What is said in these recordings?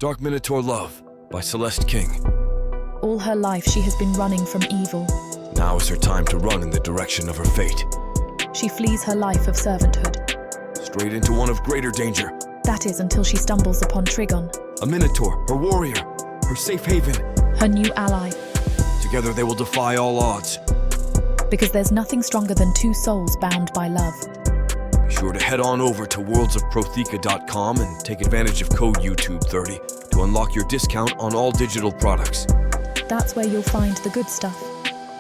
Dark Minotaur Love by Celeste King. All her life she has been running from evil. Now is her time to run in the direction of her fate. She flees her life of servanthood. Straight into one of greater danger. That is until she stumbles upon Trigon, A Minotaur, her warrior, her safe haven. her new ally. Together they will defy all odds. Because there's nothing stronger than two souls bound by love. Be sure to head on over to worldsofprotheka.com and take advantage of code YouTube30 to unlock your discount on all digital products. That's where you'll find the good stuff.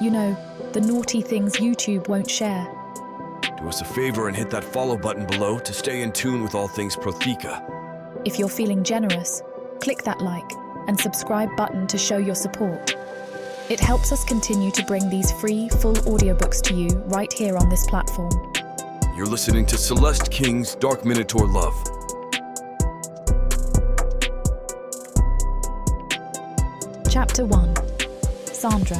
You know, the naughty things YouTube won't share. Do us a favor and hit that follow button below to stay in tune with all things Protheka. If you're feeling generous, click that like and subscribe button to show your support. It helps us continue to bring these free, full audiobooks to you right here on this platform. You're listening to Celeste King's Dark Minotaur Love. Chapter 1. Sandra.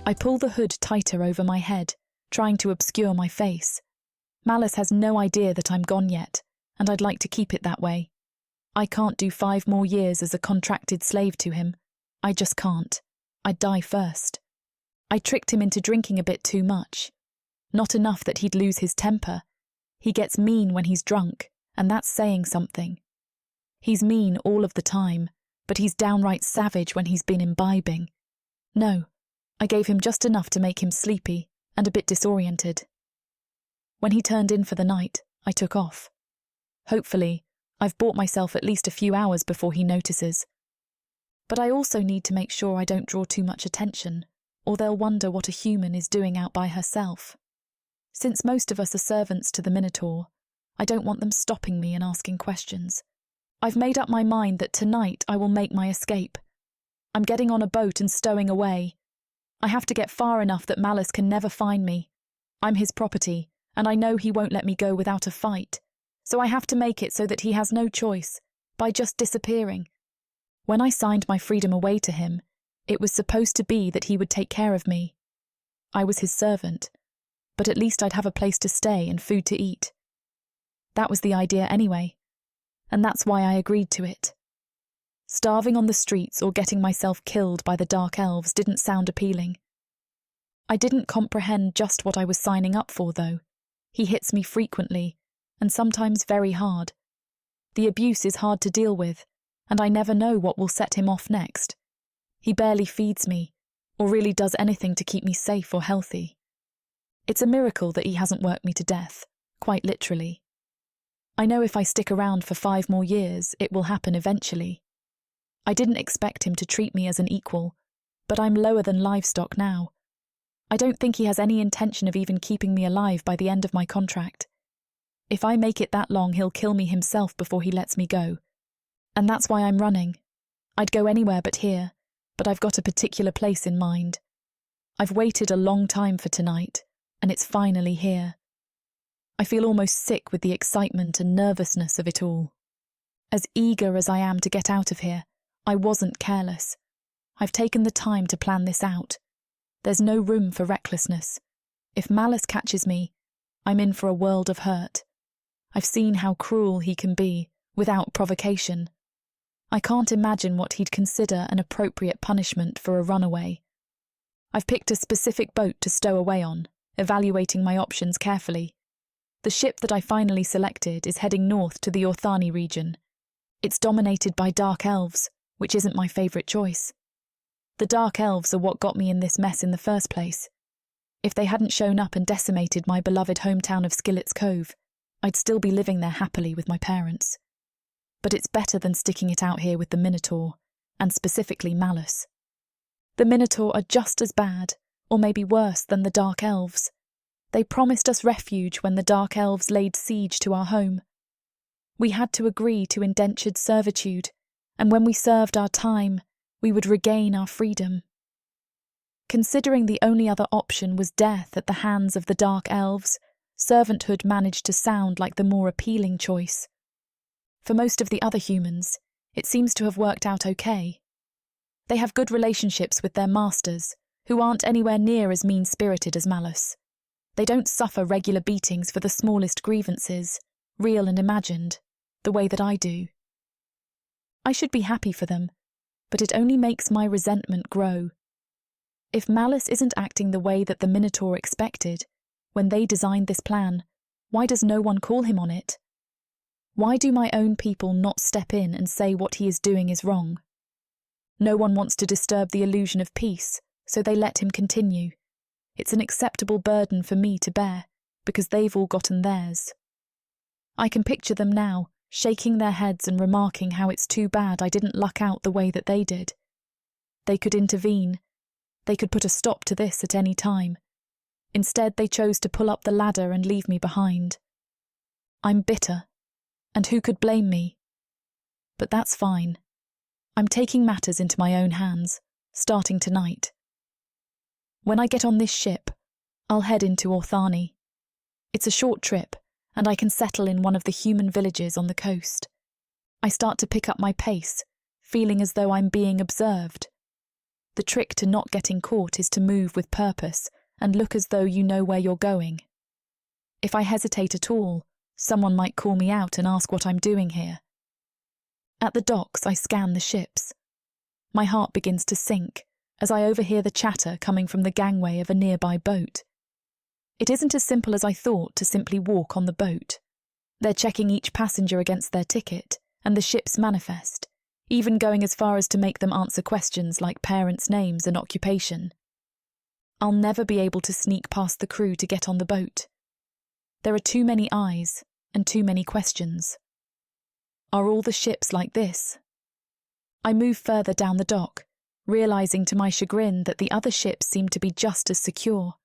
I pull the hood tighter over my head, trying to obscure my face. Malice has no idea that I'm gone yet, and I'd like to keep it that way. I can't do 5 more years as a contracted slave to him. I just can't. I'd die first. I tricked him into drinking a bit too much. Not enough that he'd lose his temper. He gets mean when he's drunk, and that's saying something. He's mean all of the time, but he's downright savage when he's been imbibing. No, I gave him just enough to make him sleepy and a bit disoriented. When he turned in for the night, I took off. Hopefully, I've bought myself at least a few hours before he notices. But I also need to make sure I don't draw too much attention, or they'll wonder what a human is doing out by herself. Since most of us are servants to the Minotaur, I don't want them stopping me and asking questions. I've made up my mind that tonight I will make my escape. I'm getting on a boat and stowing away. I have to get far enough that Malice can never find me. I'm his property, and I know he won't let me go without a fight. So I have to make it so that he has no choice, by just disappearing. When I signed my freedom away to him, it was supposed to be that he would take care of me. I was his servant, but at least I'd have a place to stay and food to eat. That was the idea anyway, and that's why I agreed to it. Starving on the streets or getting myself killed by the Dark Elves didn't sound appealing. I didn't comprehend just what I was signing up for, though. He hits me frequently, and sometimes very hard. The abuse is hard to deal with, and I never know what will set him off next. He barely feeds me, or really does anything to keep me safe or healthy. It's a miracle that he hasn't worked me to death, quite literally. I know if I stick around for 5 more years, it will happen eventually. I didn't expect him to treat me as an equal, but I'm lower than livestock now. I don't think he has any intention of even keeping me alive by the end of my contract. If I make it that long, he'll kill me himself before he lets me go. And that's why I'm running. I'd go anywhere but here, but I've got a particular place in mind. I've waited a long time for tonight, and it's finally here. I feel almost sick with the excitement and nervousness of it all. As eager as I am to get out of here, I wasn't careless. I've taken the time to plan this out. There's no room for recklessness. If Malice catches me, I'm in for a world of hurt. I've seen how cruel he can be, without provocation. I can't imagine what he'd consider an appropriate punishment for a runaway. I've picked a specific boat to stow away on, evaluating my options carefully. The ship that I finally selected is heading north to the Orthani region. It's dominated by Dark Elves, which isn't my favourite choice. The Dark Elves are what got me in this mess in the first place. If they hadn't shown up and decimated my beloved hometown of Skillet's Cove, I'd still be living there happily with my parents. But it's better than sticking it out here with the Minotaur, and specifically Malice. The Minotaur are just as bad, or maybe worse than the Dark Elves. They promised us refuge when the Dark Elves laid siege to our home. We had to agree to indentured servitude, and when we served our time, we would regain our freedom. Considering the only other option was death at the hands of the Dark Elves, servanthood managed to sound like the more appealing choice. For most of the other humans, it seems to have worked out okay. They have good relationships with their masters, who aren't anywhere near as mean-spirited as Malice. They don't suffer regular beatings for the smallest grievances, real and imagined, the way that I do. I should be happy for them, but it only makes my resentment grow. If Malice isn't acting the way that the Minotaur expected, when they designed this plan, why does no one call him on it? Why do my own people not step in and say what he is doing is wrong? No one wants to disturb the illusion of peace, so they let him continue. It's an acceptable burden for me to bear, because they've all gotten theirs. I can picture them now, shaking their heads and remarking how it's too bad I didn't luck out the way that they did. They could intervene. They could put a stop to this at any time. Instead, they chose to pull up the ladder and leave me behind. I'm bitter, and who could blame me? But that's fine. I'm taking matters into my own hands, starting tonight. When I get on this ship, I'll head into Orthani. It's a short trip, and I can settle in one of the human villages on the coast. I start to pick up my pace, feeling as though I'm being observed. The trick to not getting caught is to move with purpose and look as though you know where you're going. If I hesitate at all, someone might call me out and ask what I'm doing here. At the docks, I scan the ships. My heart begins to sink as I overhear the chatter coming from the gangway of a nearby boat. It isn't as simple as I thought to simply walk on the boat. They're checking each passenger against their ticket and the ship's manifest, even going as far as to make them answer questions like parents' names and occupation. I'll never be able to sneak past the crew to get on the boat. There are too many eyes and too many questions. Are all the ships like this? I move further down the dock, realising to my chagrin that the other ships seem to be just as secure.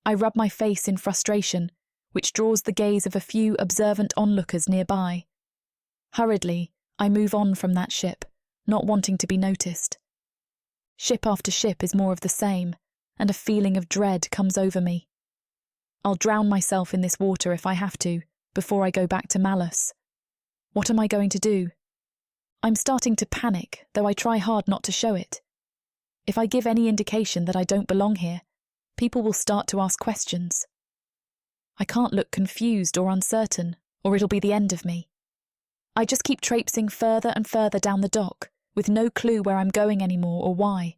I rub my face in frustration, which draws the gaze of a few observant onlookers nearby. Hurriedly, I move on from that ship, not wanting to be noticed. Ship after ship is more of the same, and a feeling of dread comes over me. I'll drown myself in this water if I have to, before I go back to Malice. What am I going to do? I'm starting to panic, though I try hard not to show it. If I give any indication that I don't belong here, people will start to ask questions. I can't look confused or uncertain, or it'll be the end of me. I just keep traipsing further and further down the dock, with no clue where I'm going anymore or why.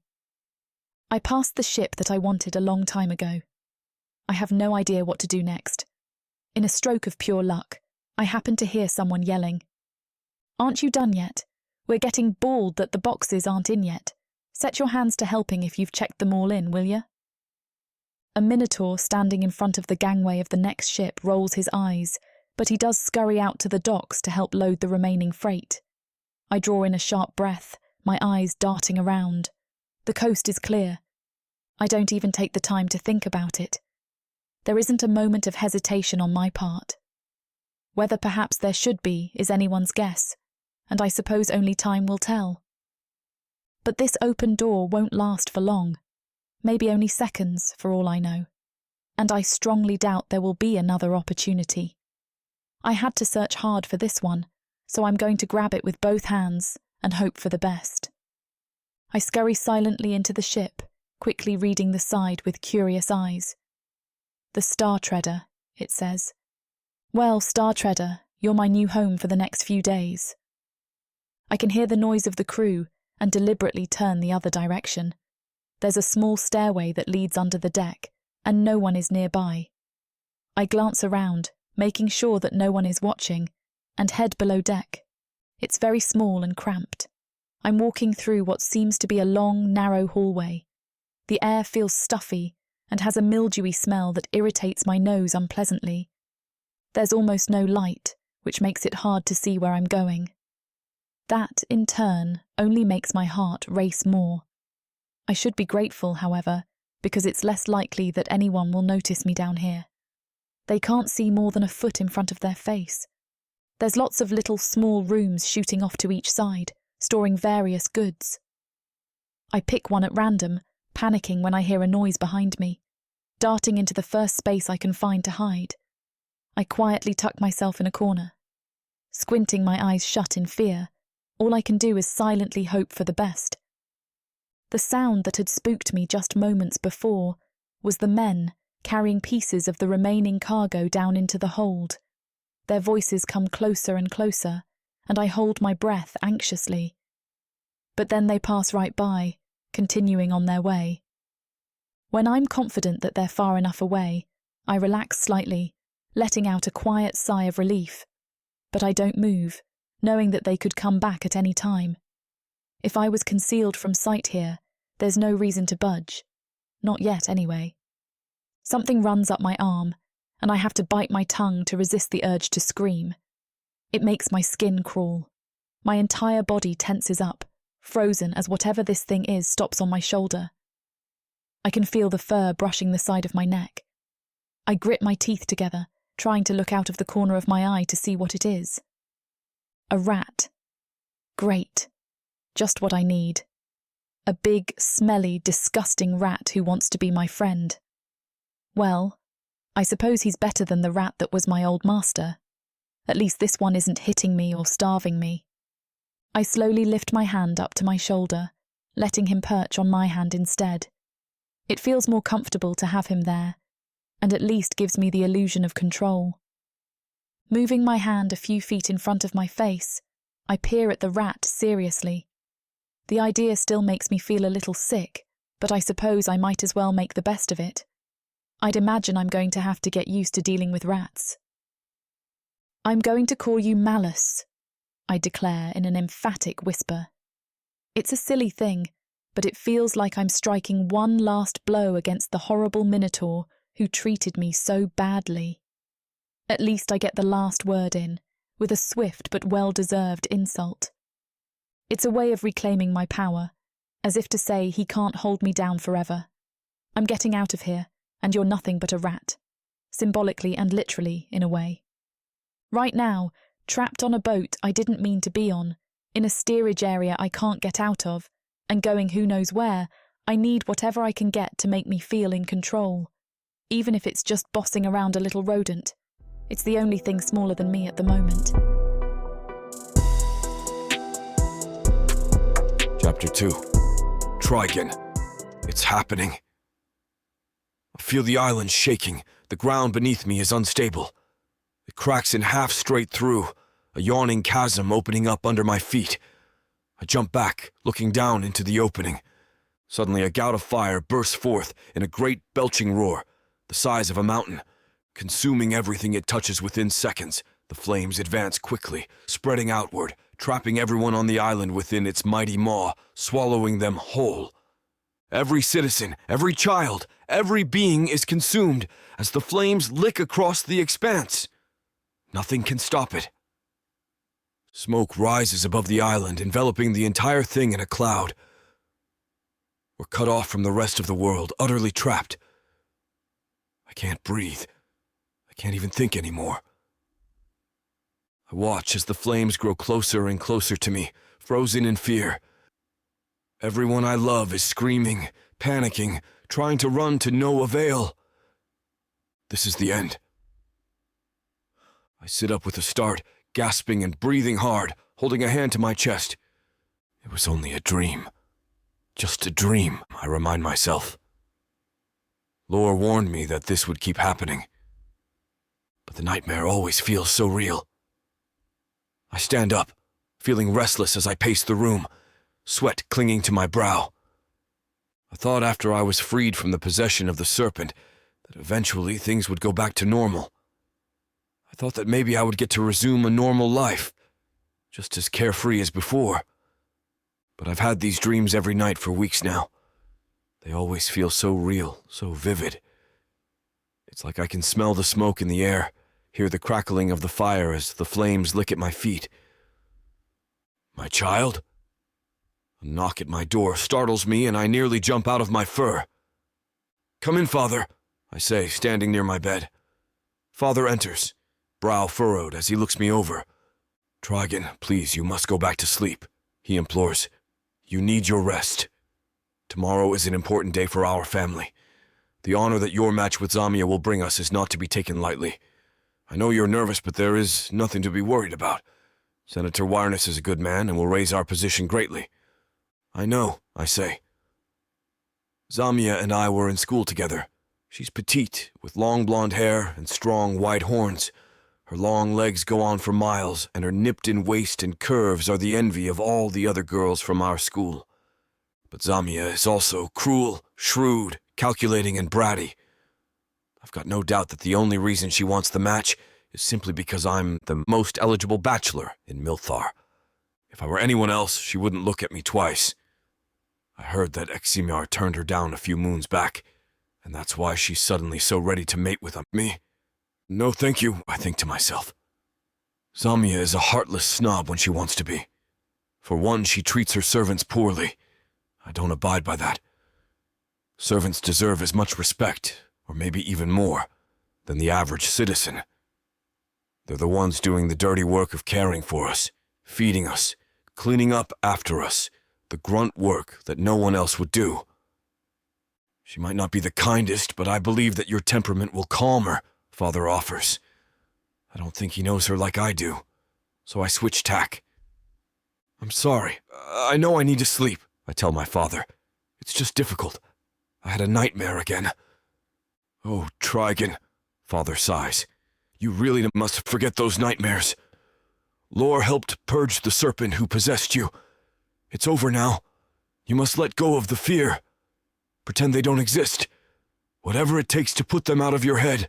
I passed the ship that I wanted a long time ago. I have no idea what to do next. In a stroke of pure luck, I happen to hear someone yelling, "Aren't you done yet? We're getting bawled that the boxes aren't in yet. Set your hands to helping if you've checked them all in, will ya?" A Minotaur standing in front of the gangway of the next ship rolls his eyes, but he does scurry out to the docks to help load the remaining freight. I draw in a sharp breath, my eyes darting around. The coast is clear. I don't even take the time to think about it. There isn't a moment of hesitation on my part. Whether perhaps there should be is anyone's guess, and I suppose only time will tell. But this open door won't last for long, maybe only seconds for all I know, and I strongly doubt there will be another opportunity. I had to search hard for this one, so I'm going to grab it with both hands and hope for the best. I scurry silently into the ship, quickly reading the side with curious eyes. "The Star Treader," it says. "Well, Star Treader, you're my new home for the next few days." I can hear the noise of the crew and deliberately turn the other direction. There's a small stairway that leads under the deck, and no one is nearby. I glance around, making sure that no one is watching, and head below deck. It's very small and cramped. I'm walking through what seems to be a long, narrow hallway. The air feels stuffy and has a mildewy smell that irritates my nose unpleasantly. There's almost no light, which makes it hard to see where I'm going. That, in turn, only makes my heart race more. I should be grateful, however, because it's less likely that anyone will notice me down here. They can't see more than a foot in front of their face. There's lots of little small rooms shooting off to each side, storing various goods. I pick one at random, panicking when I hear a noise behind me, darting into the first space I can find to hide. I quietly tuck myself in a corner. Squinting my eyes shut in fear, all I can do is silently hope for the best. The sound that had spooked me just moments before was the men carrying pieces of the remaining cargo down into the hold. Their voices come closer and closer, and I hold my breath anxiously. But then they pass right by, continuing on their way. When I'm confident that they're far enough away, I relax slightly, letting out a quiet sigh of relief. But I don't move, knowing that they could come back at any time. If I was concealed from sight here, there's no reason to budge. Not yet, anyway. Something runs up my arm, and I have to bite my tongue to resist the urge to scream. It makes my skin crawl. My entire body tenses up, frozen as whatever this thing is stops on my shoulder. I can feel the fur brushing the side of my neck. I grit my teeth together, trying to look out of the corner of my eye to see what it is. A rat. Great. Just what I need. A big, smelly, disgusting rat who wants to be my friend. Well, I suppose he's better than the rat that was my old master. At least this one isn't hitting me or starving me. I slowly lift my hand up to my shoulder, letting him perch on my hand instead. It feels more comfortable to have him there, and at least gives me the illusion of control. Moving my hand a few feet in front of my face, I peer at the rat seriously. The idea still makes me feel a little sick, but I suppose I might as well make the best of it. I'd imagine I'm going to have to get used to dealing with rats. I'm going to call you Malice, I declare in an emphatic whisper. It's a silly thing, but it feels like I'm striking one last blow against the horrible Minotaur who treated me so badly. At least I get the last word in, with a swift but well-deserved insult. It's a way of reclaiming my power, as if to say he can't hold me down forever. I'm getting out of here, and you're nothing but a rat, symbolically and literally, in a way. Right now, trapped on a boat I didn't mean to be on, in a steerage area I can't get out of, and going who knows where, I need whatever I can get to make me feel in control. Even if it's just bossing around a little rodent. It's the only thing smaller than me at the moment. Chapter 2. Trigon. It's happening. I feel the island shaking. The ground beneath me is unstable. It cracks in half straight through, a yawning chasm opening up under my feet. I jump back, looking down into the opening. Suddenly a gout of fire bursts forth in a great belching roar, the size of a mountain, consuming everything it touches within seconds. The flames advance quickly, spreading outward, trapping everyone on the island within its mighty maw, swallowing them whole. Every citizen, every child, every being is consumed as the flames lick across the expanse. Nothing can stop it. Smoke rises above the island, enveloping the entire thing in a cloud. We're cut off from the rest of the world, utterly trapped. I can't breathe. I can't even think anymore. I watch as the flames grow closer and closer to me, frozen in fear. Everyone I love is screaming, panicking, trying to run to no avail. This is the end. I sit up with a start, gasping and breathing hard, holding a hand to my chest. It was only a dream. Just a dream, I remind myself. Lore warned me that this would keep happening. But the nightmare always feels so real. I stand up, feeling restless as I pace the room, sweat clinging to my brow. I thought after I was freed from the possession of the serpent that eventually things would go back to normal. I thought that maybe I would get to resume a normal life, just as carefree as before. But I've had these dreams every night for weeks now. They always feel so real, so vivid. It's like I can smell the smoke in the air, hear the crackling of the fire as the flames lick at my feet. My child? A knock at my door startles me and I nearly jump out of my fur. "Come in, Father," I say, standing near my bed. Father enters, brow furrowed as he looks me over. "Trigon, please, you must go back to sleep," he implores. "You need your rest. Tomorrow is an important day for our family. The honor that your match with Zamia will bring us is not to be taken lightly. I know you're nervous, but there is nothing to be worried about. Senator Wirness is a good man and will raise our position greatly." "I know," I say. Zamia and I were in school together. She's petite, with long blonde hair and strong white horns. Her long legs go on for miles, and her nipped-in waist and curves are the envy of all the other girls from our school. But Zamia is also cruel, shrewd, calculating, and bratty. I've got no doubt that the only reason she wants the match is simply because I'm the most eligible bachelor in Milthar. If I were anyone else, she wouldn't look at me twice. I heard that Eximar turned her down a few moons back, and that's why she's suddenly so ready to mate with me. No thank you, I think to myself. Zamia is a heartless snob when she wants to be. For one, she treats her servants poorly. I don't abide by that. Servants deserve as much respect, or maybe even more, than the average citizen. They're the ones doing the dirty work of caring for us, feeding us, cleaning up after us, the grunt work that no one else would do. She might not be the kindest, but I believe that your temperament will calm her, Father offers. I don't think he knows her like I do, so I switch tack. I'm sorry. I know I need to sleep, I tell my father. It's just difficult. I had a nightmare again. Oh, Trigon, Father sighs. You really must forget those nightmares. Lore helped purge the serpent who possessed you. It's over now. You must let go of the fear. Pretend they don't exist. Whatever it takes to put them out of your head.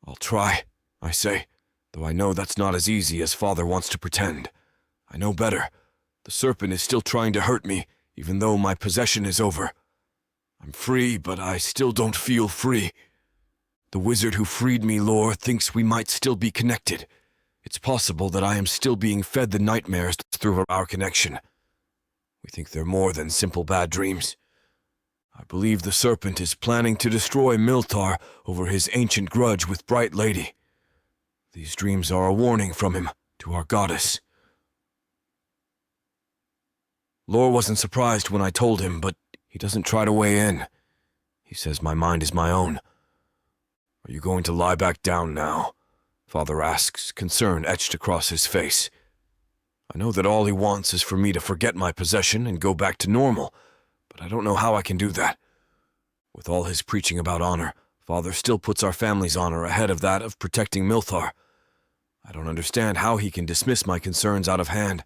I'll try, I say, though I know that's not as easy as Father wants to pretend. I know better. The serpent is still trying to hurt me, even though my possession is over. I'm free, but I still don't feel free. The wizard who freed me, Lore, thinks we might still be connected. It's possible that I am still being fed the nightmares through our connection. We think they're more than simple bad dreams. I believe the serpent is planning to destroy Milthar over his ancient grudge with Bright Lady. These dreams are a warning from him to our goddess. Lore wasn't surprised when I told him, but he doesn't try to weigh in. He says my mind is my own. Are you going to lie back down now? Father asks, concern etched across his face. I know that all he wants is for me to forget my possession and go back to normal, but I don't know how I can do that. With all his preaching about honor, Father still puts our family's honor ahead of that of protecting Milthar. I don't understand how he can dismiss my concerns out of hand,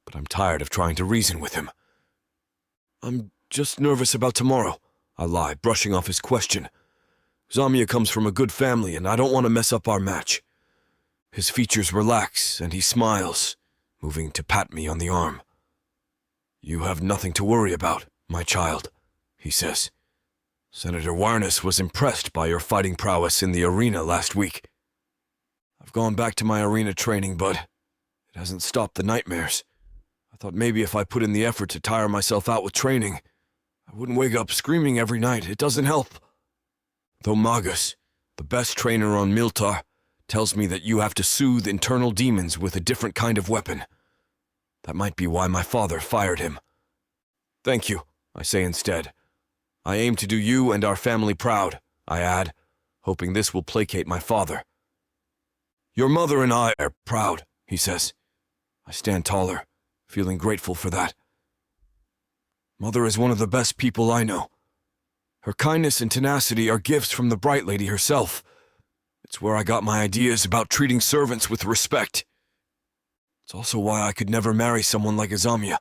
but I'm tired of trying to reason with him. I'm just nervous about tomorrow, I lie, brushing off his question. Zamia comes from a good family, and I don't want to mess up our match. His features relax, and he smiles, moving to pat me on the arm. You have nothing to worry about, my child, he says. Senator Warnes was impressed by your fighting prowess in the arena last week. I've gone back to my arena training, but it hasn't stopped the nightmares. I thought maybe if I put in the effort to tire myself out with training, I wouldn't wake up screaming every night. It doesn't help. Though Magus, the best trainer on Milthar, tells me that you have to soothe internal demons with a different kind of weapon. That might be why my father fired him. Thank you, I say instead. I aim to do you and our family proud, I add, hoping this will placate my father. Your mother and I are proud, he says. I stand taller, feeling grateful for that. Mother is one of the best people I know. Her kindness and tenacity are gifts from the Bright Lady herself. It's where I got my ideas about treating servants with respect. It's also why I could never marry someone like Azamia.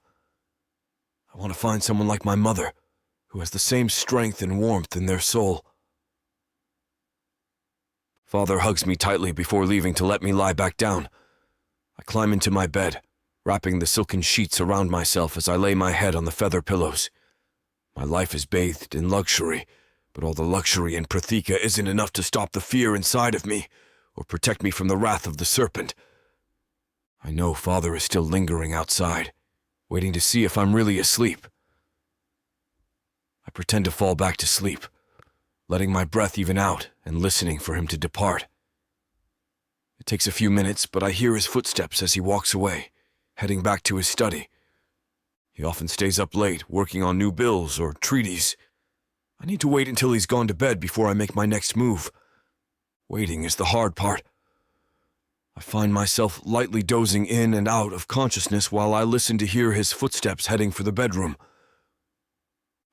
I want to find someone like my mother, who has the same strength and warmth in their soul. Father hugs me tightly before leaving to let me lie back down. I climb into my bed, wrapping the silken sheets around myself as I lay my head on the feather pillows. My life is bathed in luxury, but all the luxury in Protheka isn't enough to stop the fear inside of me, or protect me from the wrath of the serpent. I know Father is still lingering outside, waiting to see if I'm really asleep. I pretend to fall back to sleep, letting my breath even out and listening for him to depart. It takes a few minutes, but I hear his footsteps as he walks away, heading back to his study. He often stays up late, working on new bills or treaties. I need to wait until he's gone to bed before I make my next move. Waiting is the hard part. I find myself lightly dozing in and out of consciousness while I listen to hear his footsteps heading for the bedroom.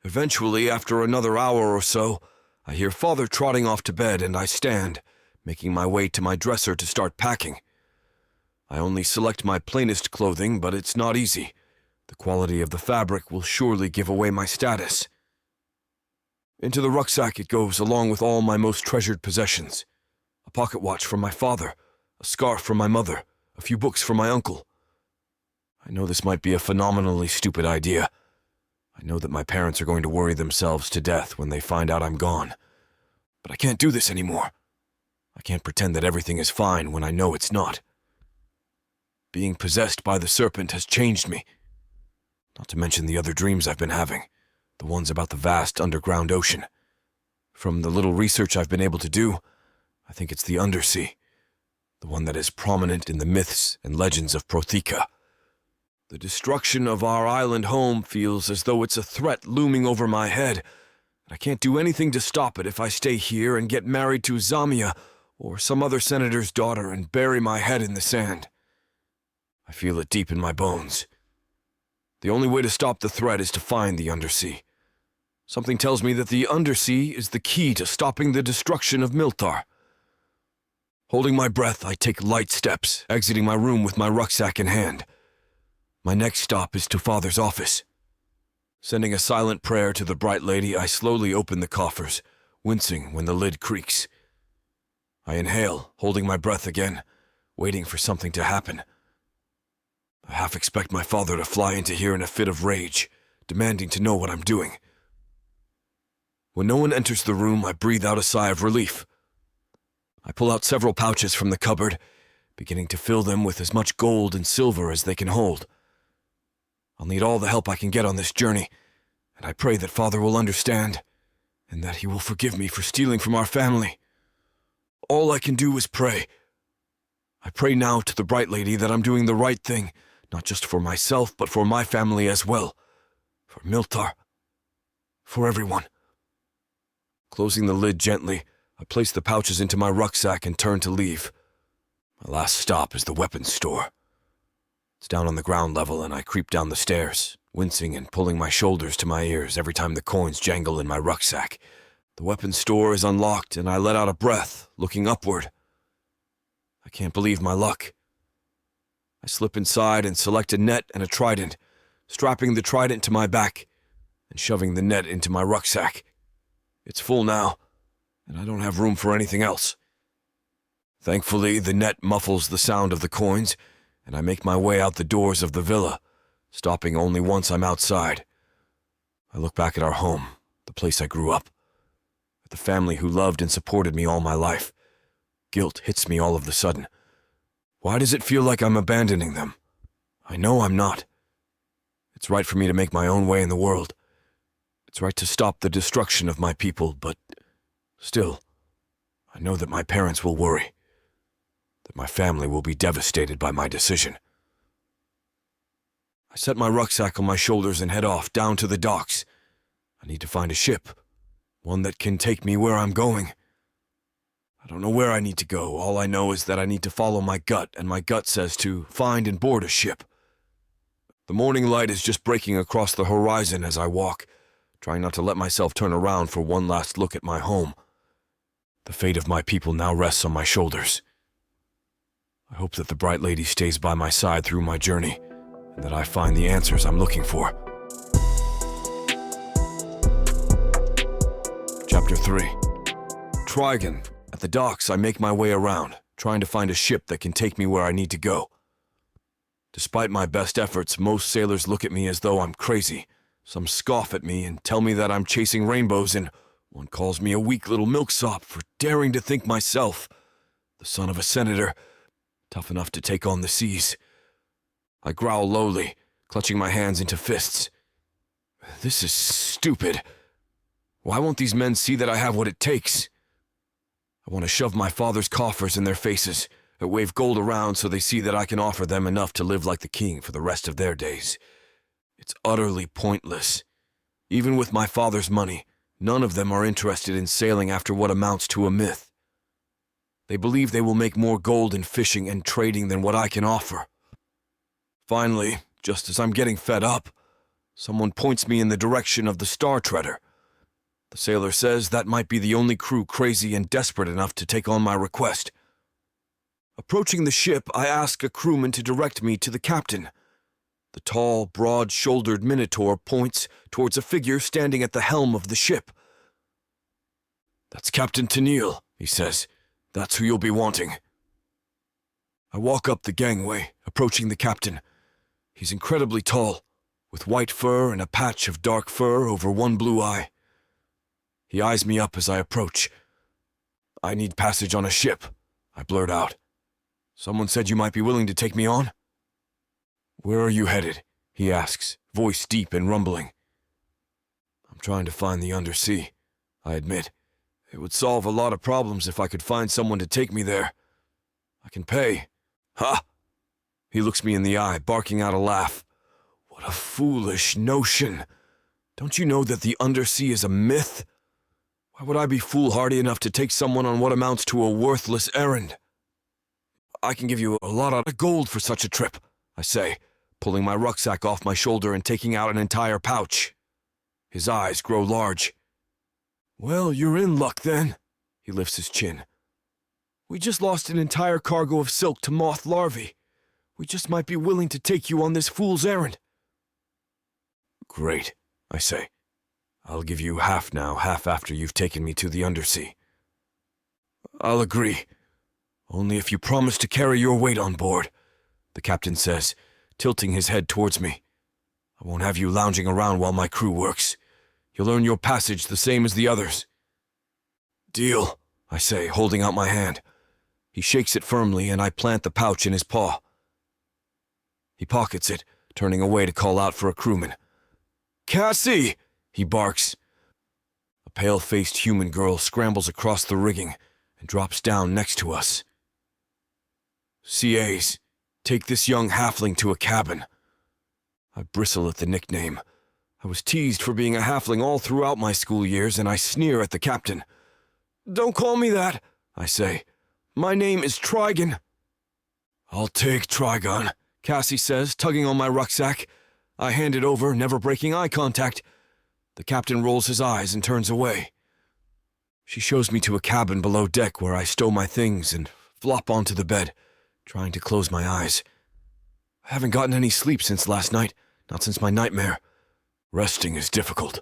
Eventually, after another hour or so, I hear Father trotting off to bed and I stand, making my way to my dresser to start packing. I only select my plainest clothing, but it's not easy. The quality of the fabric will surely give away my status. Into the rucksack it goes, along with all my most treasured possessions. A pocket watch from my father, a scarf from my mother, a few books from my uncle. I know this might be a phenomenally stupid idea. I know that my parents are going to worry themselves to death when they find out I'm gone. But I can't do this anymore. I can't pretend that everything is fine when I know it's not. Being possessed by the serpent has changed me. Not to mention the other dreams I've been having, the ones about the vast underground ocean. From the little research I've been able to do, I think it's the undersea, the one that is prominent in the myths and legends of Protheka. The destruction of our island home feels as though it's a threat looming over my head. I can't do anything to stop it if I stay here and get married to Zamia or some other senator's daughter and bury my head in the sand. I feel it deep in my bones. The only way to stop the threat is to find the undersea. Something tells me that the undersea is the key to stopping the destruction of Milthar. Holding my breath, I take light steps, exiting my room with my rucksack in hand. My next stop is to Father's office. Sending a silent prayer to the bright lady, I slowly open the coffers, wincing when the lid creaks. I inhale, holding my breath again, waiting for something to happen. I half expect my father to fly into here in a fit of rage, demanding to know what I'm doing. When no one enters the room, I breathe out a sigh of relief. I pull out several pouches from the cupboard, beginning to fill them with as much gold and silver as they can hold. I'll need all the help I can get on this journey, and I pray that Father will understand, and that he will forgive me for stealing from our family. All I can do is pray. I pray now to the bright lady that I'm doing the right thing, not just for myself, but for my family as well. For Milthar. For everyone. Closing the lid gently, I place the pouches into my rucksack and turn to leave. My last stop is the weapons store. It's down on the ground level, and I creep down the stairs, wincing and pulling my shoulders to my ears every time the coins jangle in my rucksack. The weapons store is unlocked, and I let out a breath, looking upward. I can't believe my luck. I slip inside and select a net and a trident, strapping the trident to my back and shoving the net into my rucksack. It's full now, and I don't have room for anything else. Thankfully, the net muffles the sound of the coins, and I make my way out the doors of the villa, stopping only once I'm outside. I look back at our home, the place I grew up, at the family who loved and supported me all my life. Guilt hits me all of a sudden. Why does it feel like I'm abandoning them? I know I'm not. It's right for me to make my own way in the world. It's right to stop the destruction of my people, but still, I know that my parents will worry. That my family will be devastated by my decision. I set my rucksack on my shoulders and head off down to the docks. I need to find a ship, one that can take me where I'm going. I don't know where I need to go. All I know is that I need to follow my gut, and my gut says to find and board a ship. The morning light is just breaking across the horizon as I walk, trying not to let myself turn around for one last look at my home. The fate of my people now rests on my shoulders. I hope that the bright lady stays by my side through my journey, and that I find the answers I'm looking for. Chapter 3. Trigon. At the docks, I make my way around, trying to find a ship that can take me where I need to go. Despite my best efforts, most sailors look at me as though I'm crazy. Some scoff at me and tell me that I'm chasing rainbows, and one calls me a weak little milksop for daring to think myself, the son of a senator, tough enough to take on the seas. I growl lowly, clutching my hands into fists. This is stupid. Why won't these men see that I have what it takes? I want to shove my father's coffers in their faces, and wave gold around so they see that I can offer them enough to live like the king for the rest of their days. It's utterly pointless. Even with my father's money, none of them are interested in sailing after what amounts to a myth. They believe they will make more gold in fishing and trading than what I can offer. Finally, just as I'm getting fed up, someone points me in the direction of the Star Treader. The sailor says that might be the only crew crazy and desperate enough to take on my request. Approaching the ship, I ask a crewman to direct me to the captain. The tall, broad-shouldered Minotaur points towards a figure standing at the helm of the ship. "That's Captain Tennille," he says. "That's who you'll be wanting." I walk up the gangway, approaching the captain. He's incredibly tall, with white fur and a patch of dark fur over one blue eye. He eyes me up as I approach. "I need passage on a ship," I blurt out. "Someone said you might be willing to take me on?" "Where are you headed?" he asks, voice deep and rumbling. "I'm trying to find the undersea," I admit. "It would solve a lot of problems if I could find someone to take me there. I can pay." "Ha!" He looks me in the eye, barking out a laugh. "What a foolish notion. Don't you know that the undersea is a myth? Why would I be foolhardy enough to take someone on what amounts to a worthless errand?" "I can give you a lot of gold for such a trip," I say, pulling my rucksack off my shoulder and taking out an entire pouch. His eyes grow large. "Well, you're in luck then." He lifts his chin. "We just lost an entire cargo of silk to moth larvae. We just might be willing to take you on this fool's errand." "Great," I say. "I'll give you half now, half after you've taken me to the undersea." "I'll agree. Only if you promise to carry your weight on board," the captain says, tilting his head towards me. "I won't have you lounging around while my crew works. You'll earn your passage the same as the others." "Deal," I say, holding out my hand. He shakes it firmly, and I plant the pouch in his paw. He pockets it, turning away to call out for a crewman. "Cassie!" he barks. A pale-faced human girl scrambles across the rigging and drops down next to us. "CAs, take this young halfling to a cabin." I bristle at the nickname. I was teased for being a halfling all throughout my school years, and I sneer at the captain. "Don't call me that," I say. "My name is Trigon." "I'll take Trigon," Cassie says, tugging on my rucksack. I hand it over, never breaking eye contact. The captain rolls his eyes and turns away. She shows me to a cabin below deck where I stow my things and flop onto the bed, trying to close my eyes. I haven't gotten any sleep since last night, not since my nightmare. Resting is difficult.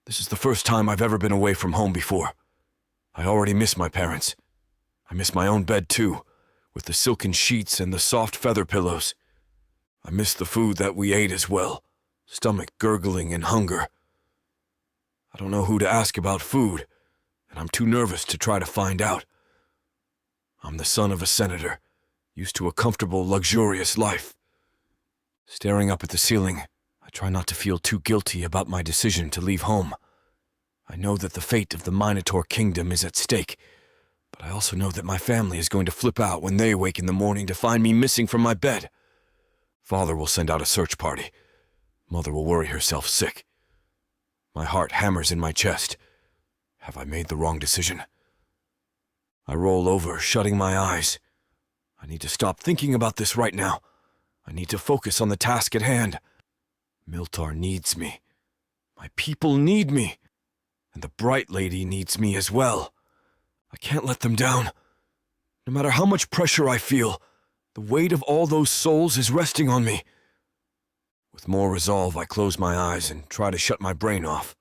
This is the first time I've ever been away from home before. I already miss my parents. I miss my own bed too, with the silken sheets and the soft feather pillows. I miss the food that we ate as well, stomach gurgling in hunger. I don't know who to ask about food, and I'm too nervous to try to find out. I'm the son of a senator, used to a comfortable, luxurious life. Staring up at the ceiling, I try not to feel too guilty about my decision to leave home. I know that the fate of the Minotaur kingdom is at stake, but I also know that my family is going to flip out when they wake in the morning to find me missing from my bed. Father will send out a search party. Mother will worry herself sick. My heart hammers in my chest. Have I made the wrong decision? I roll over, shutting my eyes. I need to stop thinking about this right now. I need to focus on the task at hand. Milthar needs me. My people need me. And the Bright Lady needs me as well. I can't let them down. No matter how much pressure I feel, the weight of all those souls is resting on me. With more resolve, I close my eyes and try to shut my brain off.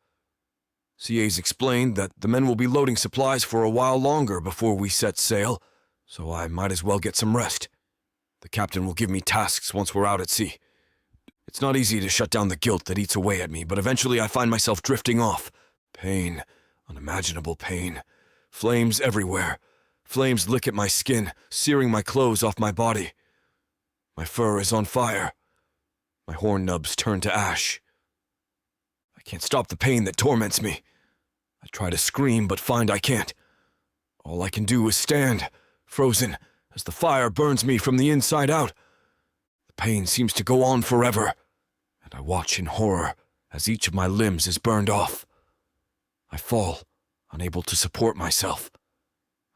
CA's explained that the men will be loading supplies for a while longer before we set sail, so I might as well get some rest. The captain will give me tasks once we're out at sea. It's not easy to shut down the guilt that eats away at me, but eventually I find myself drifting off. Pain, unimaginable pain. Flames everywhere. Flames lick at my skin, searing my clothes off my body. My fur is on fire. My horn nubs turn to ash. I can't stop the pain that torments me. I try to scream, but find I can't. All I can do is stand, frozen, as the fire burns me from the inside out. The pain seems to go on forever, and I watch in horror as each of my limbs is burned off. I fall, unable to support myself.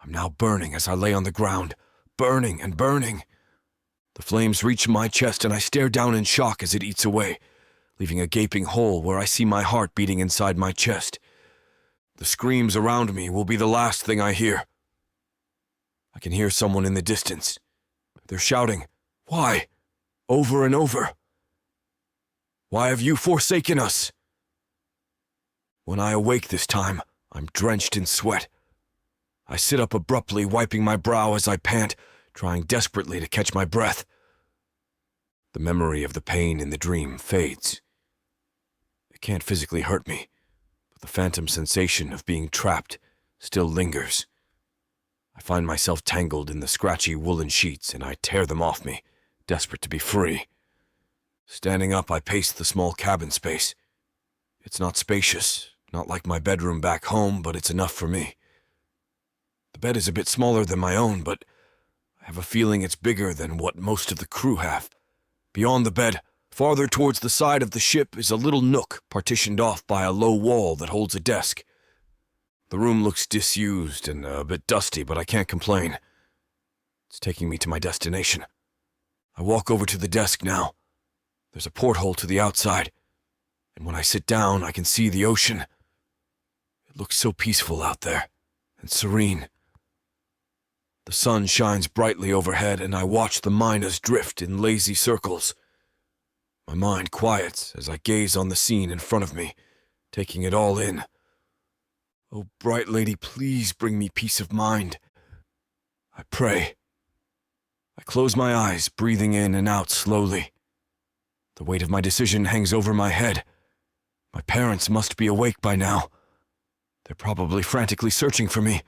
I'm now burning as I lay on the ground, burning and burning. The flames reach my chest and I stare down in shock as it eats away, leaving a gaping hole where I see my heart beating inside my chest. The screams around me will be the last thing I hear. I can hear someone in the distance. They're shouting, "Why?" over and over. "Why have you forsaken us?" When I awake this time, I'm drenched in sweat. I sit up abruptly, wiping my brow as I pant, trying desperately to catch my breath. The memory of the pain in the dream fades. It can't physically hurt me, but the phantom sensation of being trapped still lingers. I find myself tangled in the scratchy woolen sheets and I tear them off me, desperate to be free. Standing up, I pace the small cabin space. It's not spacious, not like my bedroom back home, but it's enough for me. The bed is a bit smaller than my own, but I have a feeling it's bigger than what most of the crew have. Beyond the bed, farther towards the side of the ship, is a little nook partitioned off by a low wall that holds a desk. The room looks disused and a bit dusty, but I can't complain. It's taking me to my destination. I walk over to the desk now. There's a porthole to the outside, and when I sit down, I can see the ocean. It looks so peaceful out there, and serene. The sun shines brightly overhead, and I watch the miners drift in lazy circles. My mind quiets as I gaze on the scene in front of me, taking it all in. Oh, bright lady, please bring me peace of mind. I pray. I close my eyes, breathing in and out slowly. The weight of my decision hangs over my head. My parents must be awake by now. They're probably frantically searching for me.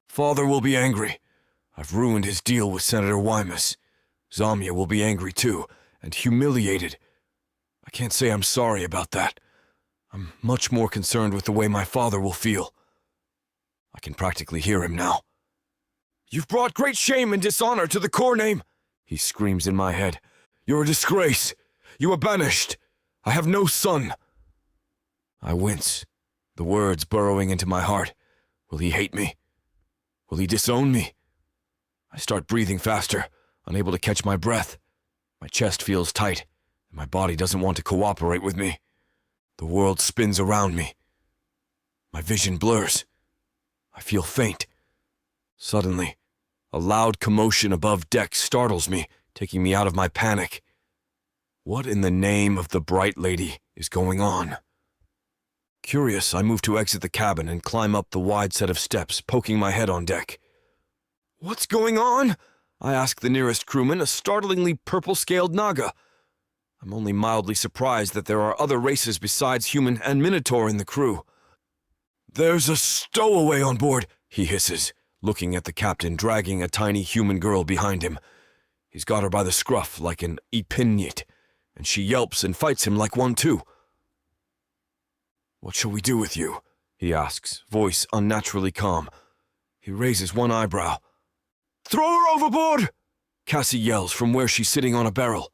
Father will be angry. I've ruined his deal with Senator Wymus. Zamya will be angry too, and humiliated. I can't say I'm sorry about that. I'm much more concerned with the way my father will feel. I can practically hear him now. "You've brought great shame and dishonor to the corps name," he screams in my head. "You're a disgrace. You are banished. I have no son." I wince, the words burrowing into my heart. Will he hate me? Will he disown me? I start breathing faster, unable to catch my breath. My chest feels tight, and my body doesn't want to cooperate with me. The world spins around me. My vision blurs. I feel faint. Suddenly, a loud commotion above deck startles me, taking me out of my panic. What in the name of the bright lady is going on? Curious, I move to exit the cabin and climb up the wide set of steps, poking my head on deck. "What's going on?" I ask the nearest crewman, a startlingly purple-scaled Naga. I'm only mildly surprised that there are other races besides human and Minotaur in the crew. "There's a stowaway on board," he hisses, looking at the captain dragging a tiny human girl behind him. He's got her by the scruff like an Epinit, and she yelps and fights him like one too. "What shall we do with you?" he asks, voice unnaturally calm. He raises one eyebrow. "Throw her overboard!" Cassie yells from where she's sitting on a barrel.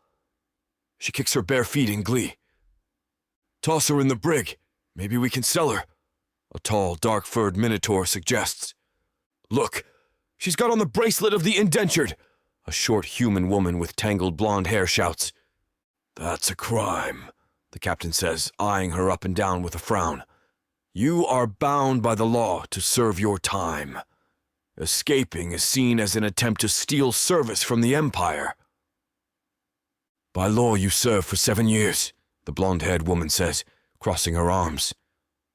She kicks her bare feet in glee. "Toss her in the brig. Maybe we can sell her," a tall, dark-furred Minotaur suggests. "Look, she's got on the bracelet of the indentured," a short human woman with tangled blonde hair shouts. "That's a crime," the captain says, eyeing her up and down with a frown. "You are bound by the law to serve your time. Escaping is seen as an attempt to steal service from the Empire." "By law you serve for 7 years," the blonde-haired woman says, crossing her arms.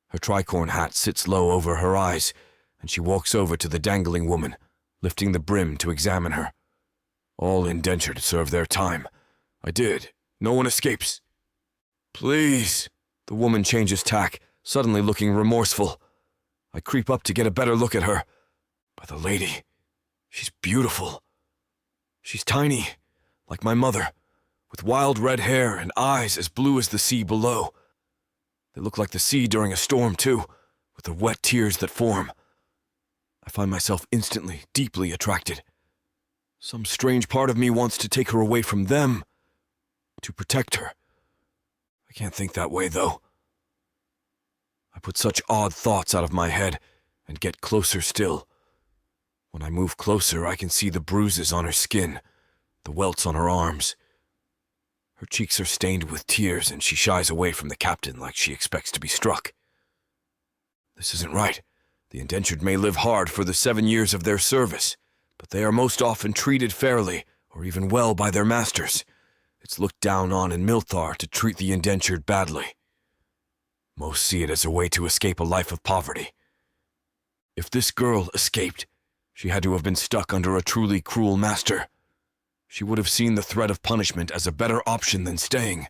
Her tricorn hat sits low over her eyes, and she walks over to the dangling woman, lifting the brim to examine her. "All indentured serve their time. I did. No one escapes." "Please." The woman changes tack, suddenly looking remorseful. I creep up to get a better look at her. By the lady, she's beautiful. She's tiny, like my mother, with wild red hair and eyes as blue as the sea below. They look like the sea during a storm, too, with the wet tears that form. I find myself instantly, deeply attracted. Some strange part of me wants to take her away from them, to protect her. I can't think that way, though. I put such odd thoughts out of my head and get closer still. When I move closer, I can see the bruises on her skin, the welts on her arms. Her cheeks are stained with tears, and she shies away from the captain like she expects to be struck. This isn't right. The indentured may live hard for the 7 years of their service, but they are most often treated fairly, or even well, by their masters. It's looked down on in Milthar to treat the indentured badly. Most see it as a way to escape a life of poverty. If this girl escaped, she had to have been stuck under a truly cruel master. She would have seen the threat of punishment as a better option than staying.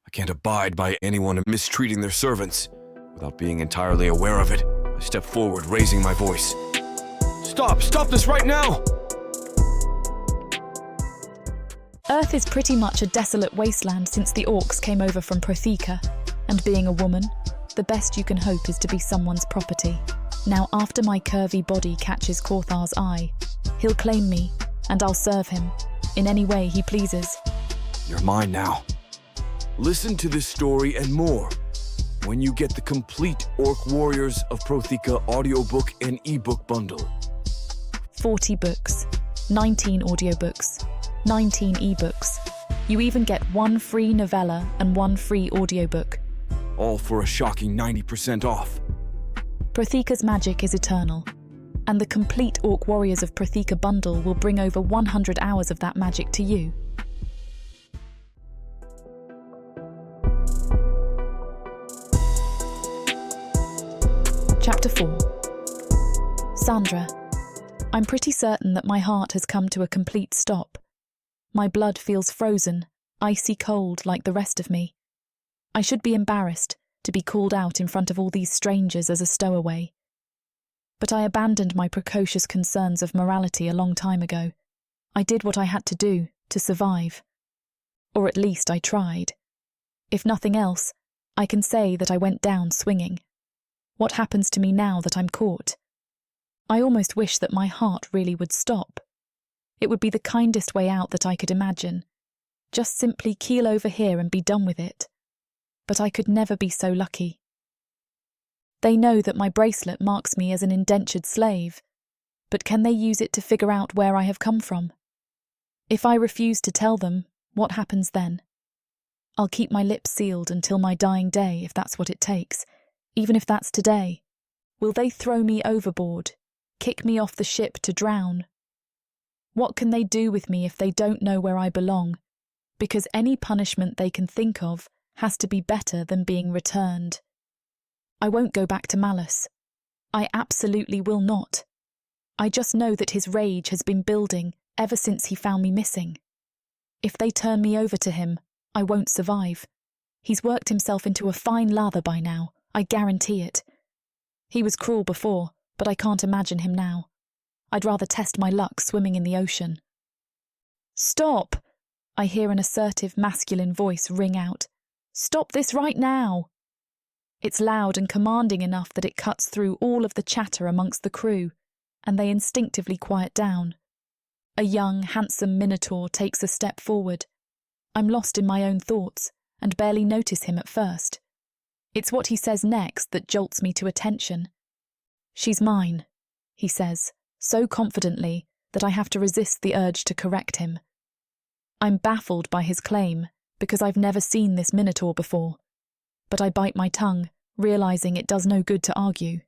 I can't abide by anyone mistreating their servants. Without being entirely aware of it, I step forward, raising my voice. Stop! Stop this right now! Earth is pretty much a desolate wasteland since the orcs came over from Protheka, and being a woman, the best you can hope is to be someone's property. Now, after my curvy body catches Corthar's eye, he'll claim me, and I'll serve him, in any way he pleases. You're mine now. Listen to this story and more when you get the complete Orc Warriors of Protheka audiobook and ebook bundle. 40 books, 19 audiobooks, 19 ebooks. You even get 1 free novella and 1 free audiobook. All for a shocking 90% off. Protheka's magic is eternal, and the complete Orc Warriors of Protheka bundle will bring over 100 hours of that magic to you. Chapter 4. Sandra. I'm pretty certain that my heart has come to a complete stop. My blood feels frozen, icy cold like the rest of me. I should be embarrassed to be called out in front of all these strangers as a stowaway. But I abandoned my precocious concerns of morality a long time ago. I did what I had to do to survive. Or at least I tried. If nothing else, I can say that I went down swinging. What happens to me now that I'm caught? I almost wish that my heart really would stop. It would be the kindest way out that I could imagine. Just simply keel over here and be done with it. But I could never be so lucky. They know that my bracelet marks me as an indentured slave, but can they use it to figure out where I have come from? If I refuse to tell them, what happens then? I'll keep my lips sealed until my dying day if that's what it takes, even if that's today. Will they throw me overboard, kick me off the ship to drown? What can they do with me if they don't know where I belong? Because any punishment they can think of has to be better than being returned. I won't go back to Malus. I absolutely will not. I just know that his rage has been building ever since he found me missing. If they turn me over to him, I won't survive. He's worked himself into a fine lather by now, I guarantee it. He was cruel before, but I can't imagine him now. I'd rather test my luck swimming in the ocean. Stop! I hear an assertive masculine voice ring out. Stop this right now! It's loud and commanding enough that it cuts through all of the chatter amongst the crew, and they instinctively quiet down. A young, handsome Minotaur takes a step forward. I'm lost in my own thoughts, and barely notice him at first. It's what he says next that jolts me to attention. She's mine, he says, so confidently that I have to resist the urge to correct him. I'm baffled by his claim, because I've never seen this Minotaur before, but I bite my tongue, realizing it does no good to argue.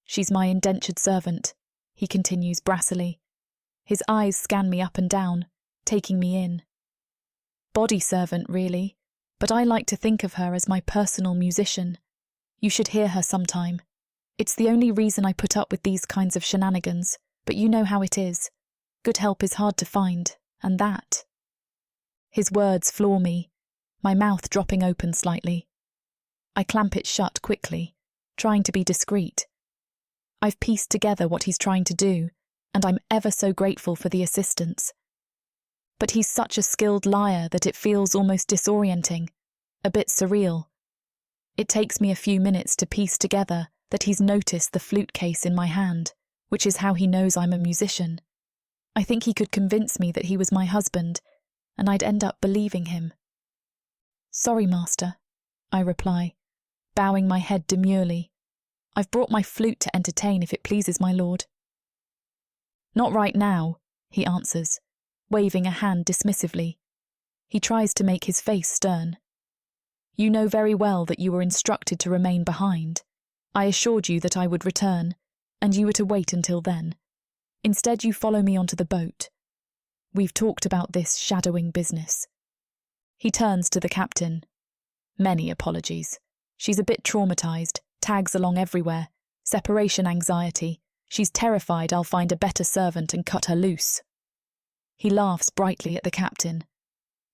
She's my indentured servant, he continues brassily. His eyes scan me up and down, taking me in. Body servant, really, but I like to think of her as my personal musician. You should hear her sometime. It's the only reason I put up with these kinds of shenanigans, but you know how it is. Good help is hard to find, and that. His words floor me, my mouth dropping open slightly. I clamp it shut quickly, trying to be discreet. I've pieced together what he's trying to do, and I'm ever so grateful for the assistance. But he's such a skilled liar that it feels almost disorienting, a bit surreal. It takes me a few minutes to piece together that he's noticed the flute case in my hand, which is how he knows I'm a musician. I think he could convince me that he was my husband, and I'd end up believing him. Sorry, master, I reply, bowing my head demurely. I've brought my flute to entertain if it pleases my lord. Not right now, he answers, waving a hand dismissively. He tries to make his face stern. You know very well that you were instructed to remain behind. I assured you that I would return, and you were to wait until then. Instead, you follow me onto the boat. We've talked about this shadowing business. He turns to the captain. Many apologies. She's a bit traumatized, tags along everywhere, separation anxiety. She's terrified I'll find a better servant and cut her loose. He laughs brightly at the captain.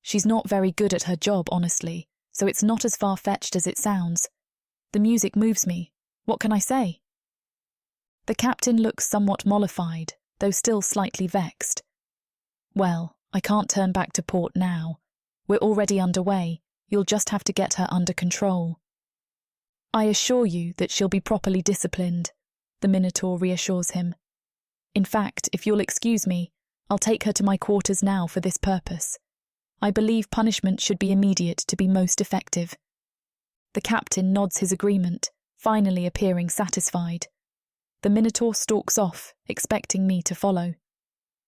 She's not very good at her job, honestly, so it's not as far-fetched as it sounds. The music moves me. What can I say? The captain looks somewhat mollified, though still slightly vexed. Well, I can't turn back to port now. We're already underway. You'll just have to get her under control. I assure you that she'll be properly disciplined, the Minotaur reassures him. In fact, if you'll excuse me, I'll take her to my quarters now for this purpose. I believe punishment should be immediate to be most effective. The captain nods his agreement, finally appearing satisfied. The Minotaur stalks off, expecting me to follow.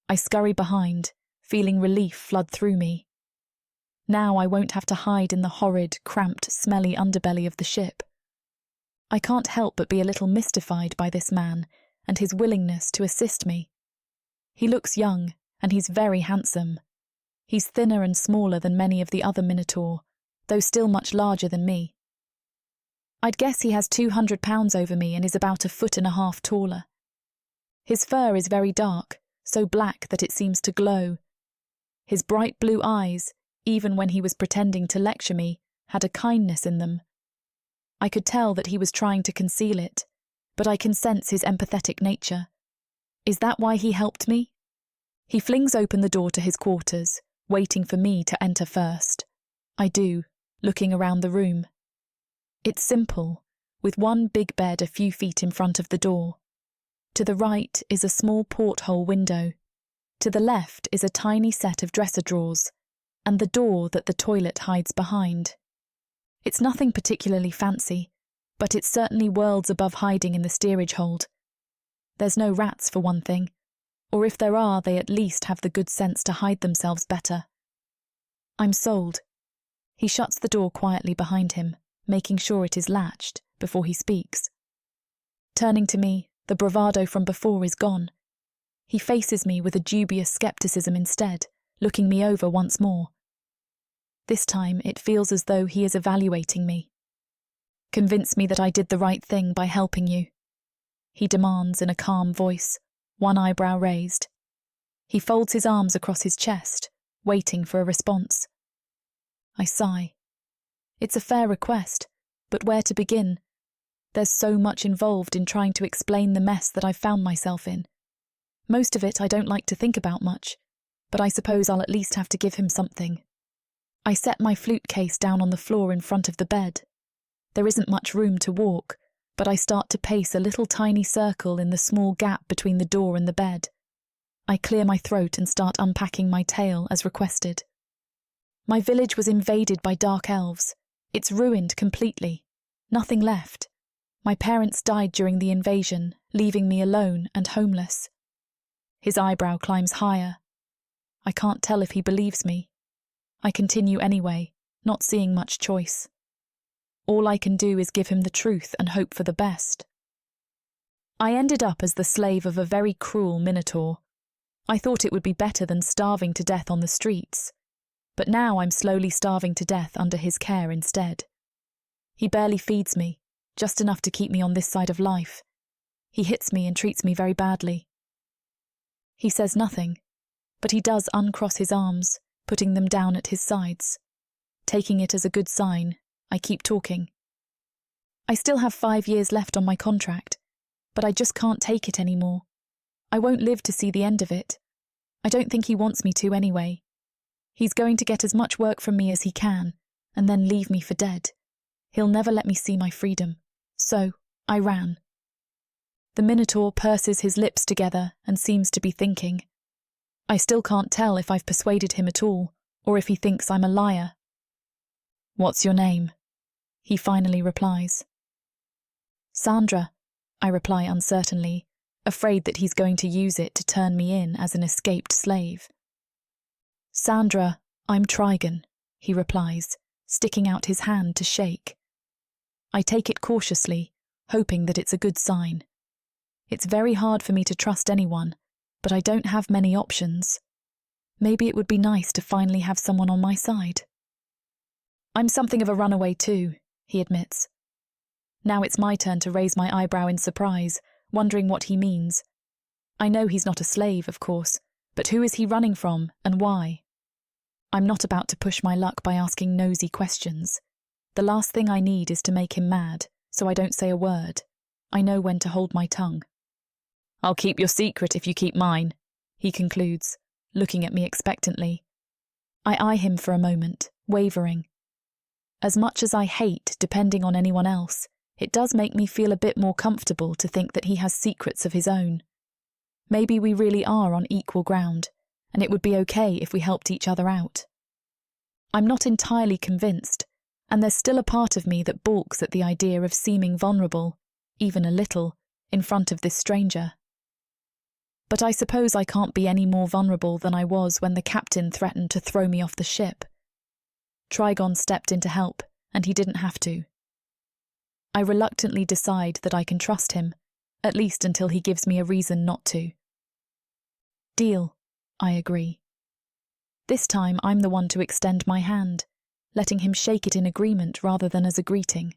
I scurry behind, feeling relief flood through me. Now I won't have to hide in the horrid, cramped, smelly underbelly of the ship. I can't help but be a little mystified by this man and his willingness to assist me. He looks young, and he's very handsome. He's thinner and smaller than many of the other Minotaur, though still much larger than me. I'd guess he has 200 pounds over me and is about 1.5 feet taller. His fur is very dark, so black that it seems to glow. His bright blue eyes, even when he was pretending to lecture me, had a kindness in them. I could tell that he was trying to conceal it, but I can sense his empathetic nature. Is that why he helped me? He flings open the door to his quarters, waiting for me to enter first. I do, looking around the room. It's simple, with one big bed a few feet in front of the door. To the right is a small porthole window. To the left is a tiny set of dresser drawers, and the door that the toilet hides behind. It's nothing particularly fancy, but it's certainly worlds above hiding in the steerage hold. There's no rats, for one thing, or if there are, they at least have the good sense to hide themselves better. I'm sold. He shuts the door quietly behind him, making sure it is latched before he speaks. Turning to me, the bravado from before is gone. He faces me with a dubious skepticism instead, looking me over once more. This time it feels as though he is evaluating me. Convince me that I did the right thing by helping you, he demands in a calm voice, one eyebrow raised. He folds his arms across his chest, waiting for a response. I sigh. It's a fair request, but where to begin? There's so much involved in trying to explain the mess that I've found myself in. Most of it I don't like to think about much, but I suppose I'll at least have to give him something. I set my flute case down on the floor in front of the bed. There isn't much room to walk, but I start to pace a little tiny circle in the small gap between the door and the bed. I clear my throat and start unpacking my tale as requested. My village was invaded by dark elves. It's ruined completely. Nothing left. My parents died during the invasion, leaving me alone and homeless. His eyebrow climbs higher. I can't tell if he believes me. I continue anyway, not seeing much choice. All I can do is give him the truth and hope for the best. I ended up as the slave of a very cruel Minotaur. I thought it would be better than starving to death on the streets, but now I'm slowly starving to death under his care instead. He barely feeds me, just enough to keep me on this side of life. He hits me and treats me very badly. He says nothing, but he does uncross his arms, putting them down at his sides. Taking it as a good sign, I keep talking. I still have 5 years left on my contract, but I just can't take it anymore. I won't live to see the end of it. I don't think he wants me to anyway. He's going to get as much work from me as he can, and then leave me for dead. He'll never let me see my freedom. So, I ran. The Minotaur purses his lips together and seems to be thinking. I still can't tell if I've persuaded him at all, or if he thinks I'm a liar. What's your name? He finally replies. Sandra, I reply uncertainly, afraid that he's going to use it to turn me in as an escaped slave. Sandra, I'm Trigon, he replies, sticking out his hand to shake. I take it cautiously, hoping that it's a good sign. It's very hard for me to trust anyone, but I don't have many options. Maybe it would be nice to finally have someone on my side. I'm something of a runaway too, he admits. Now it's my turn to raise my eyebrow in surprise, wondering what he means. I know he's not a slave, of course, but who is he running from and why? I'm not about to push my luck by asking nosy questions. The last thing I need is to make him mad, so I don't say a word. I know when to hold my tongue. I'll keep your secret if you keep mine, he concludes, looking at me expectantly. I eye him for a moment, wavering. As much as I hate depending on anyone else, it does make me feel a bit more comfortable to think that he has secrets of his own. Maybe we really are on equal ground, and it would be okay if we helped each other out. I'm not entirely convinced, and there's still a part of me that balks at the idea of seeming vulnerable, even a little, in front of this stranger. But I suppose I can't be any more vulnerable than I was when the captain threatened to throw me off the ship. Trigon stepped in to help, and he didn't have to. I reluctantly decide that I can trust him, at least until he gives me a reason not to. Deal, I agree. This time I'm the one to extend my hand, letting him shake it in agreement rather than as a greeting.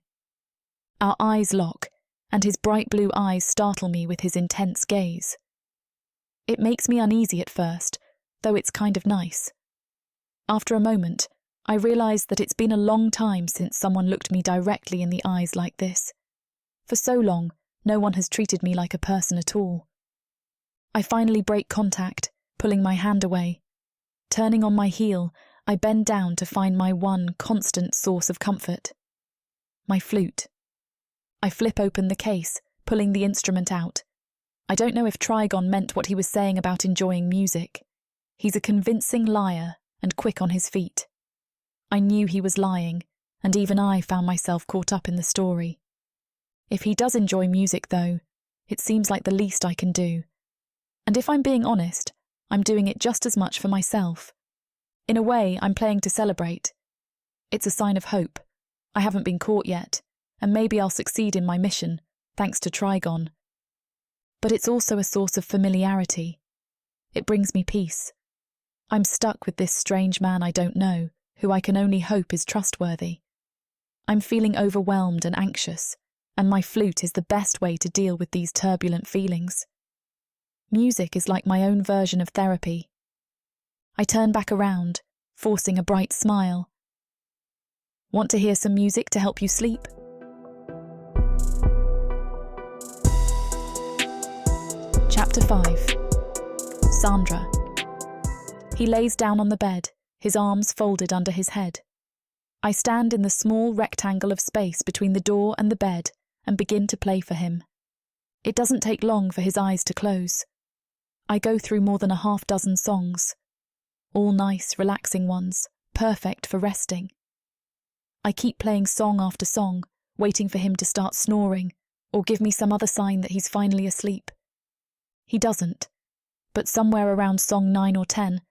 Our eyes lock, and his bright blue eyes startle me with his intense gaze. It makes me uneasy at first, though it's kind of nice. After a moment, I realise that it's been a long time since someone looked me directly in the eyes like this. For so long, no one has treated me like a person at all. I finally break contact, pulling my hand away. Turning on my heel, I bend down to find my one constant source of comfort. My flute. I flip open the case, pulling the instrument out. I don't know if Trigon meant what he was saying about enjoying music. He's a convincing liar and quick on his feet. I knew he was lying, and even I found myself caught up in the story. If he does enjoy music, though, it seems like the least I can do. And if I'm being honest, I'm doing it just as much for myself. In a way, I'm playing to celebrate. It's a sign of hope. I haven't been caught yet, and maybe I'll succeed in my mission, thanks to Trigon. But it's also a source of familiarity. It brings me peace. I'm stuck with this strange man I don't know, who I can only hope is trustworthy. I'm feeling overwhelmed and anxious, and my flute is the best way to deal with these turbulent feelings. Music is like my own version of therapy. I turn back around, forcing a bright smile. Want to hear some music to help you sleep? Chapter 5. Sandra. He lays down on the bed, his arms folded under his head. I stand in the small rectangle of space between the door and the bed and begin to play for him. It doesn't take long for his eyes to close. I go through more than a half-dozen songs. All nice, relaxing ones, perfect for resting. I keep playing song after song, waiting for him to start snoring or give me some other sign that he's finally asleep. He doesn't, but somewhere around song 9 or 10,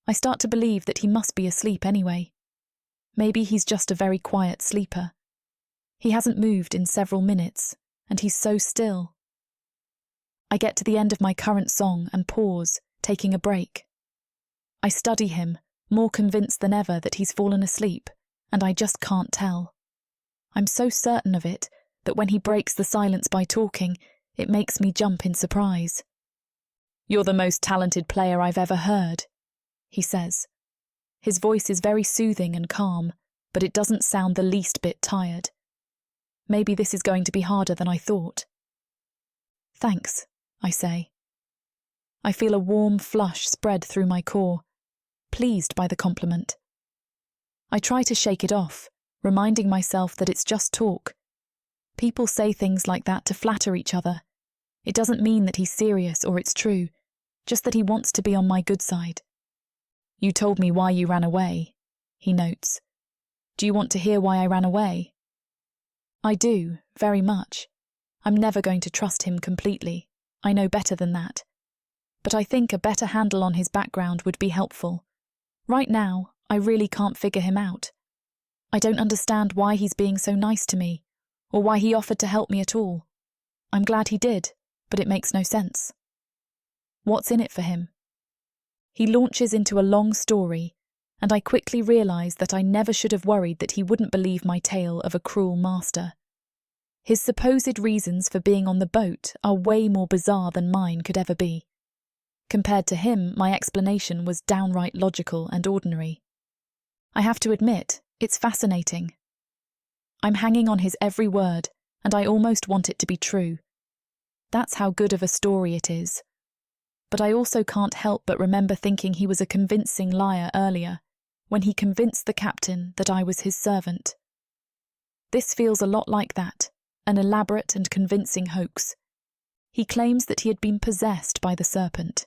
I start to believe that he must be asleep anyway. Maybe he's just a very quiet sleeper. He hasn't moved in several minutes, and he's so still. I get to the end of my current song and pause, taking a break. I study him, more convinced than ever that he's fallen asleep, and I just can't tell. I'm so certain of it that when he breaks the silence by talking, it makes me jump in surprise. "You're the most talented player I've ever heard," he says. His voice is very soothing and calm, but it doesn't sound the least bit tired. Maybe this is going to be harder than I thought. "Thanks," I say. I feel a warm flush spread through my core, pleased by the compliment. I try to shake it off, reminding myself that it's just talk. People say things like that to flatter each other. It doesn't mean that he's serious or it's true, just that he wants to be on my good side. "You told me why you ran away," he notes. "Do you want to hear why I ran away?" I do, very much. I'm never going to trust him completely. I know better than that. But I think a better handle on his background would be helpful. Right now, I really can't figure him out. I don't understand why he's being so nice to me, or why he offered to help me at all. I'm glad he did, but it makes no sense. What's in it for him? He launches into a long story, and I quickly realise that I never should have worried that he wouldn't believe my tale of a cruel master. His supposed reasons for being on the boat are way more bizarre than mine could ever be. Compared to him, my explanation was downright logical and ordinary. I have to admit, it's fascinating. I'm hanging on his every word, and I almost want it to be true. That's how good of a story it is. But I also can't help but remember thinking he was a convincing liar earlier, when he convinced the captain that I was his servant. This feels a lot like that, an elaborate and convincing hoax. He claims that he had been possessed by the serpent.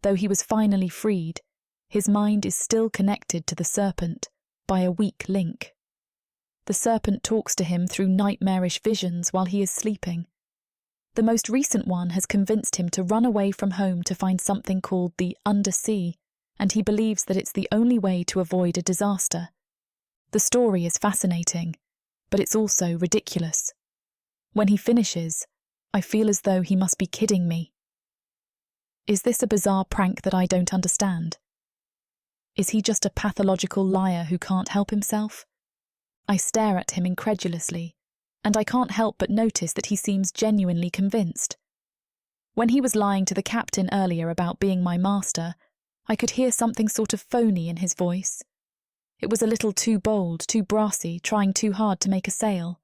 Though he was finally freed, his mind is still connected to the serpent by a weak link. The serpent talks to him through nightmarish visions while he is sleeping. The most recent one has convinced him to run away from home to find something called the undersea, and he believes that it's the only way to avoid a disaster. The story is fascinating, but it's also ridiculous. When he finishes, I feel as though he must be kidding me. Is this a bizarre prank that I don't understand? Is he just a pathological liar who can't help himself? I stare at him incredulously, and I can't help but notice that he seems genuinely convinced. When he was lying to the captain earlier about being my master, I could hear something sort of phony in his voice. It was a little too bold, too brassy, trying too hard to make a sale.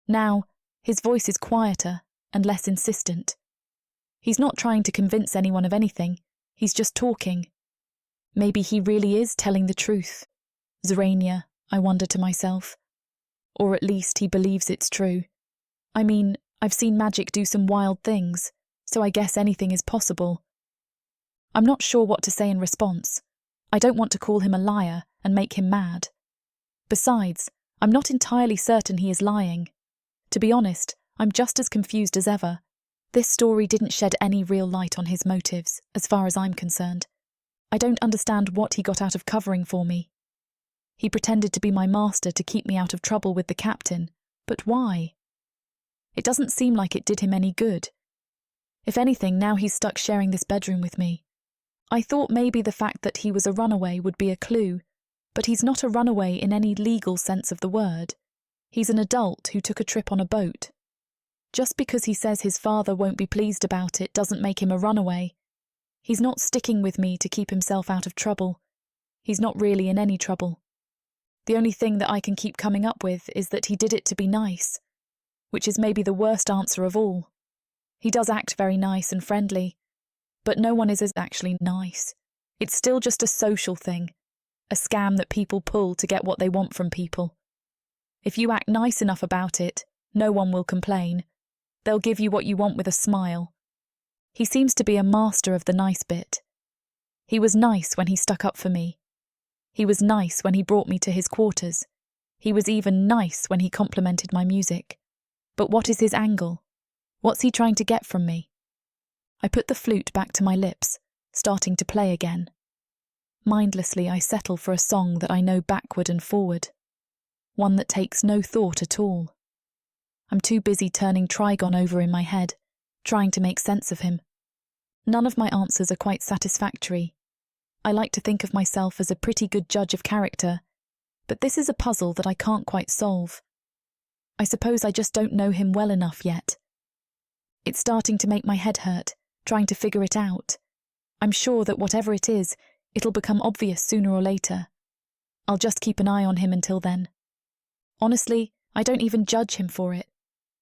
Now, his voice is quieter and less insistent. He's not trying to convince anyone of anything, he's just talking. Maybe he really is telling the truth. Zrania, I wonder to myself. Or at least he believes it's true. I mean, I've seen magic do some wild things, so I guess anything is possible. I'm not sure what to say in response. I don't want to call him a liar and make him mad. Besides, I'm not entirely certain he is lying. To be honest, I'm just as confused as ever. This story didn't shed any real light on his motives, as far as I'm concerned. I don't understand what he got out of covering for me. He pretended to be my master to keep me out of trouble with the captain, but why? It doesn't seem like it did him any good. If anything, now he's stuck sharing this bedroom with me. I thought maybe the fact that he was a runaway would be a clue, but he's not a runaway in any legal sense of the word. He's an adult who took a trip on a boat. Just because he says his father won't be pleased about it doesn't make him a runaway. He's not sticking with me to keep himself out of trouble. He's not really in any trouble. The only thing that I can keep coming up with is that he did it to be nice, which is maybe the worst answer of all. He does act very nice and friendly, but no one is actually nice. It's still just a social thing, a scam that people pull to get what they want from people. If you act nice enough about it, no one will complain. They'll give you what you want with a smile. He seems to be a master of the nice bit. He was nice when he stuck up for me. He was nice when he brought me to his quarters. He was even nice when he complimented my music. But what is his angle? What's he trying to get from me? I put the flute back to my lips, starting to play again. Mindlessly, I settle for a song that I know backward and forward. One that takes no thought at all. I'm too busy turning Trigon over in my head, trying to make sense of him. None of my answers are quite satisfactory. I like to think of myself as a pretty good judge of character, but this is a puzzle that I can't quite solve. I suppose I just don't know him well enough yet. It's starting to make my head hurt, trying to figure it out. I'm sure that whatever it is, it'll become obvious sooner or later. I'll just keep an eye on him until then. Honestly, I don't even judge him for it.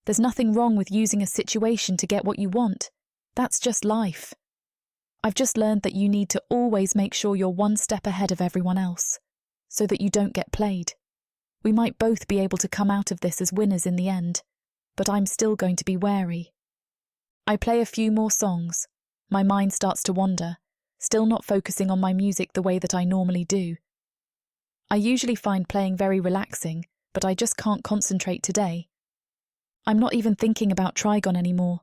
There's nothing wrong with using a situation to get what you want. That's just life. I've just learned that you need to always make sure you're one step ahead of everyone else, so that you don't get played. We might both be able to come out of this as winners in the end, but I'm still going to be wary. I play a few more songs. My mind starts to wander, still not focusing on my music the way that I normally do. I usually find playing very relaxing, but I just can't concentrate today. I'm not even thinking about Trigon anymore.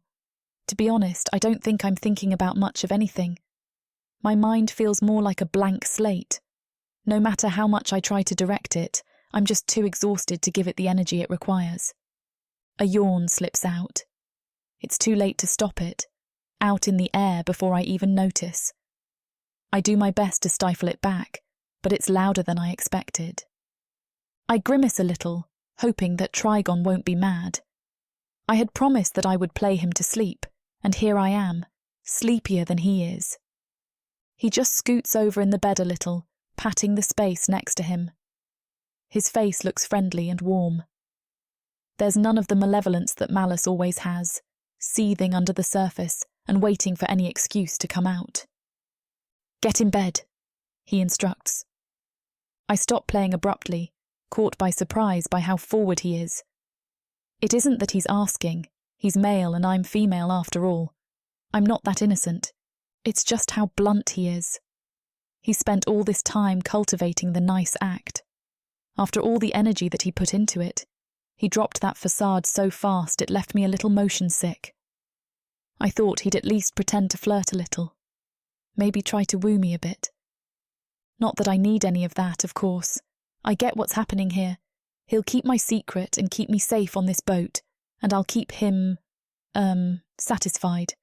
To be honest, I don't think I'm thinking about much of anything. My mind feels more like a blank slate. No matter how much I try to direct it, I'm just too exhausted to give it the energy it requires. A yawn slips out. It's too late to stop it, out in the air before I even notice. I do my best to stifle it back, but it's louder than I expected. I grimace a little, hoping that Trigon won't be mad. I had promised that I would play him to sleep, and here I am, sleepier than he is. He just scoots over in the bed a little, patting the space next to him. His face looks friendly and warm. There's none of the malevolence that Malice always has, seething under the surface and waiting for any excuse to come out. "Get in bed," he instructs. I stop playing abruptly, caught by surprise by how forward he is. It isn't that he's asking. He's male and I'm female after all. I'm not that innocent. It's just how blunt he is. He spent all this time cultivating the nice act. After all the energy that he put into it, he dropped that facade so fast it left me a little motion sick. I thought he'd at least pretend to flirt a little. Maybe try to woo me a bit. Not that I need any of that, of course. I get what's happening here. He'll keep my secret and keep me safe on this boat, and I'll keep him, satisfied.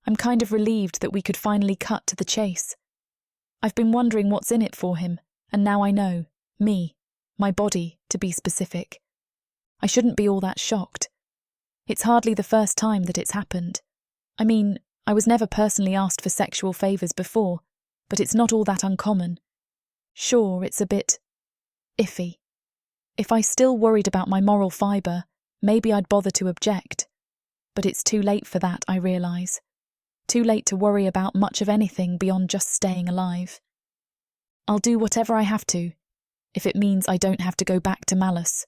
I'm kind of relieved that we could finally cut to the chase. I've been wondering what's in it for him, and now I know. Me. My body, to be specific. I shouldn't be all that shocked. It's hardly the first time that it's happened. I mean, I was never personally asked for sexual favours before, but it's not all that uncommon. Sure, it's a bit iffy. If I still worried about my moral fibre, maybe I'd bother to object. But it's too late for that, I realise. Too late to worry about much of anything beyond just staying alive. I'll do whatever I have to, if it means I don't have to go back to Malice.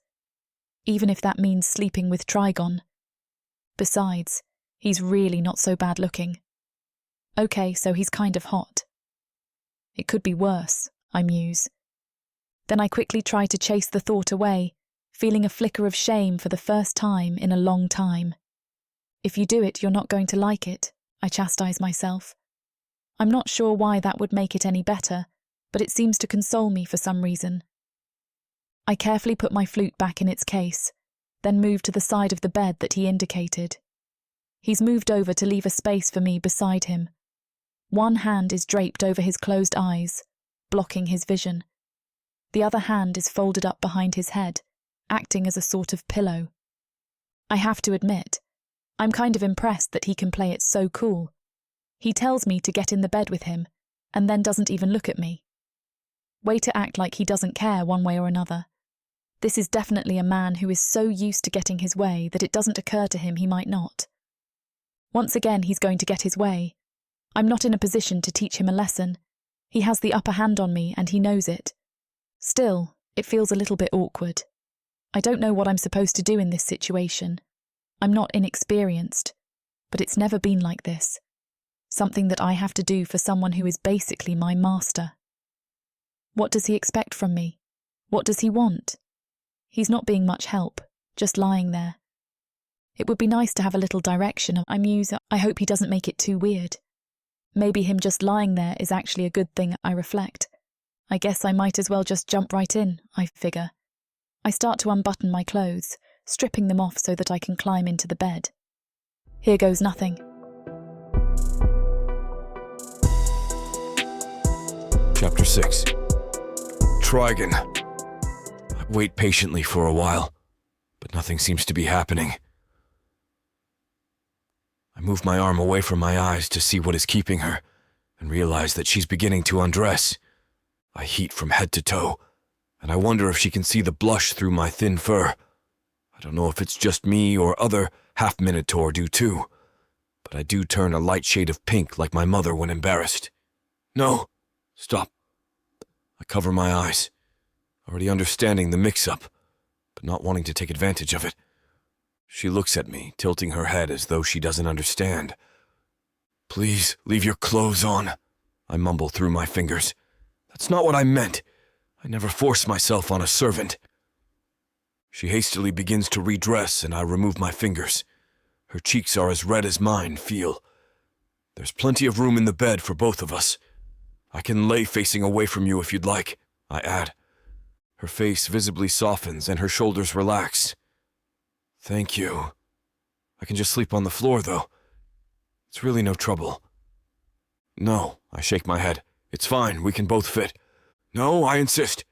Even if that means sleeping with Trigon. Besides, he's really not so bad looking. Okay, so he's kind of hot. It could be worse, I muse. Then I quickly try to chase the thought away, feeling a flicker of shame for the first time in a long time. If you do it, you're not going to like it, I chastise myself. I'm not sure why that would make it any better, but it seems to console me for some reason. I carefully put my flute back in its case, then move to the side of the bed that he indicated. He's moved over to leave a space for me beside him. One hand is draped over his closed eyes, blocking his vision. The other hand is folded up behind his head, acting as a sort of pillow. I have to admit, I'm kind of impressed that he can play it so cool. He tells me to get in the bed with him, and then doesn't even look at me. Way to act like he doesn't care one way or another. This is definitely a man who is so used to getting his way that it doesn't occur to him he might not. Once again, he's going to get his way. I'm not in a position to teach him a lesson. He has the upper hand on me, and he knows it. Still, it feels a little bit awkward. I don't know what I'm supposed to do in this situation. I'm not inexperienced, but it's never been like this. Something that I have to do for someone who is basically my master. What does he expect from me? What does he want? He's not being much help, just lying there. It would be nice to have a little direction. I muse, I hope he doesn't make it too weird. Maybe him just lying there is actually a good thing, I reflect. I guess I might as well just jump right in, I figure. I start to unbutton my clothes, stripping them off so that I can climb into the bed. Here goes nothing. Chapter 6. Trigon. I wait patiently for a while, but nothing seems to be happening. I move my arm away from my eyes to see what is keeping her, and realize that she's beginning to undress. I heat from head to toe, and I wonder if she can see the blush through my thin fur. I don't know if it's just me or other half-Minotaur do too, but I do turn a light shade of pink like my mother when embarrassed. No, stop. I cover my eyes, already understanding the mix-up, but not wanting to take advantage of it. She looks at me, tilting her head as though she doesn't understand. Please, leave your clothes on, I mumble through my fingers. That's not what I meant. I never force myself on a servant. She hastily begins to redress, and I remove my fingers. Her cheeks are as red as mine feel. There's plenty of room in the bed for both of us. I can lay facing away from you if you'd like, I add. Her face visibly softens and her shoulders relax. Thank you. I can just sleep on the floor, though. It's really no trouble. No, I shake my head. It's fine, we can both fit. No, I insist.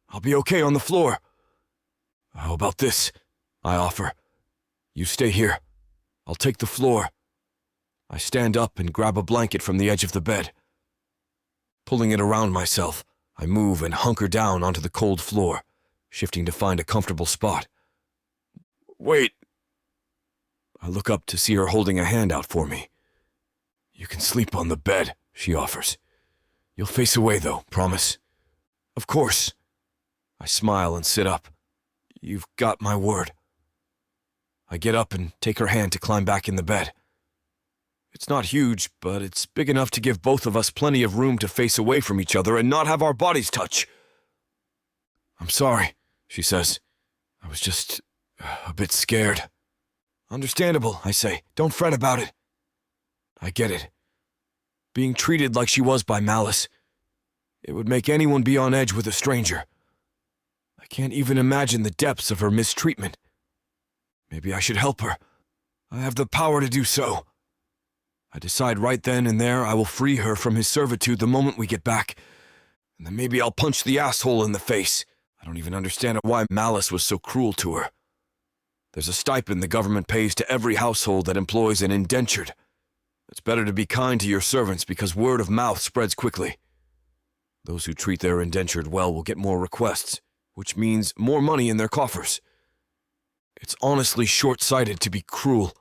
I'll be okay on the floor. How about this? I offer. You stay here. I'll take the floor. I stand up and grab a blanket from the edge of the bed. Pulling it around myself, I move and hunker down onto the cold floor, shifting to find a comfortable spot. Wait. I look up to see her holding a hand out for me. You can sleep on the bed, she offers. You'll face away, though, promise? Of course. I smile and sit up. You've got my word. I get up and take her hand to climb back in the bed. It's not huge, but it's big enough to give both of us plenty of room to face away from each other and not have our bodies touch. I'm sorry, she says. I was just a bit scared. Understandable, I say. Don't fret about it. I get it. Being treated like she was by Malice, it would make anyone be on edge with a stranger. I can't even imagine the depths of her mistreatment. Maybe I should help her. I have the power to do so. I decide right then and there I will free her from his servitude the moment we get back, and then maybe I'll punch the asshole in the face. I don't even understand why Malice was so cruel to her. There's a stipend the government pays to every household that employs an indentured. It's better to be kind to your servants because word of mouth spreads quickly. Those who treat their indentured well will get more requests, which means more money in their coffers. It's honestly short-sighted to be cruel.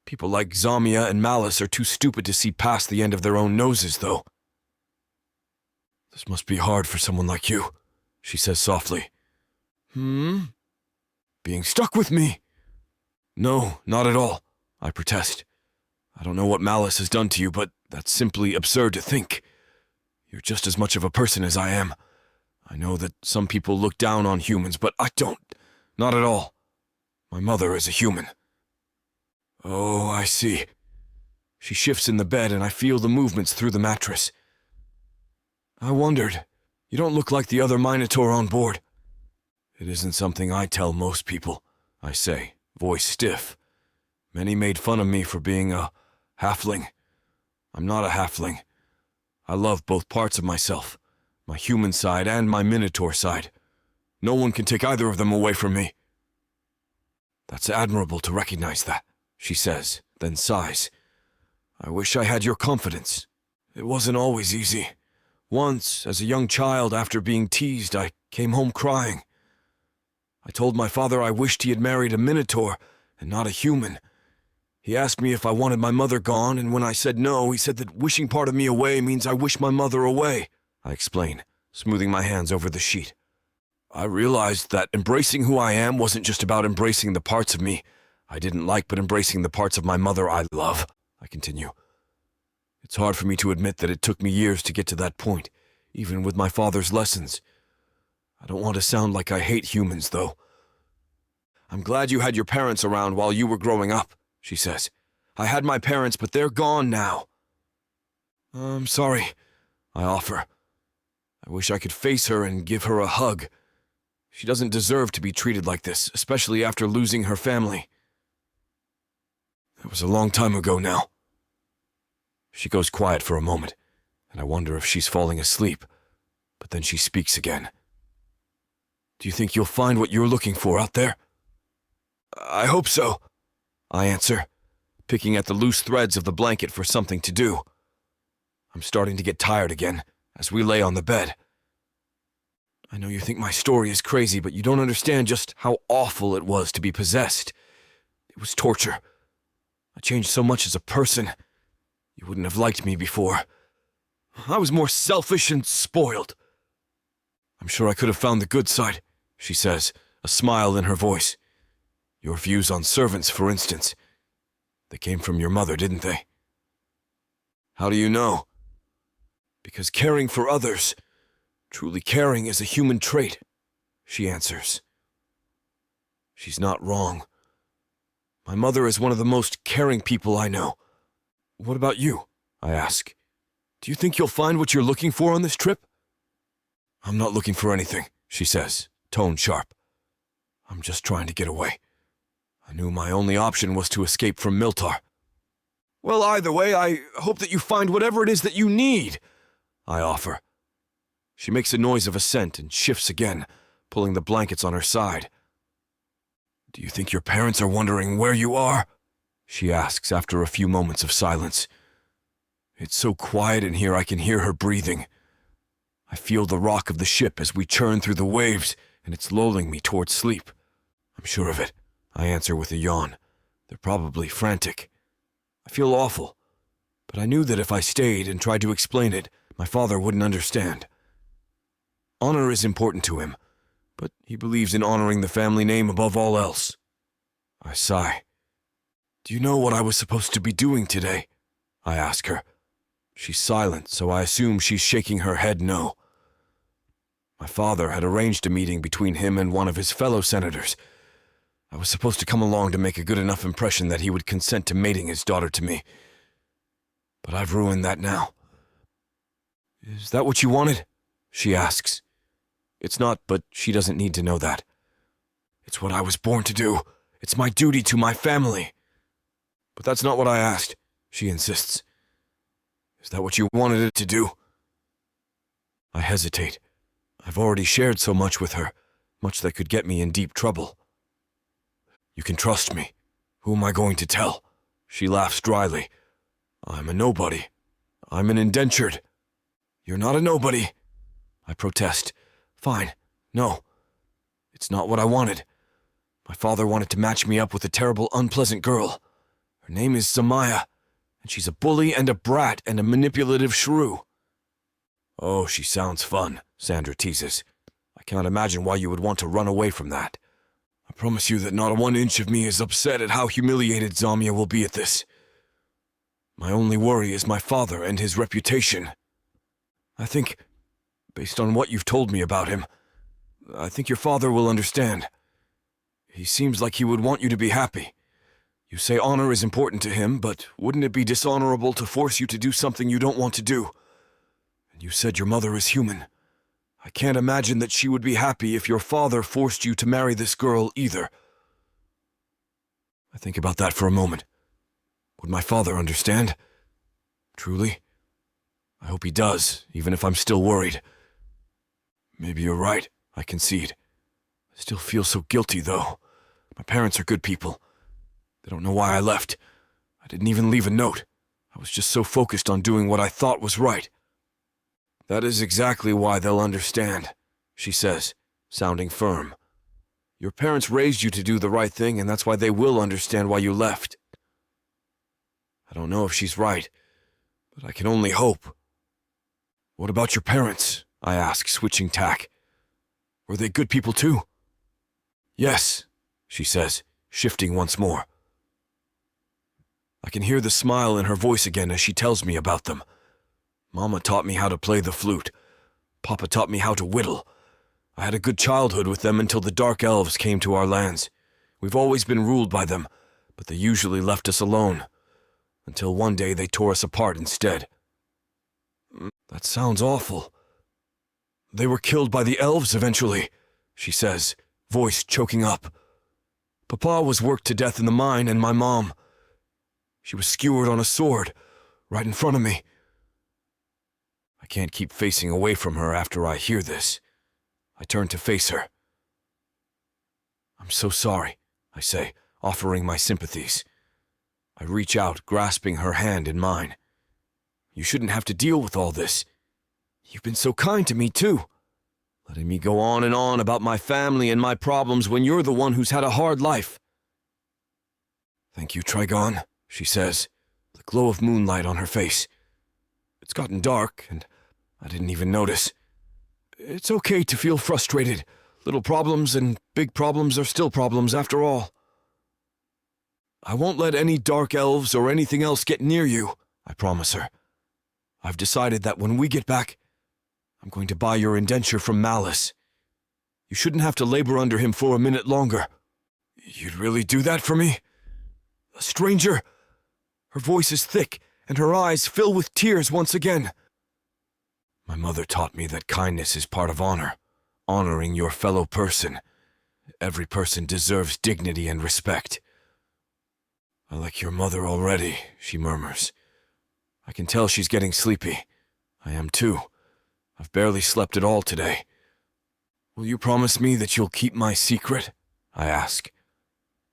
People like Zamia and Malice are too stupid to see past the end of their own noses, though. This must be hard for someone like you, she says softly. Being stuck with me? No, not at all, I protest. I don't know what Malice has done to you, but that's simply absurd to think. You're just as much of a person as I am. I know that some people look down on humans, but I don't. Not at all. My mother is a human. Oh, I see. She shifts in the bed and I feel the movements through the mattress. I wondered. You don't look like the other Minotaur on board. It isn't something I tell most people, I say, voice stiff. Many made fun of me for being a halfling. I'm not a halfling. I love both parts of myself, my human side and my Minotaur side. No one can take either of them away from me. That's admirable to recognize that, she says, then sighs. I wish I had your confidence. It wasn't always easy. Once, as a young child, after being teased, I came home crying. I told my father I wished he had married a Minotaur and not a human. He asked me if I wanted my mother gone, and when I said no, he said that wishing part of me away means I wish my mother away, I explain, smoothing my hands over the sheet. I realized that embracing who I am wasn't just about embracing the parts of me I didn't like, but embracing the parts of my mother I love, I continue. It's hard for me to admit that it took me years to get to that point, even with my father's lessons. I don't want to sound like I hate humans, though. I'm glad you had your parents around while you were growing up, she says. I had my parents, but they're gone now. I'm sorry, I offer. I wish I could face her and give her a hug. She doesn't deserve to be treated like this, especially after losing her family. It was a long time ago now. She goes quiet for a moment, and I wonder if she's falling asleep, but then she speaks again. Do you think you'll find what you're looking for out there? I hope so, I answer, picking at the loose threads of the blanket for something to do. I'm starting to get tired again, as we lay on the bed. I know you think my story is crazy, but you don't understand just how awful it was to be possessed. It was torture. I changed so much as a person. You wouldn't have liked me before. I was more selfish and spoiled. I'm sure I could have found the good side, she says, a smile in her voice. Your views on servants, for instance. They came from your mother, didn't they? How do you know? Because caring for others, truly caring, is a human trait, she answers. She's not wrong. My mother is one of the most caring people I know. What about you? I ask. Do you think you'll find what you're looking for on this trip? I'm not looking for anything, she says, tone sharp. I'm just trying to get away. I knew my only option was to escape from Milthar. Well, either way, I hope that you find whatever it is that you need, I offer. She makes a noise of assent and shifts again, pulling the blankets on her side. Do you think your parents are wondering where you are? She asks after a few moments of silence. It's so quiet in here I can hear her breathing. I feel the rock of the ship as we churn through the waves, and it's lulling me towards sleep. I'm sure of it, I answer with a yawn. They're probably frantic. I feel awful, but I knew that if I stayed and tried to explain it, my father wouldn't understand. Honor is important to him, but he believes in honoring the family name above all else. I sigh. Do you know what I was supposed to be doing today? I ask her. She's silent, so I assume she's shaking her head no. My father had arranged a meeting between him and one of his fellow senators. I was supposed to come along to make a good enough impression that he would consent to mating his daughter to me. But I've ruined that now. Is that what you wanted? She asks. It's not, but she doesn't need to know that. It's what I was born to do. It's my duty to my family. But that's not what I asked, she insists. Is that what you wanted it to do? I hesitate. I've already shared so much with her, much that could get me in deep trouble. You can trust me. Who am I going to tell? She laughs dryly. I'm a nobody. I'm an indentured. You're not a nobody. I protest. Fine. No. It's not what I wanted. My father wanted to match me up with a terrible, unpleasant girl. Her name is Samaya, and she's a bully and a brat and a manipulative shrew. Oh, she sounds fun, Sandra teases. I can't imagine why you would want to run away from that. I promise you that not 1 inch of me is upset at how humiliated Zamia will be at this. My only worry is my father and his reputation. I think, based on what you've told me about him, I think your father will understand. He seems like he would want you to be happy. You say honor is important to him, but wouldn't it be dishonorable to force you to do something you don't want to do? And you said your mother is human. I can't imagine that she would be happy if your father forced you to marry this girl either. I think about that for a moment. Would my father understand? Truly? I hope he does, even if I'm still worried. Maybe you're right, I concede. I still feel so guilty, though. My parents are good people. They don't know why I left. I didn't even leave a note. I was just so focused on doing what I thought was right. That is exactly why they'll understand, she says, sounding firm. Your parents raised you to do the right thing, and that's why they will understand why you left. I don't know if she's right, but I can only hope. What about your parents? I ask, switching tack. Were they good people too? Yes, she says, shifting once more. I can hear the smile in her voice again as she tells me about them. Mama taught me how to play the flute. Papa taught me how to whittle. I had a good childhood with them until the Dark Elves came to our lands. We've always been ruled by them, but they usually left us alone. Until one day they tore us apart instead. That sounds awful. They were killed by the elves eventually, she says, voice choking up. Papa was worked to death in the mine, and my mom. She was skewered on a sword, right in front of me. I can't keep facing away from her after I hear this. I turn to face her. I'm so sorry, I say, offering my sympathies. I reach out, grasping her hand in mine. You shouldn't have to deal with all this. You've been so kind to me, too. Letting me go on and on about my family and my problems when you're the one who's had a hard life. Thank you, Trigon, she says, the glow of moonlight on her face. It's gotten dark, and I didn't even notice. It's okay to feel frustrated. Little problems and big problems are still problems after all. I won't let any dark elves or anything else get near you, I promise her. I've decided that when we get back, I'm going to buy your indenture from Malice. You shouldn't have to labor under him for a minute longer. You'd really do that for me? A stranger? Her voice is thick, and her eyes fill with tears once again. My mother taught me that kindness is part of honor, honoring your fellow person. Every person deserves dignity and respect. "I like your mother already," she murmurs. I can tell she's getting sleepy. I am too. I've barely slept at all today. "Will you promise me that you'll keep my secret?" I ask.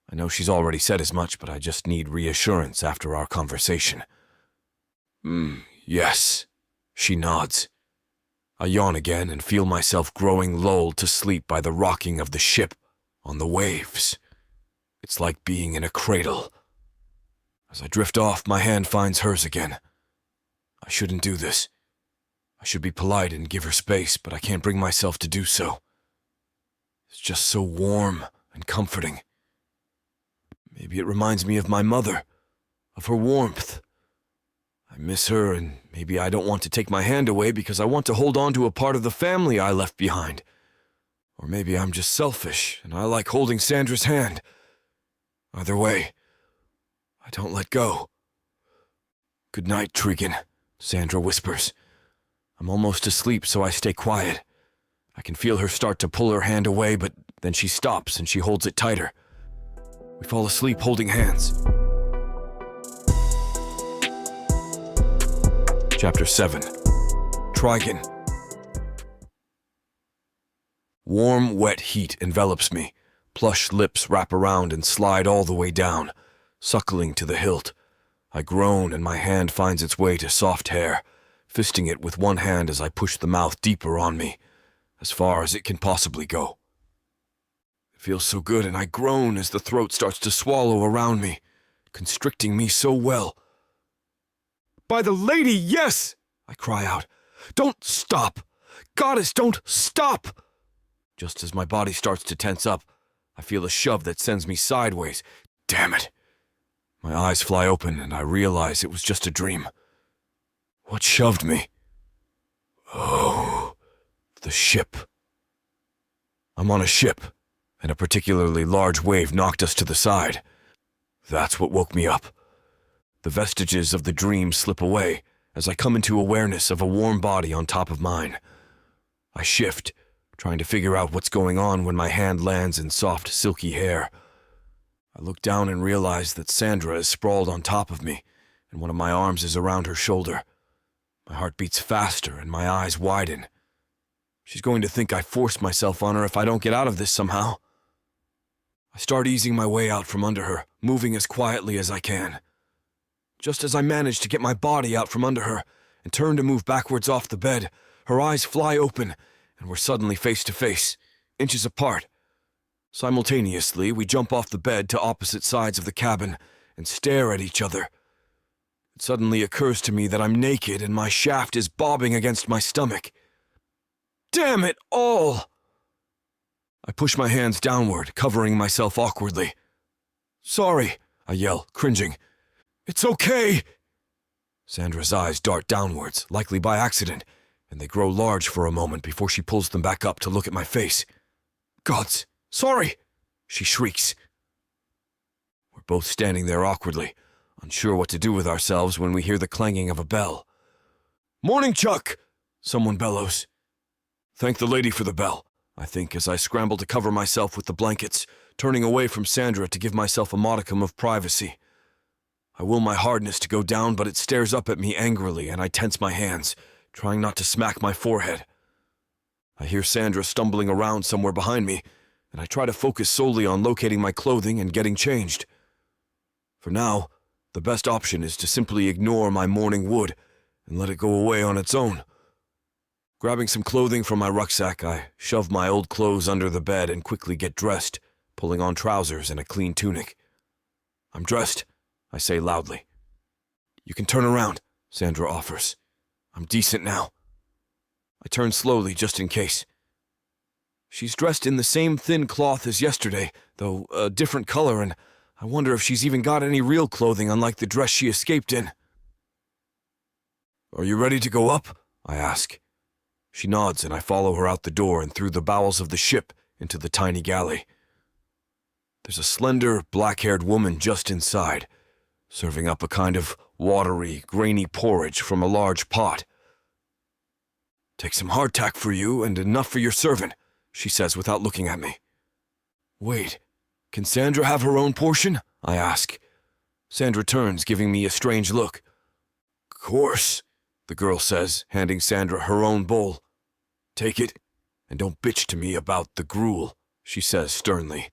I know she's already said as much, but I just need reassurance after our conversation. Yes," she nods. I yawn again and feel myself growing lulled to sleep by the rocking of the ship on the waves. It's like being in a cradle. As I drift off, my hand finds hers again. I shouldn't do this. I should be polite and give her space, but I can't bring myself to do so. It's just so warm and comforting. Maybe it reminds me of my mother, of her warmth. I miss her, and maybe I don't want to take my hand away because I want to hold on to a part of the family I left behind. Or maybe I'm just selfish, and I like holding Sandra's hand. Either way, I don't let go. "Good night, Trigon," Sandra whispers. I'm almost asleep, so I stay quiet. I can feel her start to pull her hand away, but then she stops and she holds it tighter. We fall asleep holding hands. Chapter 7. Trigon. Warm, wet heat envelops me. Plush lips wrap around and slide all the way down, suckling to the hilt. I groan and my hand finds its way to soft hair, fisting it with one hand as I push the mouth deeper on me, as far as it can possibly go. It feels so good, and I groan as the throat starts to swallow around me, constricting me so well. "By the lady, yes!" I cry out. "Don't stop! Goddess, don't stop!" Just as my body starts to tense up, I feel a shove that sends me sideways. Damn it! My eyes fly open, and I realize it was just a dream. What shoved me? Oh, the ship. I'm on a ship, and a particularly large wave knocked us to the side. That's what woke me up. The vestiges of the dream slip away as I come into awareness of a warm body on top of mine. I shift, trying to figure out what's going on when my hand lands in soft, silky hair. I look down and realize that Sandra is sprawled on top of me, and one of my arms is around her shoulder. My heart beats faster and my eyes widen. She's going to think I forced myself on her if I don't get out of this somehow. I start easing my way out from under her, moving as quietly as I can. Just as I manage to get my body out from under her and turn to move backwards off the bed, her eyes fly open, and we're suddenly face to face, inches apart. Simultaneously, we jump off the bed to opposite sides of the cabin and stare at each other. It suddenly occurs to me that I'm naked and my shaft is bobbing against my stomach. Damn it all! I push my hands downward, covering myself awkwardly. "Sorry," I yell, cringing. "It's okay!" Sandra's eyes dart downwards, likely by accident, and they grow large for a moment before she pulls them back up to look at my face. "Gods, sorry!" she shrieks. We're both standing there awkwardly, unsure what to do with ourselves when we hear the clanging of a bell. "Morning, Chuck!" someone bellows. Thank the lady for the bell, I think, as I scramble to cover myself with the blankets, turning away from Sandra to give myself a modicum of privacy. I will my hardness to go down, but it stares up at me angrily, and I tense my hands, trying not to smack my forehead. I hear Sandra stumbling around somewhere behind me, and I try to focus solely on locating my clothing and getting changed. For now, the best option is to simply ignore my morning wood and let it go away on its own. Grabbing some clothing from my rucksack, I shove my old clothes under the bed and quickly get dressed, pulling on trousers and a clean tunic. "I'm dressed," I say loudly. "You can turn around," Sandra offers. "I'm decent now." I turn slowly just in case. She's dressed in the same thin cloth as yesterday, though a different color, and I wonder if she's even got any real clothing unlike the dress she escaped in. "Are you ready to go up?" I ask. She nods and I follow her out the door and through the bowels of the ship into the tiny galley. There's a slender, black-haired woman just inside, serving up a kind of watery, grainy porridge from a large pot. "Take some hardtack for you and enough for your servant," she says without looking at me. "Wait, can Sandra have her own portion?" I ask. Sandra turns, giving me a strange look. Course, the girl says, handing Sandra her own bowl. Take it, and don't bitch to me about the gruel, she says sternly.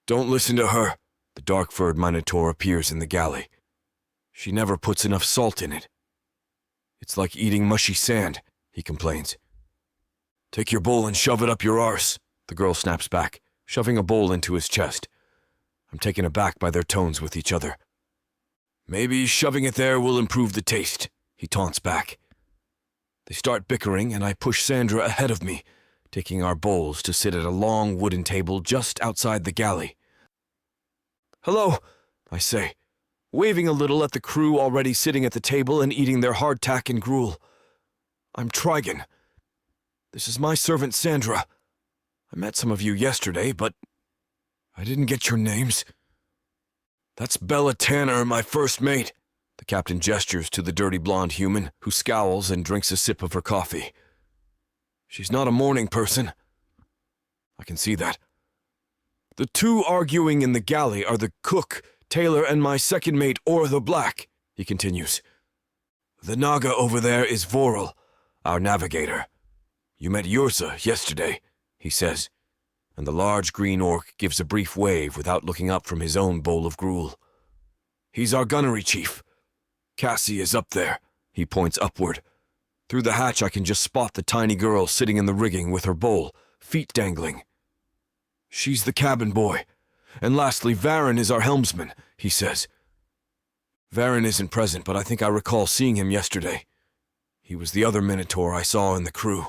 Don't listen to her. The dark-furred Minotaur appears in the galley. She never puts enough salt in it. It's like eating mushy sand, he complains. Take your bowl and shove it up your arse, the girl snaps back, shoving a bowl into his chest. I'm taken aback by their tones with each other. Maybe shoving it there will improve the taste, he taunts back. They start bickering, and I push Sandra ahead of me, taking our bowls to sit at a long wooden table just outside the galley. Hello, I say, waving a little at the crew already sitting at the table and eating their hardtack and gruel. I'm Trigon. This is my servant Sandra. I met some of you yesterday, but I didn't get your names. That's Bella Tanner, my first mate. The captain gestures to the dirty blonde human, who scowls and drinks a sip of her coffee. She's not a morning person. I can see that. The two arguing in the galley are the cook, Taylor, and my second mate, Or the Black, he continues. The Naga over there is Vorel, our navigator. You met Yursa yesterday, he says, and the large green orc gives a brief wave without looking up from his own bowl of gruel. He's our gunnery chief. Cassie is up there, he points upward. Through the hatch I can just spot the tiny girl sitting in the rigging with her bowl, feet dangling. She's the cabin boy. And lastly, Varen is our helmsman, he says. Varen isn't present, but I think I recall seeing him yesterday. He was the other Minotaur I saw in the crew.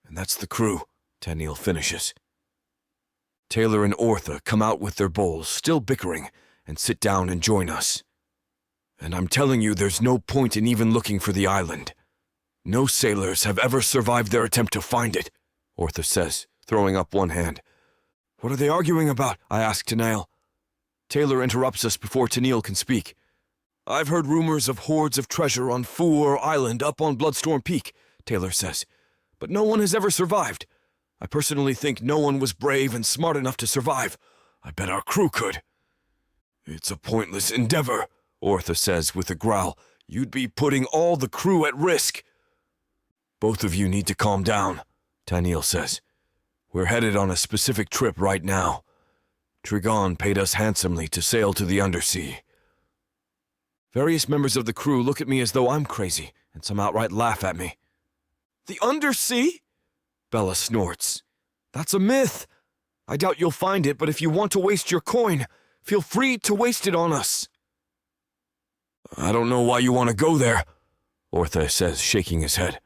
And that's the crew, Tennille finishes. Taylor and Ortha come out with their bowls, still bickering, and sit down and join us. And I'm telling you, there's no point in even looking for the island. No sailors have ever survived their attempt to find it, Ortha says, throwing up one hand. What are they arguing about? I ask Tennille. Taylor interrupts us before Tennille can speak. I've heard rumors of hordes of treasure on Foor Island up on Bloodstorm Peak, Taylor says, but no one has ever survived. I personally think no one was brave and smart enough to survive. I bet our crew could. It's a pointless endeavor, Ortha says with a growl. You'd be putting all the crew at risk. Both of you need to calm down, Tennille says. We're headed on a specific trip right now. Trigon paid us handsomely to sail to the undersea. Various members of the crew look at me as though I'm crazy, and some outright laugh at me. The undersea? Bella snorts. That's a myth. I doubt you'll find it, but if you want to waste your coin, feel free to waste it on us. I don't know why you want to go there, Ortha says, shaking his head.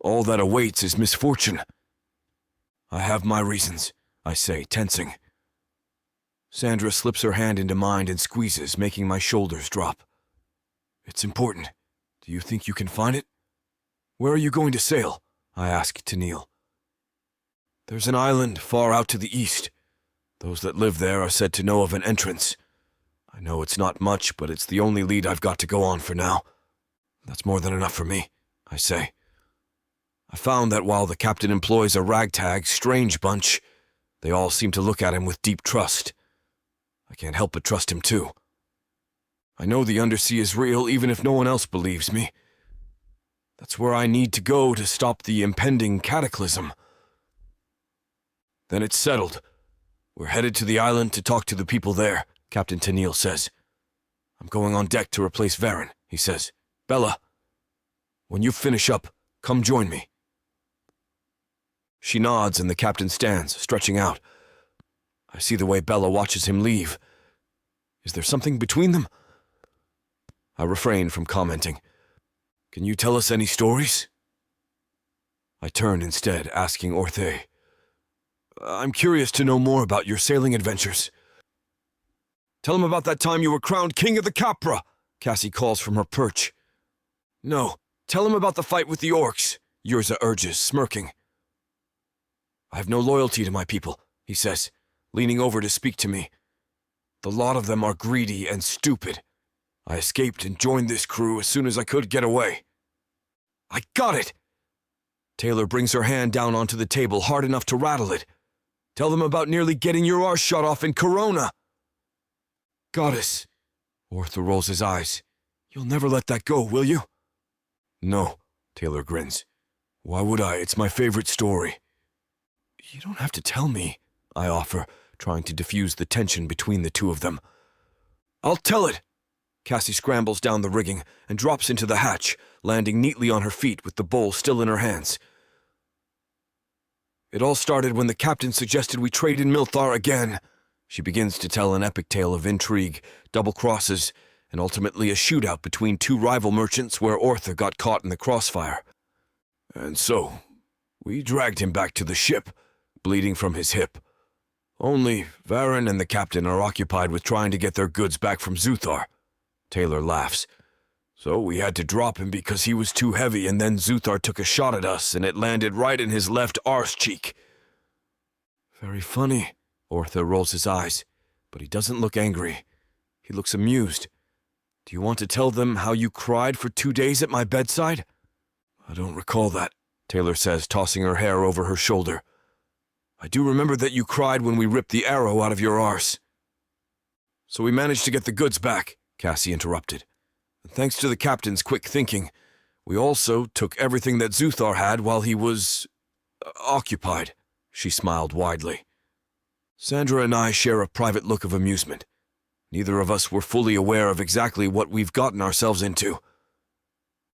All that awaits is misfortune. I have my reasons, I say, tensing. Sandra slips her hand into mine and squeezes, making my shoulders drop. It's important. Do you think you can find it? Where are you going to sail? I ask Tennille. There's an island far out to the east. Those that live there are said to know of an entrance. I know it's not much, but it's the only lead I've got to go on for now. That's more than enough for me, I say. I found that while the captain employs a ragtag, strange bunch, they all seem to look at him with deep trust. I can't help but trust him too. I know the undersea is real even if no one else believes me. That's where I need to go to stop the impending cataclysm. Then it's settled. We're headed to the island to talk to the people there, Captain Tennille says. I'm going on deck to replace Varen, he says. Bella, when you finish up, come join me. She nods and the captain stands, stretching out. I see the way Bella watches him leave. Is there something between them? I refrain from commenting. Can you tell us any stories? I turn instead, asking Orthe. I'm curious to know more about your sailing adventures. Tell him about that time you were crowned King of the Capra, Cassie calls from her perch. No, tell him about the fight with the orcs, Yurza urges, smirking. I have no loyalty to my people, he says, leaning over to speak to me. The lot of them are greedy and stupid. I escaped and joined this crew as soon as I could get away. I got it! Taylor brings her hand down onto the table hard enough to rattle it. Tell them about nearly getting your arse shot off in Corona. Goddess, Ortha rolls his eyes. You'll never let that go, will you? No, Taylor grins. Why would I? It's my favorite story. You don't have to tell me, I offer, trying to diffuse the tension between the two of them. I'll tell it! Cassie scrambles down the rigging and drops into the hatch, landing neatly on her feet with the bowl still in her hands. It all started when the captain suggested we trade in Milthar again. She begins to tell an epic tale of intrigue, double crosses, and ultimately a shootout between two rival merchants where Ortha got caught in the crossfire. And so, we dragged him back to the ship, bleeding from his hip. Only Varen and the captain are occupied with trying to get their goods back from Zuthar. Taylor laughs. So we had to drop him because he was too heavy, and then Zuthar took a shot at us, and it landed right in his left arse cheek. Very funny, Ortha rolls his eyes, but he doesn't look angry. He looks amused. Do you want to tell them how you cried for 2 days at my bedside? I don't recall that, Taylor says, tossing her hair over her shoulder. I do remember that you cried when we ripped the arrow out of your arse. So we managed to get the goods back, Cassie interrupted. And thanks to the captain's quick thinking, we also took everything that Zuthar had while he was occupied. She smiled widely. Sandra and I share a private look of amusement. Neither of us were fully aware of exactly what we've gotten ourselves into.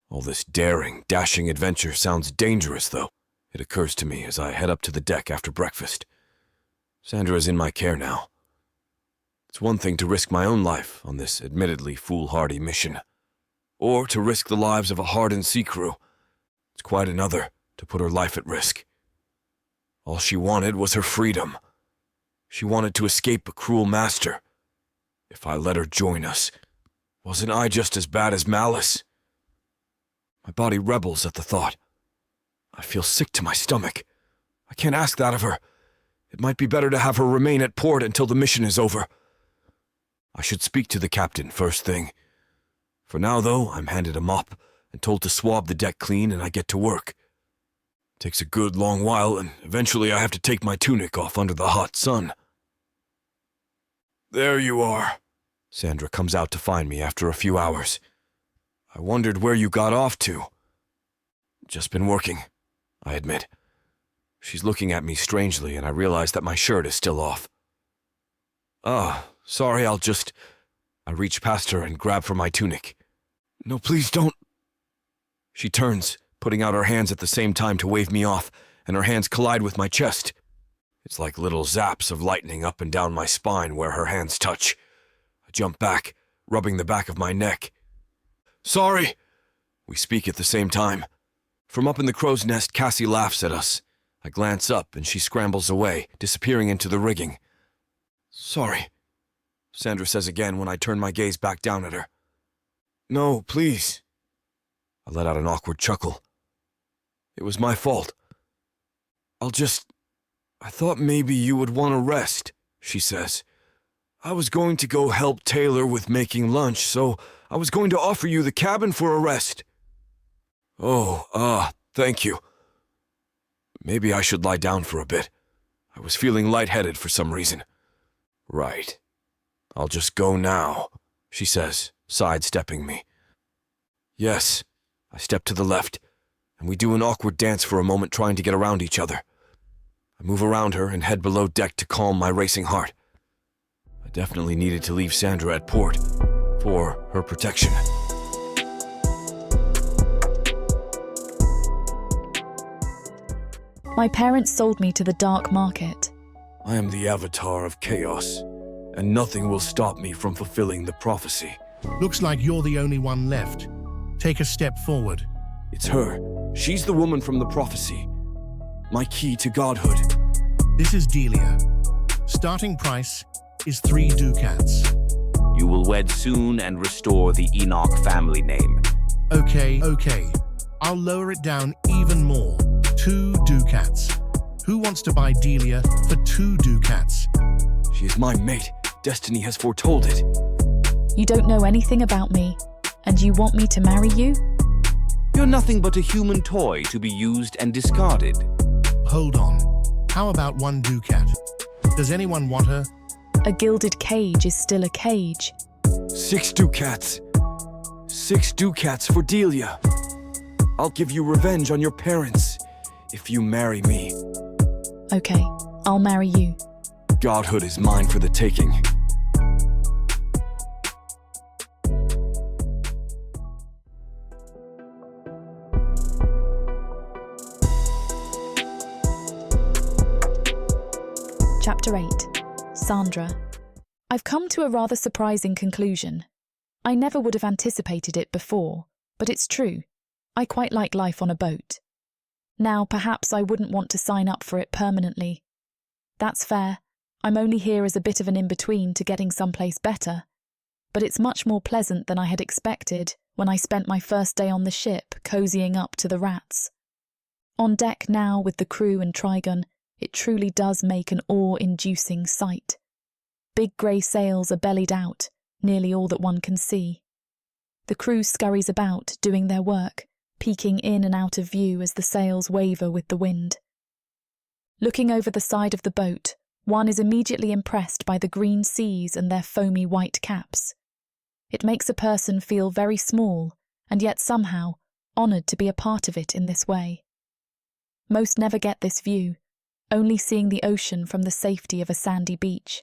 All this daring, dashing adventure sounds dangerous, though. It occurs to me as I head up to the deck after breakfast. Sandra is in my care now. It's one thing to risk my own life on this admittedly foolhardy mission, or to risk the lives of a hardened sea crew. It's quite another to put her life at risk. All she wanted was her freedom. She wanted to escape a cruel master. If I let her join us, wasn't I just as bad as Malice? My body rebels at the thought. I feel sick to my stomach. I can't ask that of her. It might be better to have her remain at port until the mission is over. I should speak to the captain first thing. For now, though, I'm handed a mop and told to swab the deck clean, and I get to work. It takes a good long while, and eventually I have to take my tunic off under the hot sun. There you are. Sandra comes out to find me after a few hours. I wondered where you got off to. Just been working, I admit. She's looking at me strangely, and I realize that my shirt is still off. Sorry, I reach past her and grab for my tunic. No, please don't. She turns, putting out her hands at the same time to wave me off, and her hands collide with my chest. It's like little zaps of lightning up and down my spine where her hands touch. I jump back, rubbing the back of my neck. Sorry! We speak at the same time. From up in the crow's nest, Cassie laughs at us. I glance up, and she scrambles away, disappearing into the rigging. Sorry, Sandra says again when I turn my gaze back down at her. No, please. I let out an awkward chuckle. It was my fault. I thought maybe you would want to rest, she says. I was going to go help Taylor with making lunch, so I was going to offer you the cabin for a rest. Oh, thank you. Maybe I should lie down for a bit. I was feeling lightheaded for some reason. Right. I'll just go now, she says, sidestepping me. Yes. I step to the left, and we do an awkward dance for a moment trying to get around each other. I move around her and head below deck to calm my racing heart. I definitely needed to leave Sandra at port for her protection. My parents sold me to the dark market. I am the avatar of chaos, and nothing will stop me from fulfilling the prophecy. Looks like you're the only one left. Take a step forward. It's her. She's the woman from the prophecy. My key to godhood. This is Delia. Starting price is 3 ducats. You will wed soon and restore the Enoch family name. Okay. I'll lower it down even more. 2 ducats. Who wants to buy Delia for 2 ducats? She is my mate. Destiny has foretold it. You don't know anything about me, and you want me to marry you? You're nothing but a human toy to be used and discarded. Hold on. How about 1 ducat? Does anyone want her? A gilded cage is still a cage. 6 ducats. 6 ducats for Delia. I'll give you revenge on your parents if you marry me. Okay, I'll marry you. Godhood is mine for the taking. Chapter 8. Sandra. I've come to a rather surprising conclusion. I never would have anticipated it before, but it's true. I quite like life on a boat. Now, perhaps I wouldn't want to sign up for it permanently. That's fair. I'm only here as a bit of an in-between to getting someplace better. But it's much more pleasant than I had expected when I spent my first day on the ship cozying up to the rats. On deck now with the crew and Trigon, it truly does make an awe-inducing sight. Big grey sails are bellied out, nearly all that one can see. The crew scurries about, doing their work, peeking in and out of view as the sails waver with the wind. Looking over the side of the boat, one is immediately impressed by the green seas and their foamy white caps. It makes a person feel very small, and yet somehow honoured to be a part of it in this way. Most never get this view, only seeing the ocean from the safety of a sandy beach.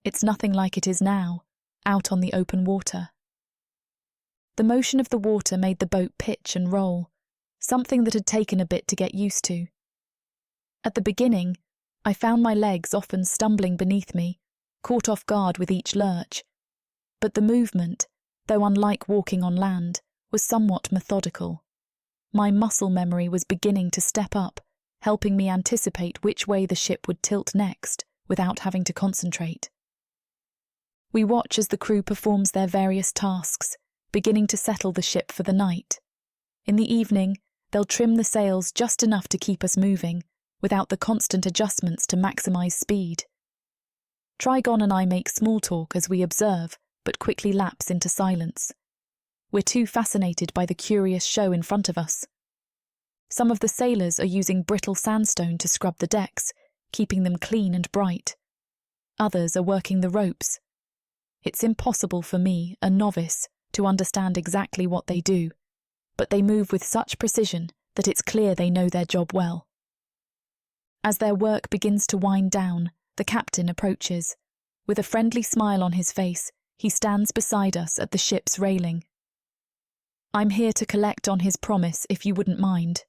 It's nothing like it is now, out on the open water. The motion of the water made the boat pitch and roll, something that had taken a bit to get used to. At the beginning, I found my legs often stumbling beneath me, caught off guard with each lurch. But the movement, though unlike walking on land, was somewhat methodical. My muscle memory was beginning to step up, helping me anticipate which way the ship would tilt next, without having to concentrate. We watch as the crew performs their various tasks, beginning to settle the ship for the night. In the evening, they'll trim the sails just enough to keep us moving, without the constant adjustments to maximise speed. Trigon and I make small talk as we observe, but quickly lapse into silence. We're too fascinated by the curious show in front of us. Some of the sailors are using brittle sandstone to scrub the decks, keeping them clean and bright. Others are working the ropes. It's impossible for me, a novice, to understand exactly what they do, but they move with such precision that it's clear they know their job well. As their work begins to wind down, the captain approaches. With a friendly smile on his face, he stands beside us at the ship's railing. I'm here to collect on his promise, if you wouldn't mind.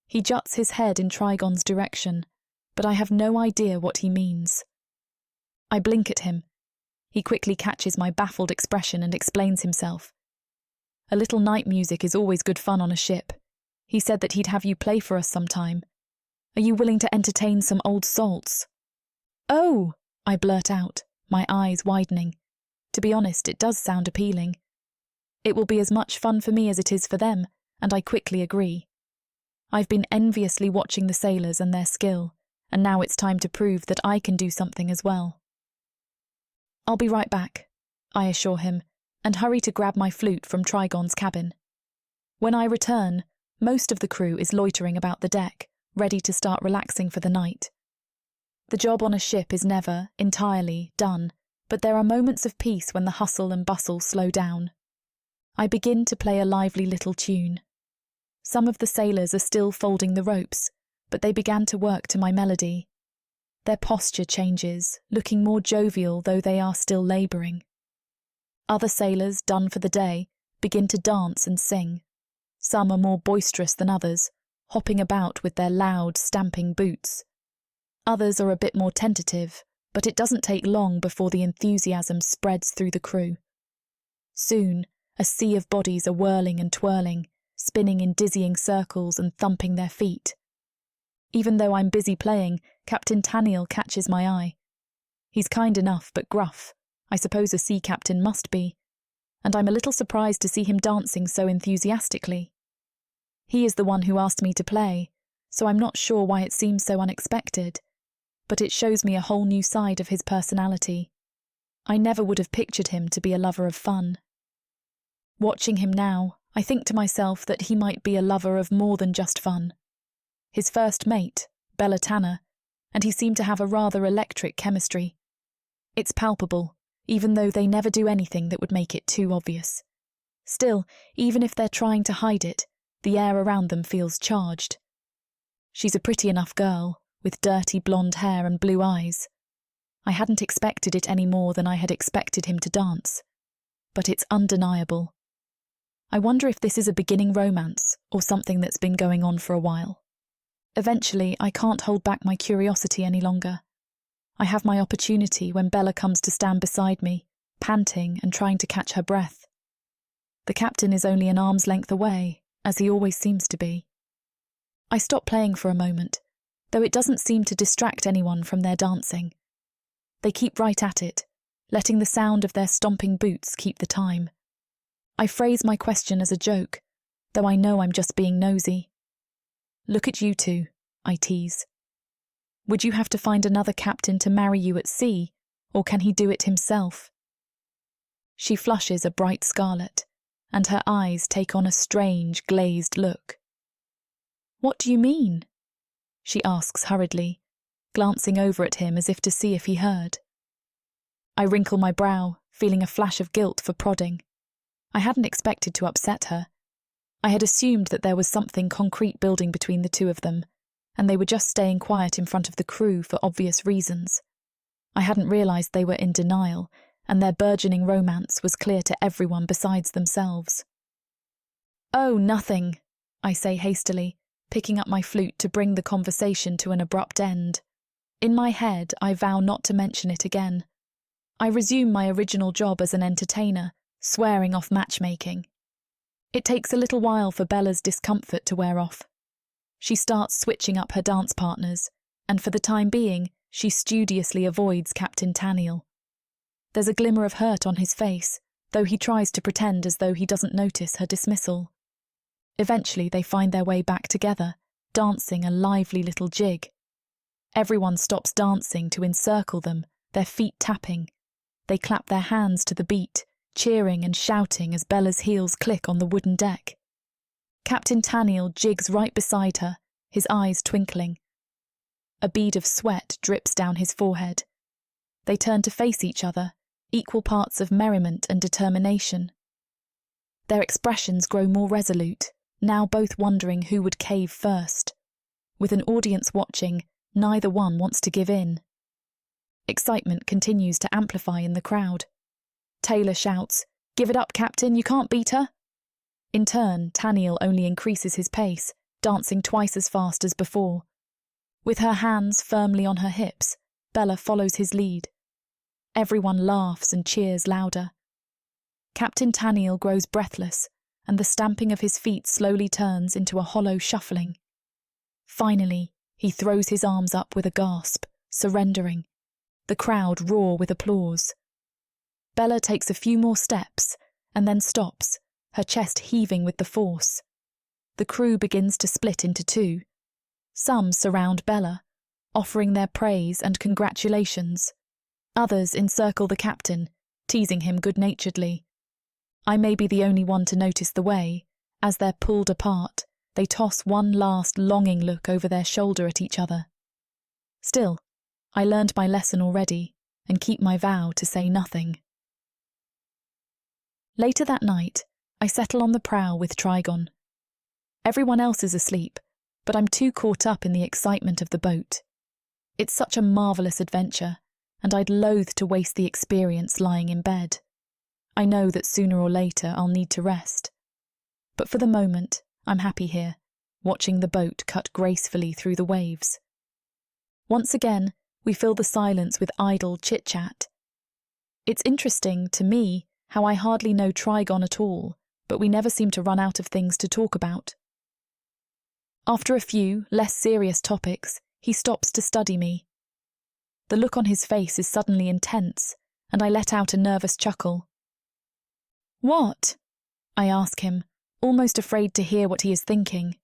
He juts his head in Trigon's direction, but I have no idea what he means. I blink at him. He quickly catches my baffled expression and explains himself. A little night music is always good fun on a ship. He said that he'd have you play for us sometime. Are you willing to entertain some old salts? Oh, I blurt out, my eyes widening. To be honest, it does sound appealing. It will be as much fun for me as it is for them, and I quickly agree. I've been enviously watching the sailors and their skill, and now it's time to prove that I can do something as well. I'll be right back, I assure him, and hurry to grab my flute from Trigon's cabin. When I return, most of the crew is loitering about the deck, ready to start relaxing for the night. The job on a ship is never, entirely, done, but there are moments of peace when the hustle and bustle slow down. I begin to play a lively little tune. Some of the sailors are still folding the ropes, but they began to work to my melody. Their posture changes, looking more jovial though they are still labouring. Other sailors, done for the day, begin to dance and sing. Some are more boisterous than others, hopping about with their loud, stamping boots. Others are a bit more tentative, but it doesn't take long before the enthusiasm spreads through the crew. Soon, a sea of bodies are whirling and twirling, spinning in dizzying circles and thumping their feet. Even though I'm busy playing, Captain Taniel catches my eye. He's kind enough but gruff, I suppose a sea captain must be, and I'm a little surprised to see him dancing so enthusiastically. He is the one who asked me to play, so I'm not sure why it seems so unexpected, but it shows me a whole new side of his personality. I never would have pictured him to be a lover of fun. Watching him now, I think to myself that he might be a lover of more than just fun. His first mate, Bella Tanner, and he seemed to have a rather electric chemistry. It's palpable, even though they never do anything that would make it too obvious. Still, even if they're trying to hide it, the air around them feels charged. She's a pretty enough girl, with dirty blonde hair and blue eyes. I hadn't expected it any more than I had expected him to dance. But it's undeniable. I wonder if this is a beginning romance or something that's been going on for a while. Eventually, I can't hold back my curiosity any longer. I have my opportunity when Bella comes to stand beside me, panting and trying to catch her breath. The captain is only an arm's length away, as he always seems to be. I stop playing for a moment, though it doesn't seem to distract anyone from their dancing. They keep right at it, letting the sound of their stomping boots keep the time. I phrase my question as a joke, though I know I'm just being nosy. "Look at you two," I tease. "Would you have to find another captain to marry you at sea, or can he do it himself?" She flushes a bright scarlet, and her eyes take on a strange, glazed look. "What do you mean?" she asks hurriedly, glancing over at him as if to see if he heard. I wrinkle my brow, feeling a flash of guilt for prodding. I hadn't expected to upset her. I had assumed that there was something concrete building between the two of them, and they were just staying quiet in front of the crew for obvious reasons. I hadn't realised they were in denial, and their burgeoning romance was clear to everyone besides themselves. "Oh, nothing," I say hastily, picking up my flute to bring the conversation to an abrupt end. In my head, I vow not to mention it again. I resume my original job as an entertainer, swearing off matchmaking. It takes a little while for Bella's discomfort to wear off. She starts switching up her dance partners, and for the time being, she studiously avoids Captain Taniel. There's a glimmer of hurt on his face, though he tries to pretend as though he doesn't notice her dismissal. Eventually they find their way back together, dancing a lively little jig. Everyone stops dancing to encircle them, their feet tapping. They clap their hands to the beat, cheering and shouting as Bella's heels click on the wooden deck. Captain Taniel jigs right beside her, his eyes twinkling. A bead of sweat drips down his forehead. They turn to face each other, equal parts of merriment and determination. Their expressions grow more resolute, now both wondering who would cave first. With an audience watching, neither one wants to give in. Excitement continues to amplify in the crowd. Taylor shouts, "Give it up, Captain, you can't beat her!" In turn, Taniel only increases his pace, dancing twice as fast as before. With her hands firmly on her hips, Bella follows his lead. Everyone laughs and cheers louder. Captain Taniel grows breathless, and the stamping of his feet slowly turns into a hollow shuffling. Finally, he throws his arms up with a gasp, surrendering. The crowd roar with applause. Bella takes a few more steps, and then stops, her chest heaving with the force. The crew begins to split into two. Some surround Bella, offering their praise and congratulations. Others encircle the captain, teasing him good-naturedly. I may be the only one to notice the way, as they're pulled apart, they toss one last longing look over their shoulder at each other. Still, I learned my lesson already, and keep my vow to say nothing. Later that night, I settle on the prow with Trigon. Everyone else is asleep, but I'm too caught up in the excitement of the boat. It's such a marvellous adventure, and I'd loathe to waste the experience lying in bed. I know that sooner or later I'll need to rest. But for the moment, I'm happy here, watching the boat cut gracefully through the waves. Once again, we fill the silence with idle chit-chat. It's interesting, to me, how I hardly know Trigon at all, but we never seem to run out of things to talk about. After a few, less serious topics, he stops to study me. The look on his face is suddenly intense, and I let out a nervous chuckle. "What?" I ask him, almost afraid to hear what he is thinking.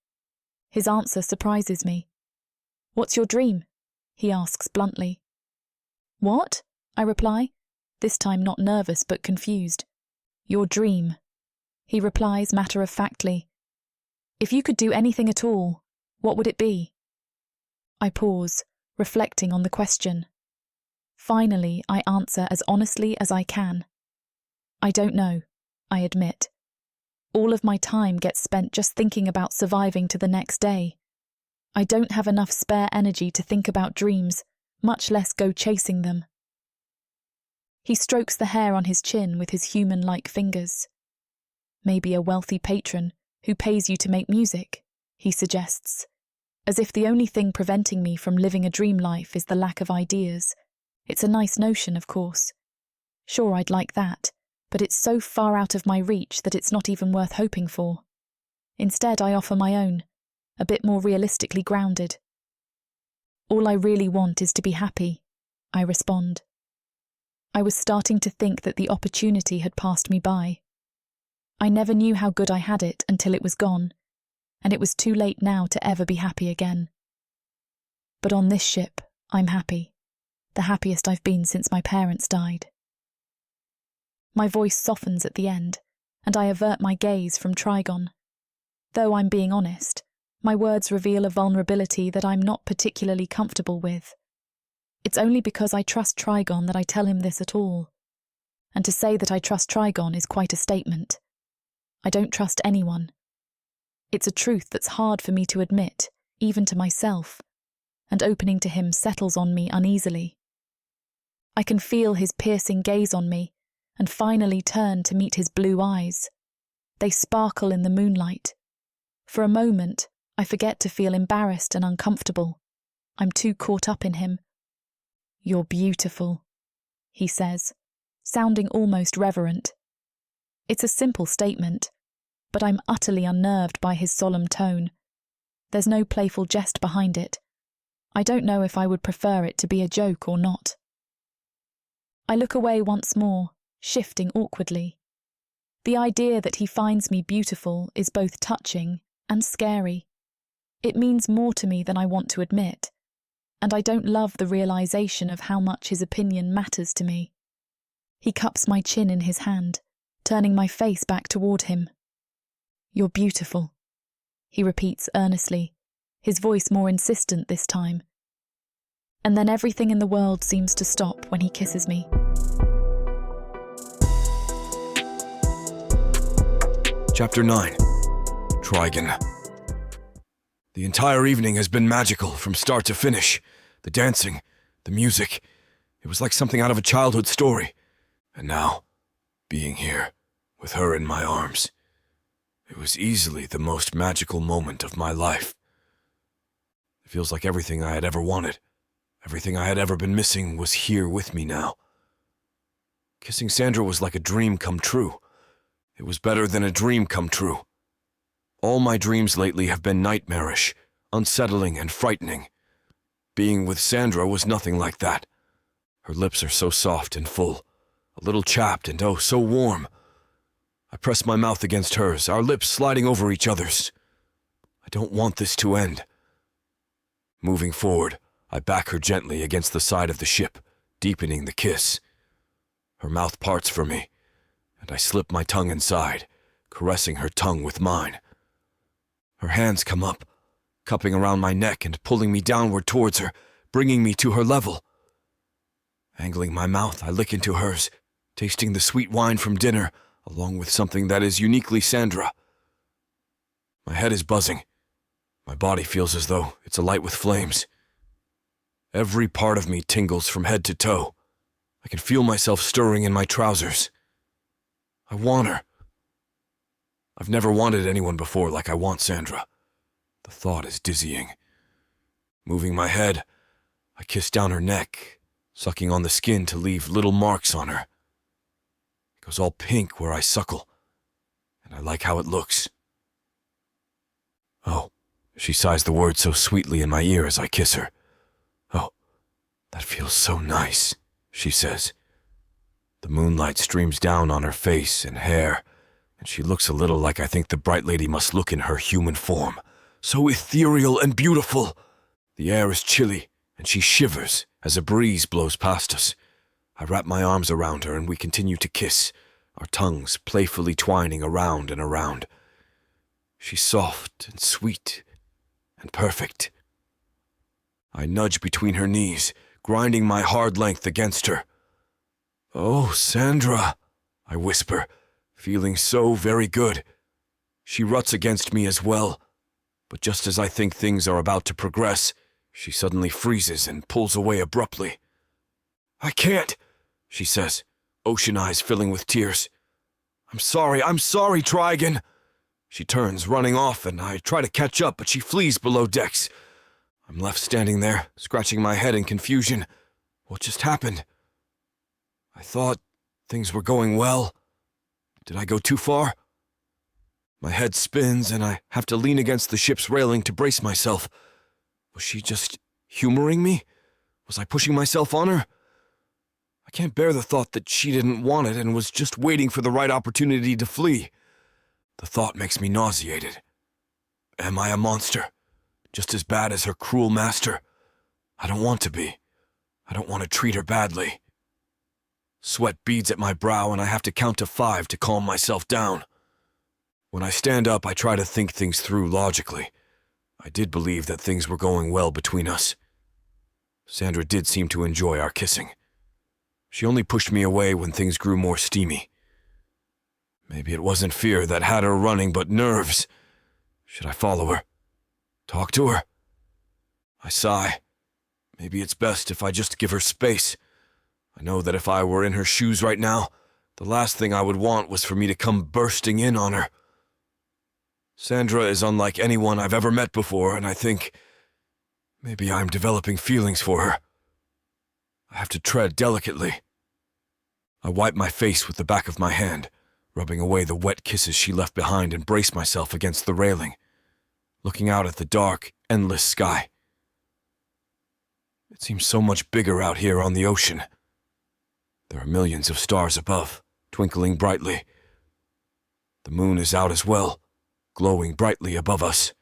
His answer surprises me. "What's your dream?" he asks bluntly. "What?" I reply, this time not nervous but confused. "Your dream," he replies matter-of-factly. "If you could do anything at all, what would it be?" I pause, reflecting on the question. Finally, I answer as honestly as I can. I don't know, I admit. All of my time gets spent just thinking about surviving to the next day. I don't have enough spare energy to think about dreams, much less go chasing them. He strokes the hair on his chin with his human-like fingers. Maybe a wealthy patron who pays you to make music, he suggests, as if the only thing preventing me from living a dream life is the lack of ideas. It's a nice notion, of course. Sure, I'd like that, but it's so far out of my reach that it's not even worth hoping for. Instead, I offer my own, a bit more realistically grounded. All I really want is to be happy, I respond. I was starting to think that the opportunity had passed me by. I never knew how good I had it until it was gone, and it was too late now to ever be happy again. But on this ship, I'm happy. The happiest I've been since my parents died. My voice softens at the end, and I avert my gaze from Trigon. Though I'm being honest, my words reveal a vulnerability that I'm not particularly comfortable with. It's only because I trust Trigon that I tell him this at all. And to say that I trust Trigon is quite a statement. I don't trust anyone. It's a truth that's hard for me to admit, even to myself, and opening to him settles on me uneasily. I can feel his piercing gaze on me, and finally turn to meet his blue eyes. They sparkle in the moonlight. For a moment, I forget to feel embarrassed and uncomfortable. I'm too caught up in him. "You're beautiful," he says, sounding almost reverent. It's a simple statement, but I'm utterly unnerved by his solemn tone. There's no playful jest behind it. I don't know if I would prefer it to be a joke or not. I look away once more, shifting awkwardly. The idea that he finds me beautiful is both touching and scary. It means more to me than I want to admit, and I don't love the realization of how much his opinion matters to me. He cups my chin in his hand, turning my face back toward him. "You're beautiful," he repeats earnestly, his voice more insistent this time. And then everything in the world seems to stop when he kisses me. Chapter 9. Trigon. The entire evening has been magical from start to finish. The dancing, the music. It was like something out of a childhood story. And now, being here, with her in my arms, it was easily the most magical moment of my life. It feels like everything I had ever wanted, everything I had ever been missing was here with me now. Kissing Sandra was like a dream come true. It was better than a dream come true. All my dreams lately have been nightmarish, unsettling and frightening. Being with Sandra was nothing like that. Her lips are so soft and full, a little chapped and oh, so warm. I press my mouth against hers, our lips sliding over each other's. I don't want this to end. Moving forward, I back her gently against the side of the ship, deepening the kiss. Her mouth parts for me, and I slip my tongue inside, caressing her tongue with mine. Her hands come up, cupping around my neck and pulling me downward towards her, bringing me to her level. Angling my mouth, I lick into hers, tasting the sweet wine from dinner, along with something that is uniquely Sandra. My head is buzzing. My body feels as though it's alight with flames. Every part of me tingles from head to toe. I can feel myself stirring in my trousers. I want her. I've never wanted anyone before like I want Sandra. The thought is dizzying. Moving my head, I kiss down her neck, sucking on the skin to leave little marks on her. It goes all pink where I suckle, and I like how it looks. "Oh," she sighs the word so sweetly in my ear as I kiss her. "Oh, that feels so nice," she says. The moonlight streams down on her face and hair, and she looks a little like I think the bright lady must look in her human form. So ethereal and beautiful. The air is chilly, and she shivers as a breeze blows past us. I wrap my arms around her and we continue to kiss, our tongues playfully twining around and around. She's soft and sweet and perfect. I nudge between her knees, grinding my hard length against her. "Oh, Sandra," I whisper, feeling so very good. She ruts against me as well, but just as I think things are about to progress, she suddenly freezes and pulls away abruptly. "I can't," she says, ocean eyes filling with tears. I'm sorry, Trigon." She turns, running off, and I try to catch up, but she flees below decks. I'm left standing there, scratching my head in confusion. What just happened? I thought things were going well. Did I go too far? My head spins, and I have to lean against the ship's railing to brace myself. Was she just humoring me? Was I pushing myself on her? I can't bear the thought that she didn't want it and was just waiting for the right opportunity to flee. The thought makes me nauseated. Am I a monster? Just as bad as her cruel master? I don't want to be. I don't want to treat her badly. Sweat beads at my brow, and I have to count to 5 to calm myself down. When I stand up, I try to think things through logically. I did believe that things were going well between us. Sandra did seem to enjoy our kissing. She only pushed me away when things grew more steamy. Maybe it wasn't fear that had her running, but nerves. Should I follow her? Talk to her? I sigh. Maybe it's best if I just give her space. I know that if I were in her shoes right now, the last thing I would want was for me to come bursting in on her. Sandra is unlike anyone I've ever met before, and I think maybe I'm developing feelings for her. I have to tread delicately. I wipe my face with the back of my hand, rubbing away the wet kisses she left behind, and brace myself against the railing, looking out at the dark, endless sky. It seems so much bigger out here on the ocean. There are millions of stars above, twinkling brightly. The moon is out as well, glowing brightly above us.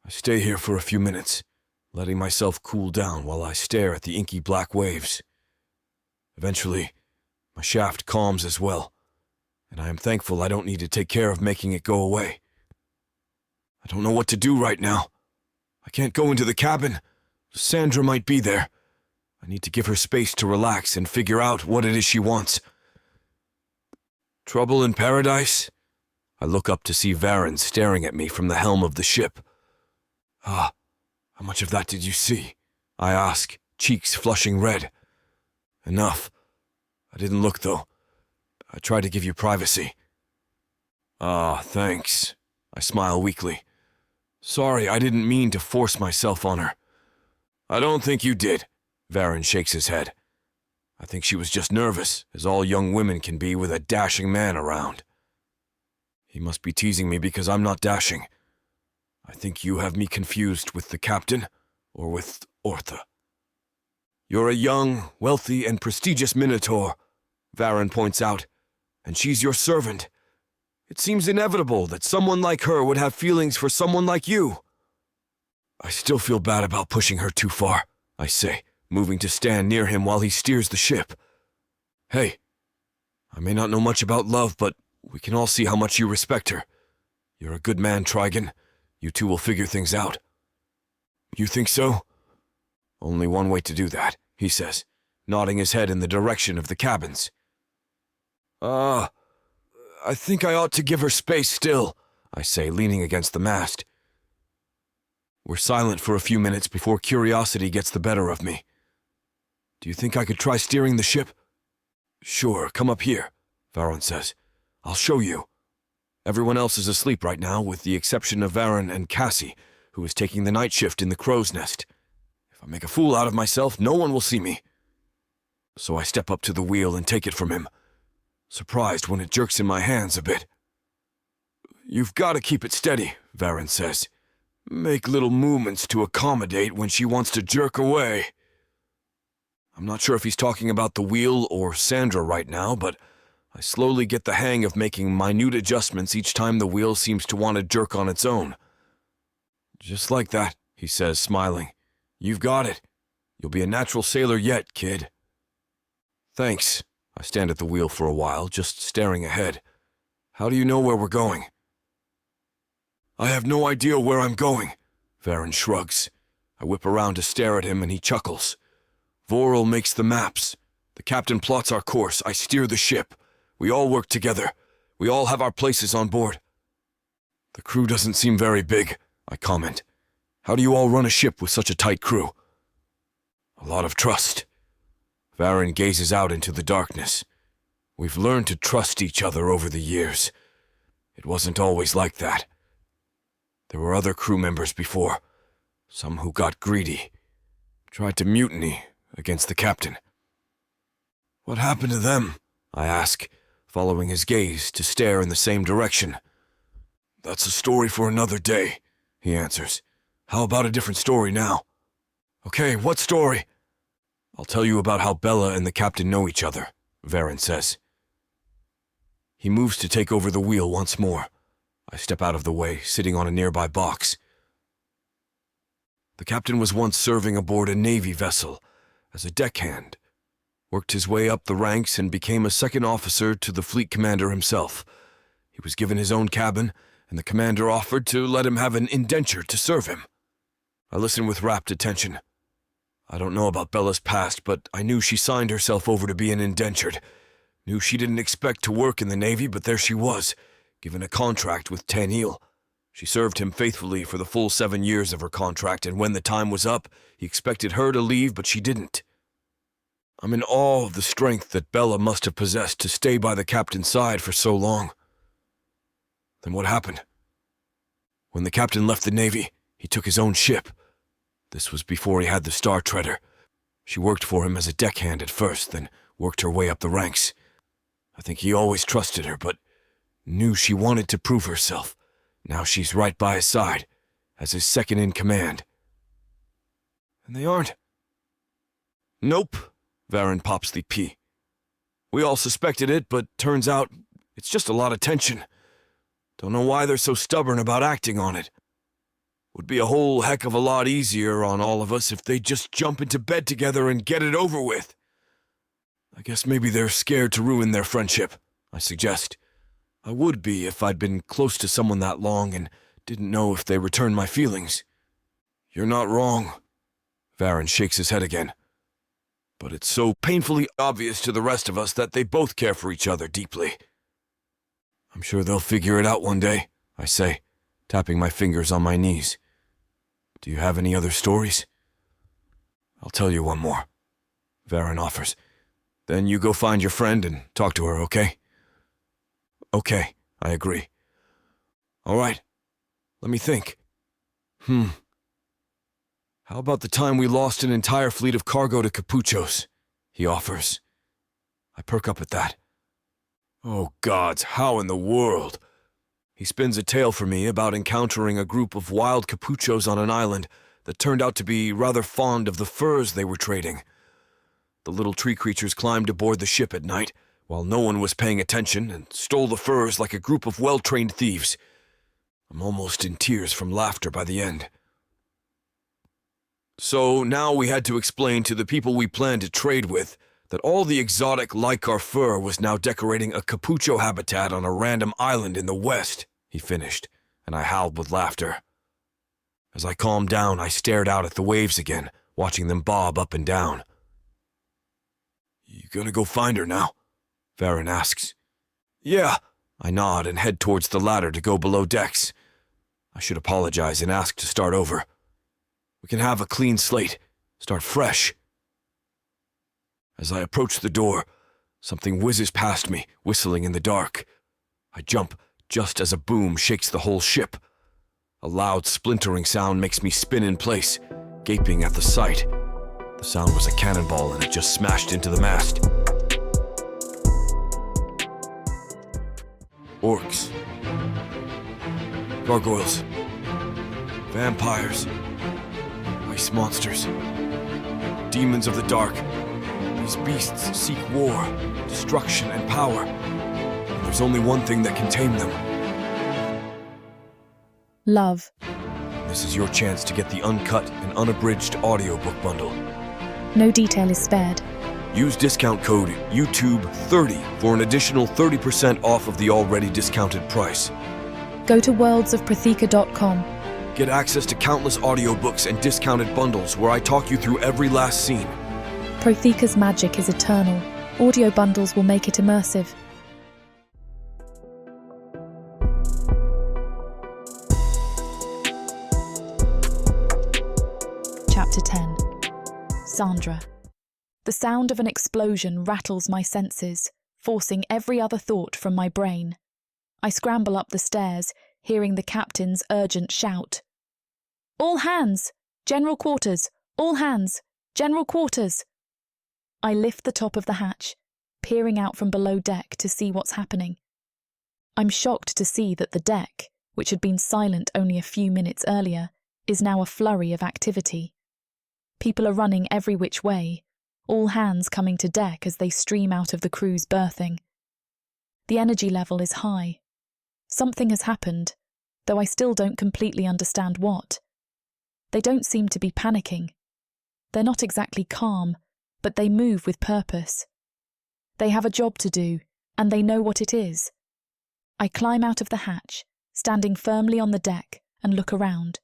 I stay here for a few minutes, letting myself cool down while I stare at the inky black waves. Eventually, my shaft calms as well, and I am thankful I don't need to take care of making it go away. I don't know what to do right now. I can't go into the cabin. Sandra might be there. I need to give her space to relax and figure out what it is she wants. Trouble in paradise? I look up to see Varen staring at me from the helm of the ship. "Ah, how much of that did you see?" I ask, cheeks flushing red. "Enough. I didn't look, though. I tried to give you privacy." "Ah, thanks." I smile weakly. "Sorry, I didn't mean to force myself on her." "I don't think you did." Varen shakes his head. "I think she was just nervous, as all young women can be with a dashing man around." He must be teasing me because I'm not dashing. I think you have me confused with the captain, or with Ortha. "You're a young, wealthy, and prestigious Minotaur," Varen points out, "and she's your servant. It seems inevitable that someone like her would have feelings for someone like you." "I still feel bad about pushing her too far," I say, moving to stand near him while he steers the ship. "Hey, I may not know much about love, but we can all see how much you respect her. You're a good man, Trigon. You two will figure things out." "You think so?" "Only one way to do that," he says, nodding his head in the direction of the cabins. I think I ought to give her space still," I say, leaning against the mast. We're silent for a few minutes before curiosity gets the better of me. "Do you think I could try steering the ship?" "Sure, come up here," Varen says. "I'll show you." Everyone else is asleep right now, with the exception of Varen and Cassie, who is taking the night shift in the crow's nest. If I make a fool out of myself, no one will see me. So I step up to the wheel and take it from him, surprised when it jerks in my hands a bit. "You've got to keep it steady," Varen says. "Make little movements to accommodate when she wants to jerk away." I'm not sure if he's talking about the wheel or Sandra right now, but I slowly get the hang of making minute adjustments each time the wheel seems to want to jerk on its own. "Just like that," he says, smiling. "You've got it. You'll be a natural sailor yet, kid." "Thanks." I stand at the wheel for a while, just staring ahead. "How do you know where we're going?" "I have no idea where I'm going," Varen shrugs. I whip around to stare at him and he chuckles. Vorel makes the maps. The captain plots our course. I steer the ship. We all work together. We all have our places on board. The crew doesn't seem very big, I comment. How do you all run a ship with such a tight crew? A lot of trust. Varen gazes out into the darkness. We've learned to trust each other over the years. It wasn't always like that. There were other crew members before, some who got greedy, tried to mutiny against the captain. What happened to them? I ask, following his gaze to stare in the same direction. That's a story for another day, he answers. How about a different story now? Okay, what story? I'll tell you about how Bella and the captain know each other, Varen says. He moves to take over the wheel once more. I step out of the way, sitting on a nearby box. The captain was once serving aboard a Navy vessel as a deckhand, worked his way up the ranks and became a second officer to the fleet commander himself. He was given his own cabin, and the commander offered to let him have an indenture to serve him. I listen with rapt attention. I don't know about Bella's past, but I knew she signed herself over to be an indentured. Knew she didn't expect to work in the Navy, but there she was, given a contract with Tanil. She served him faithfully for the full 7 years of her contract, and when the time was up, he expected her to leave, but she didn't. I'm in awe of the strength that Bella must have possessed to stay by the captain's side for so long. Then what happened? When the captain left the Navy, he took his own ship. This was before he had the Star Treader. She worked for him as a deckhand at first, then worked her way up the ranks. I think he always trusted her, but knew she wanted to prove herself. Now she's right by his side, as his second-in-command. And they aren't? Nope, Varen pops the P. We all suspected it, but turns out it's just a lot of tension. Don't know why they're so stubborn about acting on it. Would be a whole heck of a lot easier on all of us if they'd just jump into bed together and get it over with. I guess maybe they're scared to ruin their friendship, I suggest. I would be if I'd been close to someone that long and didn't know if they returned my feelings. You're not wrong. Varen shakes his head again. But it's so painfully obvious to the rest of us that they both care for each other deeply. I'm sure they'll figure it out one day, I say, tapping my fingers on my knees. Do you have any other stories? I'll tell you one more, Varen offers. Then you go find your friend and talk to her, okay? Okay, I agree. All right, let me think. How about the time we lost an entire fleet of cargo to Capuchos? He offers. I perk up at that. Oh gods, how in the world? He spins a tale for me about encountering a group of wild Capuchos on an island that turned out to be rather fond of the furs they were trading. The little tree creatures climbed aboard the ship at night, while no one was paying attention, and stole the furs like a group of well-trained thieves. I'm almost in tears from laughter by the end. So now we had to explain to the people we planned to trade with that all the exotic Lycar fur was now decorating a Capucho habitat on a random island in the west, he finished, and I howled with laughter. As I calmed down, I stared out at the waves again, watching them bob up and down. You gonna go find her now? Varen asks. Yeah, I nod and head towards the ladder to go below decks. I should apologize and ask to start over. We can have a clean slate, start fresh. As I approach the door, something whizzes past me, whistling in the dark. I jump just as a boom shakes the whole ship. A loud splintering sound makes me spin in place, gaping at the sight. The sound was a cannonball and it just smashed into the mast. Orcs. Gargoyles. Vampires. Ice monsters. Demons of the dark. These beasts seek war, destruction, and power. And there's only one thing that can tame them. Love. This is your chance to get the uncut and unabridged audiobook bundle. No detail is spared. Use discount code YouTube30 for an additional 30% off of the already discounted price. Go to worldsofprotheka.com. Get access to countless audiobooks and discounted bundles where I talk you through every last scene. Protheka's magic is eternal. Audio bundles will make it immersive. Chapter 10. Sandra. The sound of an explosion rattles my senses, forcing every other thought from my brain. I scramble up the stairs, hearing the captain's urgent shout. "All hands! General quarters! All hands! General quarters!" I lift the top of the hatch, peering out from below deck to see what's happening. I'm shocked to see that the deck, which had been silent only a few minutes earlier, is now a flurry of activity. People are running every which way, all hands coming to deck as they stream out of the crew's berthing. The energy level is high. Something has happened, though I still don't completely understand what. They don't seem to be panicking. They're not exactly calm, but they move with purpose. They have a job to do, and they know what it is. I climb out of the hatch, standing firmly on the deck, and look around.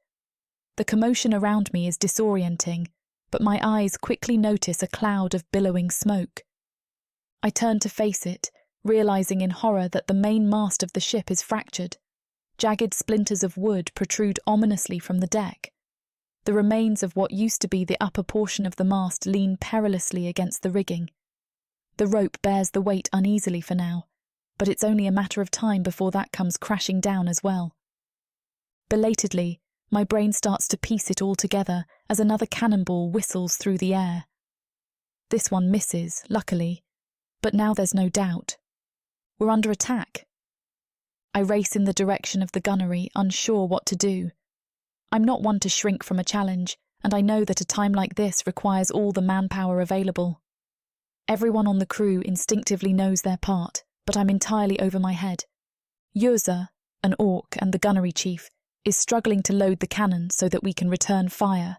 The commotion around me is disorienting, but my eyes quickly notice a cloud of billowing smoke. I turn to face it, realizing in horror that the main mast of the ship is fractured. Jagged splinters of wood protrude ominously from the deck. The remains of what used to be the upper portion of the mast lean perilously against the rigging. The rope bears the weight uneasily for now, but it's only a matter of time before that comes crashing down as well. Belatedly, my brain starts to piece it all together as another cannonball whistles through the air. This one misses, luckily, but now there's no doubt. We're under attack. I race in the direction of the gunnery, unsure what to do. I'm not one to shrink from a challenge, and I know that a time like this requires all the manpower available. Everyone on the crew instinctively knows their part, but I'm entirely over my head. Yurza, an orc and the gunnery chief, is struggling to load the cannon so that we can return fire.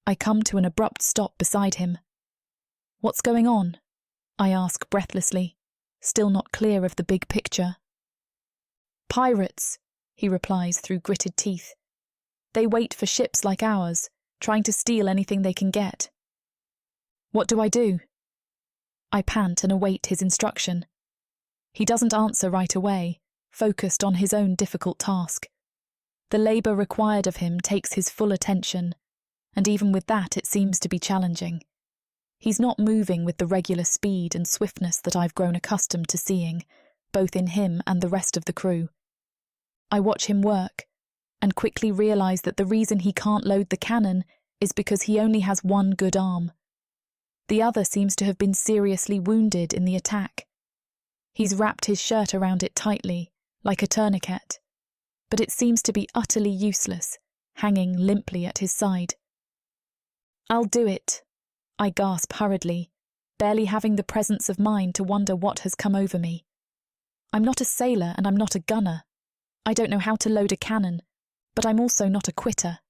I come to an abrupt stop beside him. "What's going on?" I ask breathlessly, still not clear of the big picture. "Pirates," he replies through gritted teeth. "They wait for ships like ours, trying to steal anything they can get." "What do I do?" I pant and await his instruction. He doesn't answer right away, focused on his own difficult task. The labour required of him takes his full attention, and even with that it seems to be challenging. He's not moving with the regular speed and swiftness that I've grown accustomed to seeing, both in him and the rest of the crew. I watch him work, and quickly realise that the reason he can't load the cannon is because he only has one good arm. The other seems to have been seriously wounded in the attack. He's wrapped his shirt around it tightly, like a tourniquet, but it seems to be utterly useless, hanging limply at his side. "I'll do it," I gasp hurriedly, barely having the presence of mind to wonder what has come over me. I'm not a sailor and I'm not a gunner. I don't know how to load a cannon, but I'm also not a quitter.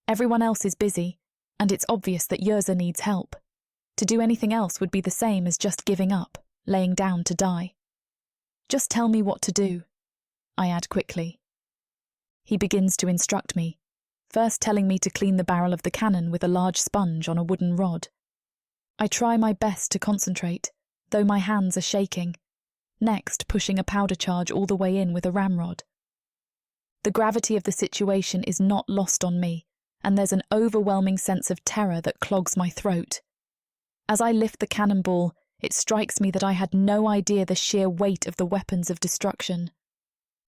Everyone else is busy, and it's obvious that Yurza needs help. To do anything else would be the same as just giving up, laying down to die. "Just tell me what to do," I add quickly. He begins to instruct me, first telling me to clean the barrel of the cannon with a large sponge on a wooden rod. I try my best to concentrate, though my hands are shaking, next pushing a powder charge all the way in with a ramrod. The gravity of the situation is not lost on me, and there's an overwhelming sense of terror that clogs my throat. As I lift the cannonball, it strikes me that I had no idea the sheer weight of the weapons of destruction.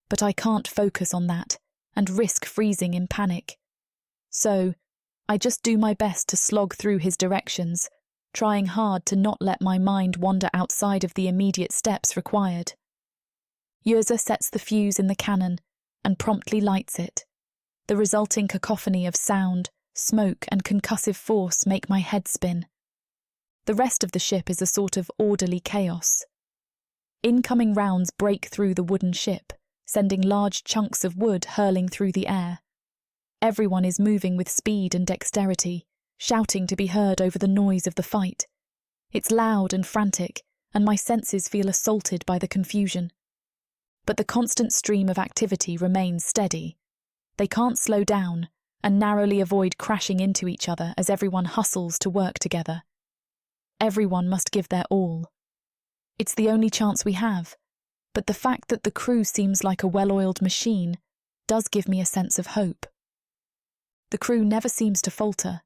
But I can't focus on that, and risk freezing in panic. So, I just do my best to slog through his directions, trying hard to not let my mind wander outside of the immediate steps required. Yurza sets the fuse in the cannon, and promptly lights it. The resulting cacophony of sound, smoke and concussive force make my head spin. The rest of the ship is a sort of orderly chaos. Incoming rounds break through the wooden ship, sending large chunks of wood hurling through the air. Everyone is moving with speed and dexterity, shouting to be heard over the noise of the fight. It's loud and frantic, and my senses feel assaulted by the confusion. But the constant stream of activity remains steady. They can't slow down and narrowly avoid crashing into each other as everyone hustles to work together. Everyone must give their all. It's the only chance we have, but the fact that the crew seems like a well-oiled machine does give me a sense of hope. The crew never seems to falter.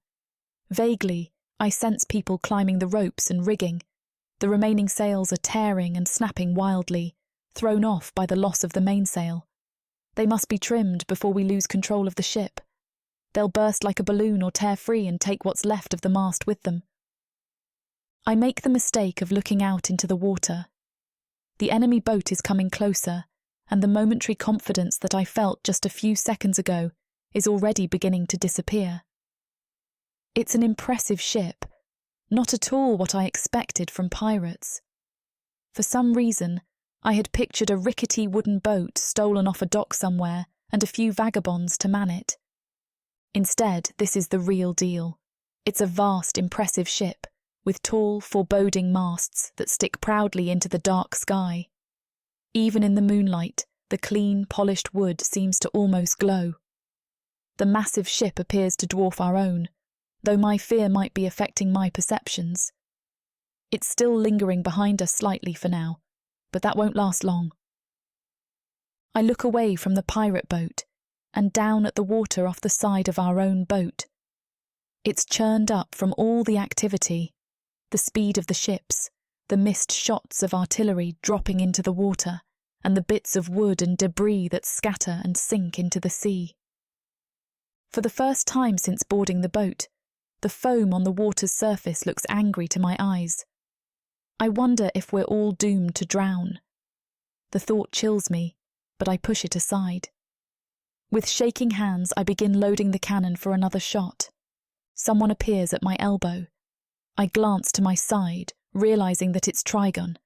Vaguely, I sense people climbing the ropes and rigging. The remaining sails are tearing and snapping wildly, thrown off by the loss of the mainsail. They must be trimmed before we lose control of the ship. They'll burst like a balloon or tear free and take what's left of the mast with them. I make the mistake of looking out into the water. The enemy boat is coming closer, and the momentary confidence that I felt just a few seconds ago is already beginning to disappear. It's an impressive ship, not at all what I expected from pirates. For some reason, I had pictured a rickety wooden boat stolen off a dock somewhere and a few vagabonds to man it. Instead, this is the real deal. It's a vast, impressive ship, with tall, foreboding masts that stick proudly into the dark sky. Even in the moonlight, the clean, polished wood seems to almost glow. The massive ship appears to dwarf our own, though my fear might be affecting my perceptions. It's still lingering behind us slightly for now, but that won't last long. I look away from the pirate boat and down at the water off the side of our own boat. It's churned up from all the activity, the speed of the ships, the missed shots of artillery dropping into the water, and the bits of wood and debris that scatter and sink into the sea. For the first time since boarding the boat, the foam on the water's surface looks angry to my eyes. I wonder if we're all doomed to drown. The thought chills me, but I push it aside. With shaking hands, I begin loading the cannon for another shot. Someone appears at my elbow. I glance to my side, realizing that it's Trigon.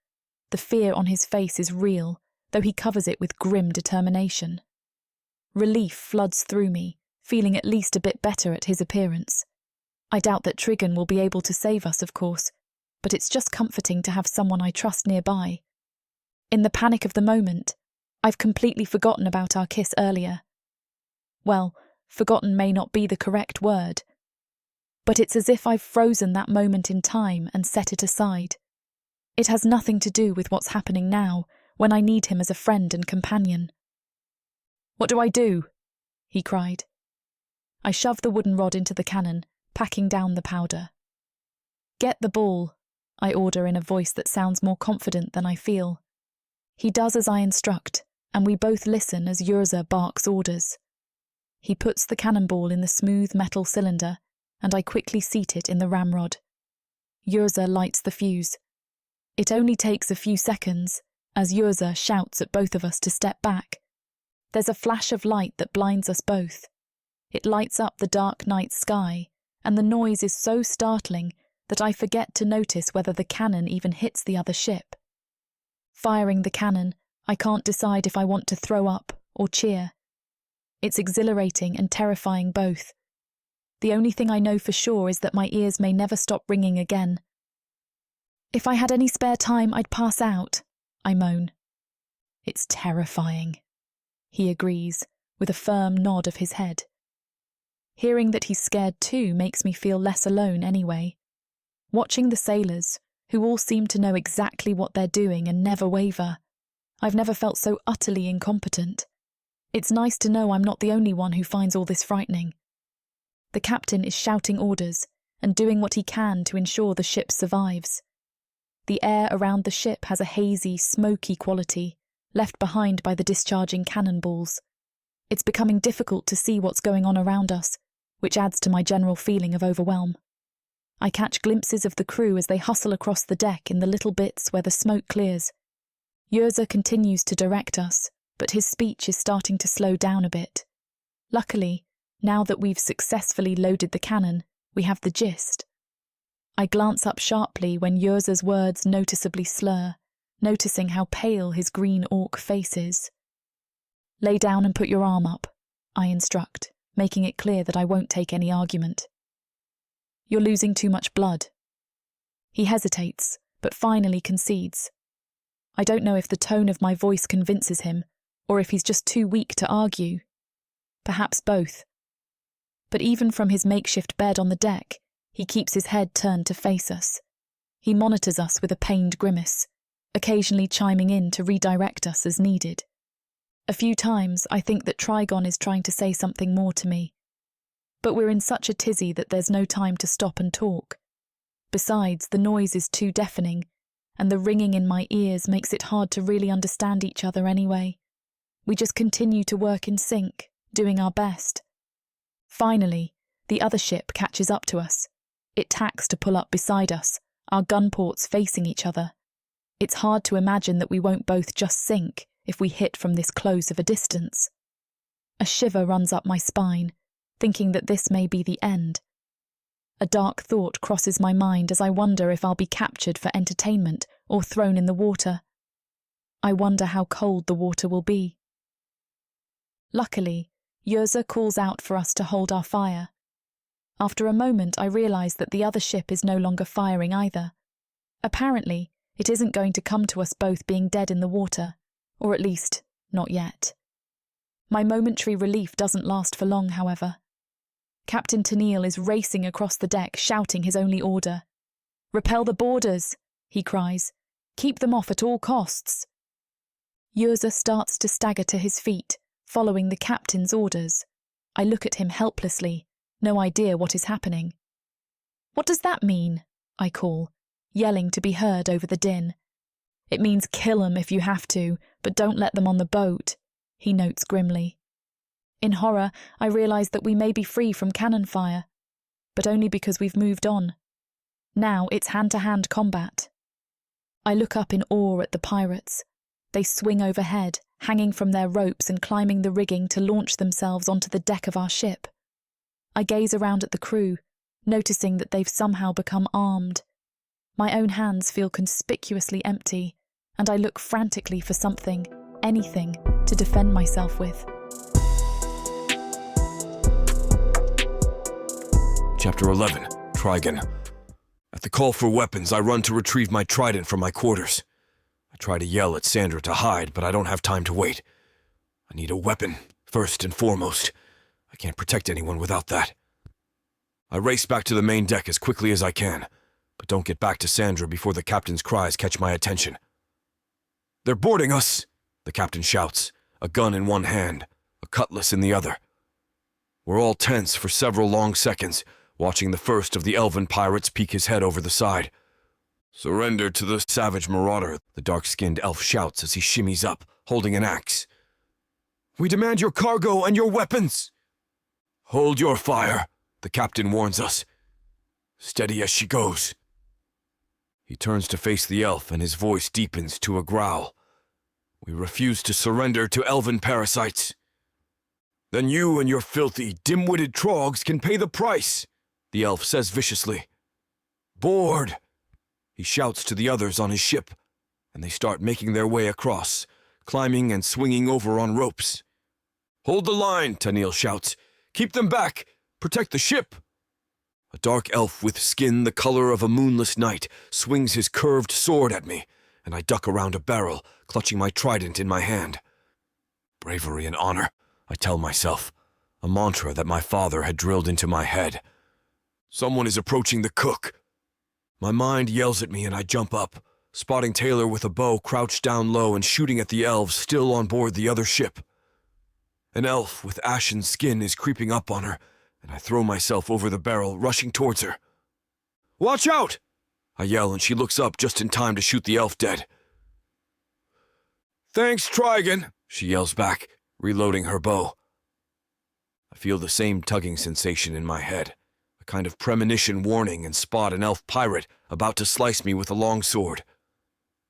The fear on his face is real, though he covers it with grim determination. Relief floods through me, feeling at least a bit better at his appearance. I doubt that Trigon will be able to save us, of course, but it's just comforting to have someone I trust nearby. In the panic of the moment, I've completely forgotten about our kiss earlier. Well, forgotten may not be the correct word, but it's as if I've frozen that moment in time and set it aside. It has nothing to do with what's happening now, when I need him as a friend and companion. "What do I do?" he cried. I shove the wooden rod into the cannon, packing down the powder. "Get the ball," I order in a voice that sounds more confident than I feel. He does as I instruct, and we both listen as Yrza barks orders. He puts the cannonball in the smooth metal cylinder, and I quickly seat it in the ramrod. Yrza lights the fuse. It only takes a few seconds, as Yrza shouts at both of us to step back. There's a flash of light that blinds us both. It lights up the dark night sky, and the noise is so startling that I forget to notice whether the cannon even hits the other ship. Firing the cannon, I can't decide if I want to throw up or cheer. It's exhilarating and terrifying both. The only thing I know for sure is that my ears may never stop ringing again. "If I had any spare time, I'd pass out," I moan. "It's terrifying," he agrees, with a firm nod of his head. Hearing that he's scared too makes me feel less alone anyway. Watching the sailors, who all seem to know exactly what they're doing and never waver, I've never felt so utterly incompetent. It's nice to know I'm not the only one who finds all this frightening. The captain is shouting orders and doing what he can to ensure the ship survives. The air around the ship has a hazy, smoky quality, left behind by the discharging cannonballs. It's becoming difficult to see what's going on around us, which adds to my general feeling of overwhelm. I catch glimpses of the crew as they hustle across the deck in the little bits where the smoke clears. Yrza continues to direct us, but his speech is starting to slow down a bit. Luckily, now that we've successfully loaded the cannon, we have the gist. I glance up sharply when Yrza's words noticeably slur, noticing how pale his green orc face is. "Lay down and put your arm up," I instruct, making it clear that I won't take any argument. "You're losing too much blood." He hesitates, but finally concedes. I don't know if the tone of my voice convinces him, or if he's just too weak to argue. perhaps both. But even from his makeshift bed on the deck, he keeps his head turned to face us. He monitors us with a pained grimace, occasionally chiming in to redirect us as needed. A few times I think that Trigon is trying to say something more to me. But we're in such a tizzy that there's no time to stop and talk. Besides, the noise is too deafening, and the ringing in my ears makes it hard to really understand each other anyway. We just continue to work in sync, doing our best. Finally, the other ship catches up to us. It tacks to pull up beside us, our gun ports facing each other. It's hard to imagine that we won't both just sink if we hit from this close of a distance. A shiver runs up my spine, thinking that this may be the end. A dark thought crosses my mind as I wonder if I'll be captured for entertainment or thrown in the water. I wonder how cold the water will be. Luckily, Yurza calls out for us to hold our fire. After a moment, I realise that the other ship is no longer firing either. Apparently, it isn't going to come to us both being dead in the water, or at least, not yet. My momentary relief doesn't last for long, however. Captain Tennille is racing across the deck, shouting his only order. "Repel the boarders," he cries. "Keep them off at all costs." Yurza starts to stagger to his feet, following the captain's orders. I look at him helplessly, no idea what is happening. "What does that mean?" I call, yelling to be heard over the din. "It means kill 'em if you have to, but don't let them on the boat," he notes grimly. In horror, I realise that we may be free from cannon fire, but only because we've moved on. Now it's hand-to-hand combat. I look up in awe at the pirates. They swing overhead, hanging from their ropes and climbing the rigging to launch themselves onto the deck of our ship. I gaze around at the crew, noticing that they've somehow become armed. My own hands feel conspicuously empty, and I look frantically for something, anything, to defend myself with. Chapter 11, Trigon. At the call for weapons, I run to retrieve my trident from my quarters. I try to yell at Sandra to hide, but I don't have time to wait. I need a weapon, first and foremost. I can't protect anyone without that. I race back to the main deck as quickly as I can, but don't get back to Sandra before the captain's cries catch my attention. "They're boarding us!" the captain shouts, a gun in one hand, a cutlass in the other. We're all tense for several long seconds, watching the first of the elven pirates peek his head over the side. "Surrender to the savage marauder," the dark-skinned elf shouts as he shimmies up, holding an axe. "We demand your cargo and your weapons!" "Hold your fire," the captain warns us. "Steady as she goes." He turns to face the elf and his voice deepens to a growl. "We refuse to surrender to elven parasites." "Then you and your filthy, dim-witted trogs can pay the price," the elf says viciously. "Board!" he shouts to the others on his ship, and they start making their way across, climbing and swinging over on ropes. "Hold the line," Tennille shouts. "Keep them back! Protect the ship!" A dark elf with skin the color of a moonless night swings his curved sword at me, and I duck around a barrel, clutching my trident in my hand. Bravery and honor, I tell myself, a mantra that my father had drilled into my head. Someone is approaching the cook. My mind yells at me and I jump up, spotting Taylor with a bow crouched down low and shooting at the elves still on board the other ship. An elf with ashen skin is creeping up on her, and I throw myself over the barrel, rushing towards her. "Watch out!" I yell, and she looks up just in time to shoot the elf dead. "Thanks, Trigon," she yells back, reloading her bow. I feel the same tugging sensation in my head, a kind of premonition warning, and spot an elf pirate about to slice me with a long sword.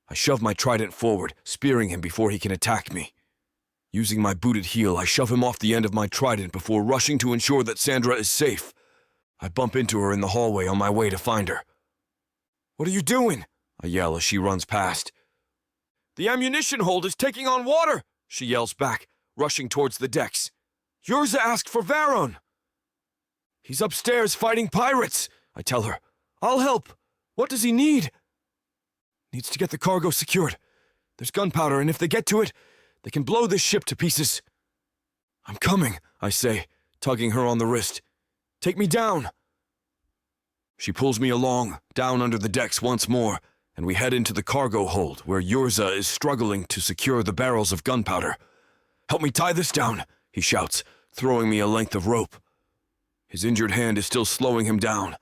I shove my trident forward, spearing him before he can attack me. Using my booted heel, I shove him off the end of my trident before rushing to ensure that Sandra is safe. I bump into her in the hallway on my way to find her. "What are you doing?" I yell as she runs past. "The ammunition hold is taking on water," she yells back, rushing towards the decks. "Yurza asked for Varon." "He's upstairs fighting pirates," I tell her. "I'll help. What does he need?" "Needs to get the cargo secured. There's gunpowder, and if they get to it, they can blow this ship to pieces." "I'm coming," I say, tugging her on the wrist. "Take me down!" She pulls me along, down under the decks once more, and we head into the cargo hold, where Yurza is struggling to secure the barrels of gunpowder. "Help me tie this down," he shouts, throwing me a length of rope. His injured hand is still slowing him down.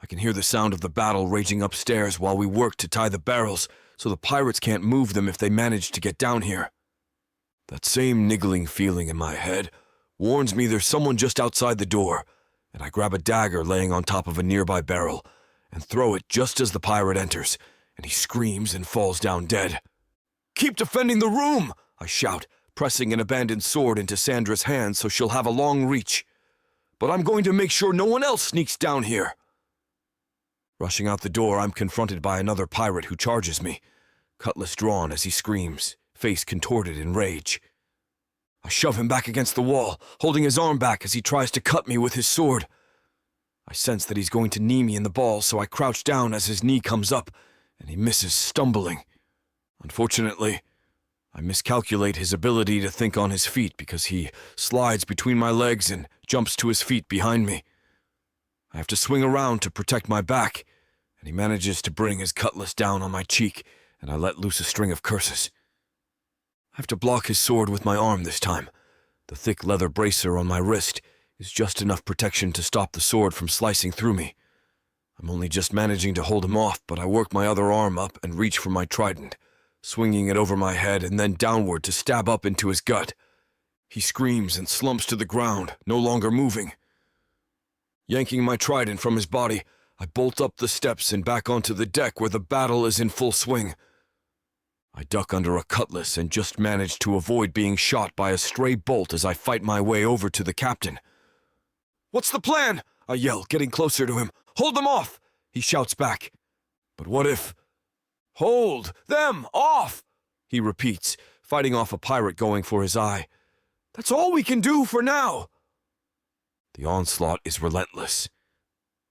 I can hear the sound of the battle raging upstairs while we work to tie the barrels so the pirates can't move them if they manage to get down here. That same niggling feeling in my head warns me there's someone just outside the door, and I grab a dagger laying on top of a nearby barrel and throw it just as the pirate enters, and he screams and falls down dead. "Keep defending the room!" I shout, pressing an abandoned sword into Sandra's hand so she'll have a long reach. "But I'm going to make sure no one else sneaks down here." Rushing out the door, I'm confronted by another pirate who charges me, cutlass drawn as he screams, face contorted in rage. I shove him back against the wall, holding his arm back as he tries to cut me with his sword. I sense that he's going to knee me in the balls, so I crouch down as his knee comes up, and he misses, stumbling. Unfortunately, I miscalculate his ability to think on his feet because he slides between my legs and jumps to his feet behind me. I have to swing around to protect my back, and he manages to bring his cutlass down on my cheek, and I let loose a string of curses. I have to block his sword with my arm this time. The thick leather bracer on my wrist is just enough protection to stop the sword from slicing through me. I'm only just managing to hold him off, but I work my other arm up and reach for my trident, swinging it over my head and then downward to stab up into his gut. He screams and slumps to the ground, no longer moving. Yanking my trident from his body, I bolt up the steps and back onto the deck where the battle is in full swing. I duck under a cutlass and just manage to avoid being shot by a stray bolt as I fight my way over to the captain. "What's the plan?" I yell, getting closer to him. "Hold them off!" he shouts back. "But what if—" "Hold them off!" he repeats, fighting off a pirate going for his eye. "That's all we can do for now!" The onslaught is relentless.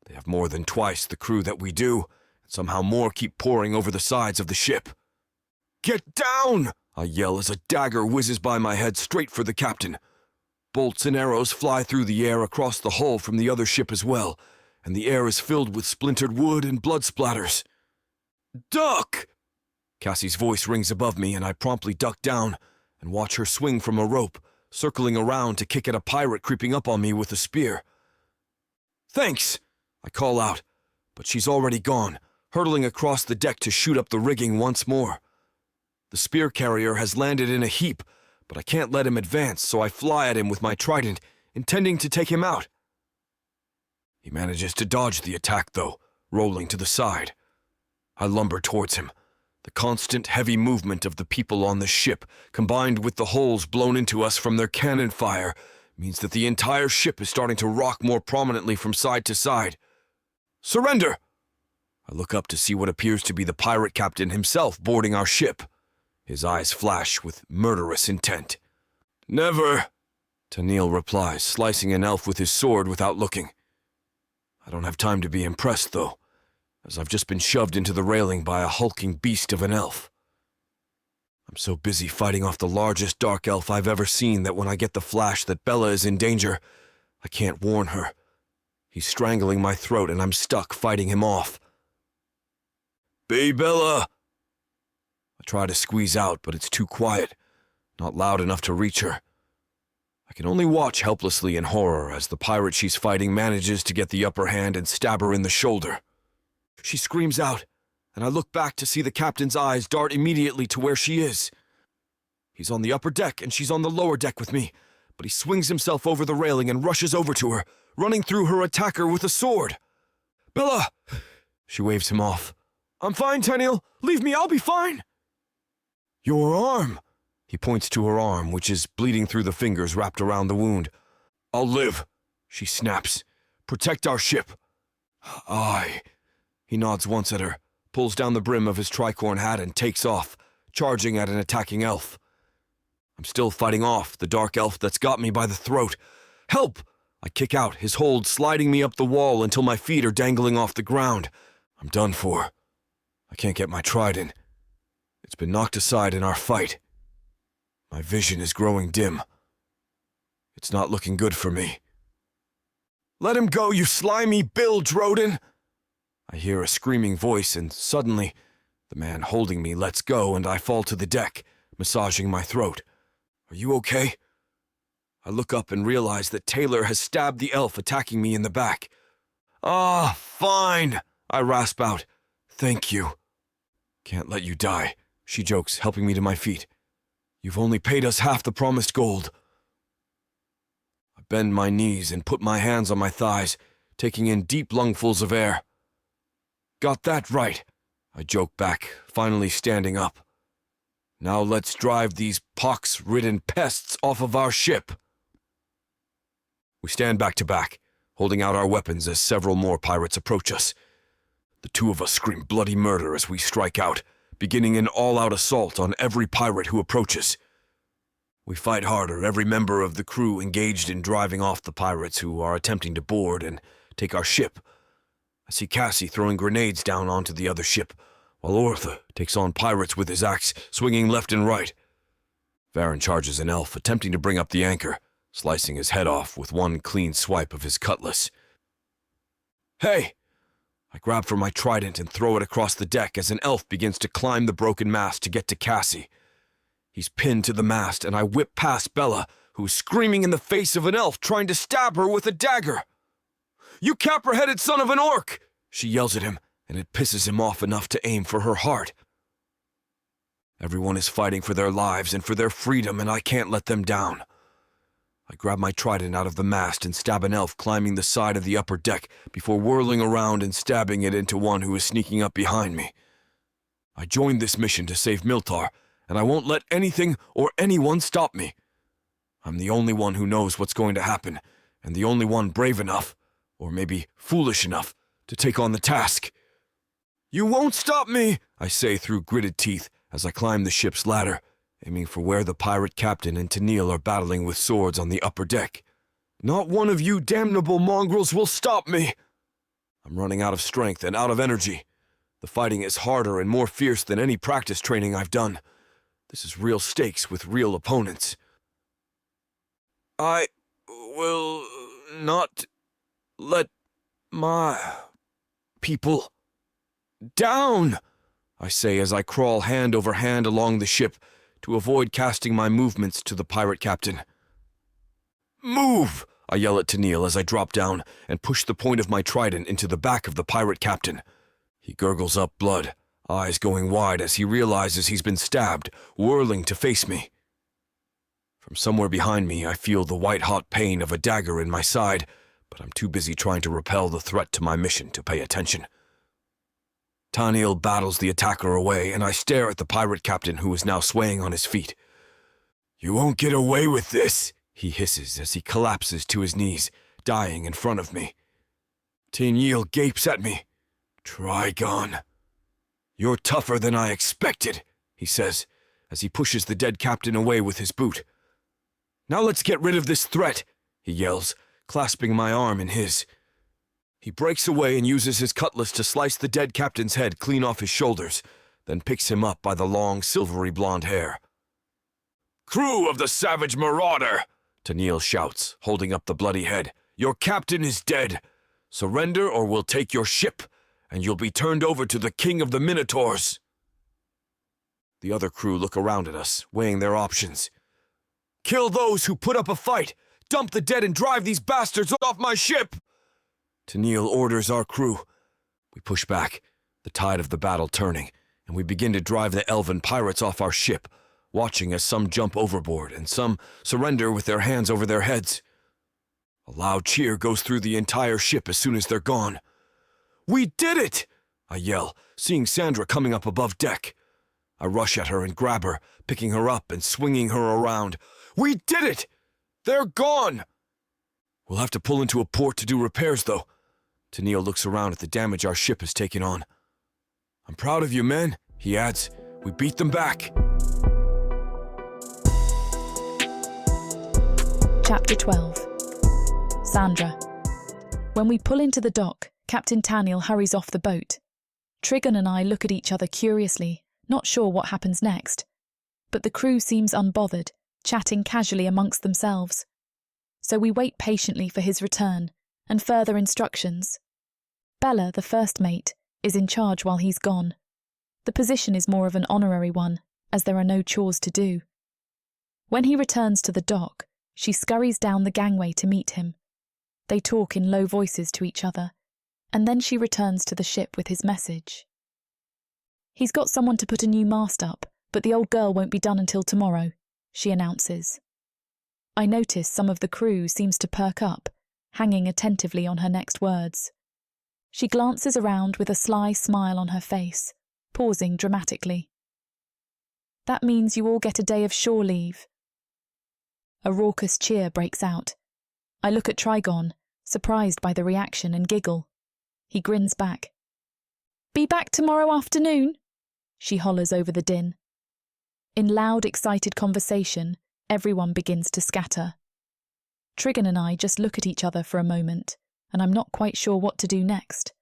They have more than twice the crew that we do, and somehow more keep pouring over the sides of the ship. "Get down!" I yell as a dagger whizzes by my head straight for the captain. Bolts and arrows fly through the air across the hull from the other ship as well, and the air is filled with splintered wood and blood splatters. "Duck!" Cassie's voice rings above me, and I promptly duck down and watch her swing from a rope, circling around to kick at a pirate creeping up on me with a spear. "Thanks!" I call out, but she's already gone, hurtling across the deck to shoot up the rigging once more. The spear carrier has landed in a heap, but I can't let him advance, so I fly at him with my trident, intending to take him out. He manages to dodge the attack, though, rolling to the side. I lumber towards him. The constant heavy movement of the people on the ship, combined with the holes blown into us from their cannon fire, means that the entire ship is starting to rock more prominently from side to side. "Surrender!" I look up to see what appears to be the pirate captain himself boarding our ship. His eyes flash with murderous intent. "Never," Tennille replies, slicing an elf with his sword without looking. I don't have time to be impressed, though, as I've just been shoved into the railing by a hulking beast of an elf. I'm so busy fighting off the largest dark elf I've ever seen that when I get the flash that Bella is in danger, I can't warn her. He's strangling my throat and I'm stuck fighting him off. "Be Bella!" I try to squeeze out, but it's too quiet, not loud enough to reach her. I can only watch helplessly in horror as the pirate she's fighting manages to get the upper hand and stab her in the shoulder. She screams out, and I look back to see the captain's eyes dart immediately to where she is. He's on the upper deck and she's on the lower deck with me, but he swings himself over the railing and rushes over to her, running through her attacker with a sword. "Bella!" She waves him off. "I'm fine, Tennille. Leave me, I'll be fine." "Your arm!" He points to her arm, which is bleeding through the fingers wrapped around the wound. "I'll live," she snaps. "Protect our ship." "Aye." He nods once at her, pulls down the brim of his tricorn hat and takes off, charging at an attacking elf. I'm still fighting off the dark elf that's got me by the throat. "Help!" I kick out, his hold sliding me up the wall until my feet are dangling off the ground. I'm done for. I can't get my trident. It's been knocked aside in our fight. My vision is growing dim. It's not looking good for me. "Let him go, you slimy bilge rodent!" I hear a screaming voice, and suddenly, the man holding me lets go, and I fall to the deck, massaging my throat. "Are you okay?" I look up and realize that Taylor has stabbed the elf attacking me in the back. "Ah, fine," I rasp out. "Thank you." "Can't let you die," she jokes, helping me to my feet. "You've only paid us half the promised gold." I bend my knees and put my hands on my thighs, taking in deep lungfuls of air. "Got that right," I joke back, finally standing up. "Now let's drive these pox-ridden pests off of our ship." We stand back to back, holding out our weapons as several more pirates approach us. The two of us scream bloody murder as we strike out, beginning an all-out assault on every pirate who approaches. We fight harder, every member of the crew engaged in driving off the pirates who are attempting to board and take our ship. I see Cassie throwing grenades down onto the other ship, while Ortha takes on pirates with his axe, swinging left and right. Varen charges an elf, attempting to bring up the anchor, slicing his head off with one clean swipe of his cutlass. "Hey!" I grab for my trident and throw it across the deck as an elf begins to climb the broken mast to get to Cassie. He's pinned to the mast, and I whip past Bella, who's screaming in the face of an elf trying to stab her with a dagger. "You copper-headed son of an orc!" she yells at him, and it pisses him off enough to aim for her heart. Everyone is fighting for their lives and for their freedom, and I can't let them down. I grab my trident out of the mast and stab an elf climbing the side of the upper deck before whirling around and stabbing it into one who is sneaking up behind me. I joined this mission to save Milthar, and I won't let anything or anyone stop me. I'm the only one who knows what's going to happen, and the only one brave enough, or maybe foolish enough, to take on the task. "You won't stop me," I say through gritted teeth as I climb the ship's ladder, aiming for where the pirate captain and Tennille are battling with swords on the upper deck. "Not one of you damnable mongrels will stop me!" I'm running out of strength and out of energy. The fighting is harder and more fierce than any practice training I've done. This is real stakes with real opponents. "I will not let my people down," I say as I crawl hand over hand along the ship to avoid casting my movements to the pirate captain. "Move!" I yell at Tennille as I drop down and push the point of my trident into the back of the pirate captain. He gurgles up blood, eyes going wide as he realizes he's been stabbed, whirling to face me. From somewhere behind me, I feel the white-hot pain of a dagger in my side, but I'm too busy trying to repel the threat to my mission to pay attention. Tennille battles the attacker away, and I stare at the pirate captain who is now swaying on his feet. "You won't get away with this," he hisses as he collapses to his knees, dying in front of me. Tennille gapes at me. "Trigon, you're tougher than I expected," he says, as he pushes the dead captain away with his boot. "Now let's get rid of this threat," he yells, clasping my arm in his. He breaks away and uses his cutlass to slice the dead captain's head clean off his shoulders, then picks him up by the long, silvery blonde hair. "Crew of the savage marauder," Tennille shouts, holding up the bloody head, "your captain is dead. Surrender or we'll take your ship, and you'll be turned over to the king of the Minotaurs." The other crew look around at us, weighing their options. "Kill those who put up a fight! Dump the dead and drive these bastards off my ship!" Tennille orders our crew. We push back, the tide of the battle turning, and we begin to drive the elven pirates off our ship, watching as some jump overboard and some surrender with their hands over their heads. A loud cheer goes through the entire ship as soon as they're gone. "We did it!" I yell, seeing Sandra coming up above deck. I rush at her and grab her, picking her up and swinging her around. "We did it! They're gone!" "We'll have to pull into a port to do repairs, though." Tennille looks around at the damage our ship has taken on. "I'm proud of you, men," he adds. "We beat them back." Chapter 12. Sandra. When we pull into the dock, Captain Tennille hurries off the boat. Trigon and I look at each other curiously, not sure what happens next. But the crew seems unbothered, chatting casually amongst themselves. so we wait patiently for his return and further instructions. Bella, the first mate, is in charge while he's gone. The position is more of an honorary one, as there are no chores to do. When he returns to the dock, she scurries down the gangway to meet him. They talk in low voices to each other, and then she returns to the ship with his message. He's got someone to put a new mast up, but the old girl won't be done until tomorrow, she announces. I notice some of the crew seems to perk up, hanging attentively on her next words. She glances around with a sly smile on her face, pausing dramatically. That means you all get a day of shore leave. A raucous cheer breaks out. I look at Trigon, surprised by the reaction, and giggle. He grins back. Be back tomorrow afternoon, she hollers over the din. In loud, excited conversation, everyone begins to scatter. Trigon and I just look at each other for a moment, and I'm not quite sure what to do next.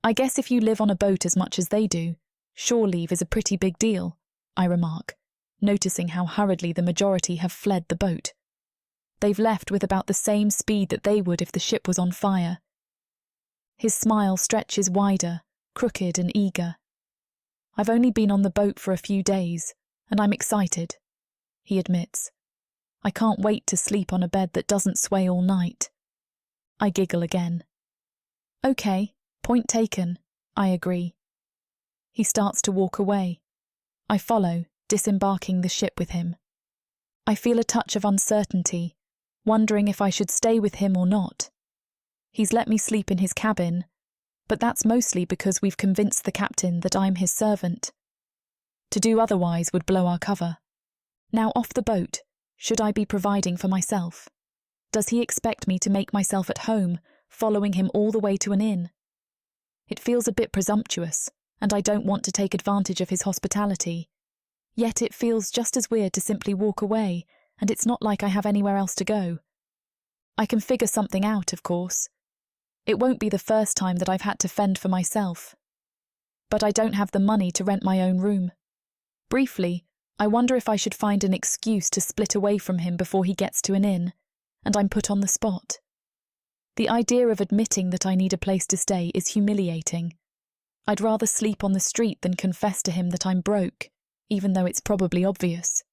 I guess if you live on a boat as much as they do, shore leave is a pretty big deal, I remark, noticing how hurriedly the majority have fled the boat. They've left with about the same speed that they would if the ship was on fire. His smile stretches wider, crooked and eager. I've only been on the boat for a few days, and I'm excited, he admits. I can't wait to sleep on a bed that doesn't sway all night. I giggle again. Okay, point taken, I agree. He starts to walk away. I follow, disembarking the ship with him. I feel a touch of uncertainty, wondering if I should stay with him or not. He's let me sleep in his cabin, but that's mostly because we've convinced the captain that I'm his servant. To do otherwise would blow our cover. Now off the boat, should I be providing for myself? Does he expect me to make myself at home, following him all the way to an inn? It feels a bit presumptuous, and I don't want to take advantage of his hospitality. Yet it feels just as weird to simply walk away, and it's not like I have anywhere else to go. I can figure something out, of course. It won't be the first time that I've had to fend for myself. But I don't have the money to rent my own room. Briefly, I wonder if I should find an excuse to split away from him before he gets to an inn, and I'm put on the spot. The idea of admitting that I need a place to stay is humiliating. I'd rather sleep on the street than confess to him that I'm broke, even though it's probably obvious.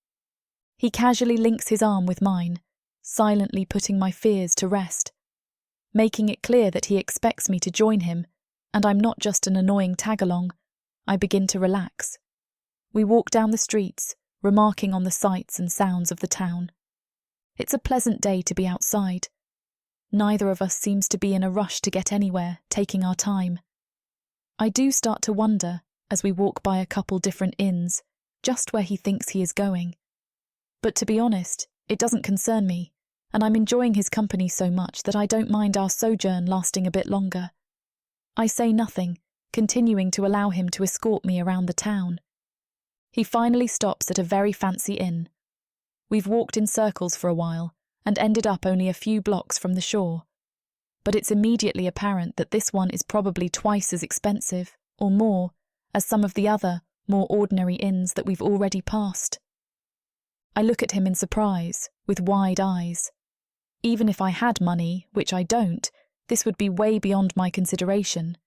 He casually links his arm with mine, silently putting my fears to rest, making it clear that he expects me to join him, and I'm not just an annoying tag-along. I begin to relax. We walk down the streets, remarking on the sights and sounds of the town. It's a pleasant day to be outside. Neither of us seems to be in a rush to get anywhere, taking our time. I do start to wonder, as we walk by a couple different inns, just where he thinks he is going. But to be honest, it doesn't concern me, and I'm enjoying his company so much that I don't mind our sojourn lasting a bit longer. I say nothing, continuing to allow him to escort me around the town. He finally stops at a very fancy inn. We've walked in circles for a while, and ended up only a few blocks from the shore. But it's immediately apparent that this one is probably twice as expensive, or more, as some of the other, more ordinary inns that we've already passed. I look at him in surprise, with wide eyes. Even if I had money, which I don't, this would be way beyond my consideration.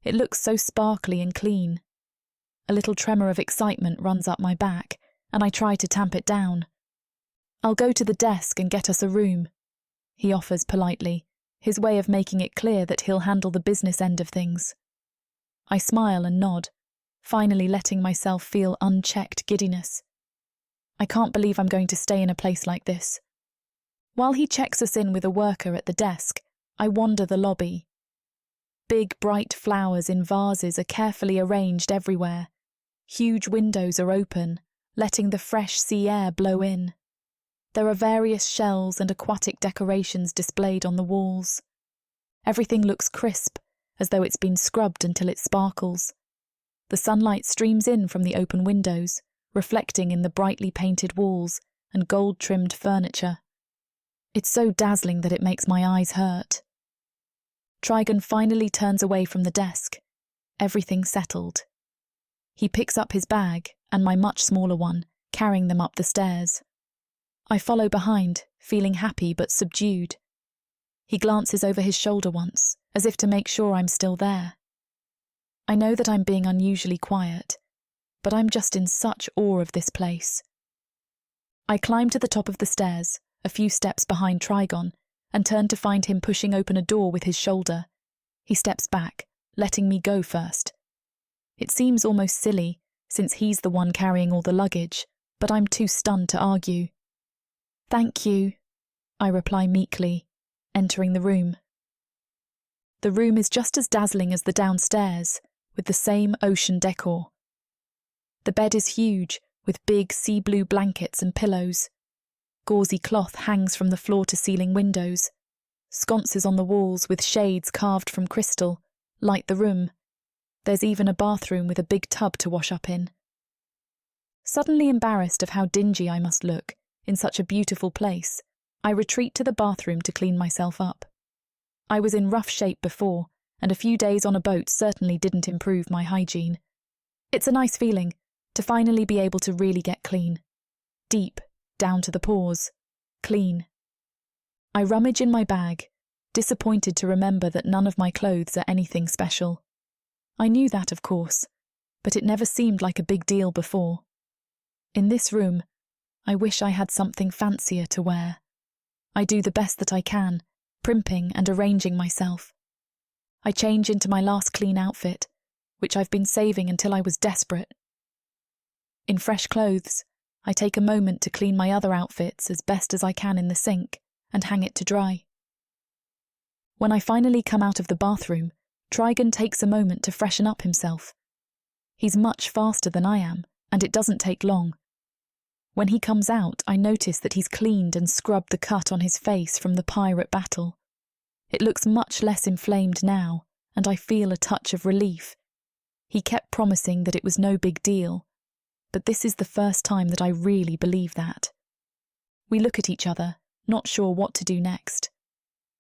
It looks so sparkly and clean. A little tremor of excitement runs up my back, and I try to tamp it down. I'll go to the desk and get us a room, he offers politely, his way of making it clear that he'll handle the business end of things. I smile and nod, finally letting myself feel unchecked giddiness. I can't believe I'm going to stay in a place like this. While he checks us in with a worker at the desk, I wander the lobby. Big, bright flowers in vases are carefully arranged everywhere. Huge windows are open, letting the fresh sea air blow in. There are various shells and aquatic decorations displayed on the walls. Everything looks crisp, as though it's been scrubbed until it sparkles. The sunlight streams in from the open windows, reflecting in the brightly painted walls and gold-trimmed furniture. It's so dazzling that it makes my eyes hurt. Trigon finally turns away from the desk, everything settled. He picks up his bag and my much smaller one, carrying them up the stairs. I follow behind, feeling happy but subdued. He glances over his shoulder once, as if to make sure I'm still there. I know that I'm being unusually quiet, but I'm just in such awe of this place. I climb to the top of the stairs, a few steps behind Trigon, and turn to find him pushing open a door with his shoulder. He steps back, letting me go first. It seems almost silly, since he's the one carrying all the luggage, but I'm too stunned to argue. "Thank you," I reply meekly, entering the room. The room is just as dazzling as the downstairs, with the same ocean decor. The bed is huge, with big sea blue blankets and pillows. Gauzy cloth hangs from the floor-to-ceiling windows. Sconces on the walls with shades carved from crystal light the room. There's even a bathroom with a big tub to wash up in. Suddenly embarrassed of how dingy I must look in such a beautiful place, I retreat to the bathroom to clean myself up. I was in rough shape before, and a few days on a boat certainly didn't improve my hygiene. It's a nice feeling to finally be able to really get clean. Deep, down to the pores. Clean. I rummage in my bag, disappointed to remember that none of my clothes are anything special. I knew that, of course, but it never seemed like a big deal before. In this room, I wish I had something fancier to wear. I do the best that I can, primping and arranging myself. I change into my last clean outfit, which I've been saving until I was desperate. In fresh clothes, I take a moment to clean my other outfits as best as I can in the sink and hang it to dry. When I finally come out of the bathroom, Trigon takes a moment to freshen up himself. He's much faster than I am, and it doesn't take long. When he comes out, I notice that he's cleaned and scrubbed the cut on his face from the pirate battle. It looks much less inflamed now, and I feel a touch of relief. He kept promising that it was no big deal, but this is the first time that I really believe that. We look at each other, not sure what to do next.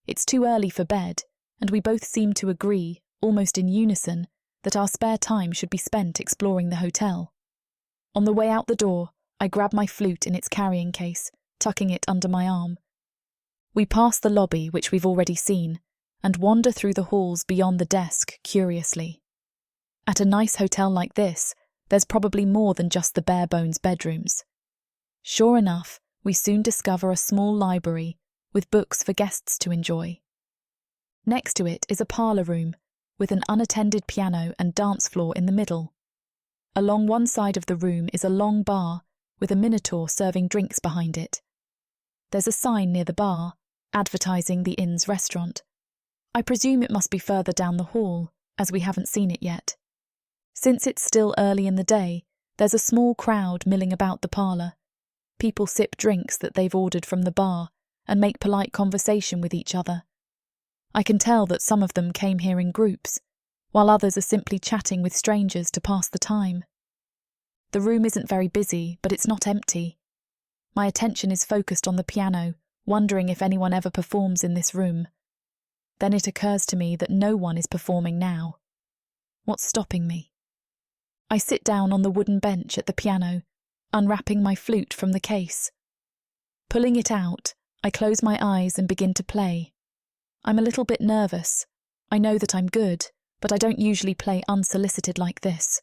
It's too early for bed, and we both seem to agree, almost in unison, that our spare time should be spent exploring the hotel. On the way out the door, I grab my flute in its carrying case, tucking it under my arm. We pass the lobby, which we've already seen, and wander through the halls beyond the desk curiously. At a nice hotel like this, there's probably more than just the bare-bones bedrooms. Sure enough, we soon discover a small library with books for guests to enjoy. Next to it is a parlour room with an unattended piano and dance floor in the middle. Along one side of the room is a long bar with a Minotaur serving drinks behind it. There's a sign near the bar, advertising the inn's restaurant. I presume it must be further down the hall, as we haven't seen it yet. Since it's still early in the day, there's a small crowd milling about the parlour. People sip drinks that they've ordered from the bar and make polite conversation with each other. I can tell that some of them came here in groups, while others are simply chatting with strangers to pass the time. The room isn't very busy, but it's not empty. My attention is focused on the piano, wondering if anyone ever performs in this room. Then it occurs to me that no one is performing now. What's stopping me? I sit down on the wooden bench at the piano, unwrapping my flute from the case. Pulling it out, I close my eyes and begin to play. I'm a little bit nervous. I know that I'm good, but I don't usually play unsolicited like this.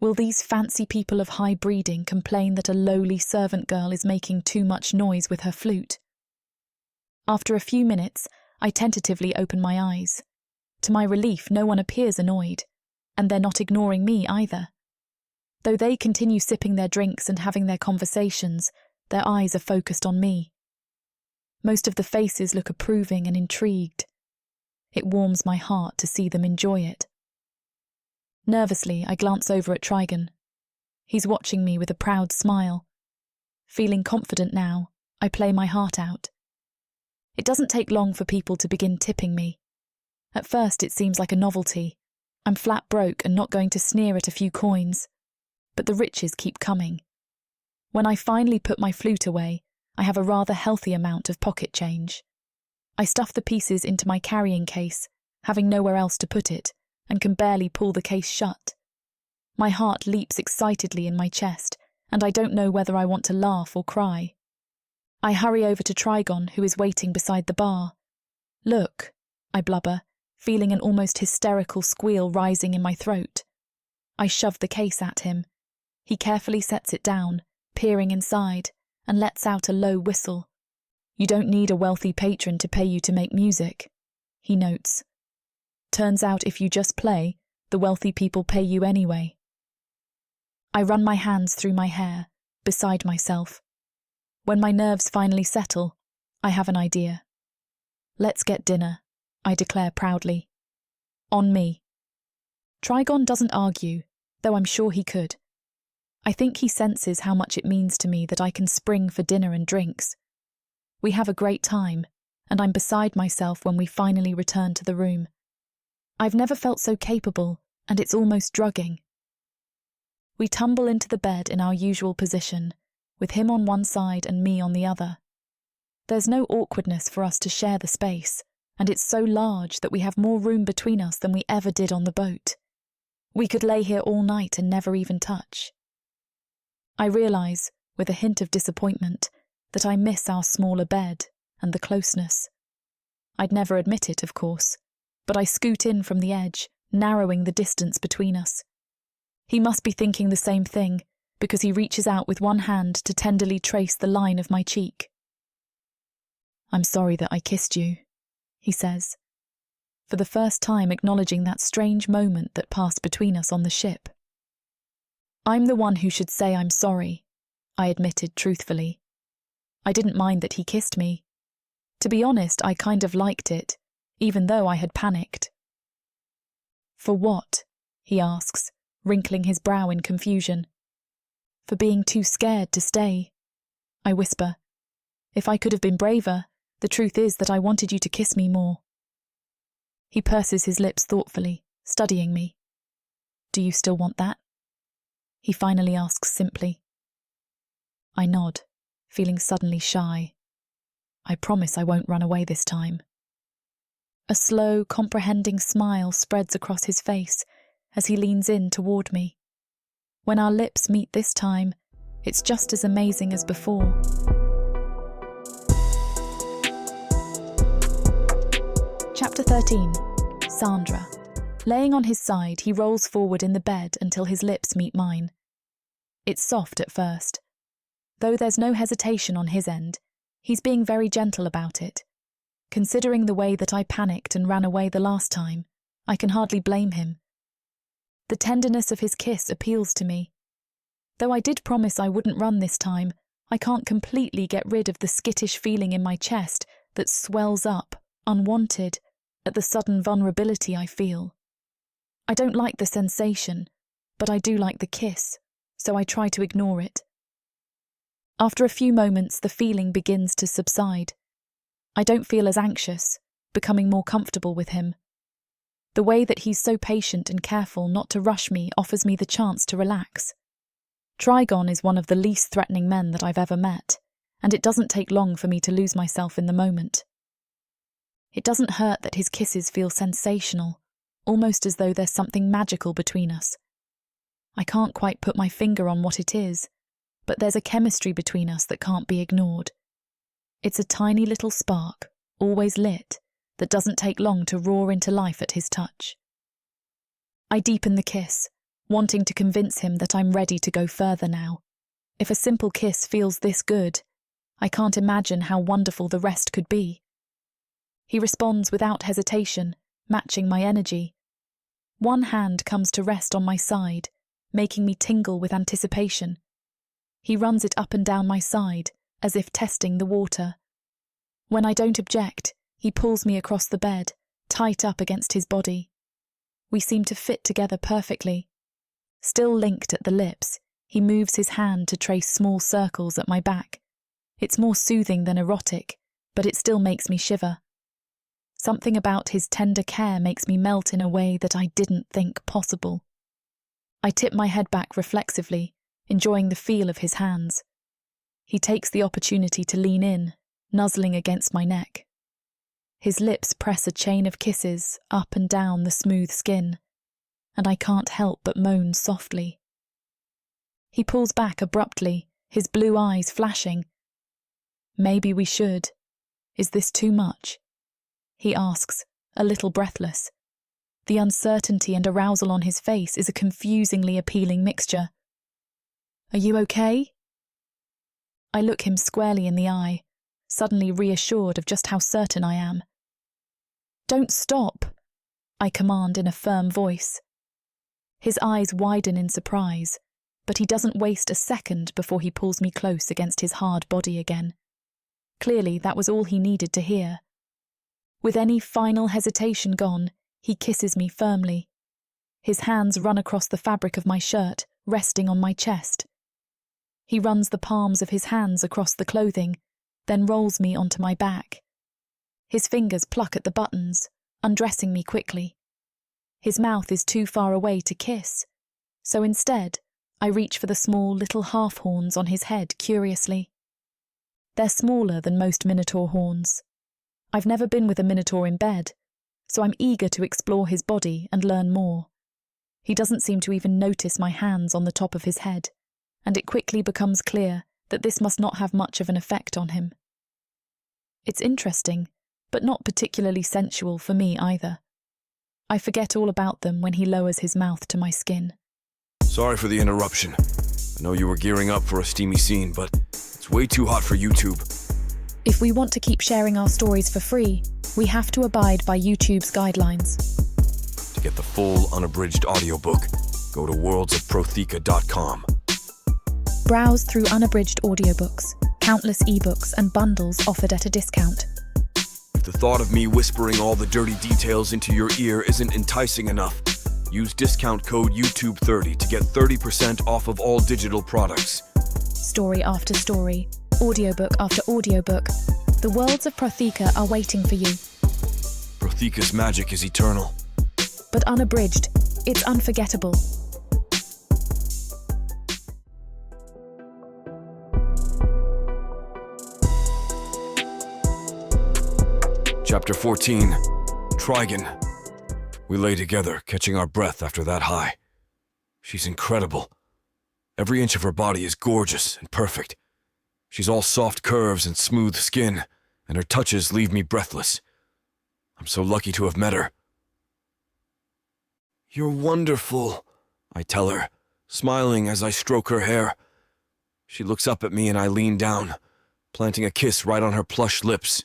Will these fancy people of high breeding complain that a lowly servant girl is making too much noise with her flute? After a few minutes, I tentatively open my eyes. To my relief, no one appears annoyed, and they're not ignoring me either. Though they continue sipping their drinks and having their conversations, their eyes are focused on me. Most of the faces look approving and intrigued. It warms my heart to see them enjoy it. Nervously, I glance over at Trigon. He's watching me with a proud smile. Feeling confident now, I play my heart out. It doesn't take long for people to begin tipping me. At first it seems like a novelty. I'm flat broke and not going to sneer at a few coins. But the riches keep coming. When I finally put my flute away, I have a rather healthy amount of pocket change. I stuff the pieces into my carrying case, having nowhere else to put it, and can barely pull the case shut. My heart leaps excitedly in my chest, and I don't know whether I want to laugh or cry. I hurry over to Trigon, who is waiting beside the bar. Look, I blubber, feeling an almost hysterical squeal rising in my throat. I shove the case at him. He carefully sets it down, peering inside, and lets out a low whistle. You don't need a wealthy patron to pay you to make music, he notes. Turns out if you just play, the wealthy people pay you anyway. I run my hands through my hair, beside myself. When my nerves finally settle, I have an idea. Let's get dinner, I declare proudly. On me. Trigon doesn't argue, though I'm sure he could. I think he senses how much it means to me that I can spring for dinner and drinks. We have a great time, and I'm beside myself when we finally return to the room. I've never felt so capable, and it's almost drugging. We tumble into the bed in our usual position, with him on one side and me on the other. There's no awkwardness for us to share the space, and it's so large that we have more room between us than we ever did on the boat. We could lay here all night and never even touch. I realise, with a hint of disappointment, that I miss our smaller bed and the closeness. I'd never admit it, of course, but I scoot in from the edge, narrowing the distance between us. He must be thinking the same thing, because he reaches out with one hand to tenderly trace the line of my cheek. I'm sorry that I kissed you, he says, for the first time acknowledging that strange moment that passed between us on the ship. I'm the one who should say I'm sorry, I admitted truthfully. I didn't mind that he kissed me. To be honest, I kind of liked it, even though I had panicked. For what? He asks, wrinkling his brow in confusion. For being too scared to stay, I whisper. If I could have been braver, the truth is that I wanted you to kiss me more. He purses his lips thoughtfully, studying me. Do you still want that? He finally asks simply. I nod, feeling suddenly shy. I promise I won't run away this time. A slow, comprehending smile spreads across his face as he leans in toward me. When our lips meet this time, it's just as amazing as before. Chapter 13. Sandra. Laying on his side, he rolls forward in the bed until his lips meet mine. It's soft at first. Though there's no hesitation on his end, he's being very gentle about it. Considering the way that I panicked and ran away the last time, I can hardly blame him. The tenderness of his kiss appeals to me. Though I did promise I wouldn't run this time, I can't completely get rid of the skittish feeling in my chest that swells up, unwanted, at the sudden vulnerability I feel. I don't like the sensation, but I do like the kiss, so I try to ignore it. After a few moments, the feeling begins to subside. I don't feel as anxious, becoming more comfortable with him. The way that he's so patient and careful not to rush me offers me the chance to relax. Trigon is one of the least threatening men that I've ever met, and it doesn't take long for me to lose myself in the moment. It doesn't hurt that his kisses feel sensational, almost as though there's something magical between us. I can't quite put my finger on what it is, but there's a chemistry between us that can't be ignored. It's a tiny little spark, always lit, that doesn't take long to roar into life at his touch. I deepen the kiss, wanting to convince him that I'm ready to go further now. If a simple kiss feels this good, I can't imagine how wonderful the rest could be. He responds without hesitation, matching my energy. One hand comes to rest on my side, making me tingle with anticipation. He runs it up and down my side, as if testing the water. When I don't object, he pulls me across the bed, tight up against his body. We seem to fit together perfectly. Still linked at the lips, he moves his hand to trace small circles at my back. It's more soothing than erotic, but it still makes me shiver. Something about his tender care makes me melt in a way that I didn't think possible. I tip my head back reflexively, enjoying the feel of his hands. He takes the opportunity to lean in, nuzzling against my neck. His lips press a chain of kisses up and down the smooth skin, and I can't help but moan softly. He pulls back abruptly, his blue eyes flashing. Maybe we should. Is this too much? He asks, a little breathless. The uncertainty and arousal on his face is a confusingly appealing mixture. Are you okay? I look him squarely in the eye, suddenly reassured of just how certain I am. Don't stop, I command in a firm voice. His eyes widen in surprise, but he doesn't waste a second before he pulls me close against his hard body again. Clearly, that was all he needed to hear. With any final hesitation gone, he kisses me firmly. His hands run across the fabric of my shirt, resting on my chest. He runs the palms of his hands across the clothing, then rolls me onto my back. His fingers pluck at the buttons, undressing me quickly. His mouth is too far away to kiss, so instead, I reach for the small little half horns on his head curiously. They're smaller than most Minotaur horns. I've never been with a Minotaur in bed, so I'm eager to explore his body and learn more. He doesn't seem to even notice my hands on the top of his head, and it quickly becomes clear that this must not have much of an effect on him. It's interesting, but not particularly sensual for me either. I forget all about them when he lowers his mouth to my skin. Sorry for the interruption. I know you were gearing up for a steamy scene, but it's way too hot for YouTube. If we want to keep sharing our stories for free, we have to abide by YouTube's guidelines. To get the full unabridged audiobook, go to worldsofprotheka.com. Browse through unabridged audiobooks, countless ebooks and bundles offered at a discount. If the thought of me whispering all the dirty details into your ear isn't enticing enough, use discount code YouTube30 to get 30% off of all digital products. Story after story, audiobook after audiobook, the worlds of Protheka are waiting for you. Protheka's magic is eternal. But unabridged, it's unforgettable. Chapter 14, Trigon. We lay together, catching our breath after that high. She's incredible. Every inch of her body is gorgeous and perfect. She's all soft curves and smooth skin, and her touches leave me breathless. I'm so lucky to have met her. You're wonderful, I tell her, smiling as I stroke her hair. She looks up at me and I lean down, planting a kiss right on her plush lips.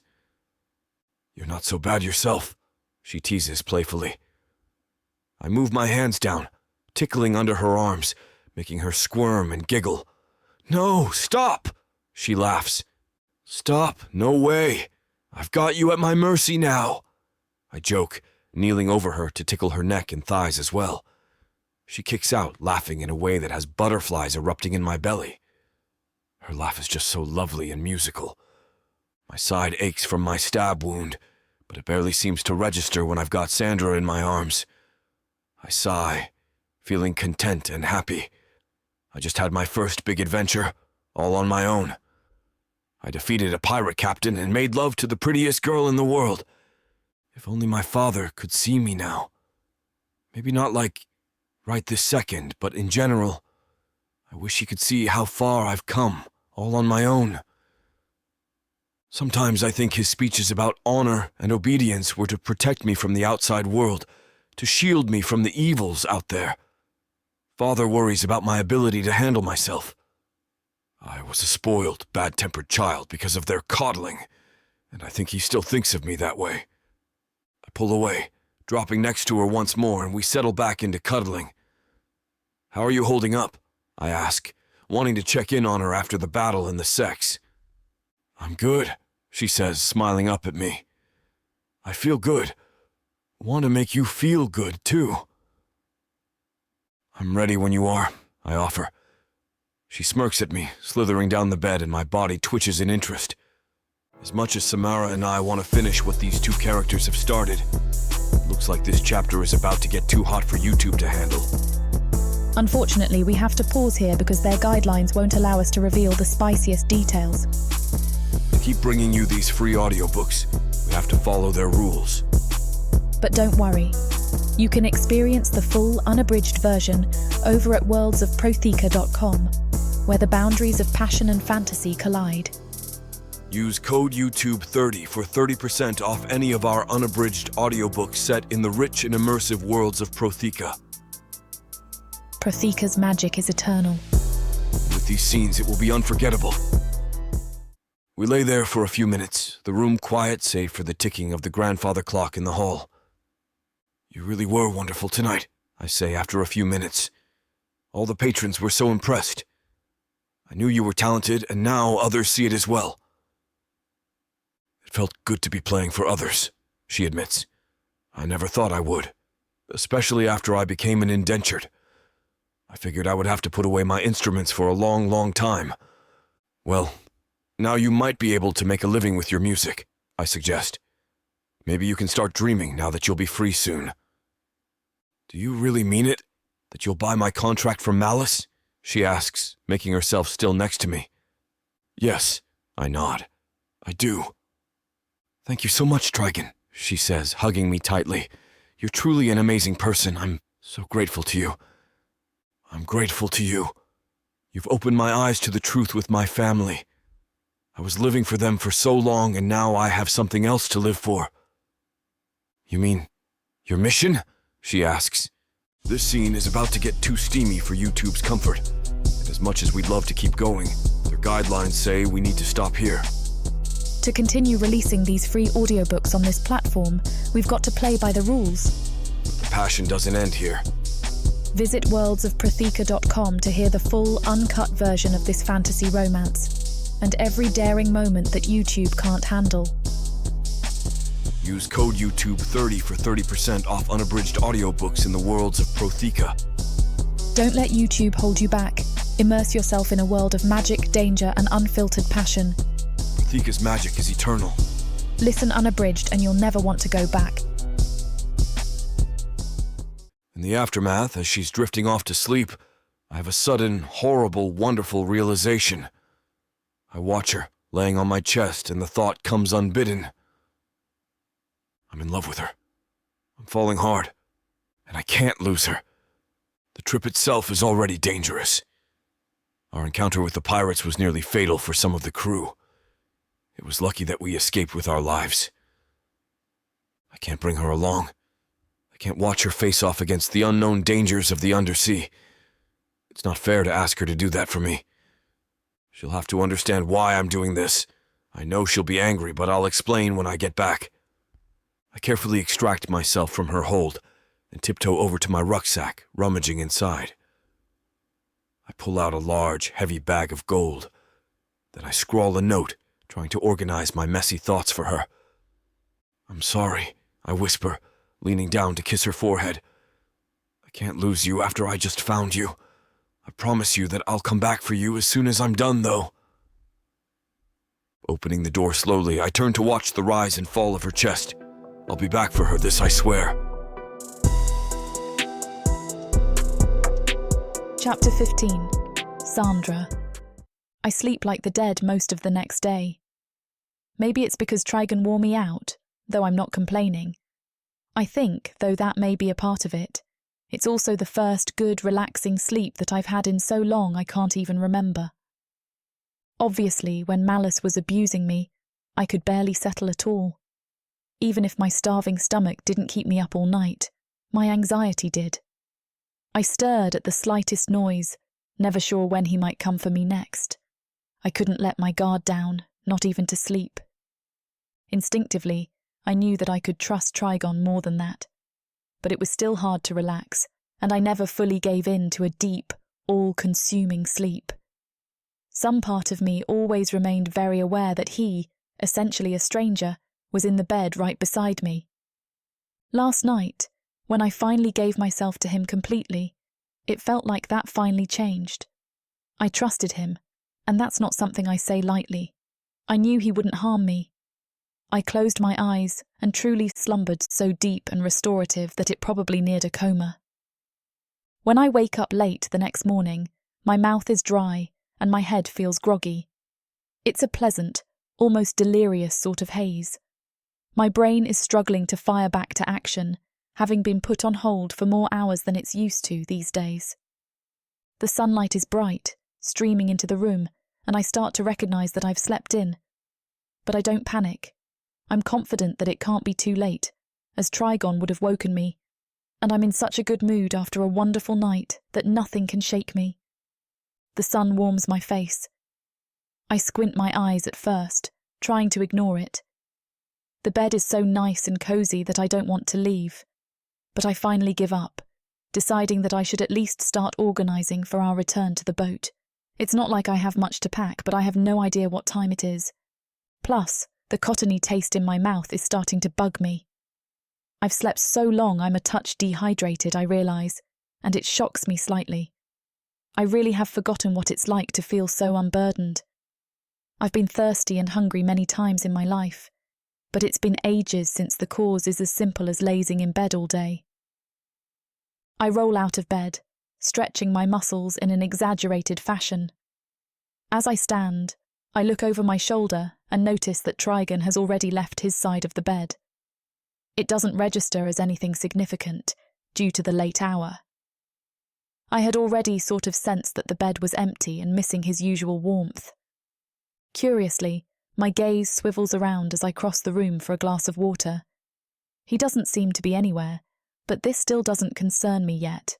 You're not so bad yourself, she teases playfully. I move my hands down, tickling under her arms, making her squirm and giggle. No, stop, she laughs. Stop, no way. I've got you at my mercy now, I joke, kneeling over her to tickle her neck and thighs as well. She kicks out, laughing in a way that has butterflies erupting in my belly. Her laugh is just so lovely and musical. My side aches from my stab wound, but it barely seems to register when I've got Sandra in my arms. I sigh, feeling content and happy. I just had my first big adventure, all on my own. I defeated a pirate captain and made love to the prettiest girl in the world. If only my father could see me now. Maybe not like right this second, but in general. I wish he could see how far I've come, all on my own. Sometimes I think his speeches about honor and obedience were to protect me from the outside world, to shield me from the evils out there. Father worries about my ability to handle myself. I was a spoiled, bad-tempered child because of their coddling, and I think he still thinks of me that way. I pull away, dropping next to her once more, and we settle back into cuddling. How are you holding up? I ask, wanting to check in on her after the battle and the sex. I'm good, she says, smiling up at me. I feel good. Want to make you feel good, too. I'm ready when you are, I offer. She smirks at me, slithering down the bed, and my body twitches in interest. As much as Samara and I want to finish what these two characters have started, it looks like this chapter is about to get too hot for YouTube to handle. Unfortunately, we have to pause here because their guidelines won't allow us to reveal the spiciest details. To keep bringing you these free audiobooks, we have to follow their rules. But don't worry. You can experience the full, unabridged version over at worldsofprotheka.com, where the boundaries of passion and fantasy collide. Use code YouTube30 for 30% off any of our unabridged audiobooks set in the rich and immersive worlds of Protheka. Protheka's magic is eternal. With these scenes, it will be unforgettable. We lay there for a few minutes, the room quiet save for the ticking of the grandfather clock in the hall. You really were wonderful tonight, I say after a few minutes. All the patrons were so impressed. I knew you were talented, and now others see it as well. It felt good to be playing for others, she admits. I never thought I would, especially after I became an indentured. I figured I would have to put away my instruments for a long, long time. Well, now you might be able to make a living with your music, I suggest. Maybe you can start dreaming now that you'll be free soon. Do you really mean it? That you'll buy my contract from Malice? She asks, making herself still next to me. Yes, I nod. I do. Thank you so much, Trigon, she says, hugging me tightly. You're truly an amazing person. I'm so grateful to you. I'm grateful to you. You've opened my eyes to the truth with my family. I was living for them for so long, and now I have something else to live for. You mean your mission? She asks. This scene is about to get too steamy for YouTube's comfort, and as much as we'd love to keep going, their guidelines say we need to stop here. To continue releasing these free audiobooks on this platform, we've got to play by the rules. The passion doesn't end here. Visit worldsofprotheka.com to hear the full, uncut version of this fantasy romance, and every daring moment that YouTube can't handle. Use code YouTube30 for 30% off unabridged audiobooks in the worlds of Protheka. Don't let YouTube hold you back. Immerse yourself in a world of magic, danger, and unfiltered passion. Protheka's magic is eternal. Listen unabridged and you'll never want to go back. In the aftermath, as she's drifting off to sleep, I have a sudden, horrible, wonderful realization. I watch her, laying on my chest, and the thought comes unbidden. I'm in love with her. I'm falling hard, and I can't lose her. The trip itself is already dangerous. Our encounter with the pirates was nearly fatal for some of the crew. It was lucky that we escaped with our lives. I can't bring her along. I can't watch her face off against the unknown dangers of the undersea. It's not fair to ask her to do that for me. She'll have to understand why I'm doing this. I know she'll be angry, but I'll explain when I get back. I carefully extract myself from her hold and tiptoe over to my rucksack, rummaging inside. I pull out a large, heavy bag of gold. Then I scrawl a note, trying to organize my messy thoughts for her. I'm sorry, I whisper, leaning down to kiss her forehead. I can't lose you after I just found you. I promise you that I'll come back for you as soon as I'm done, though. Opening the door slowly, I turn to watch the rise and fall of her chest. I'll be back for her, this I swear. Chapter 15. Sandra. I sleep like the dead most of the next day. Maybe it's because Trigon wore me out, though I'm not complaining. I think, though that may be a part of it, it's also the first good, relaxing sleep that I've had in so long I can't even remember. Obviously, when Malice was abusing me, I could barely settle at all. Even if my starving stomach didn't keep me up all night, my anxiety did. I stirred at the slightest noise, never sure when he might come for me next. I couldn't let my guard down, not even to sleep. Instinctively, I knew that I could trust Trigon more than that. But it was still hard to relax, and I never fully gave in to a deep, all-consuming sleep. Some part of me always remained very aware that he, essentially a stranger, was in the bed right beside me. Last night, when I finally gave myself to him completely, it felt like that finally changed. I trusted him, and that's not something I say lightly. I knew he wouldn't harm me. I closed my eyes and truly slumbered so deep and restorative that it probably neared a coma. When I wake up late the next morning, my mouth is dry and my head feels groggy. It's a pleasant, almost delirious sort of haze. My brain is struggling to fire back to action, having been put on hold for more hours than it's used to these days. The sunlight is bright, streaming into the room, and I start to recognise that I've slept in. but I don't panic. I'm confident that it can't be too late, as Trigon would have woken me, and I'm in such a good mood after a wonderful night that nothing can shake me. The sun warms my face. I squint my eyes at first, trying to ignore it. The bed is so nice and cozy that I don't want to leave, but I finally give up, deciding that I should at least start organising for our return to the boat. It's not like I have much to pack, but I have no idea what time it is. Plus, the cottony taste in my mouth is starting to bug me. I've slept so long I'm a touch dehydrated, I realise, and it shocks me slightly. I really have forgotten what it's like to feel so unburdened. I've been thirsty and hungry many times in my life, but it's been ages since the cause is as simple as lazing in bed all day. I roll out of bed, stretching my muscles in an exaggerated fashion. As I stand, I look over my shoulder and notice that Trigon has already left his side of the bed. It doesn't register as anything significant, due to the late hour. I had already sort of sensed that the bed was empty and missing his usual warmth. Curiously, my gaze swivels around as I cross the room for a glass of water. He doesn't seem to be anywhere, but this still doesn't concern me yet.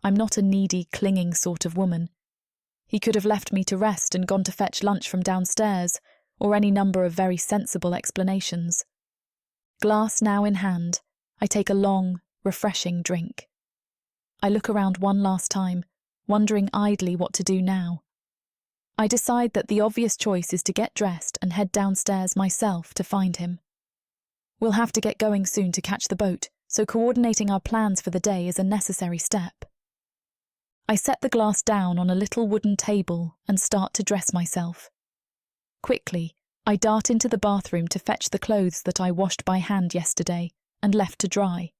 I'm not a needy, clinging sort of woman. He could have left me to rest and gone to fetch lunch from downstairs, or any number of very sensible explanations. Glass now in hand, I take a long, refreshing drink. I look around one last time, wondering idly what to do now. I decide that the obvious choice is to get dressed and head downstairs myself to find him. We'll have to get going soon to catch the boat, so coordinating our plans for the day is a necessary step. I set the glass down on a little wooden table and start to dress myself. Quickly, I dart into the bathroom to fetch the clothes that I washed by hand yesterday and left to dry.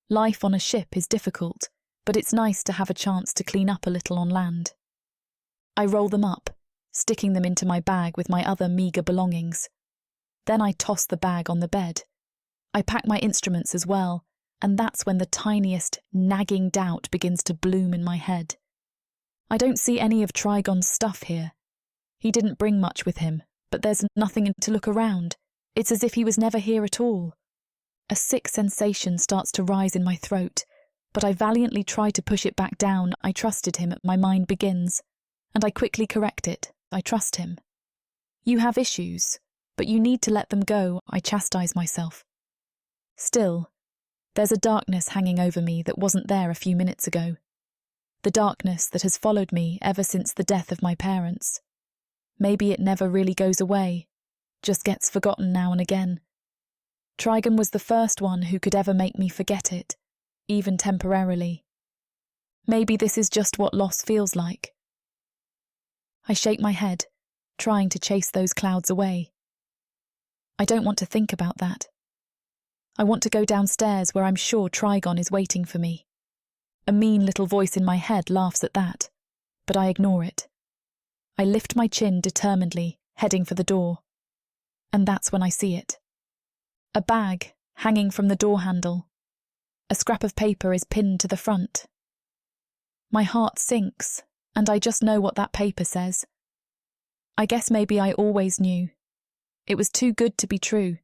Life on a ship is difficult, but it's nice to have a chance to clean up a little on land. I roll them up, sticking them into my bag with my other meagre belongings. Then I toss the bag on the bed. I pack my instruments as well, and that's when the tiniest, nagging doubt begins to bloom in my head. I don't see any of Trigon's stuff here. He didn't bring much with him, but there's nothing to look around. It's as if he was never here at all. A sick sensation starts to rise in my throat, but I valiantly try to push it back down. I trusted him, my mind begins, and I quickly correct it. I trust him. You have issues, but you need to let them go, I chastise myself. Still, there's a darkness hanging over me that wasn't there a few minutes ago. The darkness that has followed me ever since the death of my parents. Maybe it never really goes away, just gets forgotten now and again. Trigon was the first one who could ever make me forget it, even temporarily. Maybe this is just what loss feels like. I shake my head, trying to chase those clouds away. I don't want to think about that. I want to go downstairs where I'm sure Trigon is waiting for me. A mean little voice in my head laughs at that, but I ignore it. I lift my chin determinedly, heading for the door. And that's when I see it. A bag hanging from the door handle. A scrap of paper is pinned to the front. My heart sinks, and I just know what that paper says. I guess maybe I always knew. It was too good to be true.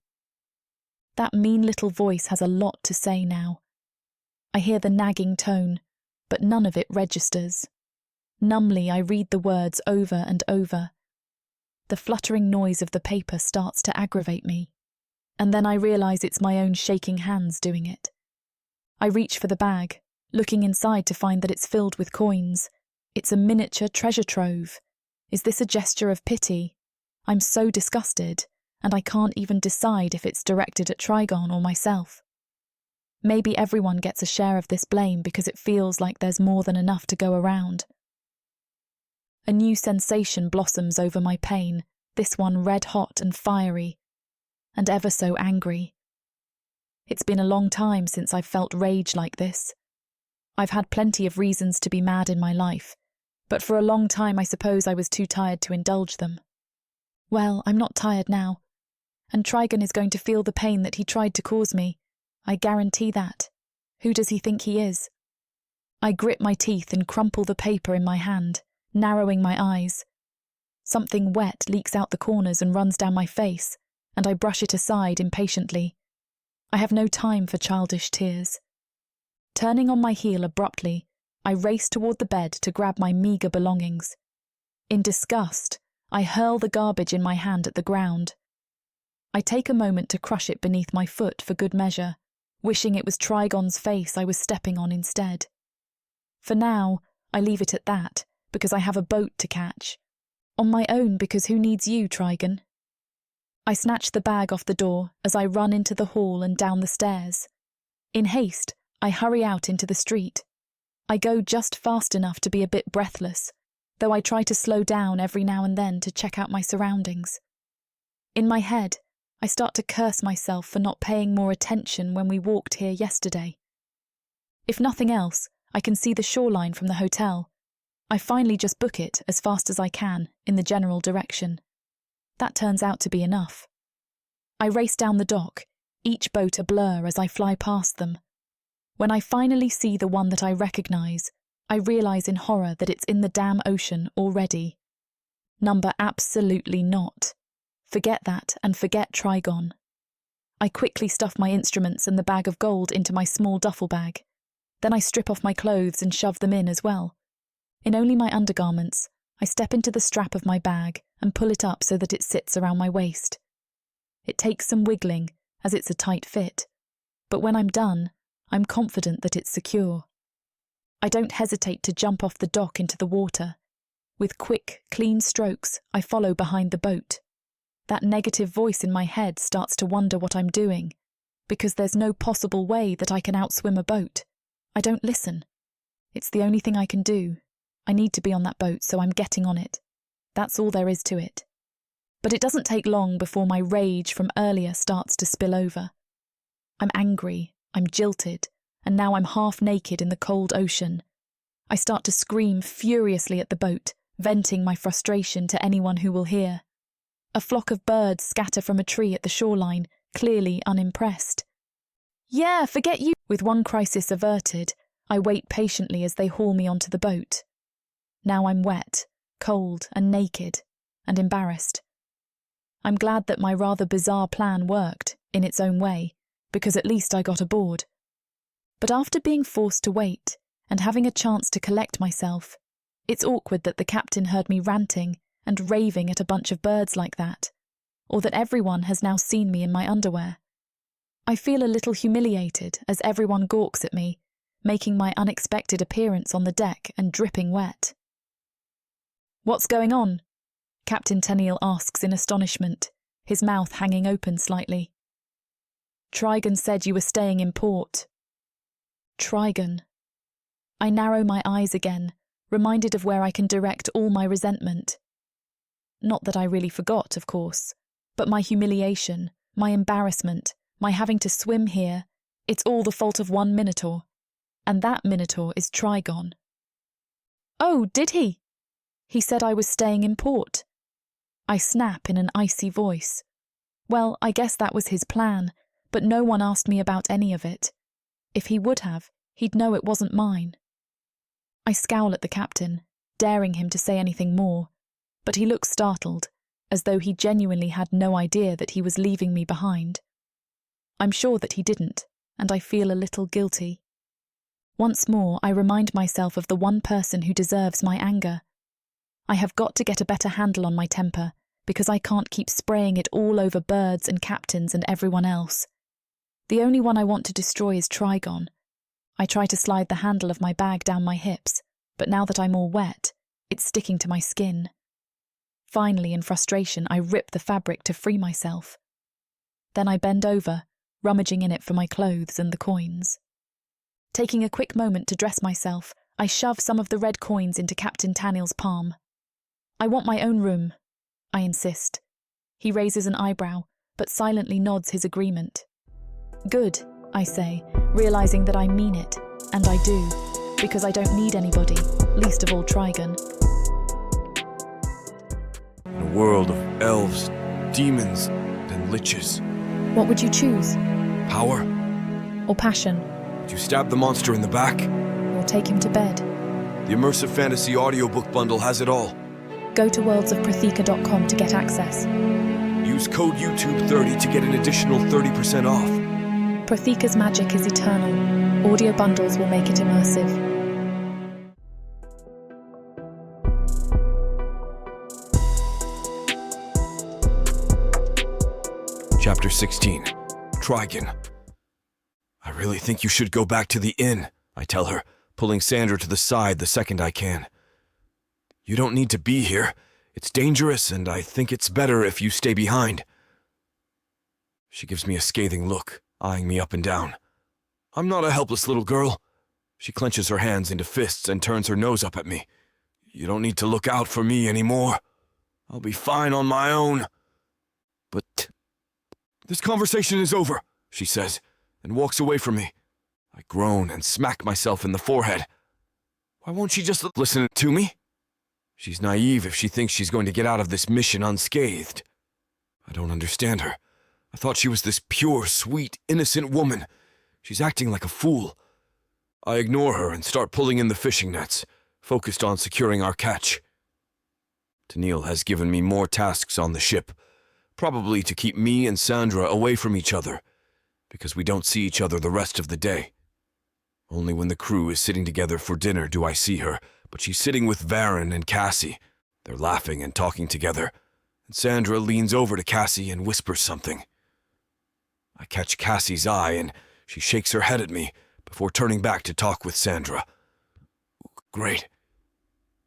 That mean little voice has a lot to say now. I hear the nagging tone, but none of it registers. Numbly, I read the words over and over. The fluttering noise of the paper starts to aggravate me, and then I realise it's my own shaking hands doing it. I reach for the bag, looking inside to find that it's filled with coins. It's a miniature treasure trove. Is this a gesture of pity? I'm so disgusted, and I can't even decide if it's directed at Trigon or myself. Maybe everyone gets a share of this blame because it feels like there's more than enough to go around. A new sensation blossoms over my pain, this one red-hot and fiery, and ever so angry. It's been a long time since I've felt rage like this. I've had plenty of reasons to be mad in my life, but for a long time I suppose I was too tired to indulge them. Well, I'm not tired now, and Trigon is going to feel the pain that he tried to cause me. I guarantee that. Who does he think he is? I grit my teeth and crumple the paper in my hand, narrowing my eyes. Something wet leaks out the corners and runs down my face, and I brush it aside impatiently. I have no time for childish tears. Turning on my heel abruptly, I race toward the bed to grab my meagre belongings. In disgust, I hurl the garbage in my hand at the ground. I take a moment to crush it beneath my foot for good measure, wishing it was Trigon's face I was stepping on instead. For now, I leave it at that, because I have a boat to catch. On my own, because who needs you, Trigon? I snatch the bag off the door as I run into the hall and down the stairs. In haste, I hurry out into the street. I go just fast enough to be a bit breathless, though I try to slow down every now and then to check out my surroundings. In my head, I start to curse myself for not paying more attention when we walked here yesterday. If nothing else, I can see the shoreline from the hotel. I finally just book it as fast as I can in the general direction. That turns out to be enough. I race down the dock, each boat a blur as I fly past them. When I finally see the one that I recognise, I realise in horror that it's in the damn ocean already. Number absolutely not. Forget that and forget Trigon. I quickly stuff my instruments and the bag of gold into my small duffel bag. Then I strip off my clothes and shove them in as well. In only my undergarments, I step into the strap of my bag and pull it up so that it sits around my waist. It takes some wiggling, as it's a tight fit, but when I'm done, I'm confident that it's secure. I don't hesitate to jump off the dock into the water. With quick, clean strokes, I follow behind the boat. That negative voice in my head starts to wonder what I'm doing, because there's no possible way that I can outswim a boat. I don't listen. It's the only thing I can do. I need to be on that boat, so I'm getting on it. That's all there is to it. But it doesn't take long before my rage from earlier starts to spill over. I'm angry, I'm jilted, and now I'm half naked in the cold ocean. I start to scream furiously at the boat, venting my frustration to anyone who will hear. A flock of birds scatter from a tree at the shoreline, clearly unimpressed. Yeah, forget you! With one crisis averted, I wait patiently as they haul me onto the boat. Now I'm wet, cold and naked, and embarrassed. I'm glad that my rather bizarre plan worked, in its own way, because at least I got aboard. But after being forced to wait, and having a chance to collect myself, it's awkward that the captain heard me ranting and raving at a bunch of birds like that, or that everyone has now seen me in my underwear. I feel a little humiliated as everyone gawks at me, making my unexpected appearance on the deck and dripping wet. What's going on? Captain Tenniel asks in astonishment, his mouth hanging open slightly. Trigon said you were staying in port. Trigon. I narrow my eyes again, reminded of where I can direct all my resentment. Not that I really forgot, of course, but my humiliation, my embarrassment, my having to swim here, it's all the fault of one Minotaur. And that Minotaur is Trigon. Oh, did he? He said I was staying in port. I snap in an icy voice. Well, I guess that was his plan, but no one asked me about any of it. If he would have, he'd know it wasn't mine. I scowl at the captain, daring him to say anything more, but he looks startled, as though he genuinely had no idea that he was leaving me behind. I'm sure that he didn't, and I feel a little guilty. Once more, I remind myself of the one person who deserves my anger. I have got to get a better handle on my temper, because I can't keep spraying it all over birds and captains and everyone else. The only one I want to destroy is Trigon. I try to slide the handle of my bag down my hips, but now that I'm all wet, it's sticking to my skin. Finally, in frustration, I rip the fabric to free myself. Then I bend over, rummaging in it for my clothes and the coins. Taking a quick moment to dress myself, I shove some of the red coins into Captain Tenniel's palm. I want my own room, I insist. He raises an eyebrow, but silently nods his agreement. Good, I say, realising that I mean it, and I do, because I don't need anybody, least of all Trigon. In a world of elves, demons, and liches. What would you choose? Power? Or passion? Would you stab the monster in the back? Or take him to bed? The immersive fantasy audiobook bundle has it all. Go to worldsofprotheka.com to get access. Use code YouTube30 to get an additional 30% off. Protheka's magic is eternal. Audio bundles will make it immersive. Chapter 16. Trigon. I really think you should go back to the inn, I tell her, pulling Sandra to the side the second I can. You don't need to be here. It's dangerous, and I think it's better if you stay behind. She gives me a scathing look, eyeing me up and down. I'm not a helpless little girl. She clenches her hands into fists and turns her nose up at me. You don't need to look out for me anymore. I'll be fine on my own. But this conversation is over, she says, and walks away from me. I groan and smack myself in the forehead. Why won't she just listen to me? She's naive if she thinks she's going to get out of this mission unscathed. I don't understand her. I thought she was this pure, sweet, innocent woman. She's acting like a fool. I ignore her and start pulling in the fishing nets, focused on securing our catch. Tennille has given me more tasks on the ship, probably to keep me and Sandra away from each other, because we don't see each other the rest of the day. Only when the crew is sitting together for dinner do I see her, but she's sitting with Varen and Cassie. They're laughing and talking together, and Sandra leans over to Cassie and whispers something. I catch Cassie's eye, and she shakes her head at me before turning back to talk with Sandra. Great.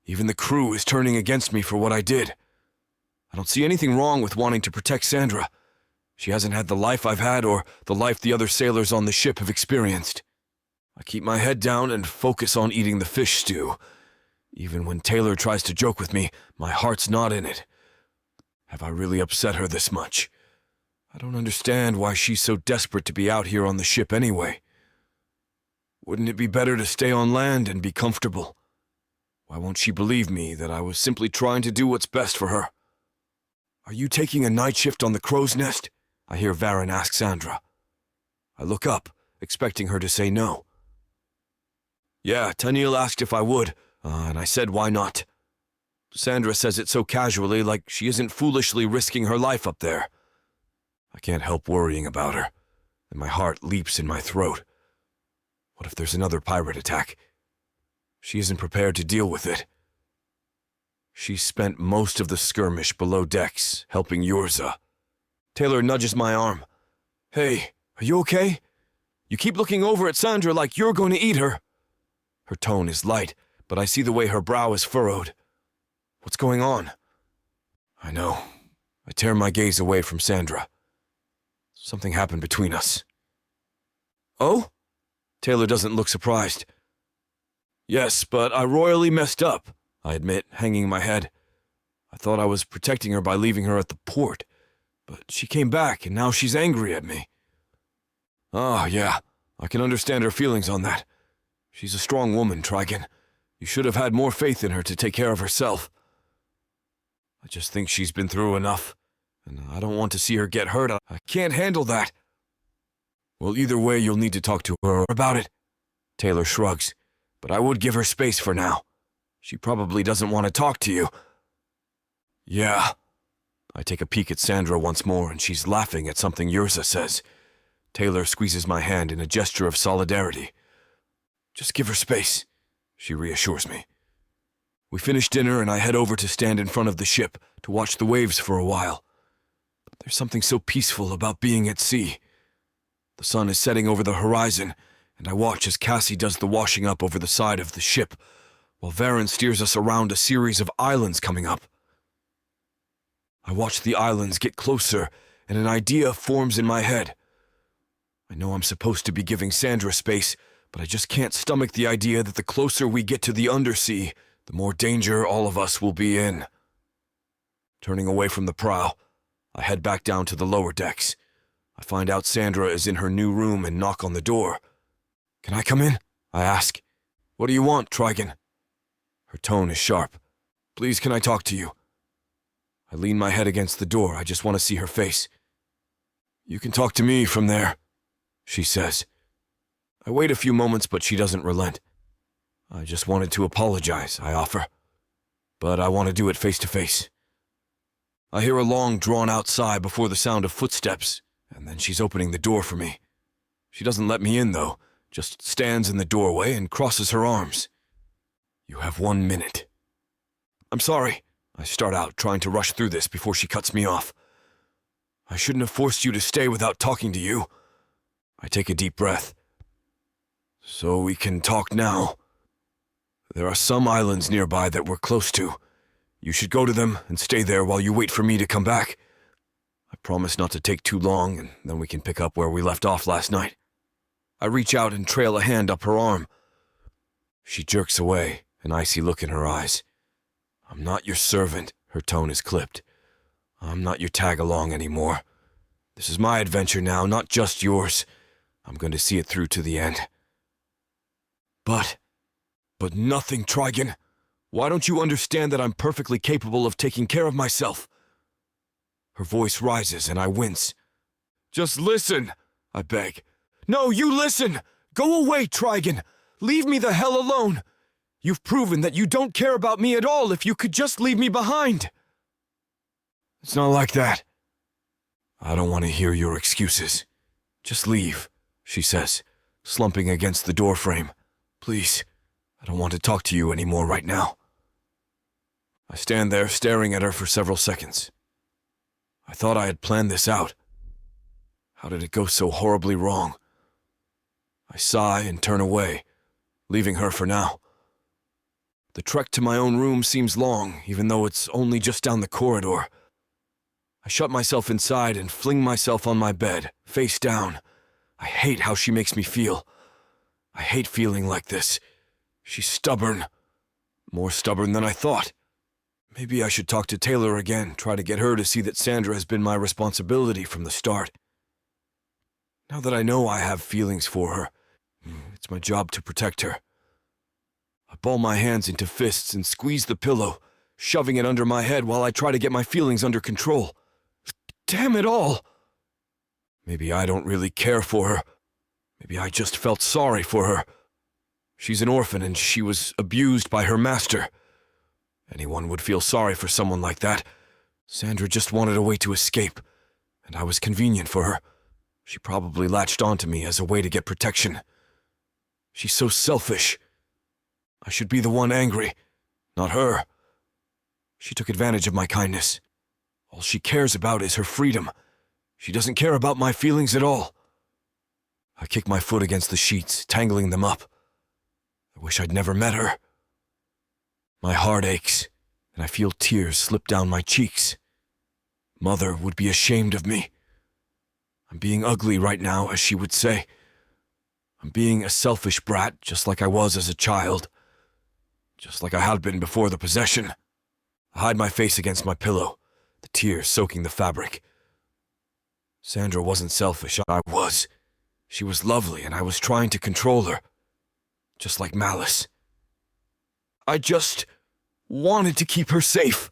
Even the crew is turning against me for what I did. I don't see anything wrong with wanting to protect Sandra. She hasn't had the life I've had or the life the other sailors on the ship have experienced. I keep my head down and focus on eating the fish stew. Even when Taylor tries to joke with me, my heart's not in it. Have I really upset her this much? I don't understand why she's so desperate to be out here on the ship anyway. Wouldn't it be better to stay on land and be comfortable? Why won't she believe me that I was simply trying to do what's best for her? Are you taking a night shift on the crow's nest? I hear Varen ask Sandra. I look up, expecting her to say no. Yeah, Tennille asked if I would, and I said why not. Sandra says it so casually, like she isn't foolishly risking her life up there. I can't help worrying about her, and my heart leaps in my throat. What if there's another pirate attack? She isn't prepared to deal with it. She spent most of the skirmish below decks, helping Yurza. Taylor nudges my arm. Hey, are you okay? You keep looking over at Sandra like you're going to eat her. Her tone is light, but I see the way her brow is furrowed. What's going on? I know. I tear my gaze away from Sandra. Something happened between us. Oh? Taylor doesn't look surprised. Yes, but I royally messed up, I admit, hanging my head. I thought I was protecting her by leaving her at the port, but she came back and now she's angry at me. Oh, yeah, I can understand her feelings on that. She's a strong woman, Trigon. You should have had more faith in her to take care of herself. I just think she's been through enough, and I don't want to see her get hurt. I can't handle that. Well, either way, you'll need to talk to her about it. Taylor shrugs, but I would give her space for now. She probably doesn't want to talk to you. Yeah. I take a peek at Sandra once more, and she's laughing at something Yurza says. Taylor squeezes my hand in a gesture of solidarity. Just give her space, she reassures me. We finish dinner, and I head over to stand in front of the ship to watch the waves for a while. But there's something so peaceful about being at sea. The sun is setting over the horizon, and I watch as Cassie does the washing up over the side of the ship, while Varen steers us around a series of islands coming up. I watch the islands get closer, and an idea forms in my head. I know I'm supposed to be giving Sandra space, but I just can't stomach the idea that the closer we get to the undersea, the more danger all of us will be in. Turning away from the prow, I head back down to the lower decks. I find out Sandra is in her new room and knock on the door. Can I come in? I ask. What do you want, Trigon? Her tone is sharp. Please, can I talk to you? I lean my head against the door. I just want to see her face. You can talk to me from there, she says. I wait a few moments, but she doesn't relent. I just wanted to apologize, I offer. but I want to do it face to face. I hear a long, drawn-out sigh before the sound of footsteps, and then she's opening the door for me. She doesn't let me in, though, just stands in the doorway and crosses her arms. You have 1 minute. I'm sorry. I start out, trying to rush through this before she cuts me off. I shouldn't have forced you to stay without talking to you. I take a deep breath. So we can talk now. There are some islands nearby that we're close to. You should go to them and stay there while you wait for me to come back. I promise not to take too long, and then we can pick up where we left off last night. I reach out and trail a hand up her arm. She jerks away, an icy look in her eyes. I'm not your servant, her tone is clipped. I'm not your tag-along anymore. This is my adventure now, not just yours. I'm going to see it through to the end. But nothing, Trigon. Why don't you understand that I'm perfectly capable of taking care of myself? Her voice rises and I wince. Just listen, I beg. No, you listen! Go away, Trigon! Leave me the hell alone! You've proven that you don't care about me at all if you could just leave me behind! It's not like that. I don't want to hear your excuses. Just leave, she says, slumping against the doorframe. Please, I don't want to talk to you anymore right now. I stand there staring at her for several seconds. I thought I had planned this out. How did it go so horribly wrong? I sigh and turn away, leaving her for now. The trek to my own room seems long, even though it's only just down the corridor. I shut myself inside and fling myself on my bed, face down. I hate how she makes me feel. I hate feeling like this. She's stubborn. More stubborn than I thought. Maybe I should talk to Taylor again, try to get her to see that Sandra has been my responsibility from the start. Now that I know I have feelings for her, it's my job to protect her. I ball my hands into fists and squeeze the pillow, shoving it under my head while I try to get my feelings under control. Damn it all! Maybe I don't really care for her. Maybe I just felt sorry for her. She's an orphan and she was abused by her master. Anyone would feel sorry for someone like that. Sandra just wanted a way to escape, and I was convenient for her. She probably latched onto me as a way to get protection. She's so selfish. I should be the one angry, not her. She took advantage of my kindness. All she cares about is her freedom. She doesn't care about my feelings at all. I kick my foot against the sheets, tangling them up. I wish I'd never met her. My heart aches, and I feel tears slip down my cheeks. Mother would be ashamed of me. I'm being ugly right now, as she would say. I'm being a selfish brat, just like I was as a child. Just like I had been before the possession. I hide my face against my pillow, the tears soaking the fabric. Sandra wasn't selfish, I was. She was lovely, and I was trying to control her. Just like Malice. I just wanted to keep her safe.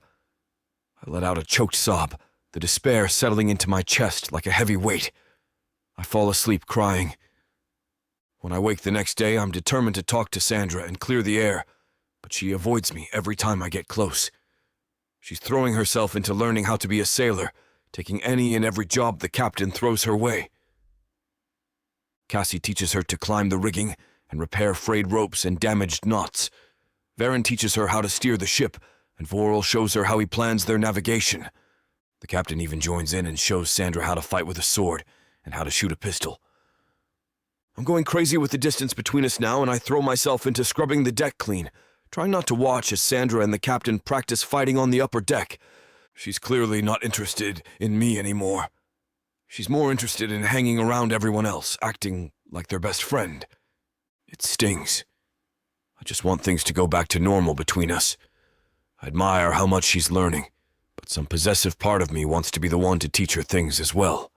I let out a choked sob, the despair settling into my chest like a heavy weight. I fall asleep crying. When I wake the next day, I'm determined to talk to Sandra and clear the air, but she avoids me every time I get close. She's throwing herself into learning how to be a sailor, taking any and every job the captain throws her way. Cassie teaches her to climb the rigging and repair frayed ropes and damaged knots. Varen teaches her how to steer the ship, and Vorel shows her how he plans their navigation. The captain even joins in and shows Sandra how to fight with a sword and how to shoot a pistol. I'm going crazy with the distance between us now, and I throw myself into scrubbing the deck clean, trying not to watch as Sandra and the captain practice fighting on the upper deck. She's clearly not interested in me anymore. She's more interested in hanging around everyone else, acting like their best friend. It stings. I just want things to go back to normal between us. I admire how much she's learning, but some possessive part of me wants to be the one to teach her things as well.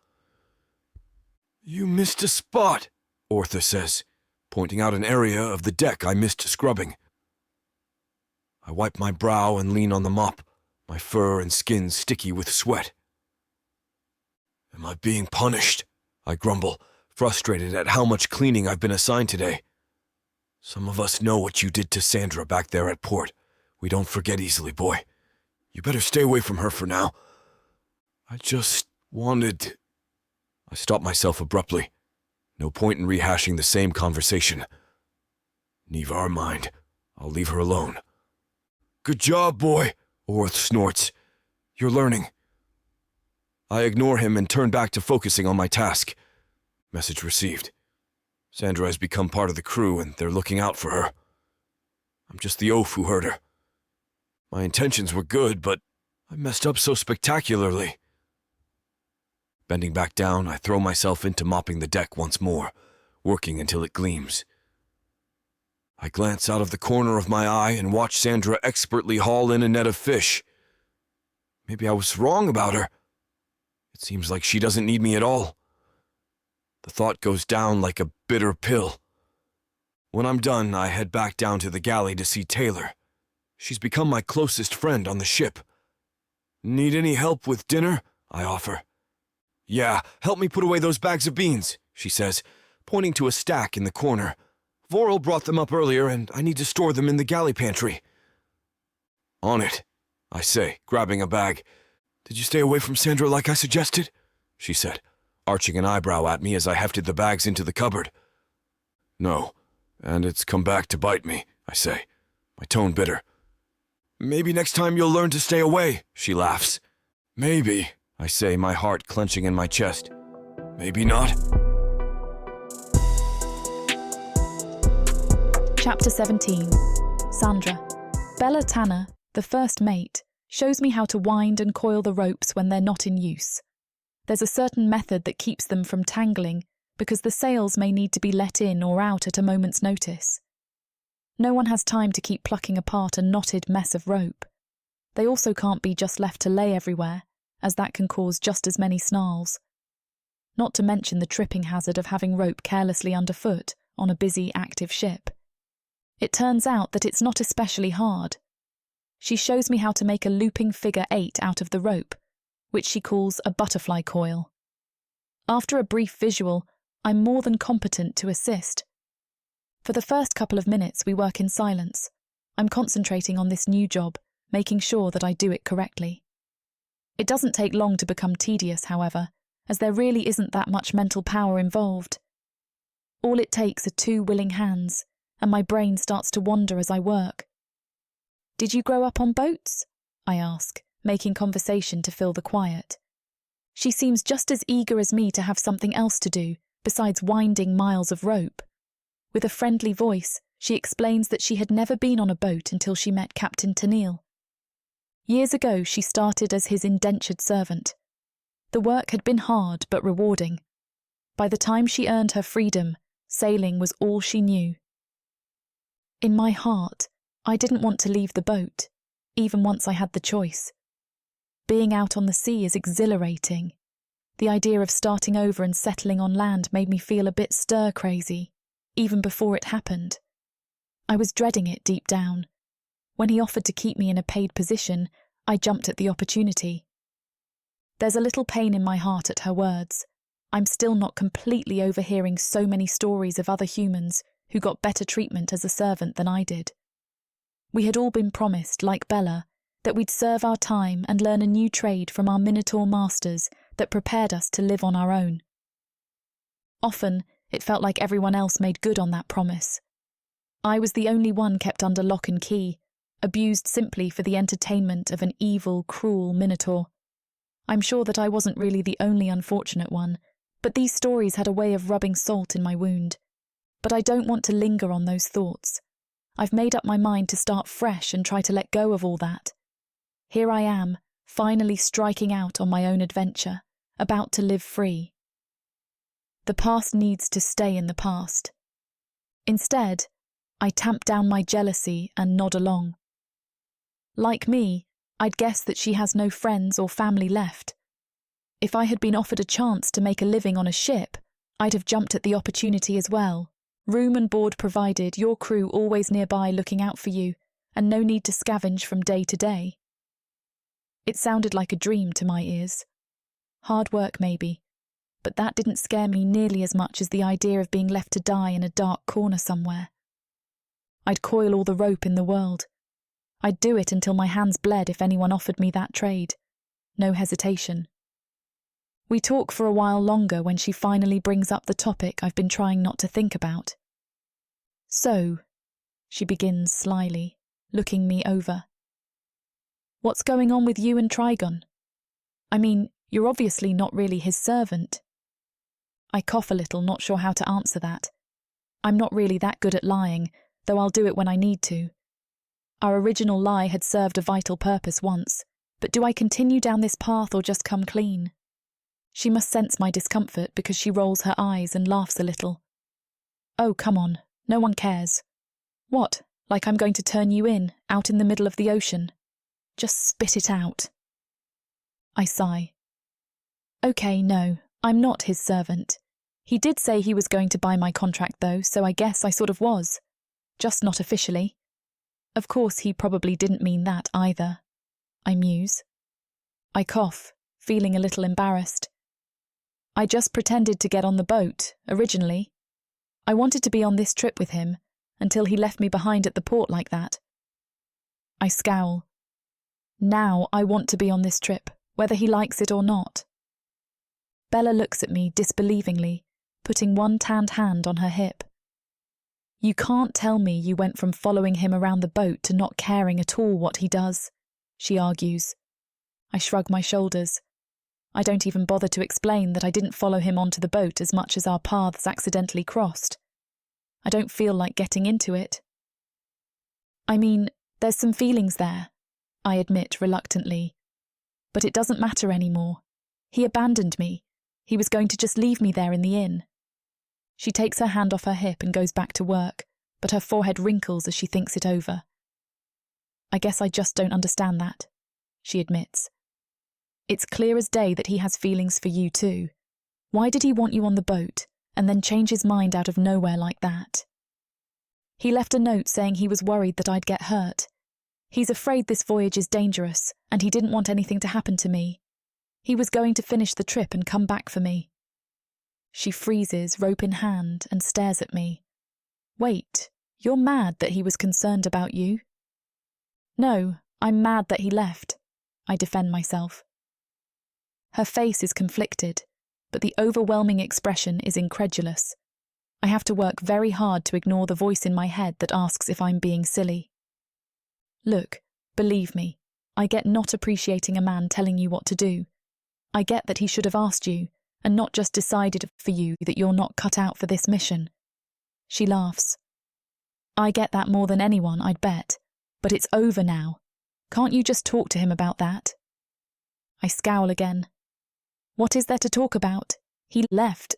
You missed a spot, Ortha says, pointing out an area of the deck I missed scrubbing. I wipe my brow and lean on the mop, my fur and skin sticky with sweat. Am I being punished? I grumble, frustrated at how much cleaning I've been assigned today. Some of us know what you did to Sandra back there at port. We don't forget easily, boy. You better stay away from her for now. I just wanted... I stopped myself abruptly. No point in rehashing the same conversation. Neva our mind. I'll leave her alone. Good job, boy, Orth snorts. You're learning. I ignore him and turn back to focusing on my task. Message received. Sandra has become part of the crew and they're looking out for her. I'm just the oaf who hurt her. My intentions were good, but I messed up so spectacularly. Bending back down, I throw myself into mopping the deck once more, working until it gleams. I glance out of the corner of my eye and watch Sandra expertly haul in a net of fish. Maybe I was wrong about her. It seems like she doesn't need me at all. The thought goes down like a bitter pill. When I'm done, I head back down to the galley to see Taylor. She's become my closest friend on the ship. Need any help with dinner? I offer. Yeah, help me put away those bags of beans, she says, pointing to a stack in the corner. Vorel brought them up earlier, and I need to store them in the galley pantry. On it, I say, grabbing a bag. Did you stay away from Sandra like I suggested? She said, arching an eyebrow at me as I hefted the bags into the cupboard. No, and it's come back to bite me, I say, my tone bitter. Maybe next time you'll learn to stay away, she laughs. Maybe, I say, my heart clenching in my chest. Maybe not. Chapter 17. Sandra. Bella Tanner, the first mate, shows me how to wind and coil the ropes when they're not in use. There's a certain method that keeps them from tangling, because the sails may need to be let in or out at a moment's notice. No one has time to keep plucking apart a knotted mess of rope. They also can't be just left to lay everywhere, as that can cause just as many snarls. Not to mention the tripping hazard of having rope carelessly underfoot on a busy, active ship. It turns out that it's not especially hard. She shows me how to make a looping figure 8 out of the rope, which she calls a butterfly coil. After a brief visual, I'm more than competent to assist. For the first couple of minutes, we work in silence. I'm concentrating on this new job, making sure that I do it correctly. It doesn't take long to become tedious, however, as there really isn't that much mental power involved. All it takes are 2 willing hands, and my brain starts to wander as I work. Did you grow up on boats? I ask, making conversation to fill the quiet. She seems just as eager as me to have something else to do, besides winding miles of rope. With a friendly voice, she explains that she had never been on a boat until she met Captain Tennille. Years ago, she started as his indentured servant. The work had been hard but rewarding. By the time she earned her freedom, sailing was all she knew. In my heart, I didn't want to leave the boat, even once I had the choice. Being out on the sea is exhilarating. The idea of starting over and settling on land made me feel a bit stir-crazy, even before it happened. I was dreading it deep down. When he offered to keep me in a paid position, I jumped at the opportunity. There's a little pain in my heart at her words. I'm still not completely overhearing so many stories of other humans who got better treatment as a servant than I did. We had all been promised, like Bella, that we'd serve our time and learn a new trade from our Minotaur masters that prepared us to live on our own. Often, it felt like everyone else made good on that promise. I was the only one kept under lock and key, abused simply for the entertainment of an evil, cruel Minotaur. I'm sure that I wasn't really the only unfortunate one, but these stories had a way of rubbing salt in my wound. But I don't want to linger on those thoughts. I've made up my mind to start fresh and try to let go of all that. Here I am, finally striking out on my own adventure, about to live free. The past needs to stay in the past. Instead, I tamp down my jealousy and nod along. Like me, I'd guess that she has no friends or family left. If I had been offered a chance to make a living on a ship, I'd have jumped at the opportunity as well. Room and board provided, your crew always nearby looking out for you, and no need to scavenge from day to day. It sounded like a dream to my ears. Hard work maybe, but that didn't scare me nearly as much as the idea of being left to die in a dark corner somewhere. I'd coil all the rope in the world. I'd do it until my hands bled if anyone offered me that trade. No hesitation. We talk for a while longer when she finally brings up the topic I've been trying not to think about. So, she begins slyly, looking me over. What's going on with you and Trigon? I mean, you're obviously not really his servant. I cough a little, not sure how to answer that. I'm not really that good at lying, though I'll do it when I need to. Our original lie had served a vital purpose once, but do I continue down this path or just come clean? She must sense my discomfort because she rolls her eyes and laughs a little. Oh, come on, no one cares. What, like I'm going to turn you in, out in the middle of the ocean? Just spit it out. I sigh. Okay, no, I'm not his servant. He did say he was going to buy my contract though, so I guess I sort of was. Just not officially. Of course, he probably didn't mean that either. I muse. I cough, feeling a little embarrassed. I just pretended to get on the boat, originally. I wanted to be on this trip with him, until he left me behind at the port like that. I scowl. Now I want to be on this trip, whether he likes it or not. Bella looks at me disbelievingly, putting one tanned hand on her hip. You can't tell me you went from following him around the boat to not caring at all what he does, she argues. I shrug my shoulders. I don't even bother to explain that I didn't follow him onto the boat as much as our paths accidentally crossed. I don't feel like getting into it. I mean, there's some feelings there, I admit reluctantly. But it doesn't matter anymore. He abandoned me. He was going to just leave me there in the inn. She takes her hand off her hip and goes back to work, but her forehead wrinkles as she thinks it over. I guess I just don't understand that, she admits. It's clear as day that he has feelings for you too. Why did he want you on the boat, and then change his mind out of nowhere like that? He left a note saying he was worried that I'd get hurt. He's afraid this voyage is dangerous, and he didn't want anything to happen to me. He was going to finish the trip and come back for me. She freezes, rope in hand, and stares at me. Wait, you're mad that he was concerned about you? No, I'm mad that he left. I defend myself. Her face is conflicted, but the overwhelming expression is incredulous. I have to work very hard to ignore the voice in my head that asks if I'm being silly. Look, believe me, I get not appreciating a man telling you what to do. I get that he should have asked you, and not just decided for you that you're not cut out for this mission. She laughs. I get that more than anyone, I'd bet, but it's over now. Can't you just talk to him about that? I scowl again. What is there to talk about? He left.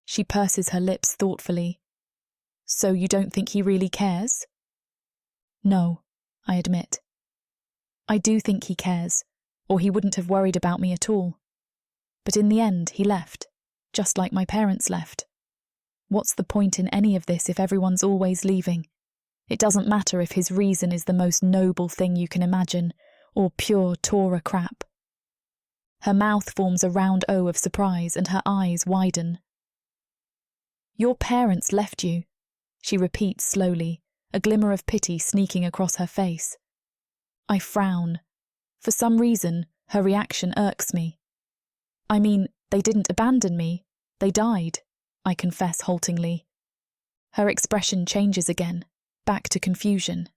She purses her lips thoughtfully. So you don't think he really cares? No, I admit. I do think he cares, or he wouldn't have worried about me at all. But in the end, he left, just like my parents left. What's the point in any of this if everyone's always leaving? It doesn't matter if his reason is the most noble thing you can imagine, or pure Torah crap. Her mouth forms a round O of surprise and her eyes widen. Your parents left you, she repeats slowly, a glimmer of pity sneaking across her face. I frown. For some reason, her reaction irks me. I mean, they didn't abandon me. They died, I confess haltingly. Her expression changes again, back to confusion.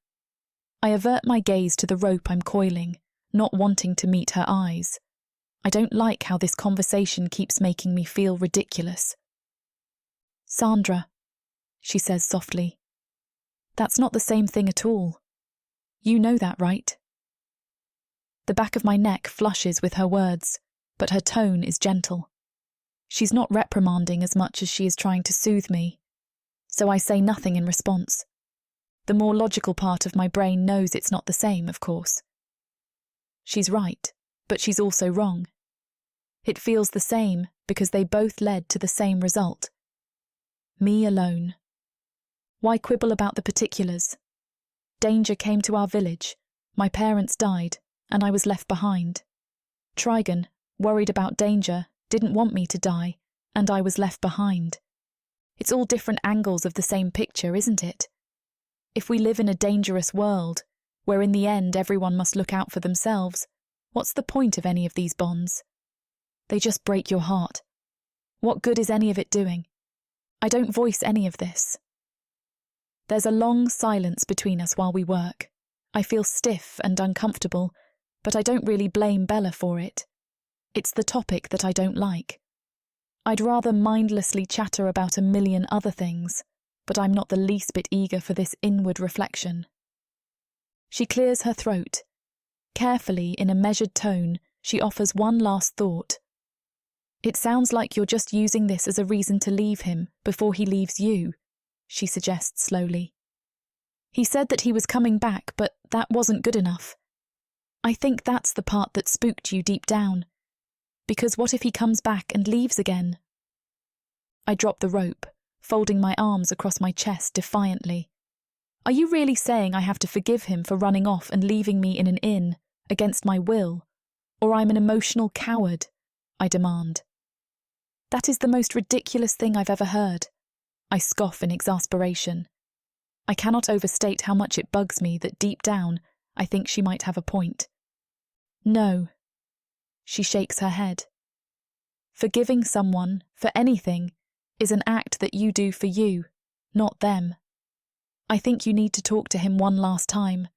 I avert my gaze to the rope I'm coiling, not wanting to meet her eyes. I don't like how this conversation keeps making me feel ridiculous. Sandra, she says softly. That's not the same thing at all. You know that, right? The back of my neck flushes with her words, but her tone is gentle. She's not reprimanding as much as she is trying to soothe me, so I say nothing in response. The more logical part of my brain knows it's not the same, of course. She's right, but she's also wrong. It feels the same because they both led to the same result. Me alone. Why quibble about the particulars? Danger came to our village, my parents died, and I was left behind. Trigon, worried about danger, didn't want me to die, and I was left behind. It's all different angles of the same picture, isn't it? If we live in a dangerous world, where in the end everyone must look out for themselves, what's the point of any of these bonds? They just break your heart. What good is any of it doing? I don't voice any of this. There's a long silence between us while we work. I feel stiff and uncomfortable, but I don't really blame Bella for it. It's the topic that I don't like. I'd rather mindlessly chatter about a million other things, but I'm not the least bit eager for this inward reflection. She clears her throat. Carefully, in a measured tone, she offers one last thought. It sounds like you're just using this as a reason to leave him before he leaves you, she suggests slowly. He said that he was coming back, but that wasn't good enough. I think that's the part that spooked you deep down. Because what if he comes back and leaves again? I drop the rope, folding my arms across my chest defiantly. Are you really saying I have to forgive him for running off and leaving me in an inn, against my will? Or I'm an emotional coward? I demand. That is the most ridiculous thing I've ever heard. I scoff in exasperation. I cannot overstate how much it bugs me that deep down I think she might have a point. No. She shakes her head. Forgiving someone, for anything, is an act that you do for you, not them. I think you need to talk to him one last time.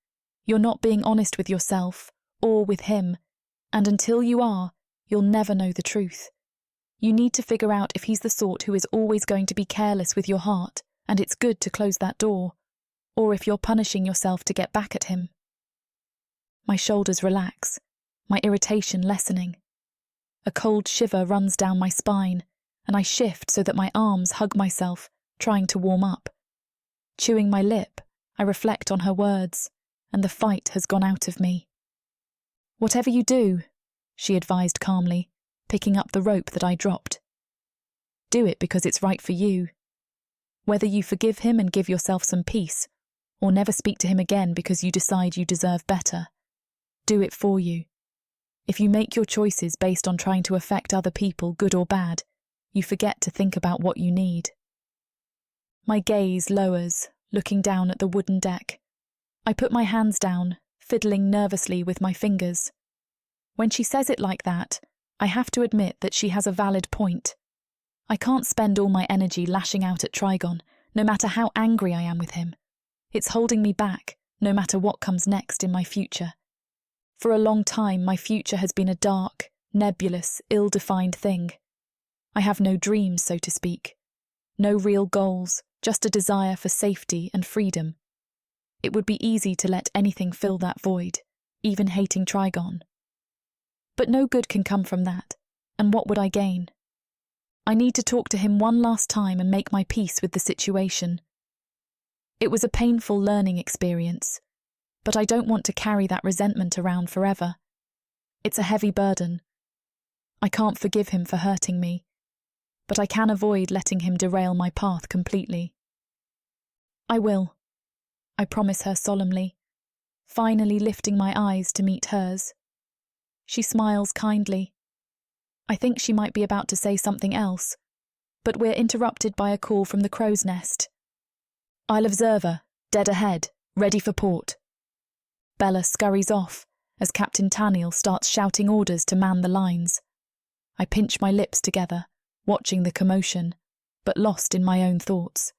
You're not being honest with yourself, or with him, and until you are, you'll never know the truth. You need to figure out if he's the sort who is always going to be careless with your heart, and it's good to close that door, or if you're punishing yourself to get back at him. My shoulders relax, my irritation lessening. A cold shiver runs down my spine, and I shift so that my arms hug myself, trying to warm up. Chewing my lip, I reflect on her words, and the fight has gone out of me. Whatever you do, she advised calmly, picking up the rope that I dropped. Do it because it's right for you. Whether you forgive him and give yourself some peace, or never speak to him again because you decide you deserve better, do it for you. If you make your choices based on trying to affect other people, good or bad, you forget to think about what you need. My gaze lowers, looking down at the wooden deck. I put my hands down, fiddling nervously with my fingers. When she says it like that, I have to admit that she has a valid point. I can't spend all my energy lashing out at Trigon, no matter how angry I am with him. It's holding me back, no matter what comes next in my future. For a long time, my future has been a dark, nebulous, ill-defined thing. I have no dreams, so to speak. No real goals, just a desire for safety and freedom. It would be easy to let anything fill that void, even hating Trigon. But no good can come from that, and what would I gain? I need to talk to him one last time and make my peace with the situation. It was a painful learning experience, but I don't want to carry that resentment around forever. It's a heavy burden. I can't forgive him for hurting me, but I can avoid letting him derail my path completely. I will, I promise her solemnly, finally lifting my eyes to meet hers. She smiles kindly. I think she might be about to say something else, but we're interrupted by a call from the crow's nest. Isle Observer, dead ahead, ready for port. Bella scurries off as Captain Taniel starts shouting orders to man the lines. I pinch my lips together, watching the commotion, but lost in my own thoughts.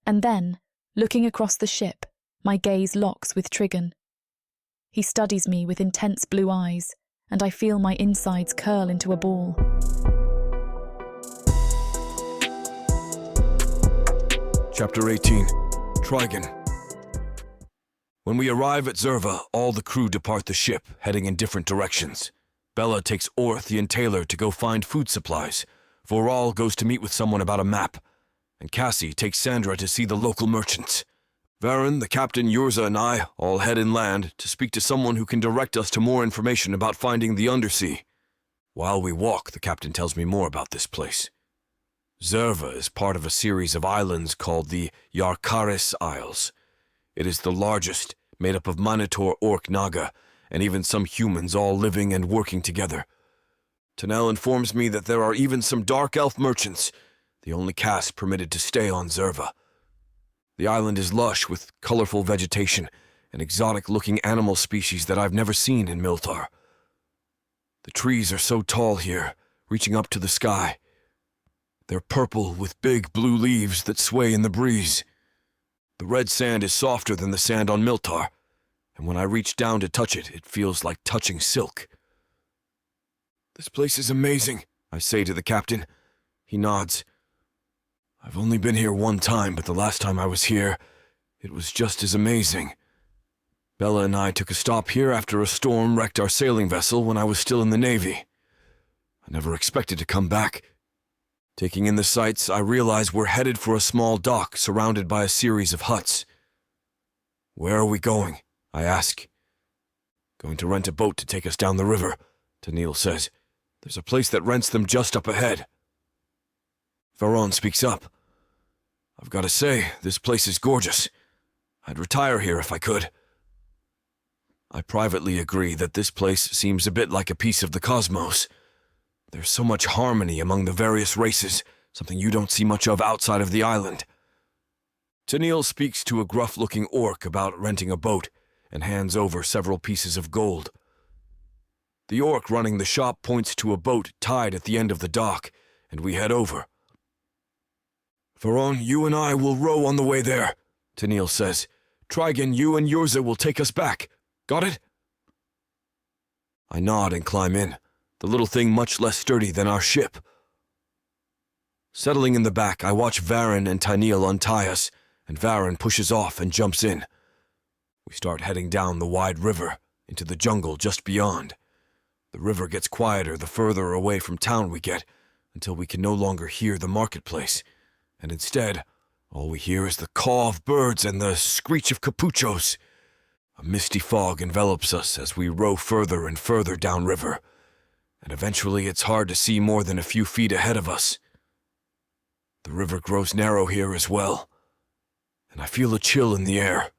And then, looking across the ship, my gaze locks with Trigon. He studies me with intense blue eyes, and I feel my insides curl into a ball. Chapter 18. Trigon. When we arrive at Zerva, all the crew depart the ship, heading in different directions. Bella takes Orth and Taylor to go find food supplies. Voral goes to meet with someone about a map, and Cassie takes Sandra to see the local merchants. Varen, the captain, Yurza, and I all head inland to speak to someone who can direct us to more information about finding the undersea. While we walk, the captain tells me more about this place. Zerva is part of a series of islands called the Yarkaris Isles. It is the largest, made up of Minotaur, Orc, Naga, and even some humans all living and working together. Tanel informs me that there are even some dark elf merchants, the only caste permitted to stay on Zerva. The island is lush with colorful vegetation, an exotic-looking animal species that I've never seen in Milthar. The trees are so tall here, reaching up to the sky. They're purple with big blue leaves that sway in the breeze. The red sand is softer than the sand on Milthar, and when I reach down to touch it, it feels like touching silk. "This place is amazing," I say to the captain. He nods. "I've only been here one time, but the last time I was here, it was just as amazing. Bella and I took a stop here after a storm wrecked our sailing vessel when I was still in the Navy. I never expected to come back. Taking in the sights, I realize we're headed for a small dock surrounded by a series of huts. Where are we going? I ask. Going to rent a boat to take us down the river, Tennille says. There's a place that rents them just up ahead. Varon speaks up. I've got to say, this place is gorgeous. I'd retire here if I could. I privately agree that this place seems a bit like a piece of the cosmos. There's so much harmony among the various races, something you don't see much of outside of the island. Tennille speaks to a gruff-looking orc about renting a boat and hands over several pieces of gold. The orc running the shop points to a boat tied at the end of the dock, and we head over. Varon, you and I will row on the way there, Tennille says. Trigon, you and Yurza will take us back. Got it? I nod and climb in, the little thing much less sturdy than our ship. Settling in the back, I watch Varon and Tennille untie us, and Varon pushes off and jumps in. We start heading down the wide river, into the jungle just beyond. The river gets quieter the further away from town we get, until we can no longer hear the marketplace, and instead, all we hear is the caw of birds and the screech of capuchos. A misty fog envelops us as we row further and further downriver, and eventually it's hard to see more than a few feet ahead of us. The river grows narrow here as well, and I feel a chill in the air.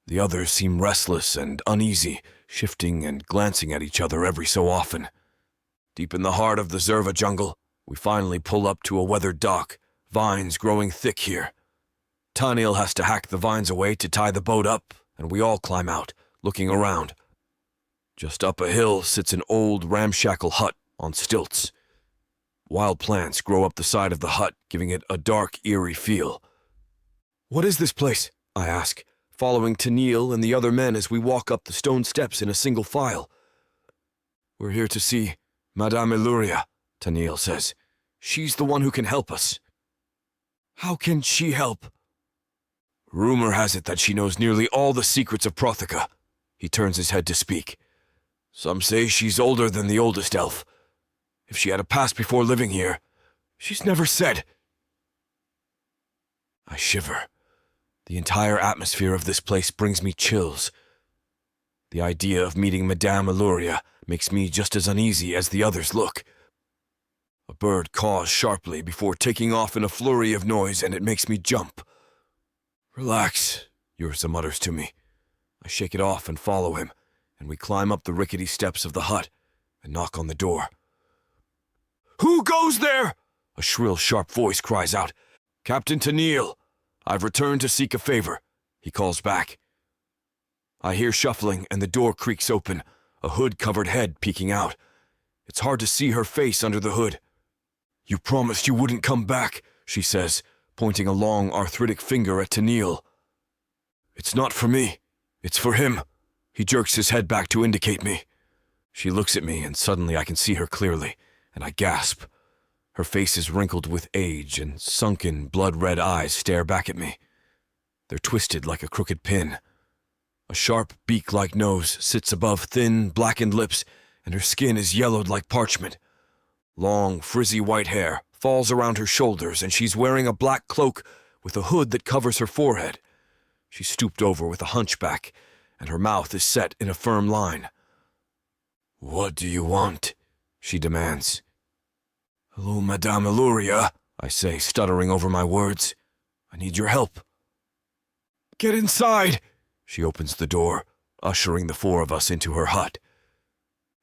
The others seem restless and uneasy, shifting and glancing at each other every so often. Deep in the heart of the Zerva jungle, we finally pull up to a weathered dock, vines growing thick here. Tennille has to hack the vines away to tie the boat up, and we all climb out, looking around. Just up a hill sits an old ramshackle hut on stilts. Wild plants grow up the side of the hut, giving it a dark, eerie feel. What is this place? I ask, following Tennille and the other men as we walk up the stone steps in a single file. We're here to see Madame Eluria, Tennille says. She's the one who can help us. How can she help? Rumor has it that she knows nearly all the secrets of Protheka. He turns his head to speak. Some say she's older than the oldest elf. If she had a past before living here, she's never said. I shiver. The entire atmosphere of this place brings me chills. The idea of meeting Madame Eluria makes me just as uneasy as the others look. A bird caws sharply before taking off in a flurry of noise, and it makes me jump. Relax, Yurza mutters to me. I shake it off and follow him, and we climb up the rickety steps of the hut and knock on the door. Who goes there? A shrill, sharp voice cries out. Captain Tennille, I've returned to seek a favor, he calls back. I hear shuffling, and the door creaks open, a hood-covered head peeking out. It's hard to see her face under the hood. You promised you wouldn't come back, she says, pointing a long, arthritic finger at Tennille. It's not for me. It's for him. He jerks his head back to indicate me. She looks at me, and suddenly I can see her clearly, and I gasp. Her face is wrinkled with age, and sunken, blood-red eyes stare back at me. They're twisted like a crooked pin. A sharp, beak-like nose sits above thin, blackened lips, and her skin is yellowed like parchment. Long, frizzy white hair falls around her shoulders, and she's wearing a black cloak with a hood that covers her forehead. She's stooped over with a hunchback, and her mouth is set in a firm line. What do you want? She demands. Hello, Madame Eluria, I say, stuttering over my words. I need your help. Get inside! She opens the door, ushering the four of us into her hut.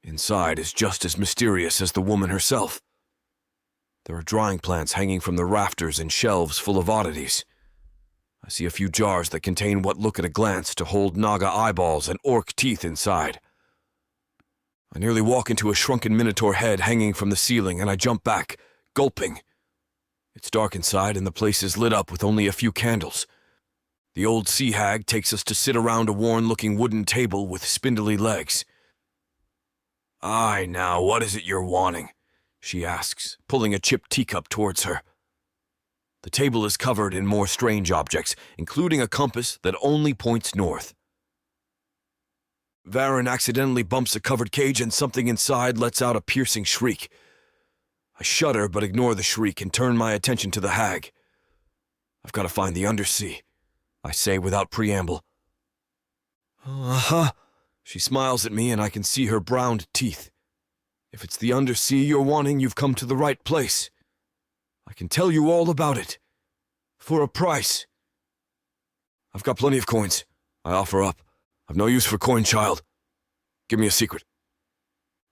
Inside is just as mysterious as the woman herself. There are drying plants hanging from the rafters and shelves full of oddities. I see a few jars that contain what look at a glance to hold Naga eyeballs and orc teeth inside. I nearly walk into a shrunken Minotaur head hanging from the ceiling, and I jump back, gulping. It's dark inside, and the place is lit up with only a few candles. The old sea hag takes us to sit around a worn-looking wooden table with spindly legs. "Aye, now, what is it you're wanting?" she asks, pulling a chipped teacup towards her. The table is covered in more strange objects, including a compass that only points north. Varen accidentally bumps a covered cage and something inside lets out a piercing shriek. I shudder but ignore the shriek and turn my attention to the hag. "I've got to find the undersea," I say without preamble. "Uh-huh." She smiles at me and I can see her browned teeth. "If it's the undersea you're wanting, you've come to the right place. I can tell you all about it. For a price." "I've got plenty of coins," I offer up. "I've no use for coin, child. Give me a secret."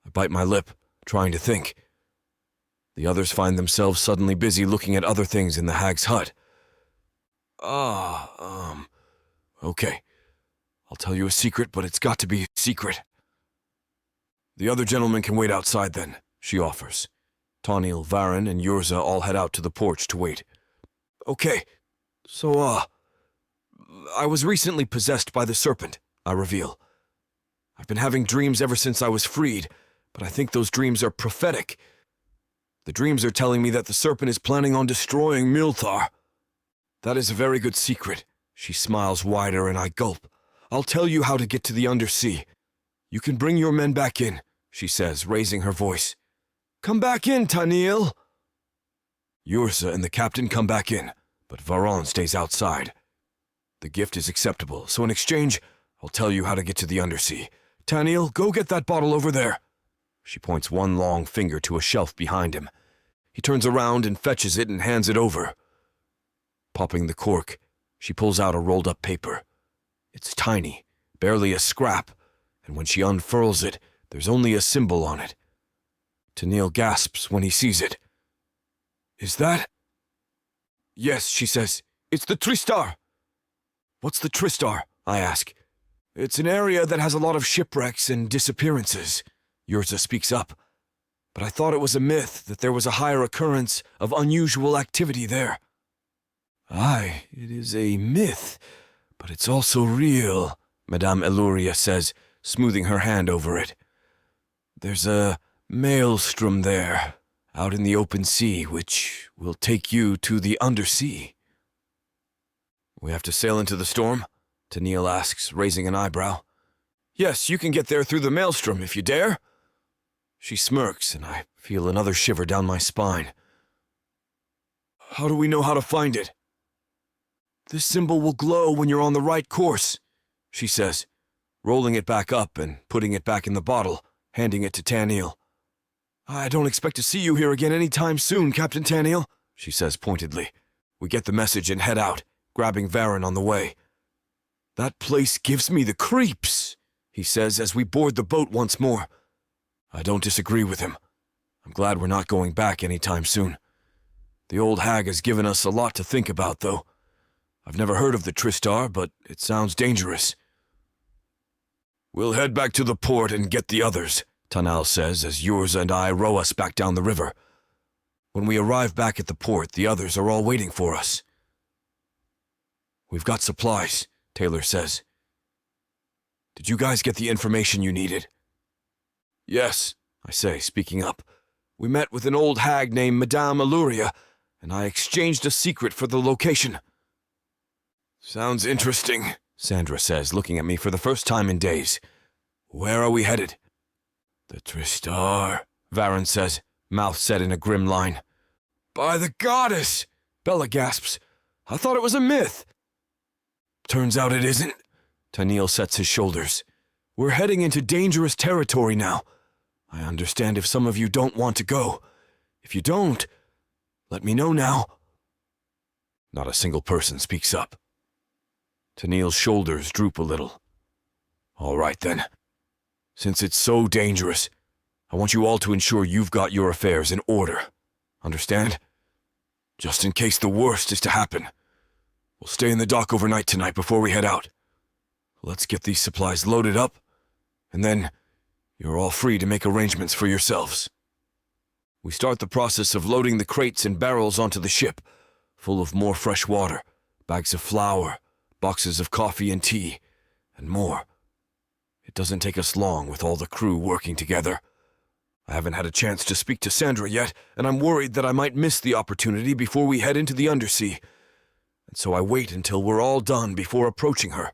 I bite my lip, trying to think. The others find themselves suddenly busy looking at other things in the hag's hut. Okay. I'll tell you a secret, but it's got to be a secret." "The other gentlemen can wait outside then," she offers. Taunil, Varen, and Yurza all head out to the porch to wait. "Okay, so, I was recently possessed by the serpent," I reveal. "I've been having dreams ever since I was freed, but I think those dreams are prophetic. The dreams are telling me that the serpent is planning on destroying Milthar." "That is a very good secret." She smiles wider and I gulp. "I'll tell you how to get to the undersea. You can bring your men back in," she says, raising her voice. "Come back in, Taunil." Yurza and the captain come back in, but Varon stays outside. The gift is acceptable, so in exchange, I'll tell you how to get to the undersea. "Taunil, go get that bottle over there." She points one long finger to a shelf behind him. He turns around and fetches it and hands it over. Popping the cork, she pulls out a rolled-up paper. It's tiny, barely a scrap, and when she unfurls it, there's only a symbol on it. Taunil gasps when he sees it. "Is that?" "Yes," she says. "It's the Tristar." "What's the Tristar?" I ask. "It's an area that has a lot of shipwrecks and disappearances," Yurza speaks up. "But I thought it was a myth that there was a higher occurrence of unusual activity there." "Aye, it is a myth, but it's also real," Madame Eluria says, smoothing her hand over it. "There's a maelstrom there, out in the open sea, which will take you to the undersea." "We have to sail into the storm?" Taunil asks, raising an eyebrow. "Yes, you can get there through the maelstrom if you dare." She smirks, and I feel another shiver down my spine. "How do we know how to find it?" "This symbol will glow when you're on the right course," she says, rolling it back up and putting it back in the bottle, handing it to Taunil. "I don't expect to see you here again any time soon, Captain Taunil," she says pointedly. We get the message and head out, grabbing Varen on the way. "That place gives me the creeps," he says as we board the boat once more. I don't disagree with him. I'm glad we're not going back any time soon. The old hag has given us a lot to think about, though. I've never heard of the Tristar, but it sounds dangerous. "We'll head back to the port and get the others," Taunil says as Yurza and I row us back down the river. When we arrive back at the port, the others are all waiting for us. "We've got supplies," Taylor says. "Did you guys get the information you needed?" "Yes," I say, speaking up. "We met with an old hag named Madame Eluria, and I exchanged a secret for the location." "Sounds interesting," Sandra says, looking at me for the first time in days. "Where are we headed?" "The Tristar," Varen says, mouth set in a grim line. "By the goddess!" Bella gasps. "I thought it was a myth." "Turns out it isn't." Taunil sets his shoulders. "We're heading into dangerous territory now. I understand if some of you don't want to go. If you don't, let me know now." Not a single person speaks up. Taunil's shoulders droop a little. "All right, then. Since it's so dangerous, I want you all to ensure you've got your affairs in order. Understand? Just in case the worst is to happen. We'll stay in the dock overnight tonight before we head out. Let's get these supplies loaded up, and then you're all free to make arrangements for yourselves. We start the process of loading the crates and barrels onto the ship, full of more fresh water, bags of flour, boxes of coffee and tea, and more. It doesn't take us long with all the crew working together. I haven't had a chance to speak to Sandra yet, and I'm worried that I might miss the opportunity before we head into the undersea. And so I wait until we're all done before approaching her.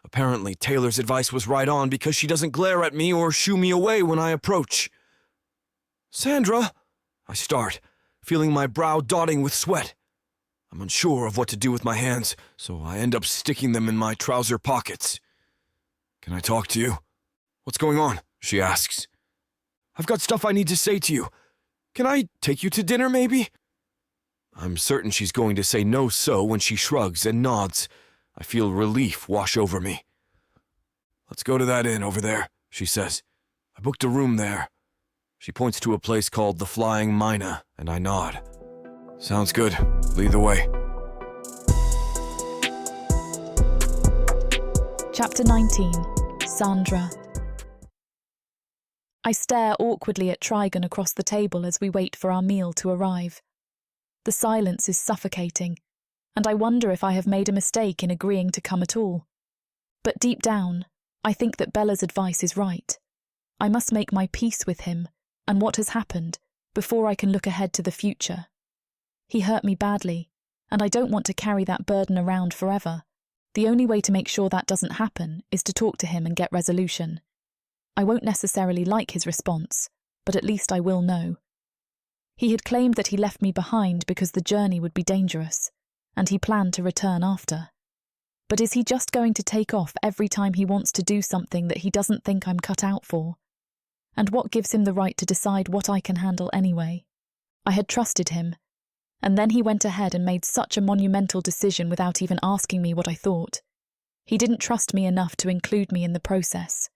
Apparently, Taylor's advice was right on because she doesn't glare at me or shoo me away when I approach. "Sandra," I start, feeling my brow dotting with sweat. I'm unsure of what to do with my hands, so I end up sticking them in my trouser pockets. "Can I talk to you?" "What's going on?" she asks. "I've got stuff I need to say to you. Can I take you to dinner, maybe?" I'm certain she's going to say no so when she shrugs and nods. I feel relief wash over me. "Let's go to that inn over there," she says. "I booked a room there." She points to a place called the Flying Mina, and I nod. "Sounds good. Lead the way." Chapter 19. Sandra. I stare awkwardly at Trigon across the table as we wait for our meal to arrive. The silence is suffocating, and I wonder if I have made a mistake in agreeing to come at all. But deep down, I think that Bella's advice is right. I must make my peace with him and what has happened before I can look ahead to the future. He hurt me badly, and I don't want to carry that burden around forever. The only way to make sure that doesn't happen is to talk to him and get resolution. I won't necessarily like his response, but at least I will know. He had claimed that he left me behind because the journey would be dangerous, and he planned to return after. But is he just going to take off every time he wants to do something that he doesn't think I'm cut out for? And what gives him the right to decide what I can handle anyway? I had trusted him, and then he went ahead and made such a monumental decision without even asking me what I thought. He didn't trust me enough to include me in the process.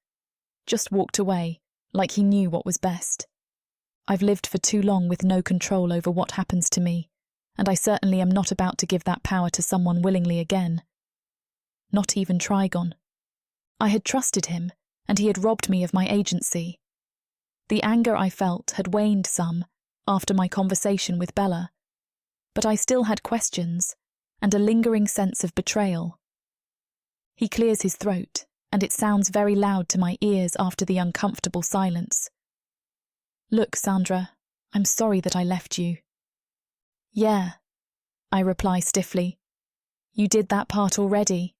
Just walked away, like he knew what was best. I've lived for too long with no control over what happens to me, and I certainly am not about to give that power to someone willingly again. Not even Trigon. I had trusted him, and he had robbed me of my agency. The anger I felt had waned some after my conversation with Bella, but I still had questions and a lingering sense of betrayal. He clears his throat, and it sounds very loud to my ears after the uncomfortable silence. "Look, Sandra, I'm sorry that I left you." "Yeah," I reply stiffly. "You did that part already."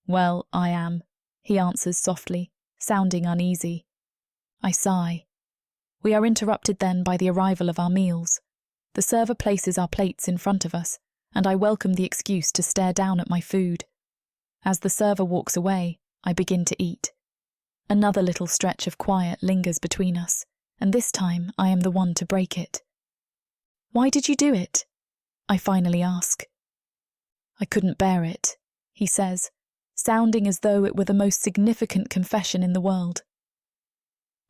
"Well, I am," he answers softly, sounding uneasy. I sigh. We are interrupted then by the arrival of our meals. The server places our plates in front of us, and I welcome the excuse to stare down at my food. As the server walks away, I begin to eat. Another little stretch of quiet lingers between us, and this time I am the one to break it. "Why did you do it?" I finally ask. "I couldn't bear it," he says, sounding as though it were the most significant confession in the world.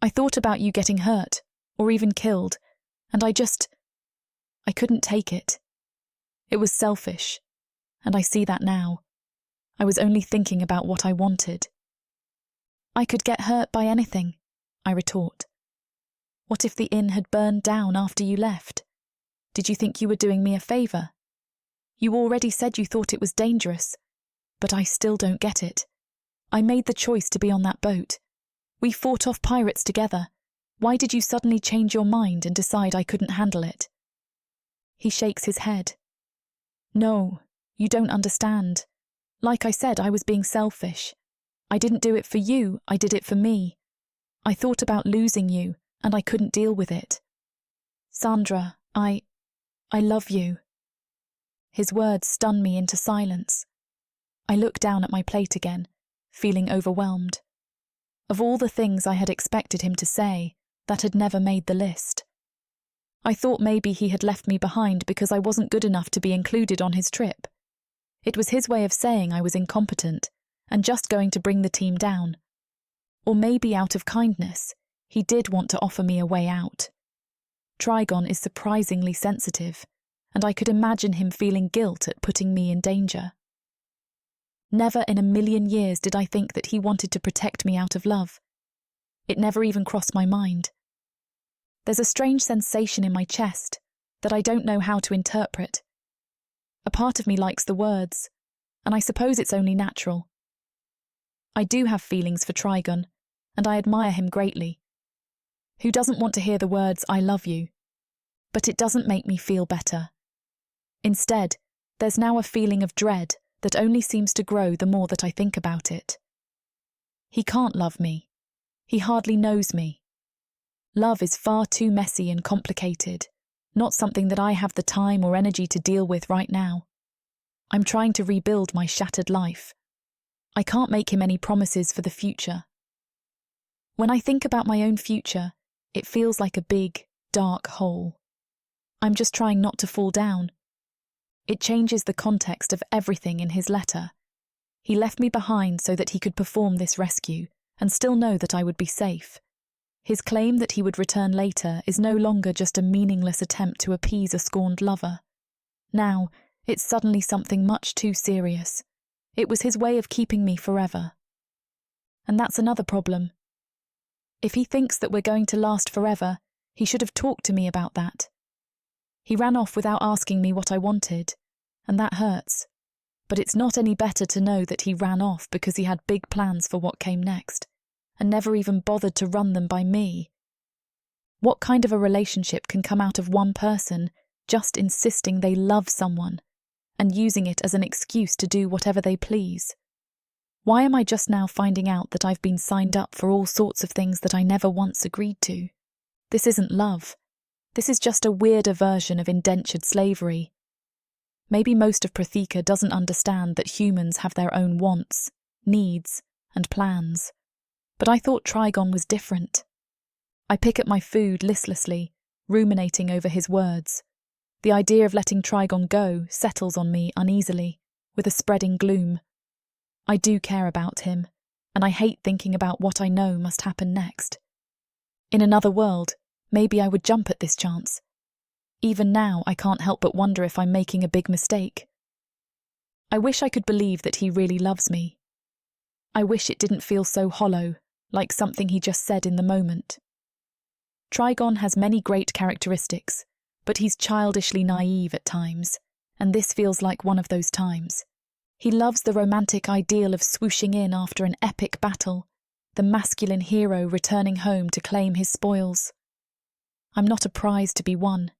"I thought about you getting hurt, or even killed, and I couldn't take it. It was selfish, and I see that now. I was only thinking about what I wanted." "I could get hurt by anything," I retort. "What if the inn had burned down after you left? Did you think you were doing me a favour? You already said you thought it was dangerous, but I still don't get it. I made the choice to be on that boat. We fought off pirates together. Why did you suddenly change your mind and decide I couldn't handle it?" He shakes his head. "No, you don't understand. Like I said, I was being selfish. I didn't do it for you, I did it for me. I thought about losing you, and I couldn't deal with it. Sandra, I love you." His words stun me into silence. I look down at my plate again, feeling overwhelmed. Of all the things I had expected him to say, that had never made the list. I thought maybe he had left me behind because I wasn't good enough to be included on his trip. It was his way of saying I was incompetent and just going to bring the team down. Or maybe out of kindness, he did want to offer me a way out. Trigon is surprisingly sensitive, and I could imagine him feeling guilt at putting me in danger. Never in a million years did I think that he wanted to protect me out of love. It never even crossed my mind. There's a strange sensation in my chest that I don't know how to interpret. A part of me likes the words, and I suppose it's only natural. I do have feelings for Trigon, and I admire him greatly. Who doesn't want to hear the words, "I love you"? But it doesn't make me feel better. Instead, there's now a feeling of dread that only seems to grow the more that I think about it. He can't love me. He hardly knows me. Love is far too messy and complicated, not something that I have the time or energy to deal with right now. I'm trying to rebuild my shattered life. I can't make him any promises for the future. When I think about my own future, it feels like a big, dark hole. I'm just trying not to fall down. It changes the context of everything in his letter. He left me behind so that he could perform this rescue and still know that I would be safe. His claim that he would return later is no longer just a meaningless attempt to appease a scorned lover. Now, it's suddenly something much too serious. It was his way of keeping me forever. And that's another problem. If he thinks that we're going to last forever, he should have talked to me about that. He ran off without asking me what I wanted, and that hurts. But it's not any better to know that he ran off because he had big plans for what came next, and never even bothered to run them by me. What kind of a relationship can come out of one person just insisting they love someone and using it as an excuse to do whatever they please? Why am I just now finding out that I've been signed up for all sorts of things that I never once agreed to? This isn't love. This is just a weirder version of indentured slavery. Maybe most of Protheka doesn't understand that humans have their own wants, needs, and plans. But I thought Trigon was different. I pick at my food listlessly, ruminating over his words. The idea of letting Trigon go settles on me uneasily, with a spreading gloom. I do care about him, and I hate thinking about what I know must happen next. In another world, maybe I would jump at this chance. Even now, I can't help but wonder if I'm making a big mistake. I wish I could believe that he really loves me. I wish it didn't feel so hollow, like something he just said in the moment. Trigon has many great characteristics, but he's childishly naive at times, and this feels like one of those times. He loves the romantic ideal of swooshing in after an epic battle, the masculine hero returning home to claim his spoils. I'm not a prize to be won.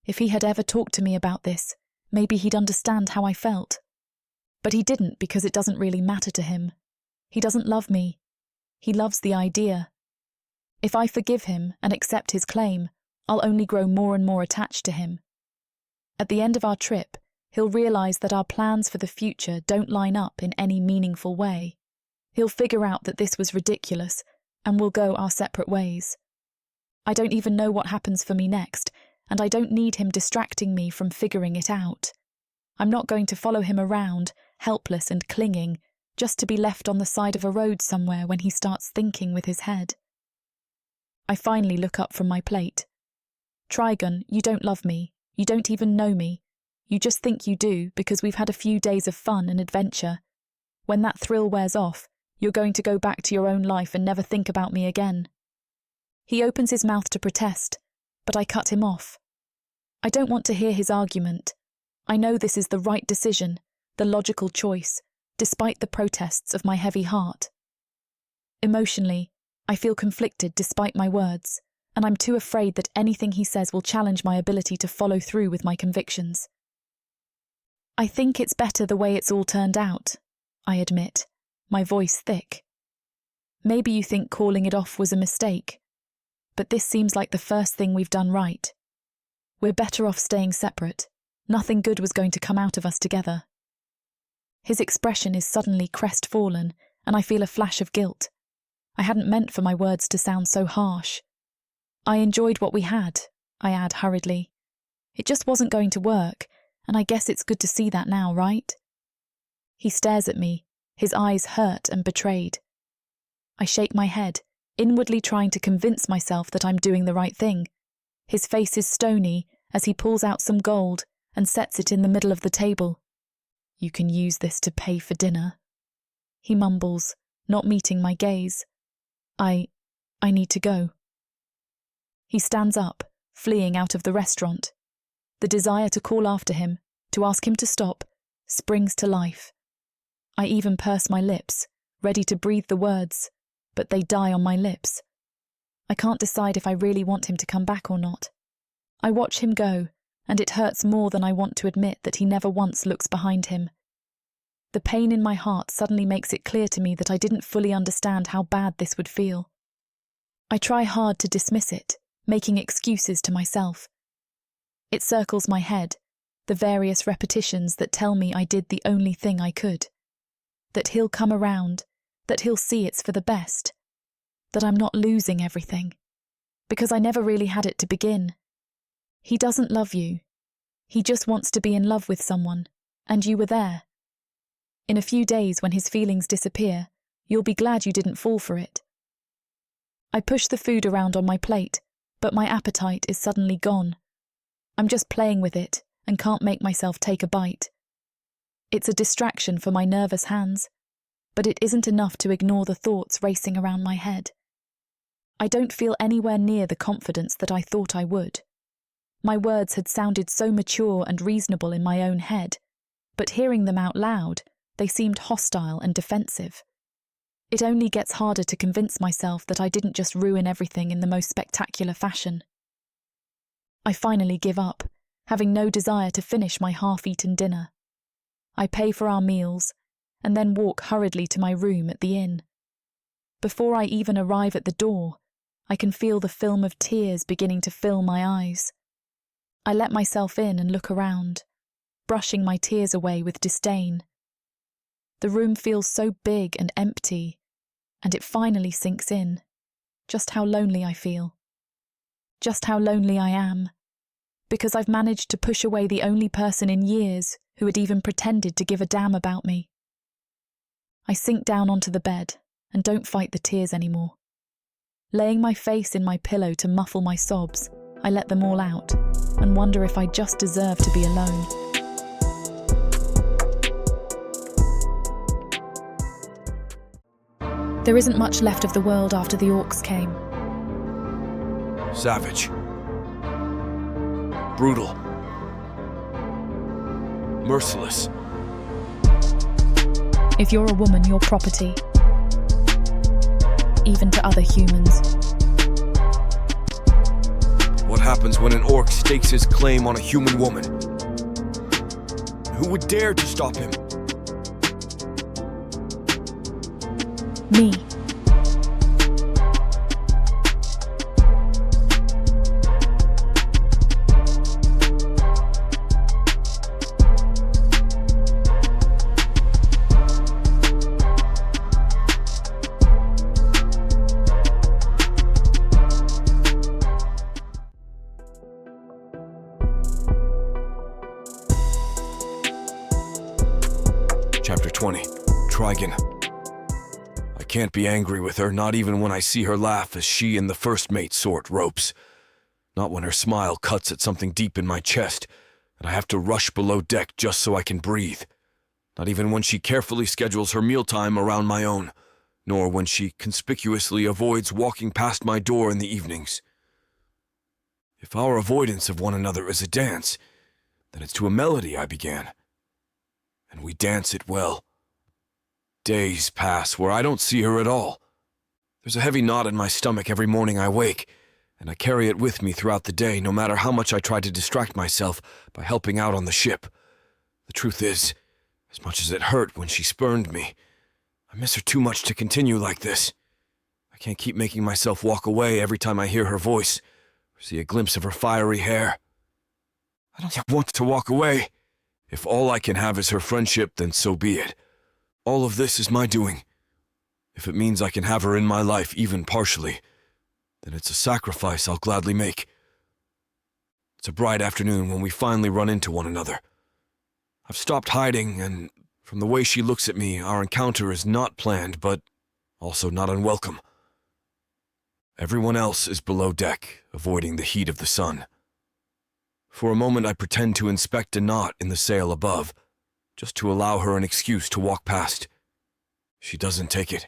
If he had ever talked to me about this, maybe he'd understand how I felt. But he didn't because it doesn't really matter to him. He doesn't love me. He loves the idea. If I forgive him and accept his claim, I'll only grow more and more attached to him. At the end of our trip, he'll realize that our plans for the future don't line up in any meaningful way. He'll figure out that this was ridiculous, and we'll go our separate ways. I don't even know what happens for me next, and I don't need him distracting me from figuring it out. I'm not going to follow him around, helpless and clinging, just to be left on the side of a road somewhere when he starts thinking with his head. I finally look up from my plate. Trigon, you don't love me. You don't even know me. You just think you do because we've had a few days of fun and adventure. When that thrill wears off, you're going to go back to your own life and never think about me again. He opens his mouth to protest, but I cut him off. I don't want to hear his argument. I know this is the right decision, the logical choice, despite the protests of my heavy heart. Emotionally, I feel conflicted despite my words, and I'm too afraid that anything he says will challenge my ability to follow through with my convictions. I think it's better the way it's all turned out, I admit, my voice thick. Maybe you think calling it off was a mistake, but this seems like the first thing we've done right. We're better off staying separate. Nothing good was going to come out of us together. His expression is suddenly crestfallen, and I feel a flash of guilt. I hadn't meant for my words to sound so harsh. I enjoyed what we had, I add hurriedly. It just wasn't going to work, and I guess it's good to see that now, right? He stares at me, his eyes hurt and betrayed. I shake my head, inwardly trying to convince myself that I'm doing the right thing. His face is stony, as he pulls out some gold and sets it in the middle of the table. "You can use this to pay for dinner," he mumbles, not meeting my gaze. I need to go." He stands up, fleeing out of the restaurant. The desire to call after him, to ask him to stop, springs to life. I even purse my lips, ready to breathe the words, but they die on my lips. I can't decide if I really want him to come back or not. I watch him go, and it hurts more than I want to admit that he never once looks behind him. The pain in my heart suddenly makes it clear to me that I didn't fully understand how bad this would feel. I try hard to dismiss it, making excuses to myself. It circles my head, the various repetitions that tell me I did the only thing I could. That he'll come around, that he'll see it's for the best, that I'm not losing everything, because I never really had it to begin. He doesn't love you. He just wants to be in love with someone, and you were there. In a few days, when his feelings disappear, you'll be glad you didn't fall for it. I push the food around on my plate, but my appetite is suddenly gone. I'm just playing with it and can't make myself take a bite. It's a distraction for my nervous hands, but it isn't enough to ignore the thoughts racing around my head. I don't feel anywhere near the confidence that I thought I would. My words had sounded so mature and reasonable in my own head, but hearing them out loud, they seemed hostile and defensive. It only gets harder to convince myself that I didn't just ruin everything in the most spectacular fashion. I finally give up, having no desire to finish my half-eaten dinner. I pay for our meals, and then walk hurriedly to my room at the inn. Before I even arrive at the door, I can feel the film of tears beginning to fill my eyes. I let myself in and look around, brushing my tears away with disdain. The room feels so big and empty, and it finally sinks in, just how lonely I feel. Just how lonely I am, because I've managed to push away the only person in years who had even pretended to give a damn about me. I sink down onto the bed and don't fight the tears anymore. Laying my face in my pillow to muffle my sobs, I let them all out and wonder if I just deserve to be alone. There isn't much left of the world after the orcs came. Savage. Brutal. Merciless. If you're a woman, you're property. Even to other humans. What happens when an orc stakes his claim on a human woman? Who would dare to stop him? Me. Chapter 20. Trigon. I can't be angry with her, not even when I see her laugh as she and the first mate sort ropes. Not when her smile cuts at something deep in my chest, and I have to rush below deck just so I can breathe. Not even when she carefully schedules her mealtime around my own, nor when she conspicuously avoids walking past my door in the evenings. If our avoidance of one another is a dance, then it's to a melody I began. And we dance it well. Days pass where I don't see her at all. There's a heavy knot in my stomach every morning I wake, and I carry it with me throughout the day, no matter how much I try to distract myself by helping out on the ship. The truth is, as much as it hurt when she spurned me, I miss her too much to continue like this. I can't keep making myself walk away every time I hear her voice, or see a glimpse of her fiery hair. I don't want to walk away. If all I can have is her friendship, then so be it. All of this is my doing. If it means I can have her in my life, even partially, then it's a sacrifice I'll gladly make. It's a bright afternoon when we finally run into one another. I've stopped hiding, and from the way she looks at me, our encounter is not planned, but also not unwelcome. Everyone else is below deck, avoiding the heat of the sun. For a moment I pretend to inspect a knot in the sail above, just to allow her an excuse to walk past. She doesn't take it.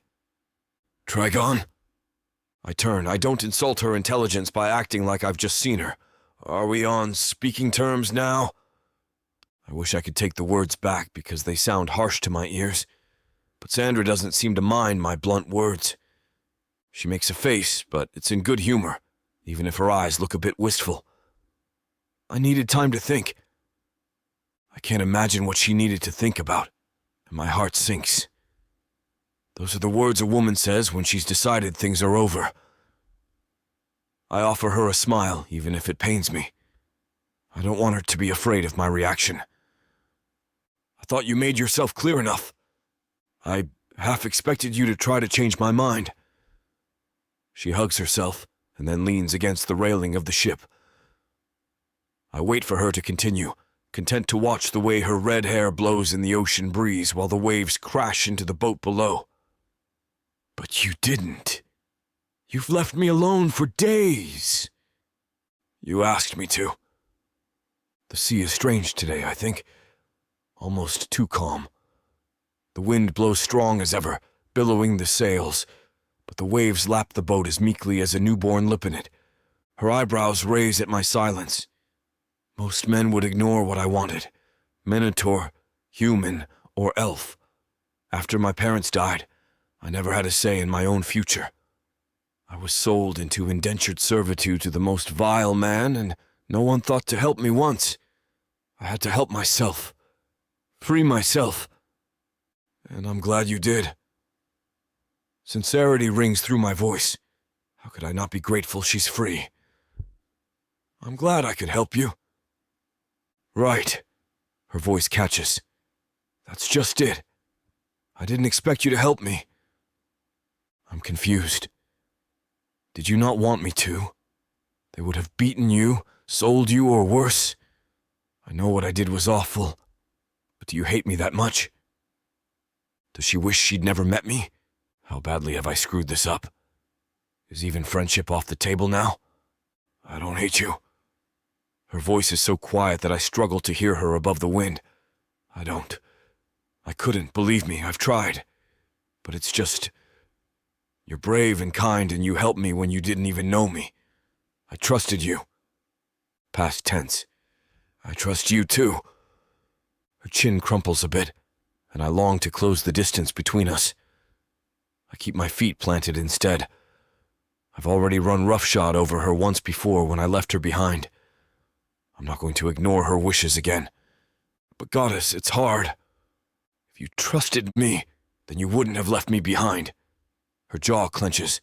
Trigon? I turn. I don't insult her intelligence by acting like I've just seen her. Are we on speaking terms now? I wish I could take the words back because they sound harsh to my ears, but Sandra doesn't seem to mind my blunt words. She makes a face, but it's in good humor, even if her eyes look a bit wistful. I needed time to think. I can't imagine what she needed to think about, and my heart sinks. Those are the words a woman says when she's decided things are over. I offer her a smile, even if it pains me. I don't want her to be afraid of my reaction. I thought you made yourself clear enough. I half expected you to try to change my mind. She hugs herself, and then leans against the railing of the ship. I wait for her to continue, content to watch the way her red hair blows in the ocean breeze while the waves crash into the boat below. But you didn't. You've left me alone for days. You asked me to. The sea is strange today, I think. Almost too calm. The wind blows strong as ever, billowing the sails, but the waves lap the boat as meekly as a newborn lippet. Her eyebrows raise at my silence. Most men would ignore what I wanted. Minotaur, human, or elf. After my parents died, I never had a say in my own future. I was sold into indentured servitude to the most vile man, and no one thought to help me once. I had to help myself. Free myself. And I'm glad you did. Sincerity rings through my voice. How could I not be grateful she's free? I'm glad I could help you. Right. Her voice catches. That's just it. I didn't expect you to help me. I'm confused. Did you not want me to? They would have beaten you, sold you, or worse. I know what I did was awful, but do you hate me that much? Does she wish she'd never met me? How badly have I screwed this up? Is even friendship off the table now? I don't hate you. Her voice is so quiet that I struggle to hear her above the wind. I don't. I couldn't, believe me, I've tried. But it's just... You're brave and kind, and you helped me when you didn't even know me. I trusted you. Past tense. I trust you, too. Her chin crumples a bit, and I long to close the distance between us. I keep my feet planted instead. I've already run roughshod over her once before when I left her behind. I'm not going to ignore her wishes again. But Goddess, it's hard. If you trusted me, then you wouldn't have left me behind. Her jaw clenches.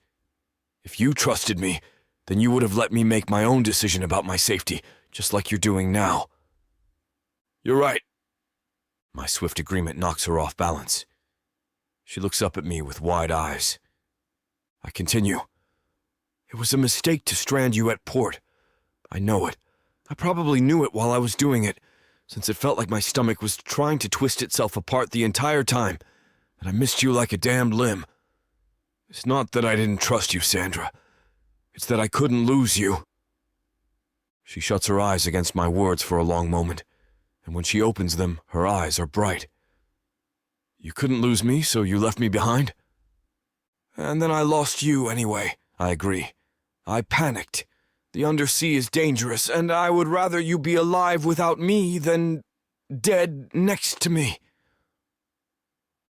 If you trusted me, then you would have let me make my own decision about my safety, just like you're doing now. You're right. My swift agreement knocks her off balance. She looks up at me with wide eyes. I continue. It was a mistake to strand you at port. I know it. I probably knew it while I was doing it, since it felt like my stomach was trying to twist itself apart the entire time, and I missed you like a damned limb. It's not that I didn't trust you, Sandra. It's that I couldn't lose you. She shuts her eyes against my words for a long moment, and when she opens them, her eyes are bright. You couldn't lose me, so you left me behind? And then I lost you anyway, I agree. I panicked. The undersea is dangerous, and I would rather you be alive without me than dead next to me.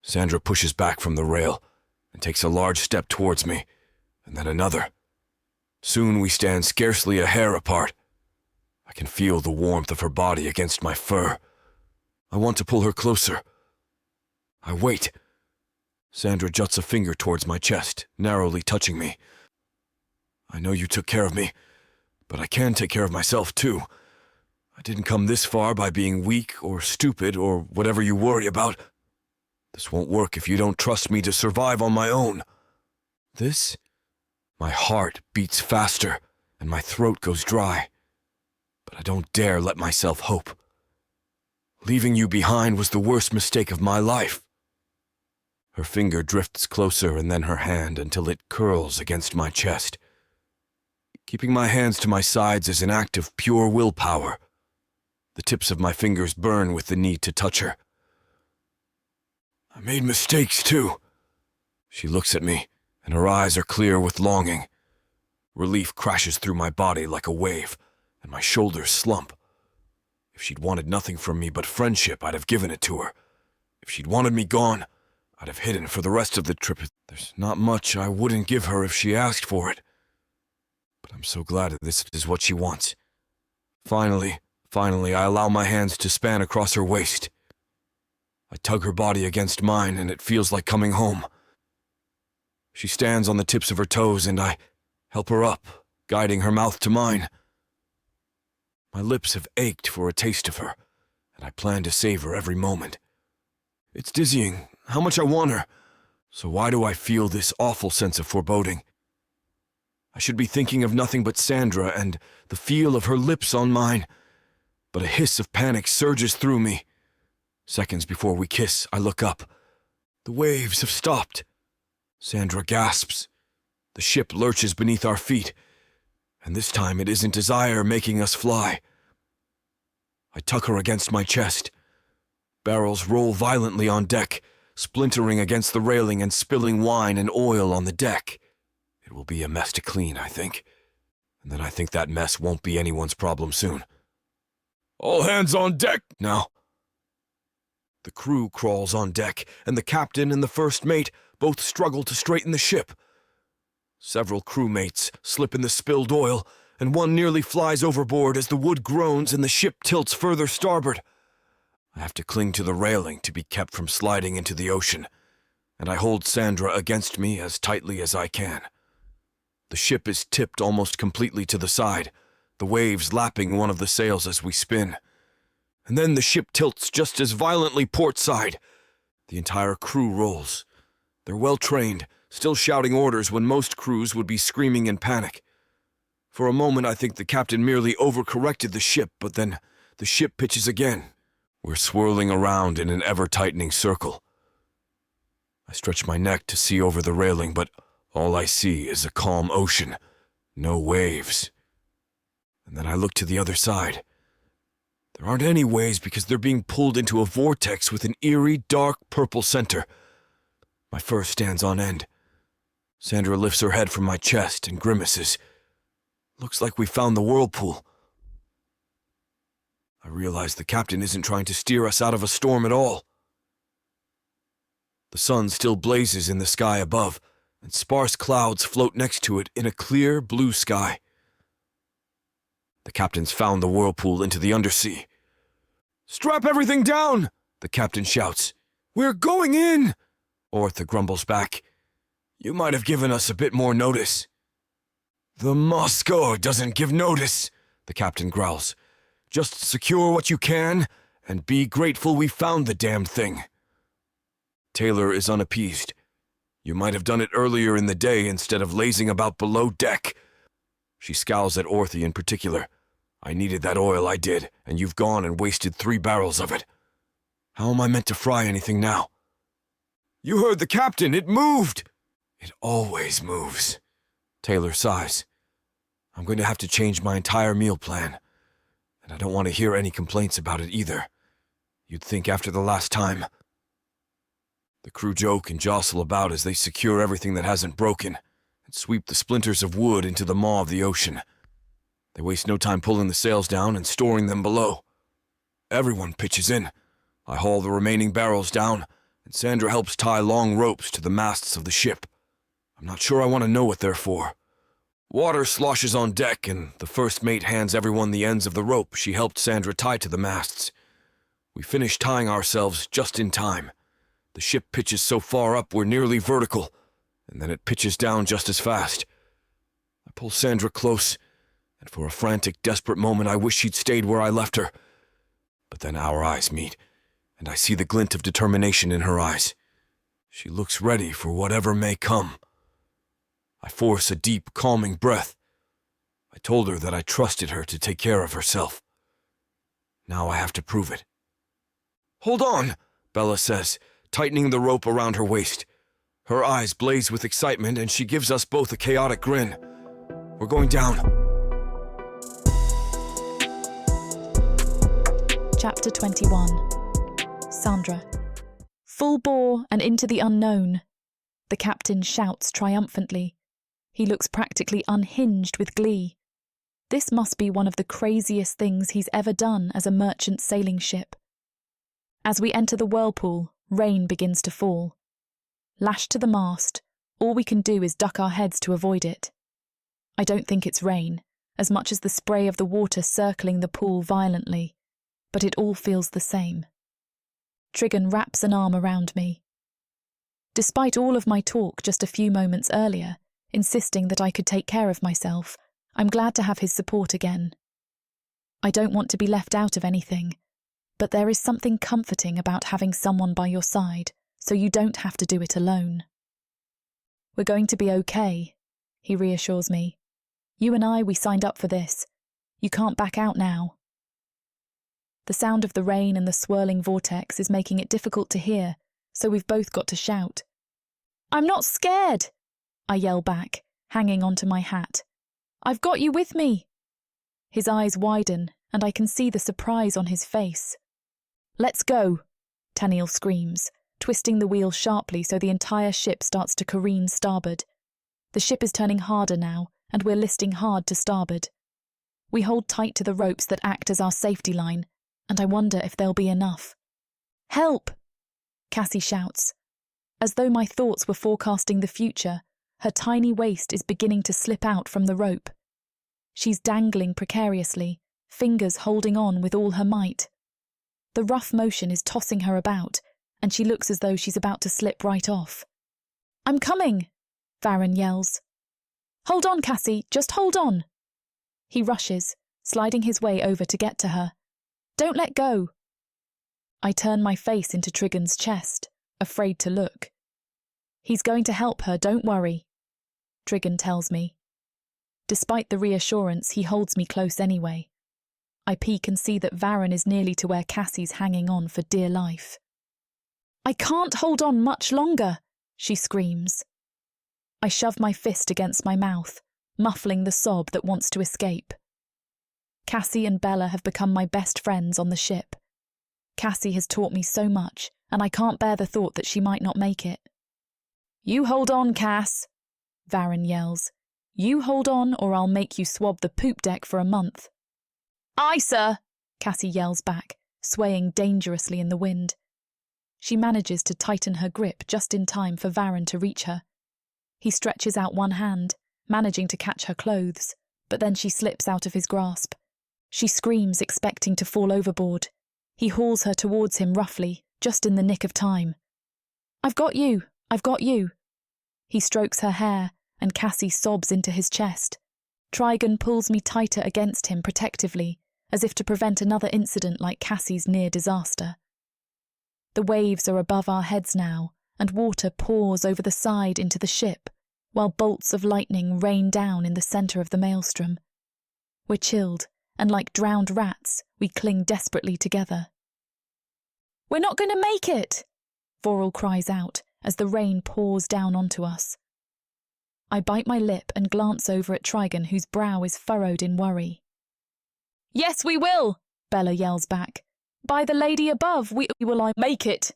Sandra pushes back from the rail and takes a large step towards me, and then another. Soon we stand scarcely a hair apart. I can feel the warmth of her body against my fur. I want to pull her closer. I wait. Sandra juts a finger towards my chest, narrowly touching me. I know you took care of me, but I can take care of myself too. I didn't come this far by being weak or stupid or whatever you worry about. This won't work if you don't trust me to survive on my own. This? My heart beats faster, and my throat goes dry. But I don't dare let myself hope. Leaving you behind was the worst mistake of my life. Her finger drifts closer and then her hand until it curls against my chest. Keeping my hands to my sides is an act of pure willpower, The tips of my fingers burn with the need to touch her. I made mistakes too. She looks at me, and her eyes are clear with longing. Relief crashes through my body like a wave, and my shoulders slump. If she'd wanted nothing from me but friendship, I'd have given it to her. If she'd wanted me gone, I'd have hidden for the rest of the trip. There's not much I wouldn't give her if she asked for it. But I'm so glad that this is what she wants. Finally, I allow my hands to span across her waist. I tug her body against mine, and it feels like coming home. She stands on the tips of her toes, and I help her up, guiding her mouth to mine. My lips have ached for a taste of her, and I plan to savor every moment. It's dizzying how much I want her, so why do I feel this awful sense of foreboding? I should be thinking of nothing but Sandra and the feel of her lips on mine, but a hiss of panic surges through me. Seconds before we kiss, I look up. The waves have stopped. Sandra gasps. The ship lurches beneath our feet, and this time it isn't desire making us fly. I tuck her against my chest. Barrels roll violently on deck, splintering against the railing and spilling wine and oil on the deck. It will be a mess to clean, I think. And then I think that mess won't be anyone's problem soon. All hands on deck now. The crew crawls on deck, and the captain and the first mate both struggle to straighten the ship. Several crewmates slip in the spilled oil, and one nearly flies overboard as the wood groans and the ship tilts further starboard. I have to cling to the railing to be kept from sliding into the ocean, and I hold Sandra against me as tightly as I can. The ship is tipped almost completely to the side, the waves lapping one of the sails as we spin. And then the ship tilts just as violently port side. The entire crew rolls. They're well trained, still shouting orders when most crews would be screaming in panic. For a moment I think the captain merely overcorrected the ship, but then the ship pitches again. We're swirling around in an ever-tightening circle. I stretch my neck to see over the railing, but all I see is a calm ocean, no waves. And then I look to the other side. There aren't any waves because they're being pulled into a vortex with an eerie, dark purple center. My fur stands on end. Sandra lifts her head from my chest and grimaces. Looks like we found the whirlpool. I realize the captain isn't trying to steer us out of a storm at all. The sun still blazes in the sky above, and sparse clouds float next to it in a clear blue sky. The captain's found the whirlpool into the undersea. "Strap everything down!" the captain shouts. "We're going in!" Ortha grumbles back. "You might have given us a bit more notice." "The Moscow doesn't give notice," the captain growls. "Just secure what you can, and be grateful we found the damned thing." Taylor is unappeased. "You might have done it earlier in the day instead of lazing about below deck." She scowls at Orthy in particular. "I needed that oil, I did, and you've gone and wasted 3 barrels of it. How am I meant to fry anything now?" "You heard the captain, it moved!" "It always moves." Taylor sighs. "I'm going to have to change my entire meal plan, and I don't want to hear any complaints about it either. You'd think after the last time." The crew joke and jostle about as they secure everything that hasn't broken and sweep the splinters of wood into the maw of the ocean. They waste no time pulling the sails down and storing them below. Everyone pitches in. I haul the remaining barrels down, and Sandra helps tie long ropes to the masts of the ship. I'm not sure I want to know what they're for. Water sloshes on deck, and the first mate hands everyone the ends of the rope she helped Sandra tie to the masts. We finish tying ourselves just in time. The ship pitches so far up we're nearly vertical, and then it pitches down just as fast. I pull Sandra close, and for a frantic, desperate moment I wish she'd stayed where I left her. But then our eyes meet, and I see the glint of determination in her eyes. She looks ready for whatever may come. I force a deep, calming breath. I told her that I trusted her to take care of herself. Now I have to prove it. "Hold on," Bella says, tightening the rope around her waist. Her eyes blaze with excitement, and she gives us both a chaotic grin. We're going down. Chapter 21. Sandra. Full bore and into the unknown. The captain shouts triumphantly. He looks practically unhinged with glee. This must be one of the craziest things he's ever done as a merchant sailing ship. As we enter the whirlpool, rain begins to fall. Lashed to the mast, all we can do is duck our heads to avoid it. I don't think it's rain, as much as the spray of the water circling the pool violently, but it all feels the same. Trigon wraps an arm around me. Despite all of my talk just a few moments earlier, insisting that I could take care of myself, I'm glad to have his support again. I don't want to be left out of anything, but there is something comforting about having someone by your side, so you don't have to do it alone. We're going to be okay, he reassures me. You and I, we signed up for this. You can't back out now. The sound of the rain and the swirling vortex is making it difficult to hear, so we've both got to shout. I'm not scared, I yell back, hanging onto my hat. I've got you with me. His eyes widen, and I can see the surprise on his face. Let's go, Taniel screams, twisting the wheel sharply so the entire ship starts to careen starboard. The ship is turning harder now, and we're listing hard to starboard. We hold tight to the ropes that act as our safety line, and I wonder if there'll be enough. Help! Cassie shouts. As though my thoughts were forecasting the future, her tiny waist is beginning to slip out from the rope. She's dangling precariously, fingers holding on with all her might. The rough motion is tossing her about, and she looks as though she's about to slip right off. I'm coming, Varen yells. Hold on, Cassie, just hold on. He rushes, sliding his way over to get to her. Don't let go. I turn my face into Trigon's chest, afraid to look. He's going to help her, don't worry, Trigon tells me. Despite the reassurance, he holds me close anyway. I peek and see that Varen is nearly to where Cassie's hanging on for dear life. I can't hold on much longer, she screams. I shove my fist against my mouth, muffling the sob that wants to escape. Cassie and Bella have become my best friends on the ship. Cassie has taught me so much, and I can't bear the thought that she might not make it. You hold on, Cass, Varen yells. You hold on, or I'll make you swab the poop deck for a month. Aye, sir, Cassie yells back, swaying dangerously in the wind. She manages to tighten her grip just in time for Varen to reach her. He stretches out one hand, managing to catch her clothes, but then she slips out of his grasp. She screams, expecting to fall overboard. He hauls her towards him roughly, just in the nick of time. I've got you, I've got you. He strokes her hair, and Cassie sobs into his chest. Trigon pulls me tighter against him protectively, as if to prevent another incident like Cassie's near disaster. The waves are above our heads now, and water pours over the side into the ship, while bolts of lightning rain down in the centre of the maelstrom. We're chilled, and like drowned rats, we cling desperately together. We're not going to make it! Voral cries out as the rain pours down onto us. I bite my lip and glance over at Trigon, whose brow is furrowed in worry. Yes, we will, Bella yells back. By the lady above, we will make it.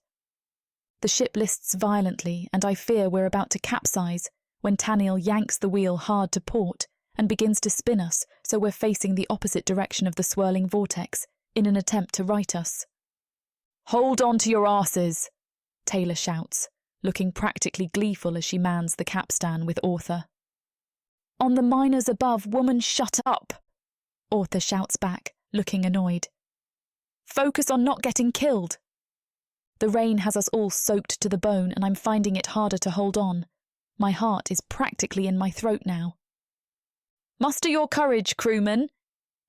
The ship lists violently, and I fear we're about to capsize when Taniel yanks the wheel hard to port and begins to spin us so we're facing the opposite direction of the swirling vortex in an attempt to right us. Hold on to your arses, Taylor shouts, looking practically gleeful as she mans the capstan with Author. On the miners above, woman, shut up, Author shouts back, looking annoyed. Focus on not getting killed. The rain has us all soaked to the bone, and I'm finding it harder to hold on. My heart is practically in my throat now. Muster your courage, crewman,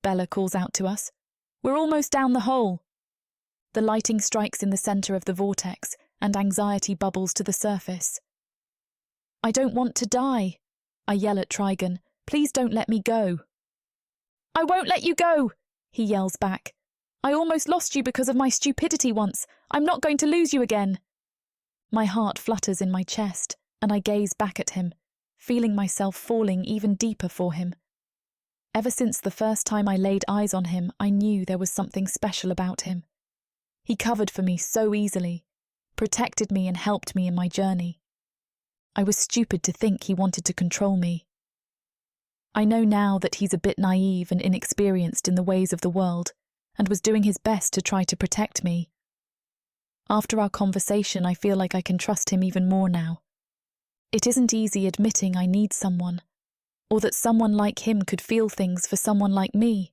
Bella calls out to us. We're almost down the hole. The lighting strikes in the centre of the vortex, and anxiety bubbles to the surface. I don't want to die, I yell at Trigon. Please don't let me go. I won't let you go, he yells back. I almost lost you because of my stupidity once. I'm not going to lose you again. My heart flutters in my chest, and I gaze back at him, feeling myself falling even deeper for him. Ever since the first time I laid eyes on him, I knew there was something special about him. He covered for me so easily, protected me and helped me in my journey. I was stupid to think he wanted to control me. I know now that he's a bit naive and inexperienced in the ways of the world, and was doing his best to try to protect me. After our conversation, I feel like I can trust him even more now. It isn't easy admitting I need someone, or that someone like him could feel things for someone like me.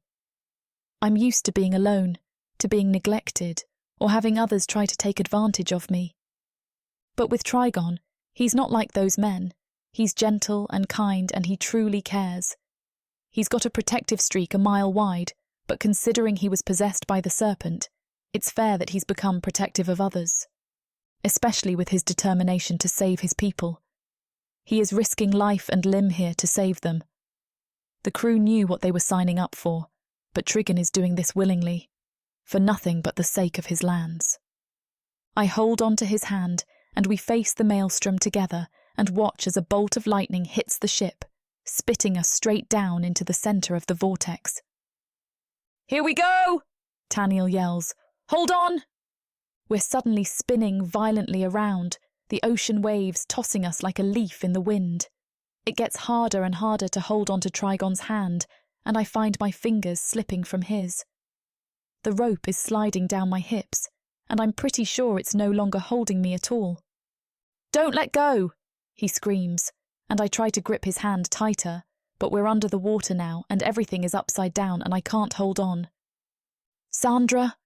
I'm used to being alone, to being neglected, or having others try to take advantage of me. But with Trigon, he's not like those men. He's gentle and kind, and he truly cares. He's got a protective streak a mile wide, but considering he was possessed by the serpent, it's fair that he's become protective of others, especially with his determination to save his people. He is risking life and limb here to save them. The crew knew what they were signing up for, but Trigon is doing this willingly, for nothing but the sake of his lands. I hold on to his hand, and we face the maelstrom together and watch as a bolt of lightning hits the ship, spitting us straight down into the centre of the vortex. "Here we go!" Taniel yells. "Hold on!" We're suddenly spinning violently around, the ocean waves tossing us like a leaf in the wind. It gets harder and harder to hold on to Trigon's hand, and I find my fingers slipping from his. The rope is sliding down my hips, and I'm pretty sure it's no longer holding me at all. "Don't let go!" he screams, and I try to grip his hand tighter, but we're under the water now and everything is upside down and I can't hold on. "Sandra!"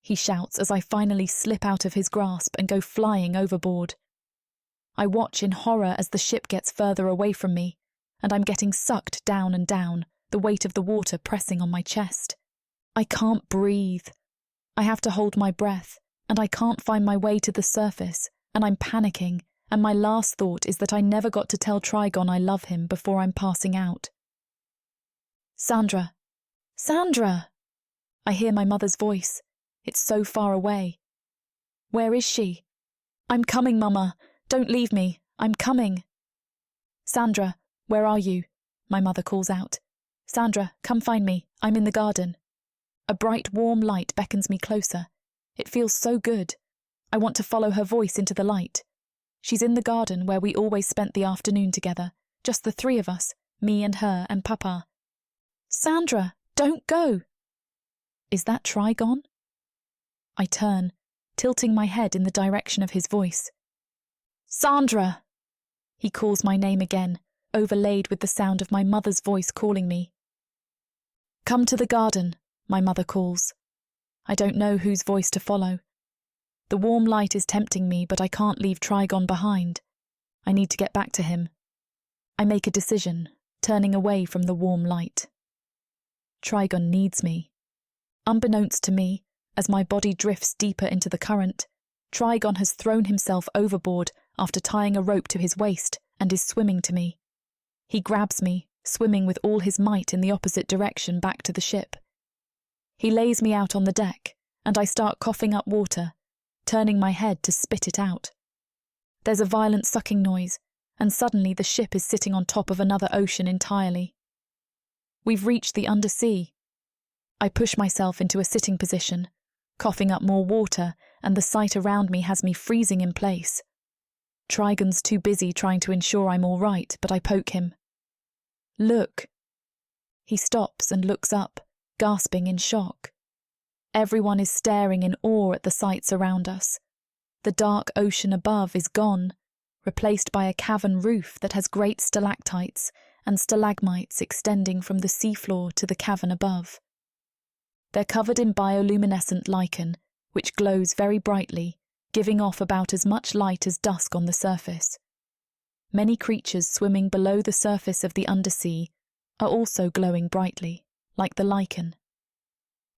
he shouts as I finally slip out of his grasp and go flying overboard. I watch in horror as the ship gets further away from me, and I'm getting sucked down and down, the weight of the water pressing on my chest. I can't breathe. I have to hold my breath, and I can't find my way to the surface, and I'm panicking, and my last thought is that I never got to tell Trigon I love him before I'm passing out. "Sandra! Sandra!" I hear my mother's voice. It's so far away. "Where is she?" "I'm coming, Mama. Don't leave me. I'm coming." "Sandra, where are you?" my mother calls out. "Sandra, come find me. I'm in the garden." A bright, warm light beckons me closer. It feels so good. I want to follow her voice into the light. She's in the garden where we always spent the afternoon together, just the three of us, me and her and Papa. "Sandra, don't go!" Is that Trigon? I turn, tilting my head in the direction of his voice. "Sandra!" He calls my name again, overlaid with the sound of my mother's voice calling me. "Come to the garden," my mother calls. I don't know whose voice to follow. The warm light is tempting me, but I can't leave Trigon behind. I need to get back to him. I make a decision, turning away from the warm light. Trigon needs me. Unbeknownst to me, as my body drifts deeper into the current, Trigon has thrown himself overboard after tying a rope to his waist and is swimming to me. He grabs me, swimming with all his might in the opposite direction back to the ship. He lays me out on the deck, and I start coughing up water, turning my head to spit it out. There's a violent sucking noise, and suddenly the ship is sitting on top of another ocean entirely. We've reached the undersea. I push myself into a sitting position, coughing up more water, and the sight around me has me freezing in place. Trigon's too busy trying to ensure I'm all right, but I poke him. "Look." He stops and looks up, gasping in shock. Everyone is staring in awe at the sights around us. The dark ocean above is gone, replaced by a cavern roof that has great stalactites and stalagmites extending from the seafloor to the cavern above. They're covered in bioluminescent lichen, which glows very brightly, giving off about as much light as dusk on the surface. Many creatures swimming below the surface of the undersea are also glowing brightly, like the lichen.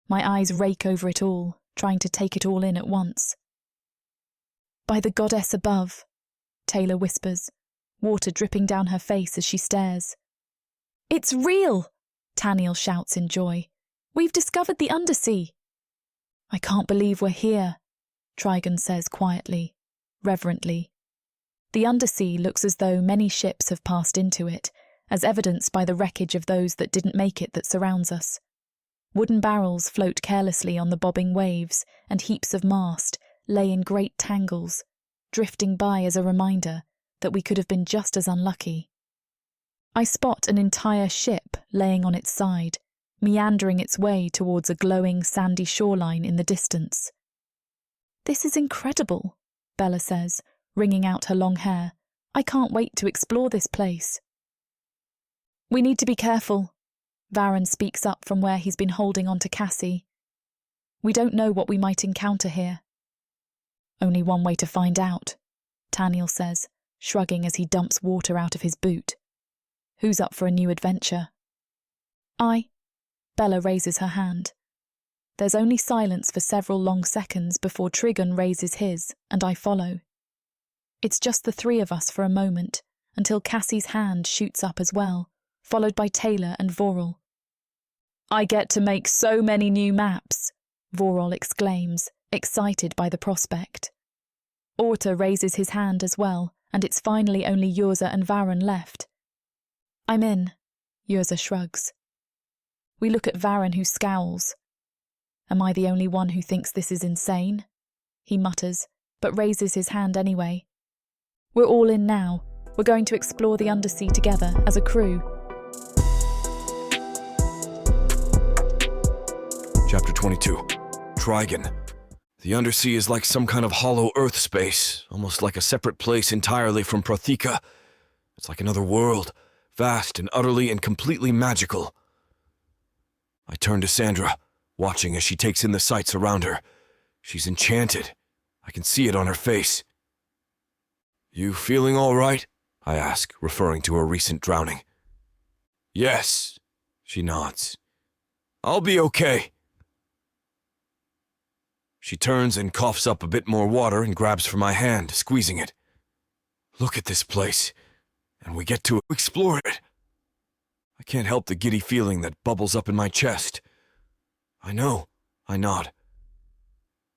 My eyes rake over it all, trying to take it all in at once. "By the goddess above," Taylor whispers, water dripping down her face as she stares. "It's real!" Taniel shouts in joy. "We've discovered the undersea." "I can't believe we're here," Trigon says quietly, reverently. The undersea looks as though many ships have passed into it, as evidenced by the wreckage of those that didn't make it that surrounds us. Wooden barrels float carelessly on the bobbing waves, and heaps of mast lay in great tangles, drifting by as a reminder that we could have been just as unlucky. I spot an entire ship laying on its side, meandering its way towards a glowing sandy shoreline in the distance. "This is incredible," Bella says, wringing out her long hair. "I can't wait to explore this place." "We need to be careful," Varen speaks up from where he's been holding on to Cassie. "We don't know what we might encounter here." "Only one way to find out," Taniel says, shrugging as he dumps water out of his boot. "Who's up for a new adventure?" "I." Bella raises her hand. There's only silence for several long seconds before Trigon raises his, and I follow. It's just the three of us for a moment, until Cassie's hand shoots up as well, followed by Taylor and Vorel. "I get to make so many new maps," Vorel exclaims, excited by the prospect. Orta raises his hand as well, and it's finally only Yrza and Varen left. "I'm in," Yrza shrugs. We look at Varen, who scowls. "Am I the only one who thinks this is insane?" he mutters, but raises his hand anyway. "We're all in now. We're going to explore the undersea together as a crew." Chapter 22. Trigon. The undersea is like some kind of hollow earth space, almost like a separate place entirely from Protheka. It's like another world, vast and utterly and completely magical. I turn to Sandra, watching as she takes in the sights around her. She's enchanted. I can see it on her face. "You feeling all right?" I ask, referring to her recent drowning. "Yes," she nods. "I'll be okay." She turns and coughs up a bit more water and grabs for my hand, squeezing it. "Look at this place, and we get to explore it." I can't help the giddy feeling that bubbles up in my chest. "I know," I nod.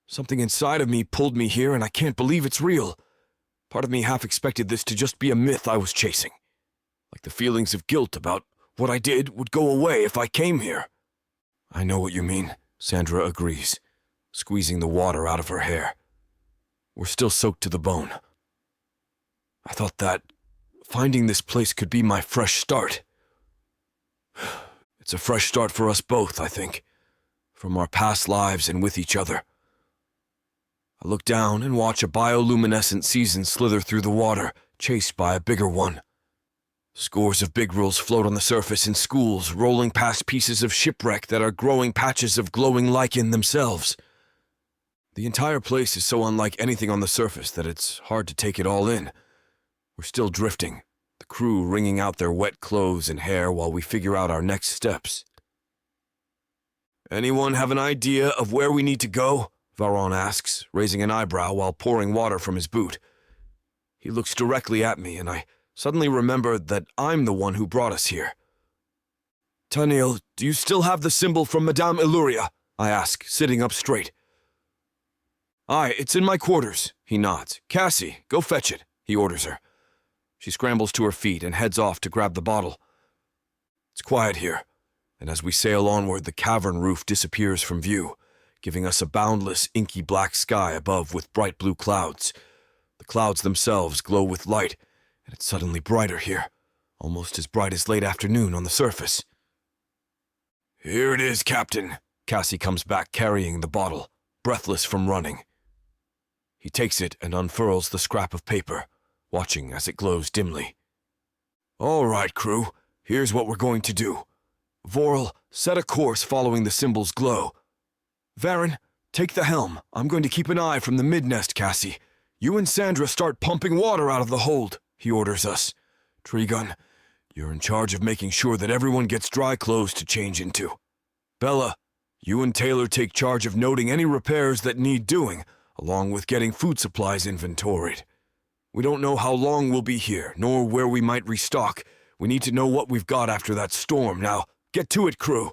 "Something inside of me pulled me here, and I can't believe it's real. Part of me half expected this to just be a myth I was chasing. Like the feelings of guilt about what I did would go away if I came here." "I know what you mean," Sandra agrees, squeezing the water out of her hair. "We're still soaked to the bone. I thought that finding this place could be my fresh start. It's a fresh start for us both, I think, from our past lives and with each other." I look down and watch a bioluminescent season slither through the water, chased by a bigger one. Scores of bigrels float on the surface in schools, rolling past pieces of shipwreck that are growing patches of glowing lichen themselves. The entire place is so unlike anything on the surface that it's hard to take it all in. We're still drifting, the crew wringing out their wet clothes and hair while we figure out our next steps. "Anyone have an idea of where we need to go?" Varon asks, raising an eyebrow while pouring water from his boot. He looks directly at me, and I suddenly remember that I'm the one who brought us here. "Taniel, do you still have the symbol from Madame Illuria?" I ask, sitting up straight. "Aye, it's in my quarters," he nods. "Cassie, go fetch it," he orders her. She scrambles to her feet and heads off to grab the bottle. It's quiet here, and as we sail onward, the cavern roof disappears from view, giving us a boundless, inky black sky above with bright blue clouds. The clouds themselves glow with light, and it's suddenly brighter here, almost as bright as late afternoon on the surface. "Here it is, Captain." Cassie comes back carrying the bottle, breathless from running. He takes it and unfurls the scrap of paper, watching as it glows dimly. "All right, crew, here's what we're going to do. Vorel, set a course following the symbol's glow. Varen, take the helm. I'm going to keep an eye from the mid-nest, Cassie. You and Sandra start pumping water out of the hold," he orders us. "Trigon, you're in charge of making sure that everyone gets dry clothes to change into. Bella, you and Taylor take charge of noting any repairs that need doing, along with getting food supplies inventoried. We don't know how long we'll be here, nor where we might restock. We need to know what we've got after that storm. Now, get to it, crew."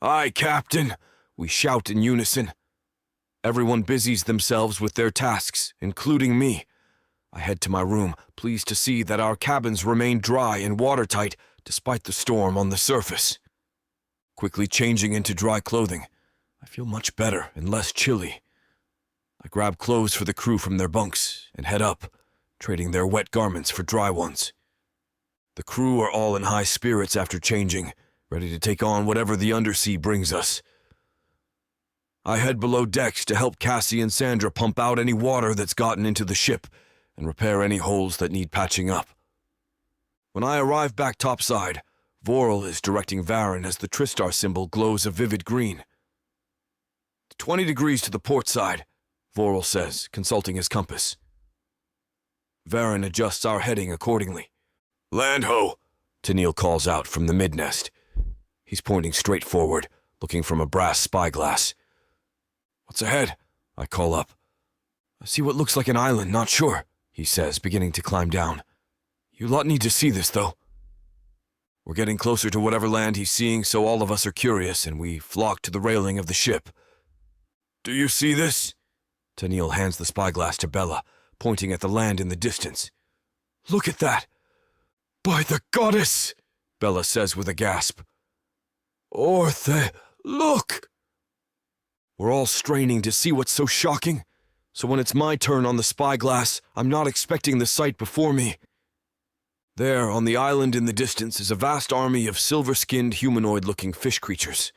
"Aye, Captain," we shout in unison. Everyone busies themselves with their tasks, including me. I head to my room, pleased to see that our cabins remain dry and watertight despite the storm on the surface. Quickly changing into dry clothing, I feel much better and less chilly. I grab clothes for the crew from their bunks and head up, trading their wet garments for dry ones. The crew are all in high spirits after changing, ready to take on whatever the undersea brings us. I head below decks to help Cassie and Sandra pump out any water that's gotten into the ship and repair any holes that need patching up. When I arrive back topside, Vorel is directing Varen as the Tristar symbol glows a vivid green. 20 degrees to the port side, Vorel says, consulting his compass. Varen adjusts our heading accordingly. Land ho! Tennille calls out from the mid-nest. He's pointing straight forward, looking from a brass spyglass. What's ahead? I call up. I see what looks like an island, not sure, he says, beginning to climb down. You lot need to see this, though. We're getting closer to whatever land he's seeing, so all of us are curious, and we flock to the railing of the ship. Do you see this? Tennille hands the spyglass to Bella, pointing at the land in the distance. Look at that! By the goddess! Bella says with a gasp. Orthe, look! We're all straining to see what's so shocking, so when it's my turn on the spyglass, I'm not expecting the sight before me. There, on the island in the distance, is a vast army of silver-skinned, humanoid-looking fish creatures.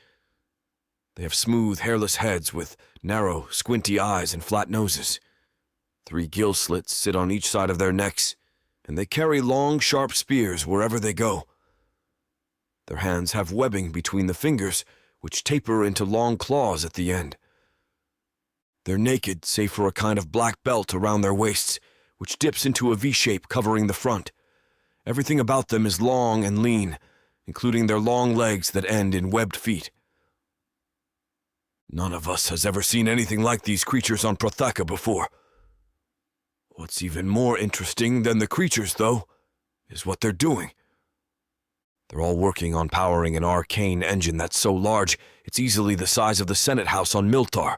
They have smooth, hairless heads with narrow, squinty eyes and flat noses. 3 gill slits sit on each side of their necks, and they carry long, sharp spears wherever they go. Their hands have webbing between the fingers, which taper into long claws at the end. They're naked, save for a kind of black belt around their waists, which dips into a V-shape covering the front. Everything about them is long and lean, including their long legs that end in webbed feet. None of us has ever seen anything like these creatures on Protheka before. What's even more interesting than the creatures, though, is what they're doing. They're all working on powering an arcane engine that's so large it's easily the size of the Senate House on Milthar.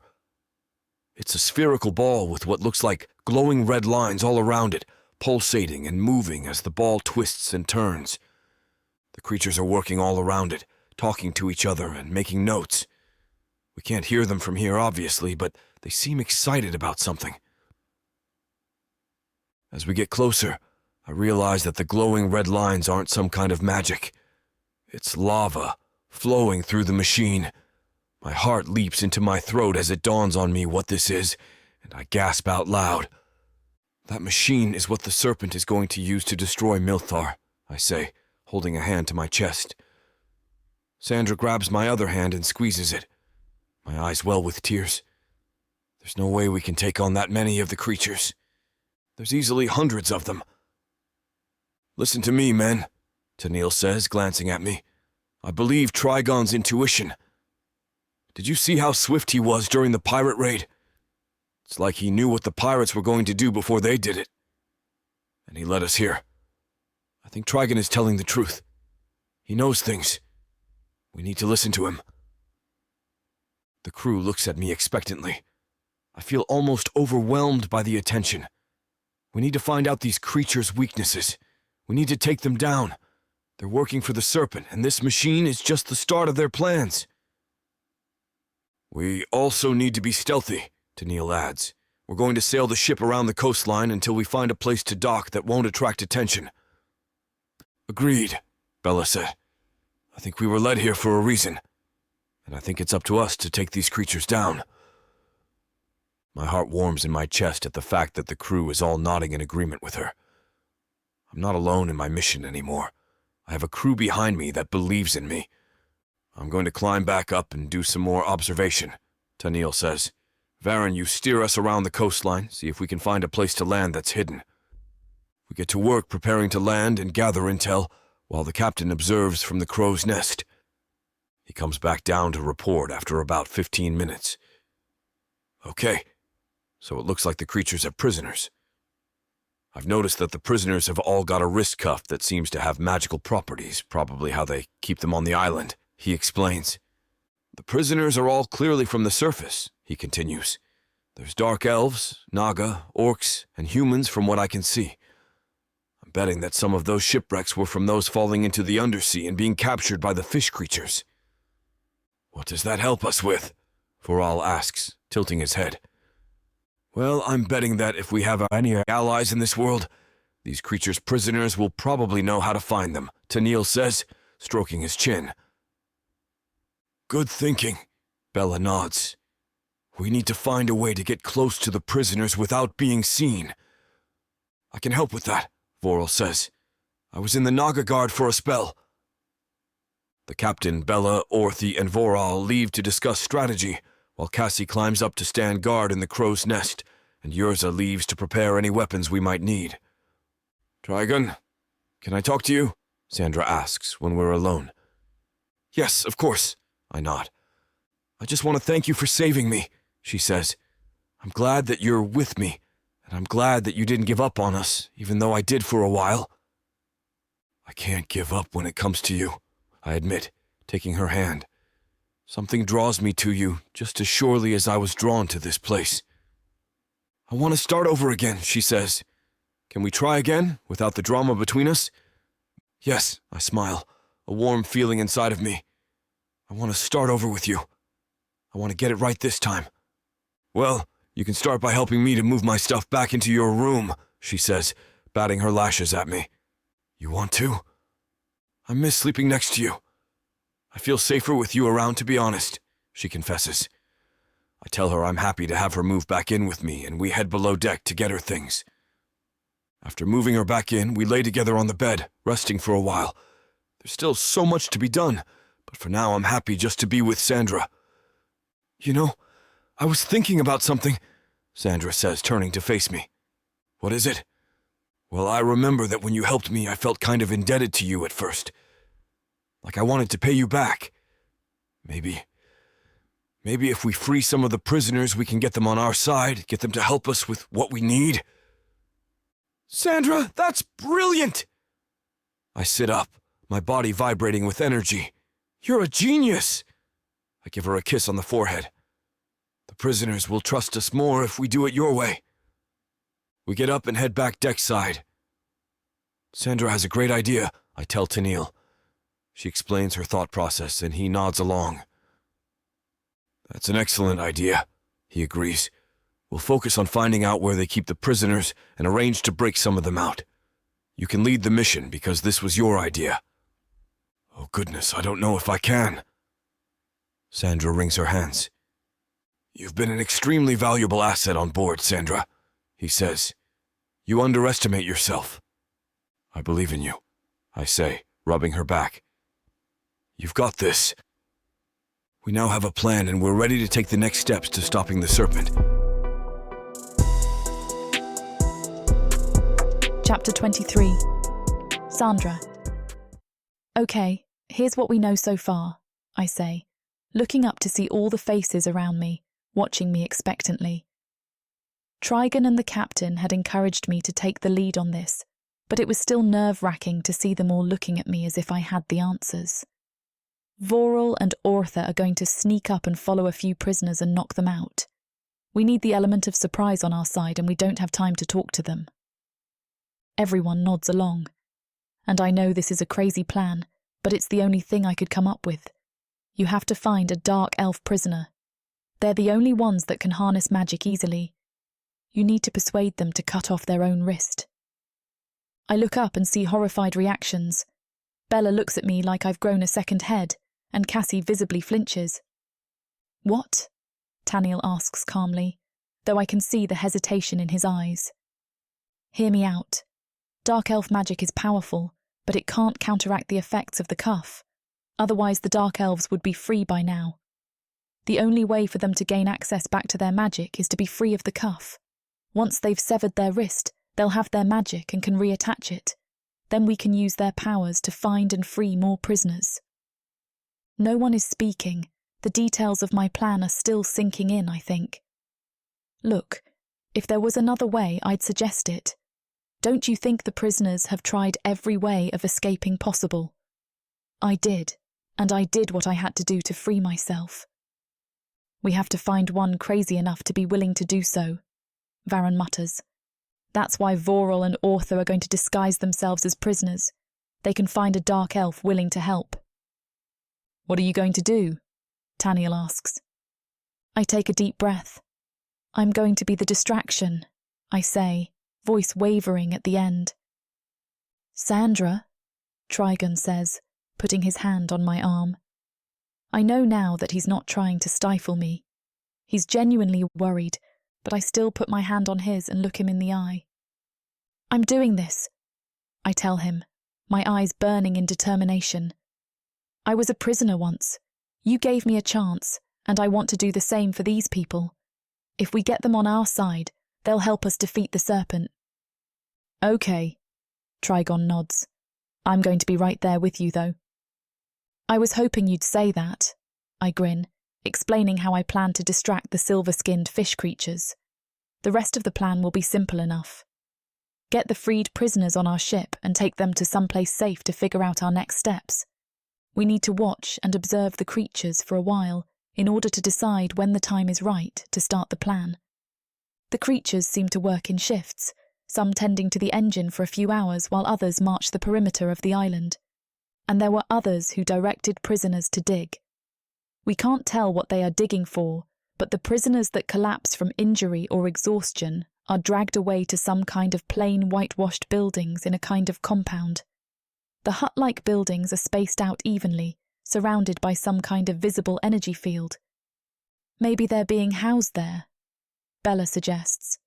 It's a spherical ball with what looks like glowing red lines all around it, pulsating and moving as the ball twists and turns. The creatures are working all around it, talking to each other and making notes. We can't hear them from here, obviously, but they seem excited about something. As we get closer, I realize that the glowing red lines aren't some kind of magic. It's lava, flowing through the machine. My heart leaps into my throat as it dawns on me what this is, and I gasp out loud. That machine is what the serpent is going to use to destroy Milthar, I say, holding a hand to my chest. Sandra grabs my other hand and squeezes it. My eyes well with tears. There's no way we can take on that many of the creatures. There's easily hundreds of them. Listen to me, men, Tennille says, glancing at me. I believe Trigon's intuition. Did you see how swift he was during the pirate raid? It's like he knew what the pirates were going to do before they did it. And he led us here. I think Trigon is telling the truth. He knows things. We need to listen to him. The crew looks at me expectantly. I feel almost overwhelmed by the attention. We need to find out these creatures' weaknesses. We need to take them down. They're working for the serpent, and this machine is just the start of their plans. We also need to be stealthy, Tennille adds. We're going to sail the ship around the coastline until we find a place to dock that won't attract attention. Agreed, Bella said. I think we were led here for a reason, and I think it's up to us to take these creatures down. My heart warms in my chest at the fact that the crew is all nodding in agreement with her. I'm not alone in my mission anymore. I have a crew behind me that believes in me. I'm going to climb back up and do some more observation, Tennille says. Varen, you steer us around the coastline, see if we can find a place to land that's hidden. We get to work preparing to land and gather intel, while the captain observes from the crow's nest. He comes back down to report after about 15 minutes. Okay, so it looks like the creatures are prisoners. I've noticed that the prisoners have all got a wrist cuff that seems to have magical properties, probably how they keep them on the island, he explains. The prisoners are all clearly from the surface, he continues. There's dark elves, naga, orcs, and humans from what I can see. I'm betting that some of those shipwrecks were from those falling into the undersea and being captured by the fish creatures. What does that help us with? Voral asks, tilting his head. Well, I'm betting that if we have any allies in this world, these creatures' prisoners will probably know how to find them, Tennille says, stroking his chin. Good thinking, Bella nods. We need to find a way to get close to the prisoners without being seen. I can help with that, Voral says. I was in the Naga Guard for a spell. The captain, Bella, Orthy, and Voral leave to discuss strategy, while Cassie climbs up to stand guard in the crow's nest, and Yrza leaves to prepare any weapons we might need. Trigon, can I talk to you? Sandra asks when we're alone. Yes, of course, I nod. I just want to thank you for saving me, she says. I'm glad that you're with me, and I'm glad that you didn't give up on us, even though I did for a while. I can't give up when it comes to you, I admit, taking her hand. Something draws me to you just as surely as I was drawn to this place. I want to start over again, she says. Can we try again, without the drama between us? Yes, I smile, a warm feeling inside of me. I want to start over with you. I want to get it right this time. Well, you can start by helping me to move my stuff back into your room, she says, batting her lashes at me. You want to? I miss sleeping next to you. I feel safer with you around, to be honest, she confesses. I tell her I'm happy to have her move back in with me, and we head below deck to get her things. After moving her back in, we lay together on the bed, resting for a while. There's still so much to be done, but for now I'm happy just to be with Sandra. You know, I was thinking about something, Sandra says, turning to face me. What is it? Well, I remember that when you helped me, I felt kind of indebted to you at first. Like I wanted to pay you back. Maybe if we free some of the prisoners, we can get them on our side, get them to help us with what we need. Sandra, that's brilliant! I sit up, my body vibrating with energy. You're a genius! I give her a kiss on the forehead. The prisoners will trust us more if we do it your way. We get up and head back deckside. Sandra has a great idea, I tell Tennille. She explains her thought process, and he nods along. That's an excellent idea, he agrees. We'll focus on finding out where they keep the prisoners and arrange to break some of them out. You can lead the mission because this was your idea. Oh goodness, I don't know if I can. Sandra wrings her hands. You've been an extremely valuable asset on board, Sandra, he says. You underestimate yourself. I believe in you, I say, rubbing her back. You've got this. We now have a plan and we're ready to take the next steps to stopping the serpent. Chapter 23. Sandra. Okay, here's what we know so far, I say, looking up to see all the faces around me, watching me expectantly. Trigon and the captain had encouraged me to take the lead on this, but it was still nerve-wracking to see them all looking at me as if I had the answers. Voral and Ortha are going to sneak up and follow a few prisoners and knock them out. We need the element of surprise on our side and we don't have time to talk to them. Everyone nods along. And I know this is a crazy plan, but it's the only thing I could come up with. You have to find a dark elf prisoner. They're the only ones that can harness magic easily. You need to persuade them to cut off their own wrist. I look up and see horrified reactions. Bella looks at me like I've grown a second head, and Cassie visibly flinches. What? Tennille asks calmly, though I can see the hesitation in his eyes. Hear me out. Dark elf magic is powerful, but it can't counteract the effects of the cuff. Otherwise the dark elves would be free by now. The only way for them to gain access back to their magic is to be free of the cuff. Once they've severed their wrist, they'll have their magic and can reattach it. Then we can use their powers to find and free more prisoners. No one is speaking. The details of my plan are still sinking in, I think. Look, if there was another way, I'd suggest it. Don't you think the prisoners have tried every way of escaping possible? I did, and I did what I had to do to free myself. We have to find one crazy enough to be willing to do so, Varen mutters. That's why Voral and Ortha are going to disguise themselves as prisoners. They can find a dark elf willing to help. What are you going to do? Taniel asks. I take a deep breath. I'm going to be the distraction, I say, voice wavering at the end. Sandra, Trigon says, putting his hand on my arm. I know now that he's not trying to stifle me. He's genuinely worried, but I still put my hand on his and look him in the eye. I'm doing this, I tell him, my eyes burning in determination. I was a prisoner once. You gave me a chance, and I want to do the same for these people. If we get them on our side, they'll help us defeat the serpent. Okay, Trigon nods. I'm going to be right there with you, though. I was hoping you'd say that, I grin, explaining how I plan to distract the silver-skinned fish creatures. The rest of the plan will be simple enough. Get the freed prisoners on our ship and take them to someplace safe to figure out our next steps. We need to watch and observe the creatures for a while in order to decide when the time is right to start the plan. The creatures seem to work in shifts, some tending to the engine for a few hours while others march the perimeter of the island. And there were others who directed prisoners to dig. We can't tell what they are digging for, but the prisoners that collapse from injury or exhaustion are dragged away to some kind of plain whitewashed buildings in a kind of compound. The hut-like buildings are spaced out evenly, surrounded by some kind of visible energy field. Maybe they're being housed there, Bella suggests.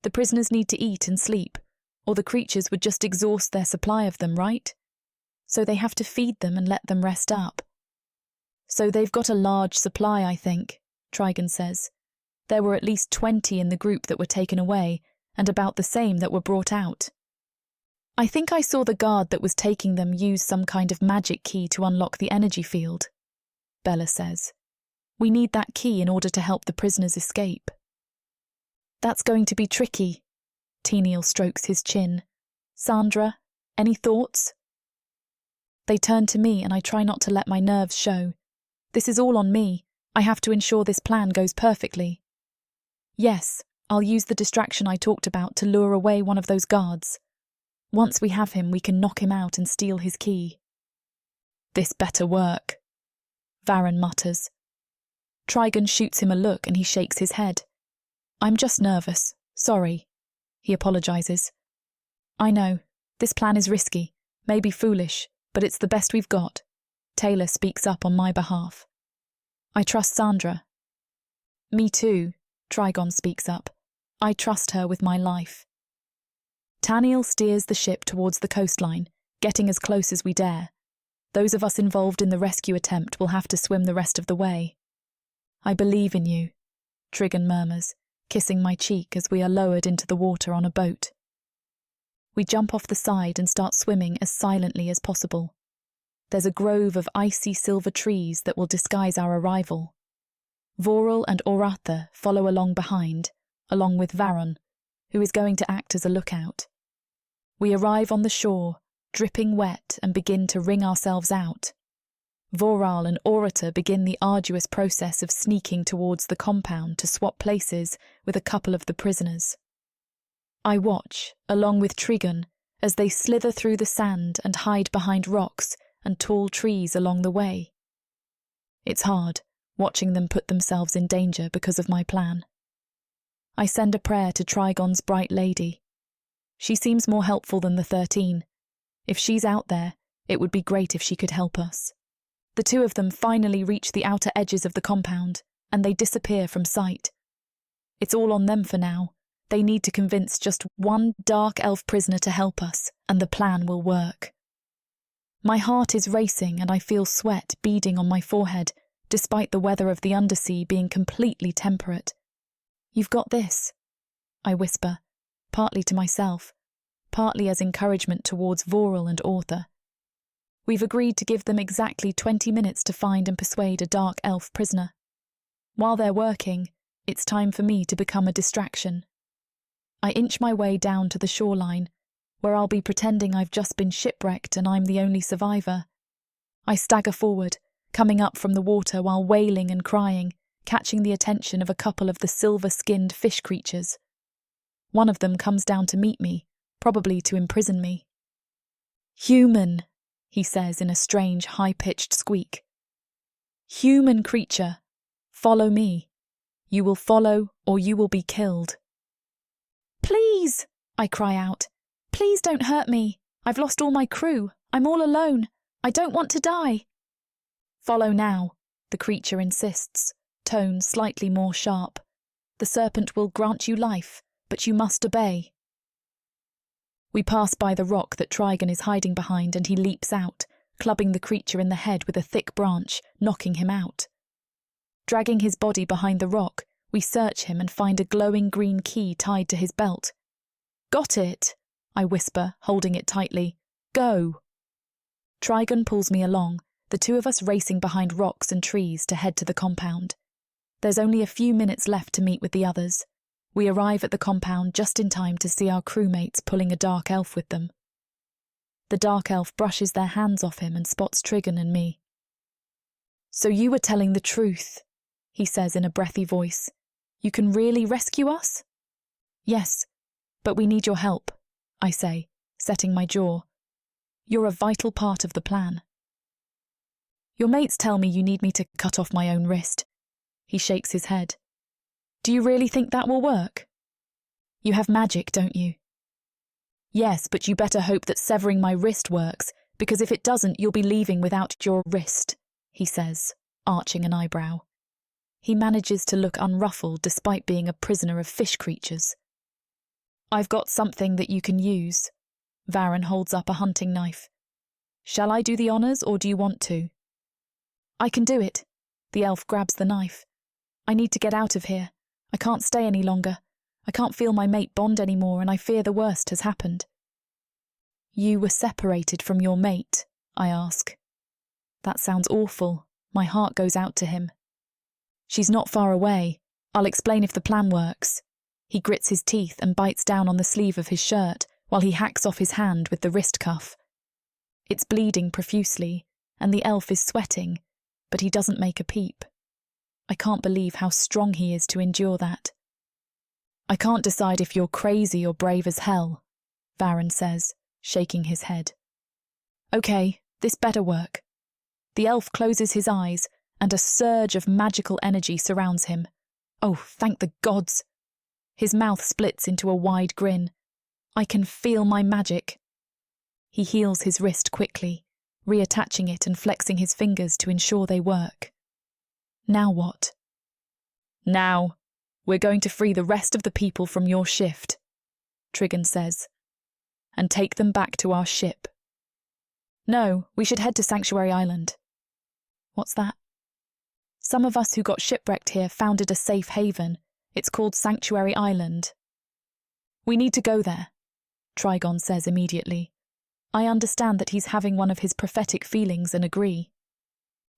The prisoners need to eat and sleep, or the creatures would just exhaust their supply of them, right? So they have to feed them and let them rest up. So they've got a large supply, I think, Trigon says. There were at least 20 in the group that were taken away, and about the same that were brought out. I think I saw the guard that was taking them use some kind of magic key to unlock the energy field, Bella says. We need that key in order to help the prisoners escape. That's going to be tricky, Teniel strokes his chin. Sandra, any thoughts? They turn to me and I try not to let my nerves show. This is all on me. I have to ensure this plan goes perfectly. Yes, I'll use the distraction I talked about to lure away one of those guards. Once we have him, we can knock him out and steal his key. This better work, Varen mutters. Trigon shoots him a look and he shakes his head. I'm just nervous. Sorry. He apologises. I know. This plan is risky, maybe foolish, but it's the best we've got. Taylor speaks up on my behalf. I trust Sandra. Me too, Trigon speaks up. I trust her with my life. Taniel steers the ship towards the coastline, getting as close as we dare. Those of us involved in the rescue attempt will have to swim the rest of the way. I believe in you, Trigon murmurs, kissing my cheek as we are lowered into the water on a boat. We jump off the side and start swimming as silently as possible. There's a grove of icy silver trees that will disguise our arrival. Vorel and Oratha follow along behind, along with Varon, who is going to act as a lookout. We arrive on the shore, dripping wet, and begin to wring ourselves out. Voral and Oratha begin the arduous process of sneaking towards the compound to swap places with a couple of the prisoners. I watch, along with Trigon, as they slither through the sand and hide behind rocks and tall trees along the way. It's hard, watching them put themselves in danger because of my plan. I send a prayer to Trigon's bright lady. She seems more helpful than the 13. If she's out there, it would be great if she could help us. The two of them finally reach the outer edges of the compound, and they disappear from sight. It's all on them for now. They need to convince just one dark elf prisoner to help us, and the plan will work. My heart is racing and I feel sweat beading on my forehead, despite the weather of the undersea being completely temperate. You've got this, I whisper, partly to myself, partly as encouragement towards Vorel and Arthur. We've agreed to give them exactly 20 minutes to find and persuade a dark elf prisoner. While they're working, it's time for me to become a distraction. I inch my way down to the shoreline, where I'll be pretending I've just been shipwrecked and I'm the only survivor. I stagger forward, coming up from the water while wailing and crying, catching the attention of a couple of the silver-skinned fish creatures. One of them comes down to meet me, probably to imprison me. Human, he says in a strange, high-pitched squeak. Human creature, follow me. You will follow or you will be killed. Please, I cry out. Please don't hurt me. I've lost all my crew. I'm all alone. I don't want to die. Follow now, the creature insists, tone slightly more sharp. The serpent will grant you life, but you must obey. We pass by the rock that Trigon is hiding behind, and he leaps out, clubbing the creature in the head with a thick branch, knocking him out. Dragging his body behind the rock, we search him and find a glowing green key tied to his belt. Got it, I whisper, holding it tightly. Go. Trigon pulls me along, the two of us racing behind rocks and trees to head to the compound. There's only a few minutes left to meet with the others. We arrive at the compound just in time to see our crewmates pulling a dark elf with them. The dark elf brushes their hands off him and spots Trigon and me. So you were telling the truth, he says in a breathy voice. You can really rescue us? Yes, but we need your help, I say, setting my jaw. You're a vital part of the plan. Your mates tell me you need me to cut off my own wrist. He shakes his head. Do you really think that will work? You have magic, don't you? Yes, but you better hope that severing my wrist works, because if it doesn't, you'll be leaving without your wrist, he says, arching an eyebrow. He manages to look unruffled despite being a prisoner of fish creatures. I've got something that you can use. Varen holds up a hunting knife. Shall I do the honours, or do you want to? I can do it. The elf grabs the knife. I need to get out of here. I can't stay any longer. I can't feel my mate bond anymore, and I fear the worst has happened. You were separated from your mate, I ask. That sounds awful. My heart goes out to him. She's not far away. I'll explain if the plan works. He grits his teeth and bites down on the sleeve of his shirt while he hacks off his hand with the wrist cuff. It's bleeding profusely, and the elf is sweating, but he doesn't make a peep. I can't believe how strong he is to endure that. I can't decide if you're crazy or brave as hell, Varen says, shaking his head. Okay, this better work. The elf closes his eyes, and a surge of magical energy surrounds him. Oh, thank the gods! His mouth splits into a wide grin. I can feel my magic. He heals his wrist quickly, reattaching it and flexing his fingers to ensure they work. Now what? Now, we're going to free the rest of the people from your shift, Trigon says, and take them back to our ship. No, we should head to Sanctuary Island. What's that? Some of us who got shipwrecked here founded a safe haven. It's called Sanctuary Island. We need to go there, Trigon says immediately. I understand that he's having one of his prophetic feelings and agree.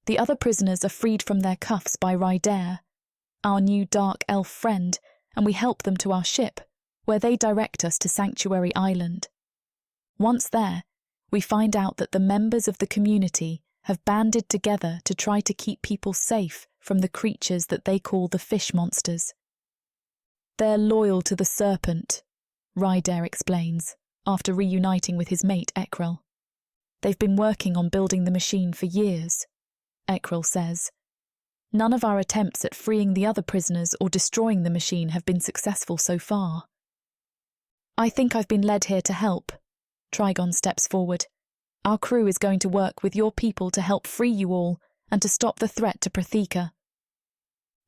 The other prisoners are freed from their cuffs by Ryder, our new dark elf friend, and we help them to our ship, where they direct us to Sanctuary Island. Once there, we find out that the members of the community have banded together to try to keep people safe from the creatures that they call the fish monsters. They're loyal to the serpent, Ryder explains, after reuniting with his mate Ekrel. They've been working on building the machine for years, Ekrel says. None of our attempts at freeing the other prisoners or destroying the machine have been successful so far. I think I've been led here to help. Trigon steps forward. Our crew is going to work with your people to help free you all and to stop the threat to Protheka.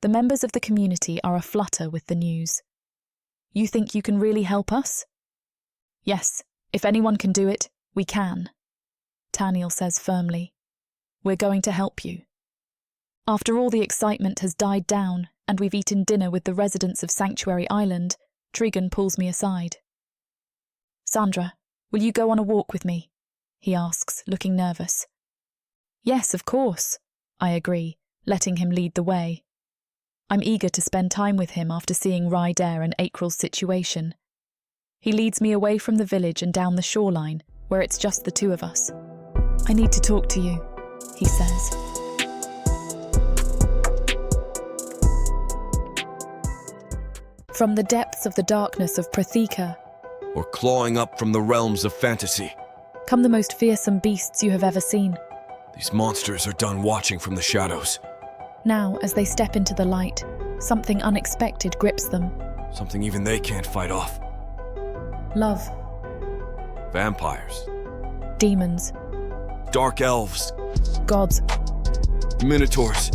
The members of the community are aflutter with the news. You think you can really help us? Yes, if anyone can do it, we can, Taniel says firmly. We're going to help you. After all the excitement has died down and we've eaten dinner with the residents of Sanctuary Island, Trigon pulls me aside. Sandra, will you go on a walk with me? He asks, looking nervous. Yes, of course, I agree, letting him lead the way. I'm eager to spend time with him after seeing Ryder and Ekrel's situation. He leads me away from the village and down the shoreline, where it's just the two of us. I need to talk to you, he says. From the depths of the darkness of Protheka, or clawing up from the realms of fantasy, come the most fearsome beasts you have ever seen. These monsters are done watching from the shadows. Now, as they step into the light, something unexpected grips them. Something even they can't fight off. Love, Vampires. demons, Dark elves. gods. Minotaurs.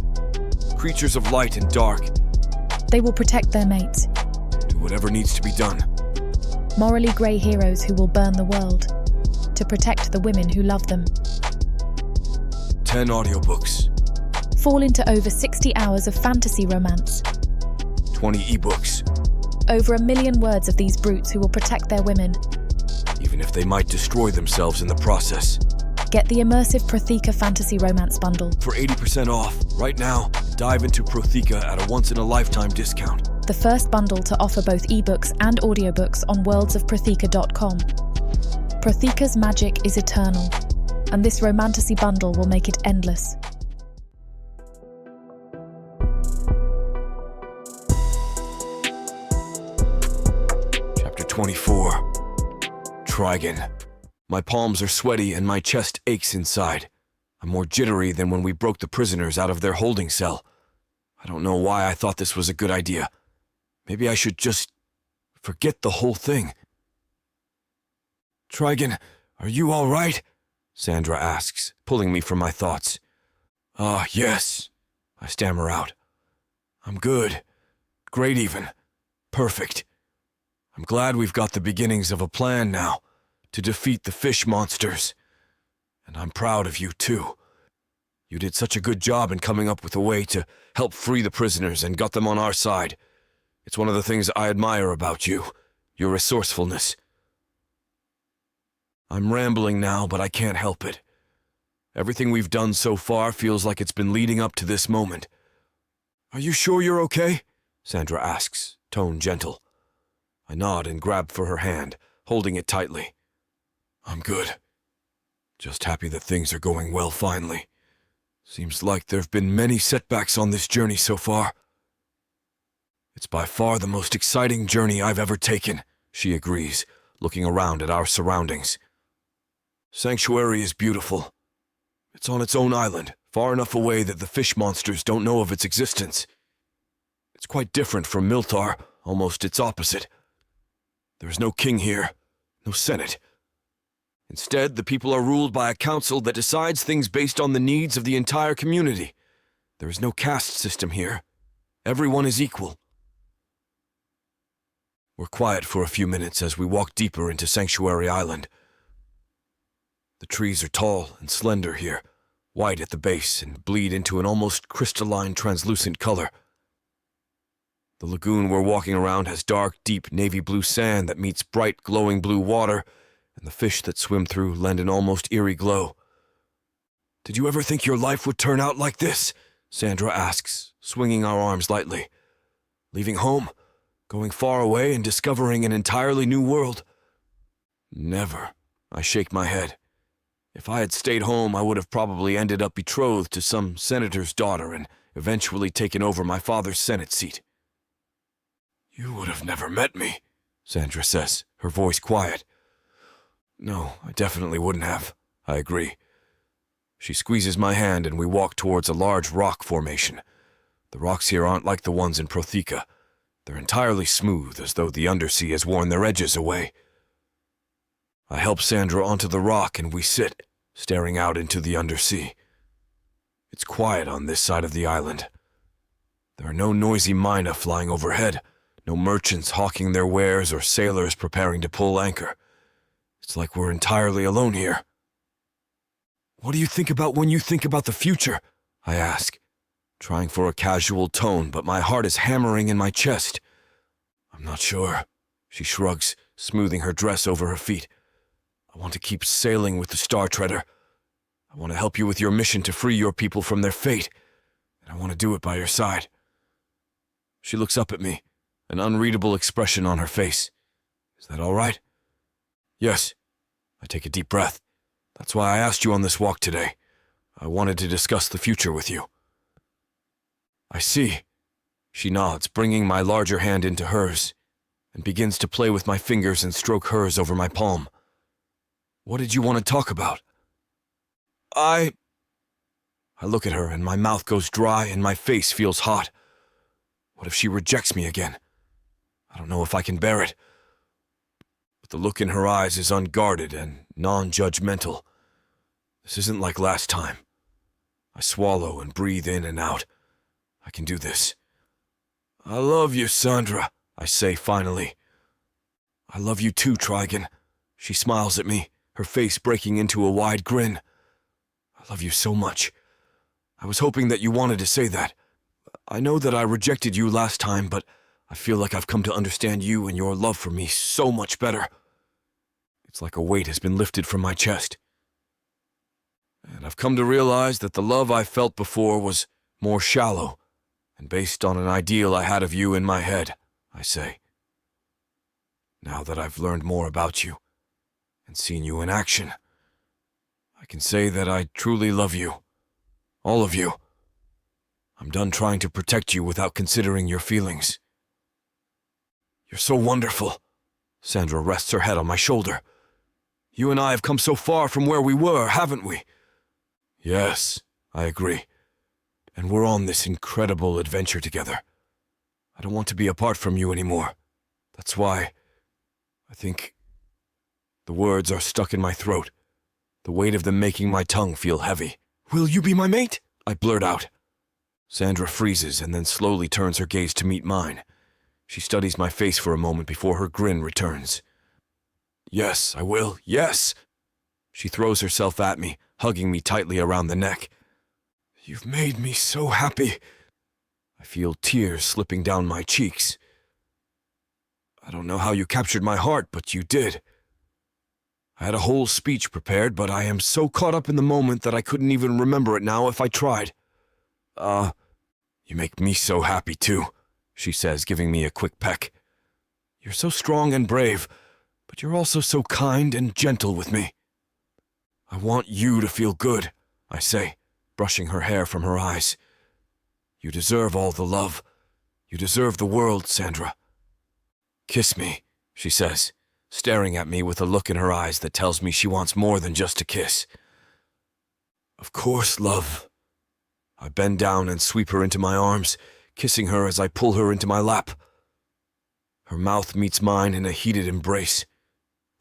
Creatures of light and dark. They will protect their mates. Do whatever needs to be done. Morally grey heroes who will burn the world to protect the women who love them. 10 audiobooks. Fall into over 60 hours of fantasy romance. 20 ebooks. Over 1 million words of these brutes who will protect their women. Even if they might destroy themselves in the process. Get the immersive Protheka fantasy romance bundle. For 80% off, right now, dive into Protheka at a once-in-a-lifetime discount. The first bundle to offer both ebooks and audiobooks on worldsofprotheka.com. Protheka's magic is eternal, and this romantasy bundle will make it endless. Chapter 24. Trigon. My palms are sweaty and my chest aches inside. I'm more jittery than when we broke the prisoners out of their holding cell. I don't know why I thought this was a good idea. Maybe I should just forget the whole thing. Trigon, are you all right? Sandra asks, pulling me from my thoughts. Yes, I stammer out. I'm good. Great even. Perfect. I'm glad we've got the beginnings of a plan now to defeat the fish monsters. And I'm proud of you too. You did such a good job in coming up with a way to help free the prisoners and got them on our side. It's one of the things I admire about you, your resourcefulness. I'm rambling now, but I can't help it. Everything we've done so far feels like it's been leading up to this moment. Are you sure you're okay? Sandra asks, tone gentle. I nod and grab for her hand, holding it tightly. I'm good. Just happy that things are going well finally. Seems like there've been many setbacks on this journey so far. It's by far the most exciting journey I've ever taken, she agrees, looking around at our surroundings. Sanctuary is beautiful. It's on its own island, far enough away that the fish monsters don't know of its existence. It's quite different from Milthar, almost its opposite. There's no king here, no senate. Instead, the people are ruled by a council that decides things based on the needs of the entire community. There is no caste system here. Everyone is equal. We're quiet for a few minutes as we walk deeper into Sanctuary Island. The trees are tall and slender here, white at the base and bleed into an almost crystalline translucent color. The lagoon we're walking around has dark, deep navy blue sand that meets bright, glowing blue water, and the fish that swim through lend an almost eerie glow. Did you ever think your life would turn out like this? Sandra asks, swinging our arms lightly. Leaving home, going far away and discovering an entirely new world? Never. I shake my head. If I had stayed home, I would have probably ended up betrothed to some senator's daughter and eventually taken over my father's Senate seat. You would have never met me, Sandra says, her voice quiet. No, I definitely wouldn't have, I agree. She squeezes my hand and we walk towards a large rock formation. The rocks here aren't like the ones in Protheka. They're entirely smooth, as though the undersea has worn their edges away. I help Sandra onto the rock and we sit, staring out into the undersea. It's quiet on this side of the island. There are no noisy mina flying overhead, no merchants hawking their wares or sailors preparing to pull anchor. It's like we're entirely alone here. What do you think about when you think about the future? I ask, trying for a casual tone, but my heart is hammering in my chest. I'm not sure, she shrugs, smoothing her dress over her feet. I want to keep sailing with the Star Treader. I want to help you with your mission to free your people from their fate, and I want to do it by your side. She looks up at me, an unreadable expression on her face. Is that all right? Yes. I take a deep breath. That's why I asked you on this walk today. I wanted to discuss the future with you. I see. She nods, bringing my larger hand into hers, and begins to play with my fingers and stroke hers over my palm. What did you want to talk about? I I look at her and my mouth goes dry and my face feels hot. What if she rejects me again? I don't know if I can bear it. But the look in her eyes is unguarded and non-judgmental. This isn't like last time. I swallow and breathe in and out. I can do this. I love you, Sandra, I say finally. I love you too, Trigon. She smiles at me, her face breaking into a wide grin. I love you so much. I was hoping that you wanted to say that. I know that I rejected you last time, but I feel like I've come to understand you and your love for me so much better. It's like a weight has been lifted from my chest. And I've come to realize that the love I felt before was more shallow and based on an ideal I had of you in my head, I say. Now that I've learned more about you and seen you in action, I can say that I truly love you. All of you. I'm done trying to protect you without considering your feelings. You're so wonderful. Sandra rests her head on my shoulder. You and I have come so far from where we were, haven't we? Yes, I agree. And we're on this incredible adventure together. I don't want to be apart from you anymore. That's why I think the words are stuck in my throat, the weight of them making my tongue feel heavy. Will you be my mate? I blurt out. Sandra freezes and then slowly turns her gaze to meet mine. She studies my face for a moment before her grin returns. Yes, I will. Yes! She throws herself at me, hugging me tightly around the neck. You've made me so happy. I feel tears slipping down my cheeks. I don't know how you captured my heart, but you did. I had a whole speech prepared, but I am so caught up in the moment that I couldn't even remember it now if I tried. You make me so happy too, she says, giving me a quick peck. You're so strong and brave, but you're also so kind and gentle with me. I want you to feel good, I say, brushing her hair from her eyes. You deserve all the love. You deserve the world, Sandra. Kiss me, she says, staring at me with a look in her eyes that tells me she wants more than just a kiss. Of course, love. I bend down and sweep her into my arms, kissing her as I pull her into my lap. Her mouth meets mine in a heated embrace,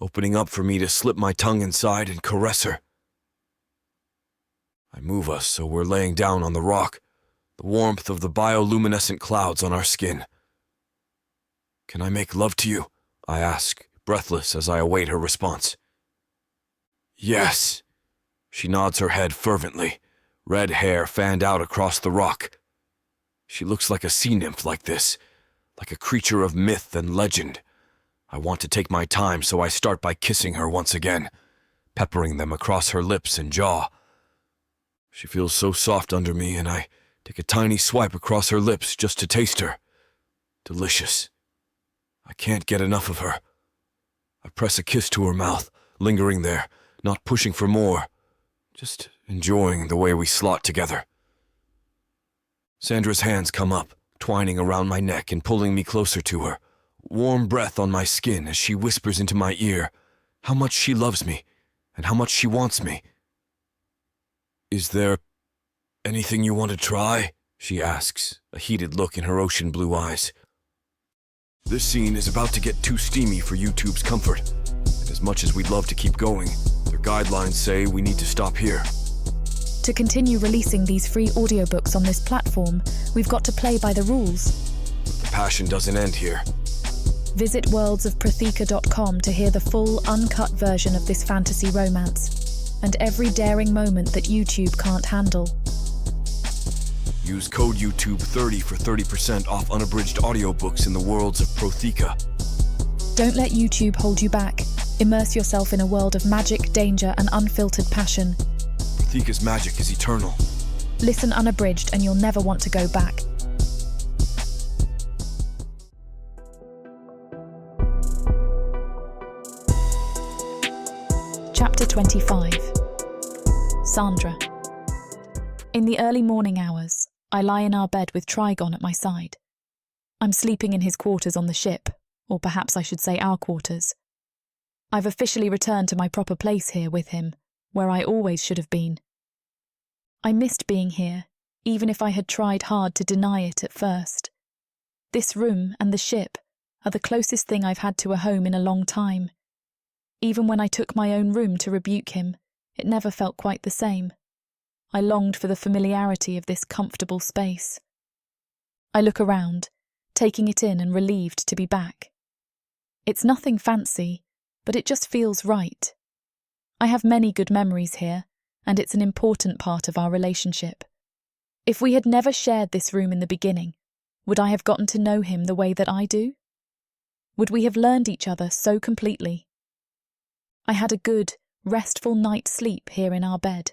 opening up for me to slip my tongue inside and caress her. I move us so we're laying down on the rock, the warmth of the bioluminescent clouds on our skin. Can I make love to you? I ask, breathless as I await her response. Yes. She nods her head fervently, red hair fanned out across the rock. She looks like a sea nymph like this, like a creature of myth and legend. I want to take my time, so I start by kissing her once again, peppering them across her lips and jaw. She feels so soft under me, and I take a tiny swipe across her lips just to taste her. Delicious. I can't get enough of her. I press a kiss to her mouth, lingering there, not pushing for more, just enjoying the way we slot together. Sandra's hands come up, twining around my neck and pulling me closer to her, warm breath on my skin as she whispers into my ear how much she loves me and how much she wants me. Is there anything you want to try? She asks, a heated look in her ocean blue eyes. This scene is about to get too steamy for YouTube's comfort, and as much as we'd love to keep going, their guidelines say we need to stop here. To continue releasing these free audiobooks on this platform, we've got to play by the rules. The passion doesn't end here. Visit worldsofprotheka.com to hear the full, uncut version of this fantasy romance, and every daring moment that YouTube can't handle. Use code YouTube30 for 30% off unabridged audiobooks in the worlds of Protheka. Don't let YouTube hold you back. Immerse yourself in a world of magic, danger, and unfiltered passion. Protheka's magic is eternal. Listen unabridged and you'll never want to go back. Chapter 25. Sandra. In the early morning hours, I lie in our bed with Trigon at my side. I'm sleeping in his quarters on the ship, or perhaps I should say our quarters. I've officially returned to my proper place here with him, where I always should have been. I missed being here, even if I had tried hard to deny it at first. This room and the ship are the closest thing I've had to a home in a long time. Even when I took my own room to rebuke him, it never felt quite the same. I longed for the familiarity of this comfortable space. I look around, taking it in and relieved to be back. It's nothing fancy, but it just feels right. I have many good memories here, and it's an important part of our relationship. If we had never shared this room in the beginning, would I have gotten to know him the way that I do? Would we have learned each other so completely? I had a good, restful night's sleep here in our bed.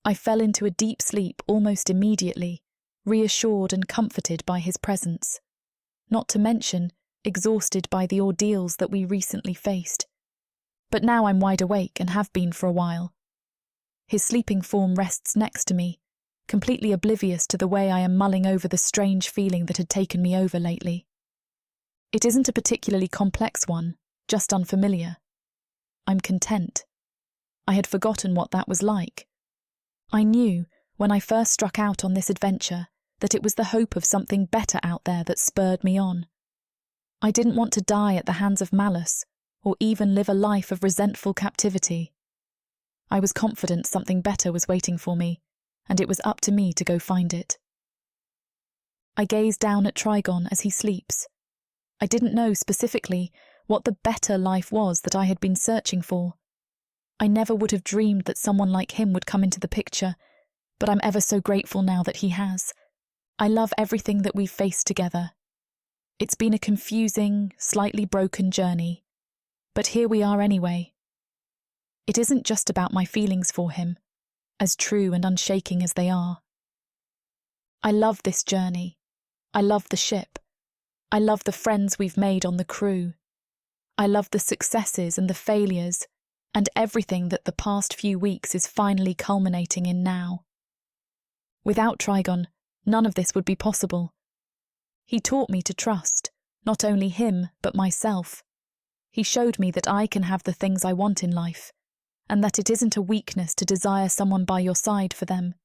I fell into a deep sleep almost immediately, reassured and comforted by his presence, not to mention exhausted by the ordeals that we recently faced. But now I'm wide awake and have been for a while. His sleeping form rests next to me, completely oblivious to the way I am mulling over the strange feeling that had taken me over lately. It isn't a particularly complex one, just unfamiliar. I'm content. I had forgotten what that was like. I knew, when I first struck out on this adventure, that it was the hope of something better out there that spurred me on. I didn't want to die at the hands of malice, or even live a life of resentful captivity. I was confident something better was waiting for me, and it was up to me to go find it. I gazed down at Trigon as he sleeps. I didn't know specifically what the better life was that I had been searching for. I never would have dreamed that someone like him would come into the picture, but I'm ever so grateful now that he has. I love everything that we've faced together. It's been a confusing, slightly broken journey, but here we are anyway. It isn't just about my feelings for him, as true and unshaking as they are. I love this journey. I love the ship. I love the friends we've made on the crew. I love the successes and the failures, and everything that the past few weeks is finally culminating in now. Without Trigon, none of this would be possible. He taught me to trust, not only him, but myself. He showed me that I can have the things I want in life, and that it isn't a weakness to desire someone by your side for them.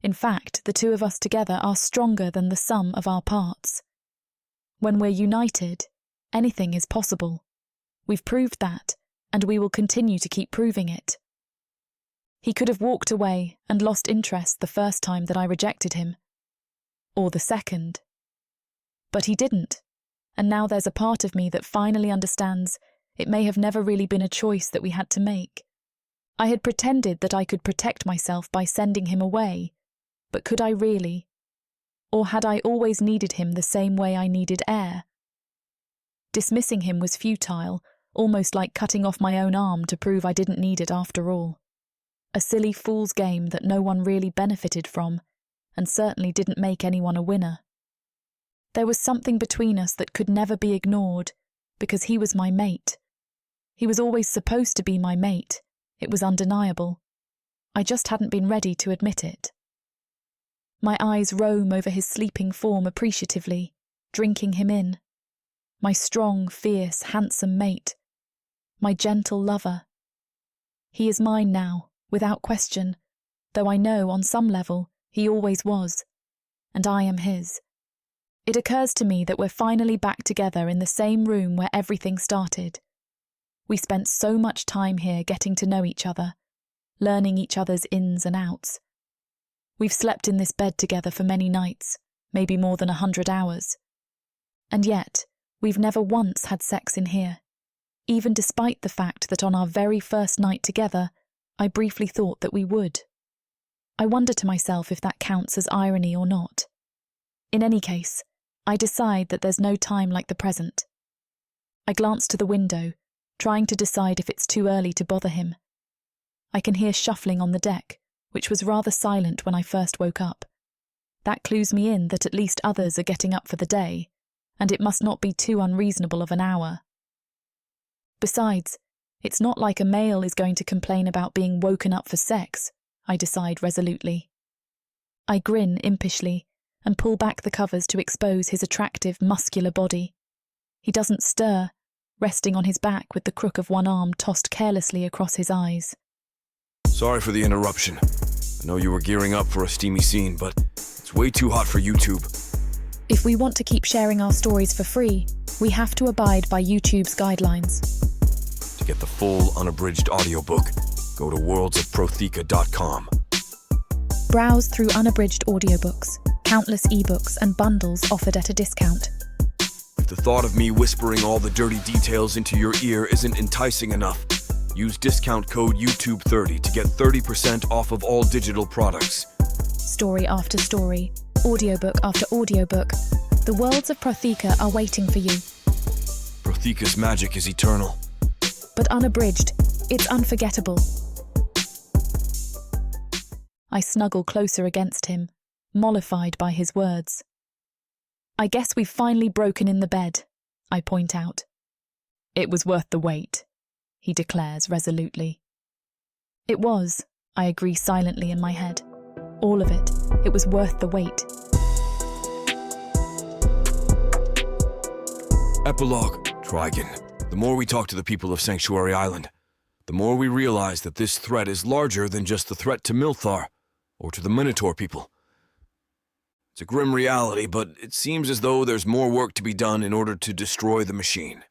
In fact, the two of us together are stronger than the sum of our parts. When we're united, anything is possible. We've proved that, and we will continue to keep proving it. He could have walked away and lost interest the first time that I rejected him, or the second. But he didn't, and now there's a part of me that finally understands it may have never really been a choice that we had to make. I had pretended that I could protect myself by sending him away, but could I really? Or had I always needed him the same way I needed air? Dismissing him was futile, almost like cutting off my own arm to prove I didn't need it after all. A silly fool's game that no one really benefited from, and certainly didn't make anyone a winner. There was something between us that could never be ignored, because he was my mate. He was always supposed to be my mate. It was undeniable. I just hadn't been ready to admit it. My eyes roam over his sleeping form appreciatively, drinking him in. My strong, fierce, handsome mate. My gentle lover. He is mine now, without question, though I know on some level he always was, and I am his. It occurs to me that we're finally back together in the same room where everything started. We spent so much time here getting to know each other, learning each other's ins and outs. We've slept in this bed together for many nights, maybe more than 100 hours. And yet, we've never once had sex in here, even despite the fact that on our very first night together, I briefly thought that we would. I wonder to myself if that counts as irony or not. In any case, I decide that there's no time like the present. I glance to the window, trying to decide if it's too early to bother him. I can hear shuffling on the deck, which was rather silent when I first woke up. That clues me in that at least others are getting up for the day, and it must not be too unreasonable of an hour. Besides, it's not like a male is going to complain about being woken up for sex, I decide resolutely. I grin impishly and pull back the covers to expose his attractive, muscular body. He doesn't stir, resting on his back with the crook of one arm tossed carelessly across his eyes. Sorry for the interruption. I know you were gearing up for a steamy scene, but it's way too hot for YouTube. If we want to keep sharing our stories for free, we have to abide by YouTube's guidelines. To get the full unabridged audiobook, go to worldsofprotheka.com. Browse through unabridged audiobooks, countless ebooks, and bundles offered at a discount. If the thought of me whispering all the dirty details into your ear isn't enticing enough, use discount code YouTube30 to get 30% off of all digital products. Story after story, audiobook after audiobook, the worlds of Protheka are waiting for you. Protheka's magic is eternal. But unabridged, it's unforgettable. I snuggle closer against him, mollified by his words. I guess we've finally broken in the bed, I point out. It was worth the wait, he declares resolutely. It was, I agree silently in my head. All of it. It was worth the wait. Epilogue. Trigon. The more we talk to the people of Sanctuary Island, the more we realize that this threat is larger than just the threat to Milthar, or to the Minotaur people. It's a grim reality, but it seems as though there's more work to be done in order to destroy the machine.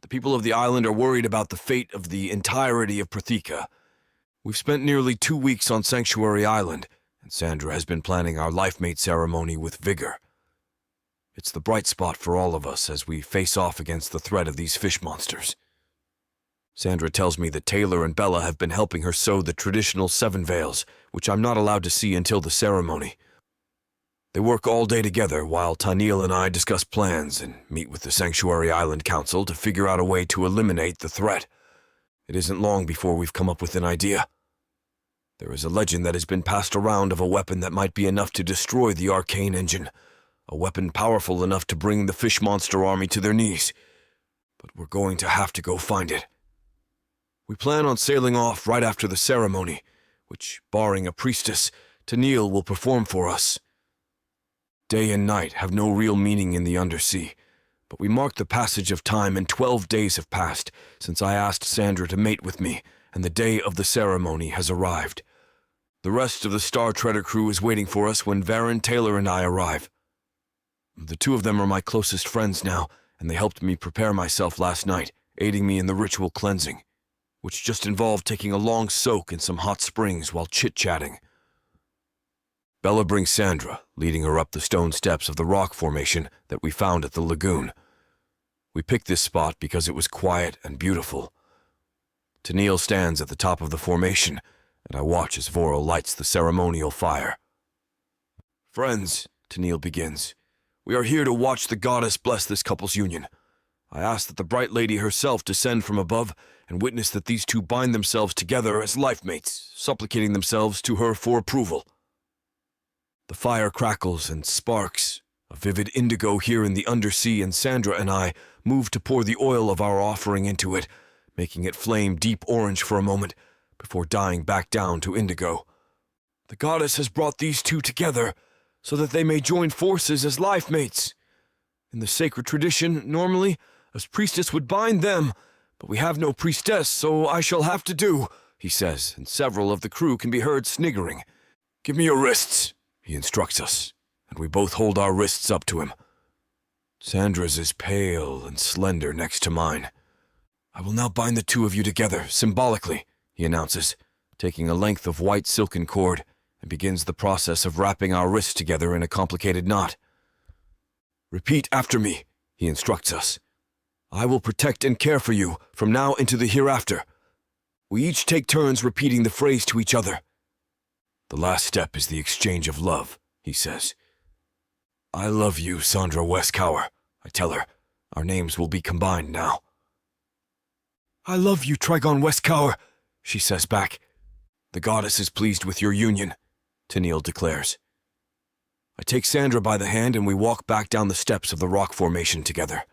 The people of the island are worried about the fate of the entirety of Protheka. We've spent nearly 2 weeks on Sanctuary Island, and Sandra has been planning our life-mate ceremony with vigor. It's the bright spot for all of us as we face off against the threat of these fish monsters. Sandra tells me that Taylor and Bella have been helping her sew the traditional 7 veils, which I'm not allowed to see until the ceremony. They work all day together while Taniel and I discuss plans and meet with the Sanctuary Island Council to figure out a way to eliminate the threat. It isn't long before we've come up with an idea. There is a legend that has been passed around of a weapon that might be enough to destroy the arcane engine, a weapon powerful enough to bring the fish monster army to their knees. But we're going to have to go find it. We plan on sailing off right after the ceremony, which, barring a priestess, Taniel will perform for us. Day and night have no real meaning in the undersea, but we mark the passage of time, and 12 days have passed since I asked Sandra to mate with me, and the day of the ceremony has arrived. The rest of the Star Treader crew is waiting for us when Varen, Taylor, and I arrive. The 2 of them are my closest friends now, and they helped me prepare myself last night, aiding me in the ritual cleansing, which just involved taking a long soak in some hot springs while chit-chatting. Bella brings Sandra, leading her up the stone steps of the rock formation that we found at the lagoon. We picked this spot because it was quiet and beautiful. Taniel stands at the top of the formation, and I watch as Voro lights the ceremonial fire. "Friends," Taniel begins, "we are here to watch the goddess bless this couple's union. I ask that the Bright Lady herself descend from above and witness that these 2 bind themselves together as life-mates, supplicating themselves to her for approval." The fire crackles and sparks, a vivid indigo here in the undersea, and Sandra and I move to pour the oil of our offering into it, making it flame deep orange for a moment before dying back down to indigo. The goddess has brought these 2 together so that they may join forces as life-mates. In the sacred tradition, normally, a priestess would bind them, but we have no priestess, so I shall have to do, he says, and several of the crew can be heard sniggering. "Give me your wrists," he instructs us, and we both hold our wrists up to him. Sandra's is pale and slender next to mine. "I will now bind the 2 of you together, symbolically," he announces, taking a length of white silken cord, and begins the process of wrapping our wrists together in a complicated knot. "Repeat after me," he instructs us. "I will protect and care for you from now into the hereafter." We each take turns repeating the phrase to each other. "The last step is the exchange of love," he says. "I love you, Sandra Westcower," I tell her. Our names will be combined now. "I love you, Trigon Westcower," she says back. "The goddess is pleased with your union," Taniel declares. I take Sandra by the hand and we walk back down the steps of the rock formation together.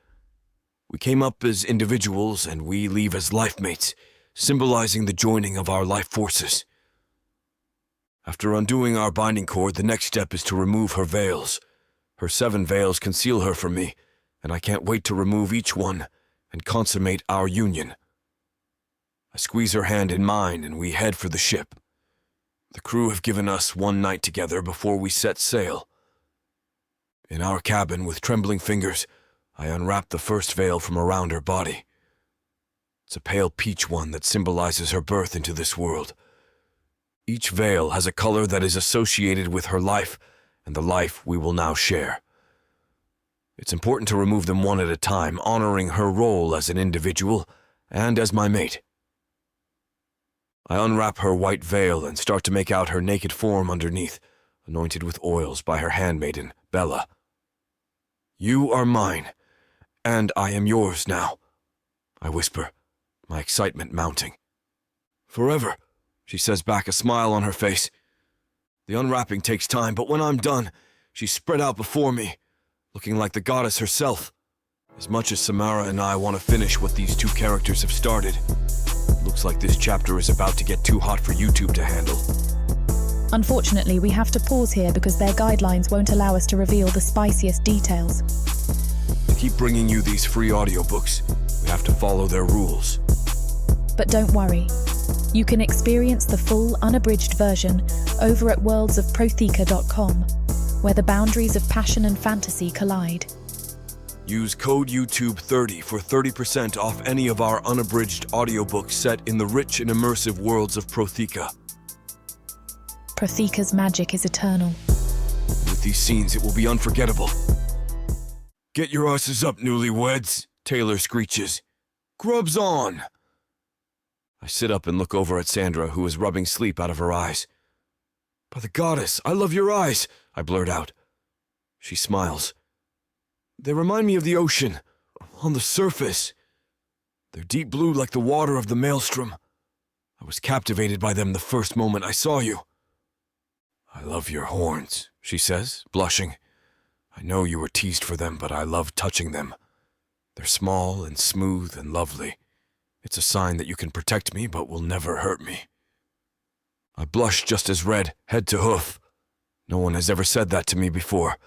We came up as individuals and we leave as life-mates, symbolizing the joining of our life forces. After undoing our binding cord, the next step is to remove her veils. Her 7 veils conceal her from me, and I can't wait to remove each one and consummate our union. I squeeze her hand in mine and we head for the ship. The crew have given us one night together before we set sail. In our cabin, with trembling fingers, I unwrap the first veil from around her body. It's a pale peach one that symbolizes her birth into this world. Each veil has a color that is associated with her life and the life we will now share. It's important to remove them one at a time, honoring her role as an individual and as my mate. I unwrap her white veil and start to make out her naked form underneath, anointed with oils by her handmaiden, Bella. You are mine, and I am yours now, I whisper, my excitement mounting. Forever, she says back, a smile on her face. The unwrapping takes time, but when I'm done, she's spread out before me, looking like the goddess herself. As much as Samara and I want to finish what these two characters have started, it looks like this chapter is about to get too hot for YouTube to handle. Unfortunately, we have to pause here because their guidelines won't allow us to reveal the spiciest details. To keep bringing you these free audiobooks, we have to follow their rules. But don't worry. You can experience the full, unabridged version over at worldsofprotheka.com, where the boundaries of passion and fantasy collide. Use code YouTube30 for 30% off any of our unabridged audiobooks set in the rich and immersive worlds of Protheka. Protheka's magic is eternal. With these scenes, it will be unforgettable. Get your asses up, newlyweds, Taylor screeches. Grubs on! I sit up and look over at Sandra, who is rubbing sleep out of her eyes. By the goddess, I love your eyes, I blurt out. She smiles. They remind me of the ocean, on the surface. They're deep blue like the water of the maelstrom. I was captivated by them the first moment I saw you. I love your horns, she says, blushing. I know you were teased for them, but I love touching them. They're small and smooth and lovely. It's a sign that you can protect me, but will never hurt me. I blush just as red, head to hoof. No one has ever said that to me before.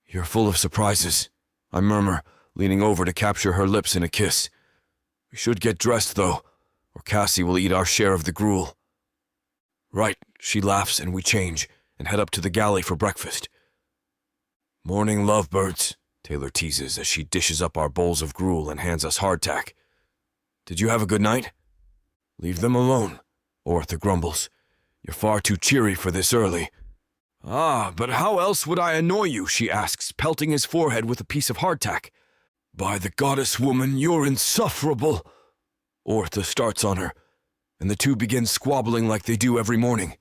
You're full of surprises, I murmur, leaning over to capture her lips in a kiss. We should get dressed, though, or Cassie will eat our share of the gruel. Right, she laughs, and we change, and head up to the galley for breakfast. Morning, lovebirds, Taylor teases as she dishes up our bowls of gruel and hands us hardtack. Did you have a good night? Leave them alone, Ortha grumbles. You're far too cheery for this early. Ah, but how else would I annoy you, she asks, pelting his forehead with a piece of hardtack. By the goddess woman, you're insufferable. Ortha starts on her, and the two begin squabbling like they do every morning.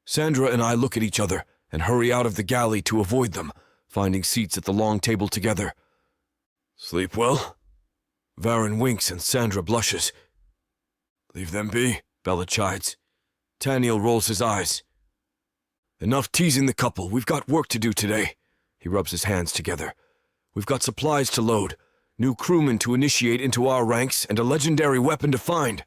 Sandra and I look at each other and hurry out of the galley to avoid them, finding seats at the long table together. Sleep well? Varen winks and Sandra blushes. Leave them be, Bella chides. Taniel rolls his eyes. Enough teasing the couple. We've got work to do today. He rubs his hands together. We've got supplies to load, new crewmen to initiate into our ranks, and a legendary weapon to find.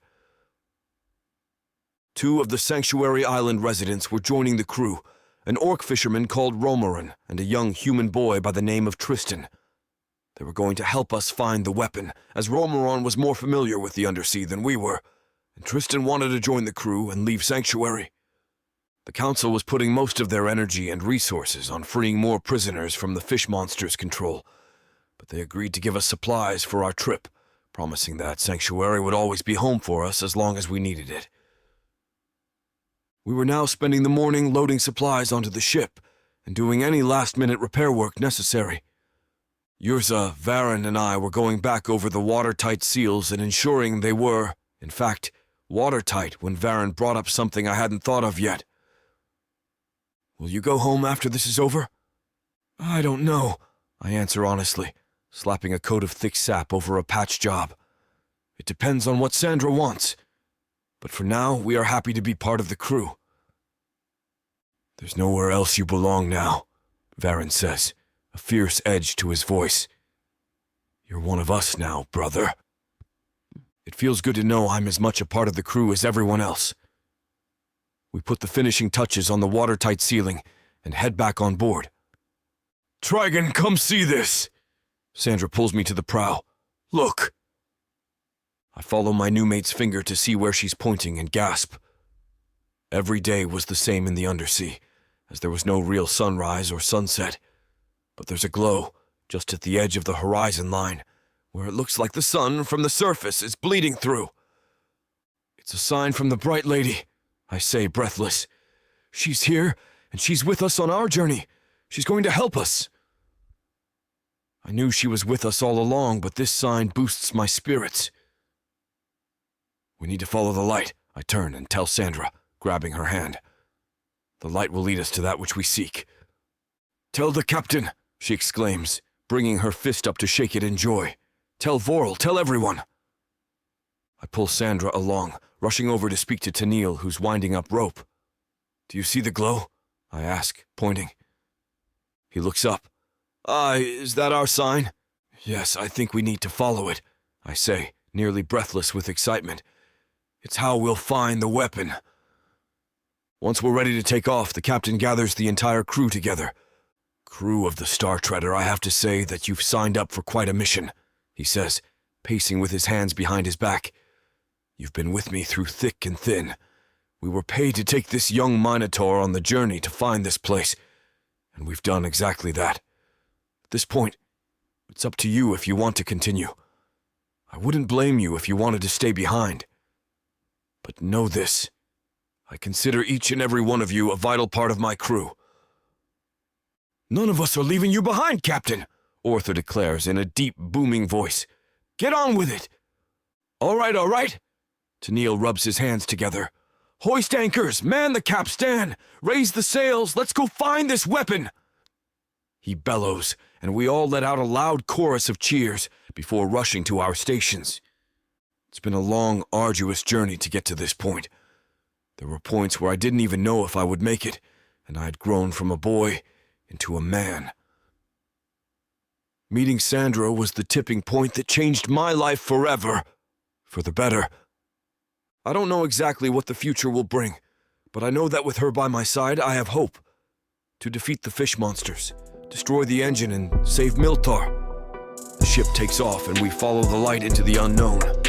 2 of the Sanctuary Island residents were joining the crew, an orc fisherman called Romaran and a young human boy by the name of Tristan. They were going to help us find the weapon, as Romaran was more familiar with the undersea than we were, and Tristan wanted to join the crew and leave Sanctuary. The council was putting most of their energy and resources on freeing more prisoners from the fish monster's control, but they agreed to give us supplies for our trip, promising that Sanctuary would always be home for us as long as we needed it. We were now spending the morning loading supplies onto the ship and doing any last-minute repair work necessary. Yrza, Varen, and I were going back over the watertight seals and ensuring they were, in fact, watertight when Varen brought up something I hadn't thought of yet. Will you go home after this is over? I don't know, I answer honestly, slapping a coat of thick sap over a patch job. It depends on what Sandra wants. But for now, we are happy to be part of the crew. There's nowhere else you belong now, Varen says, a fierce edge to his voice. You're one of us now, brother. It feels good to know I'm as much a part of the crew as everyone else. We put the finishing touches on the watertight ceiling and head back on board. Trigon, come see this! Sandra pulls me to the prow. Look! I follow my new mate's finger to see where she's pointing and gasp. Every day was the same in the undersea, as there was no real sunrise or sunset. But there's a glow just at the edge of the horizon line, where it looks like the sun from the surface is bleeding through. It's a sign from the Bright Lady, I say, breathless. She's here, and she's with us on our journey. She's going to help us. I knew she was with us all along, but this sign boosts my spirits. We need to follow the light, I turn and tell Sandra, grabbing her hand. The light will lead us to that which we seek. Tell the captain, she exclaims, bringing her fist up to shake it in joy. Tell Vorl, tell everyone. I pull Sandra along, rushing over to speak to Tennille, who's winding up rope. Do you see the glow? I ask, pointing. He looks up. Is that our sign? Yes, I think we need to follow it, I say, nearly breathless with excitement. It's how we'll find the weapon. Once we're ready to take off, the captain gathers the entire crew together. Crew of the Star Treader, I have to say that you've signed up for quite a mission, he says, pacing with his hands behind his back. You've been with me through thick and thin. We were paid to take this young Minotaur on the journey to find this place, and we've done exactly that. At this point, it's up to you if you want to continue. I wouldn't blame you if you wanted to stay behind. But know this, I consider each and every one of you a vital part of my crew. None of us are leaving you behind, Captain, Ortha declares in a deep, booming voice. Get on with it. All right, all right. Tennille rubs his hands together. Hoist anchors, man the capstan, raise the sails, let's go find this weapon. He bellows, and we all let out a loud chorus of cheers before rushing to our stations. It's been a long, arduous journey to get to this point. There were points where I didn't even know if I would make it, and I had grown from a boy into a man. Meeting Sandra was the tipping point that changed my life forever, for the better. I don't know exactly what the future will bring, but I know that with her by my side, I have hope. To defeat the fish monsters, destroy the engine, and save Milthar. The ship takes off, and we follow the light into the unknown.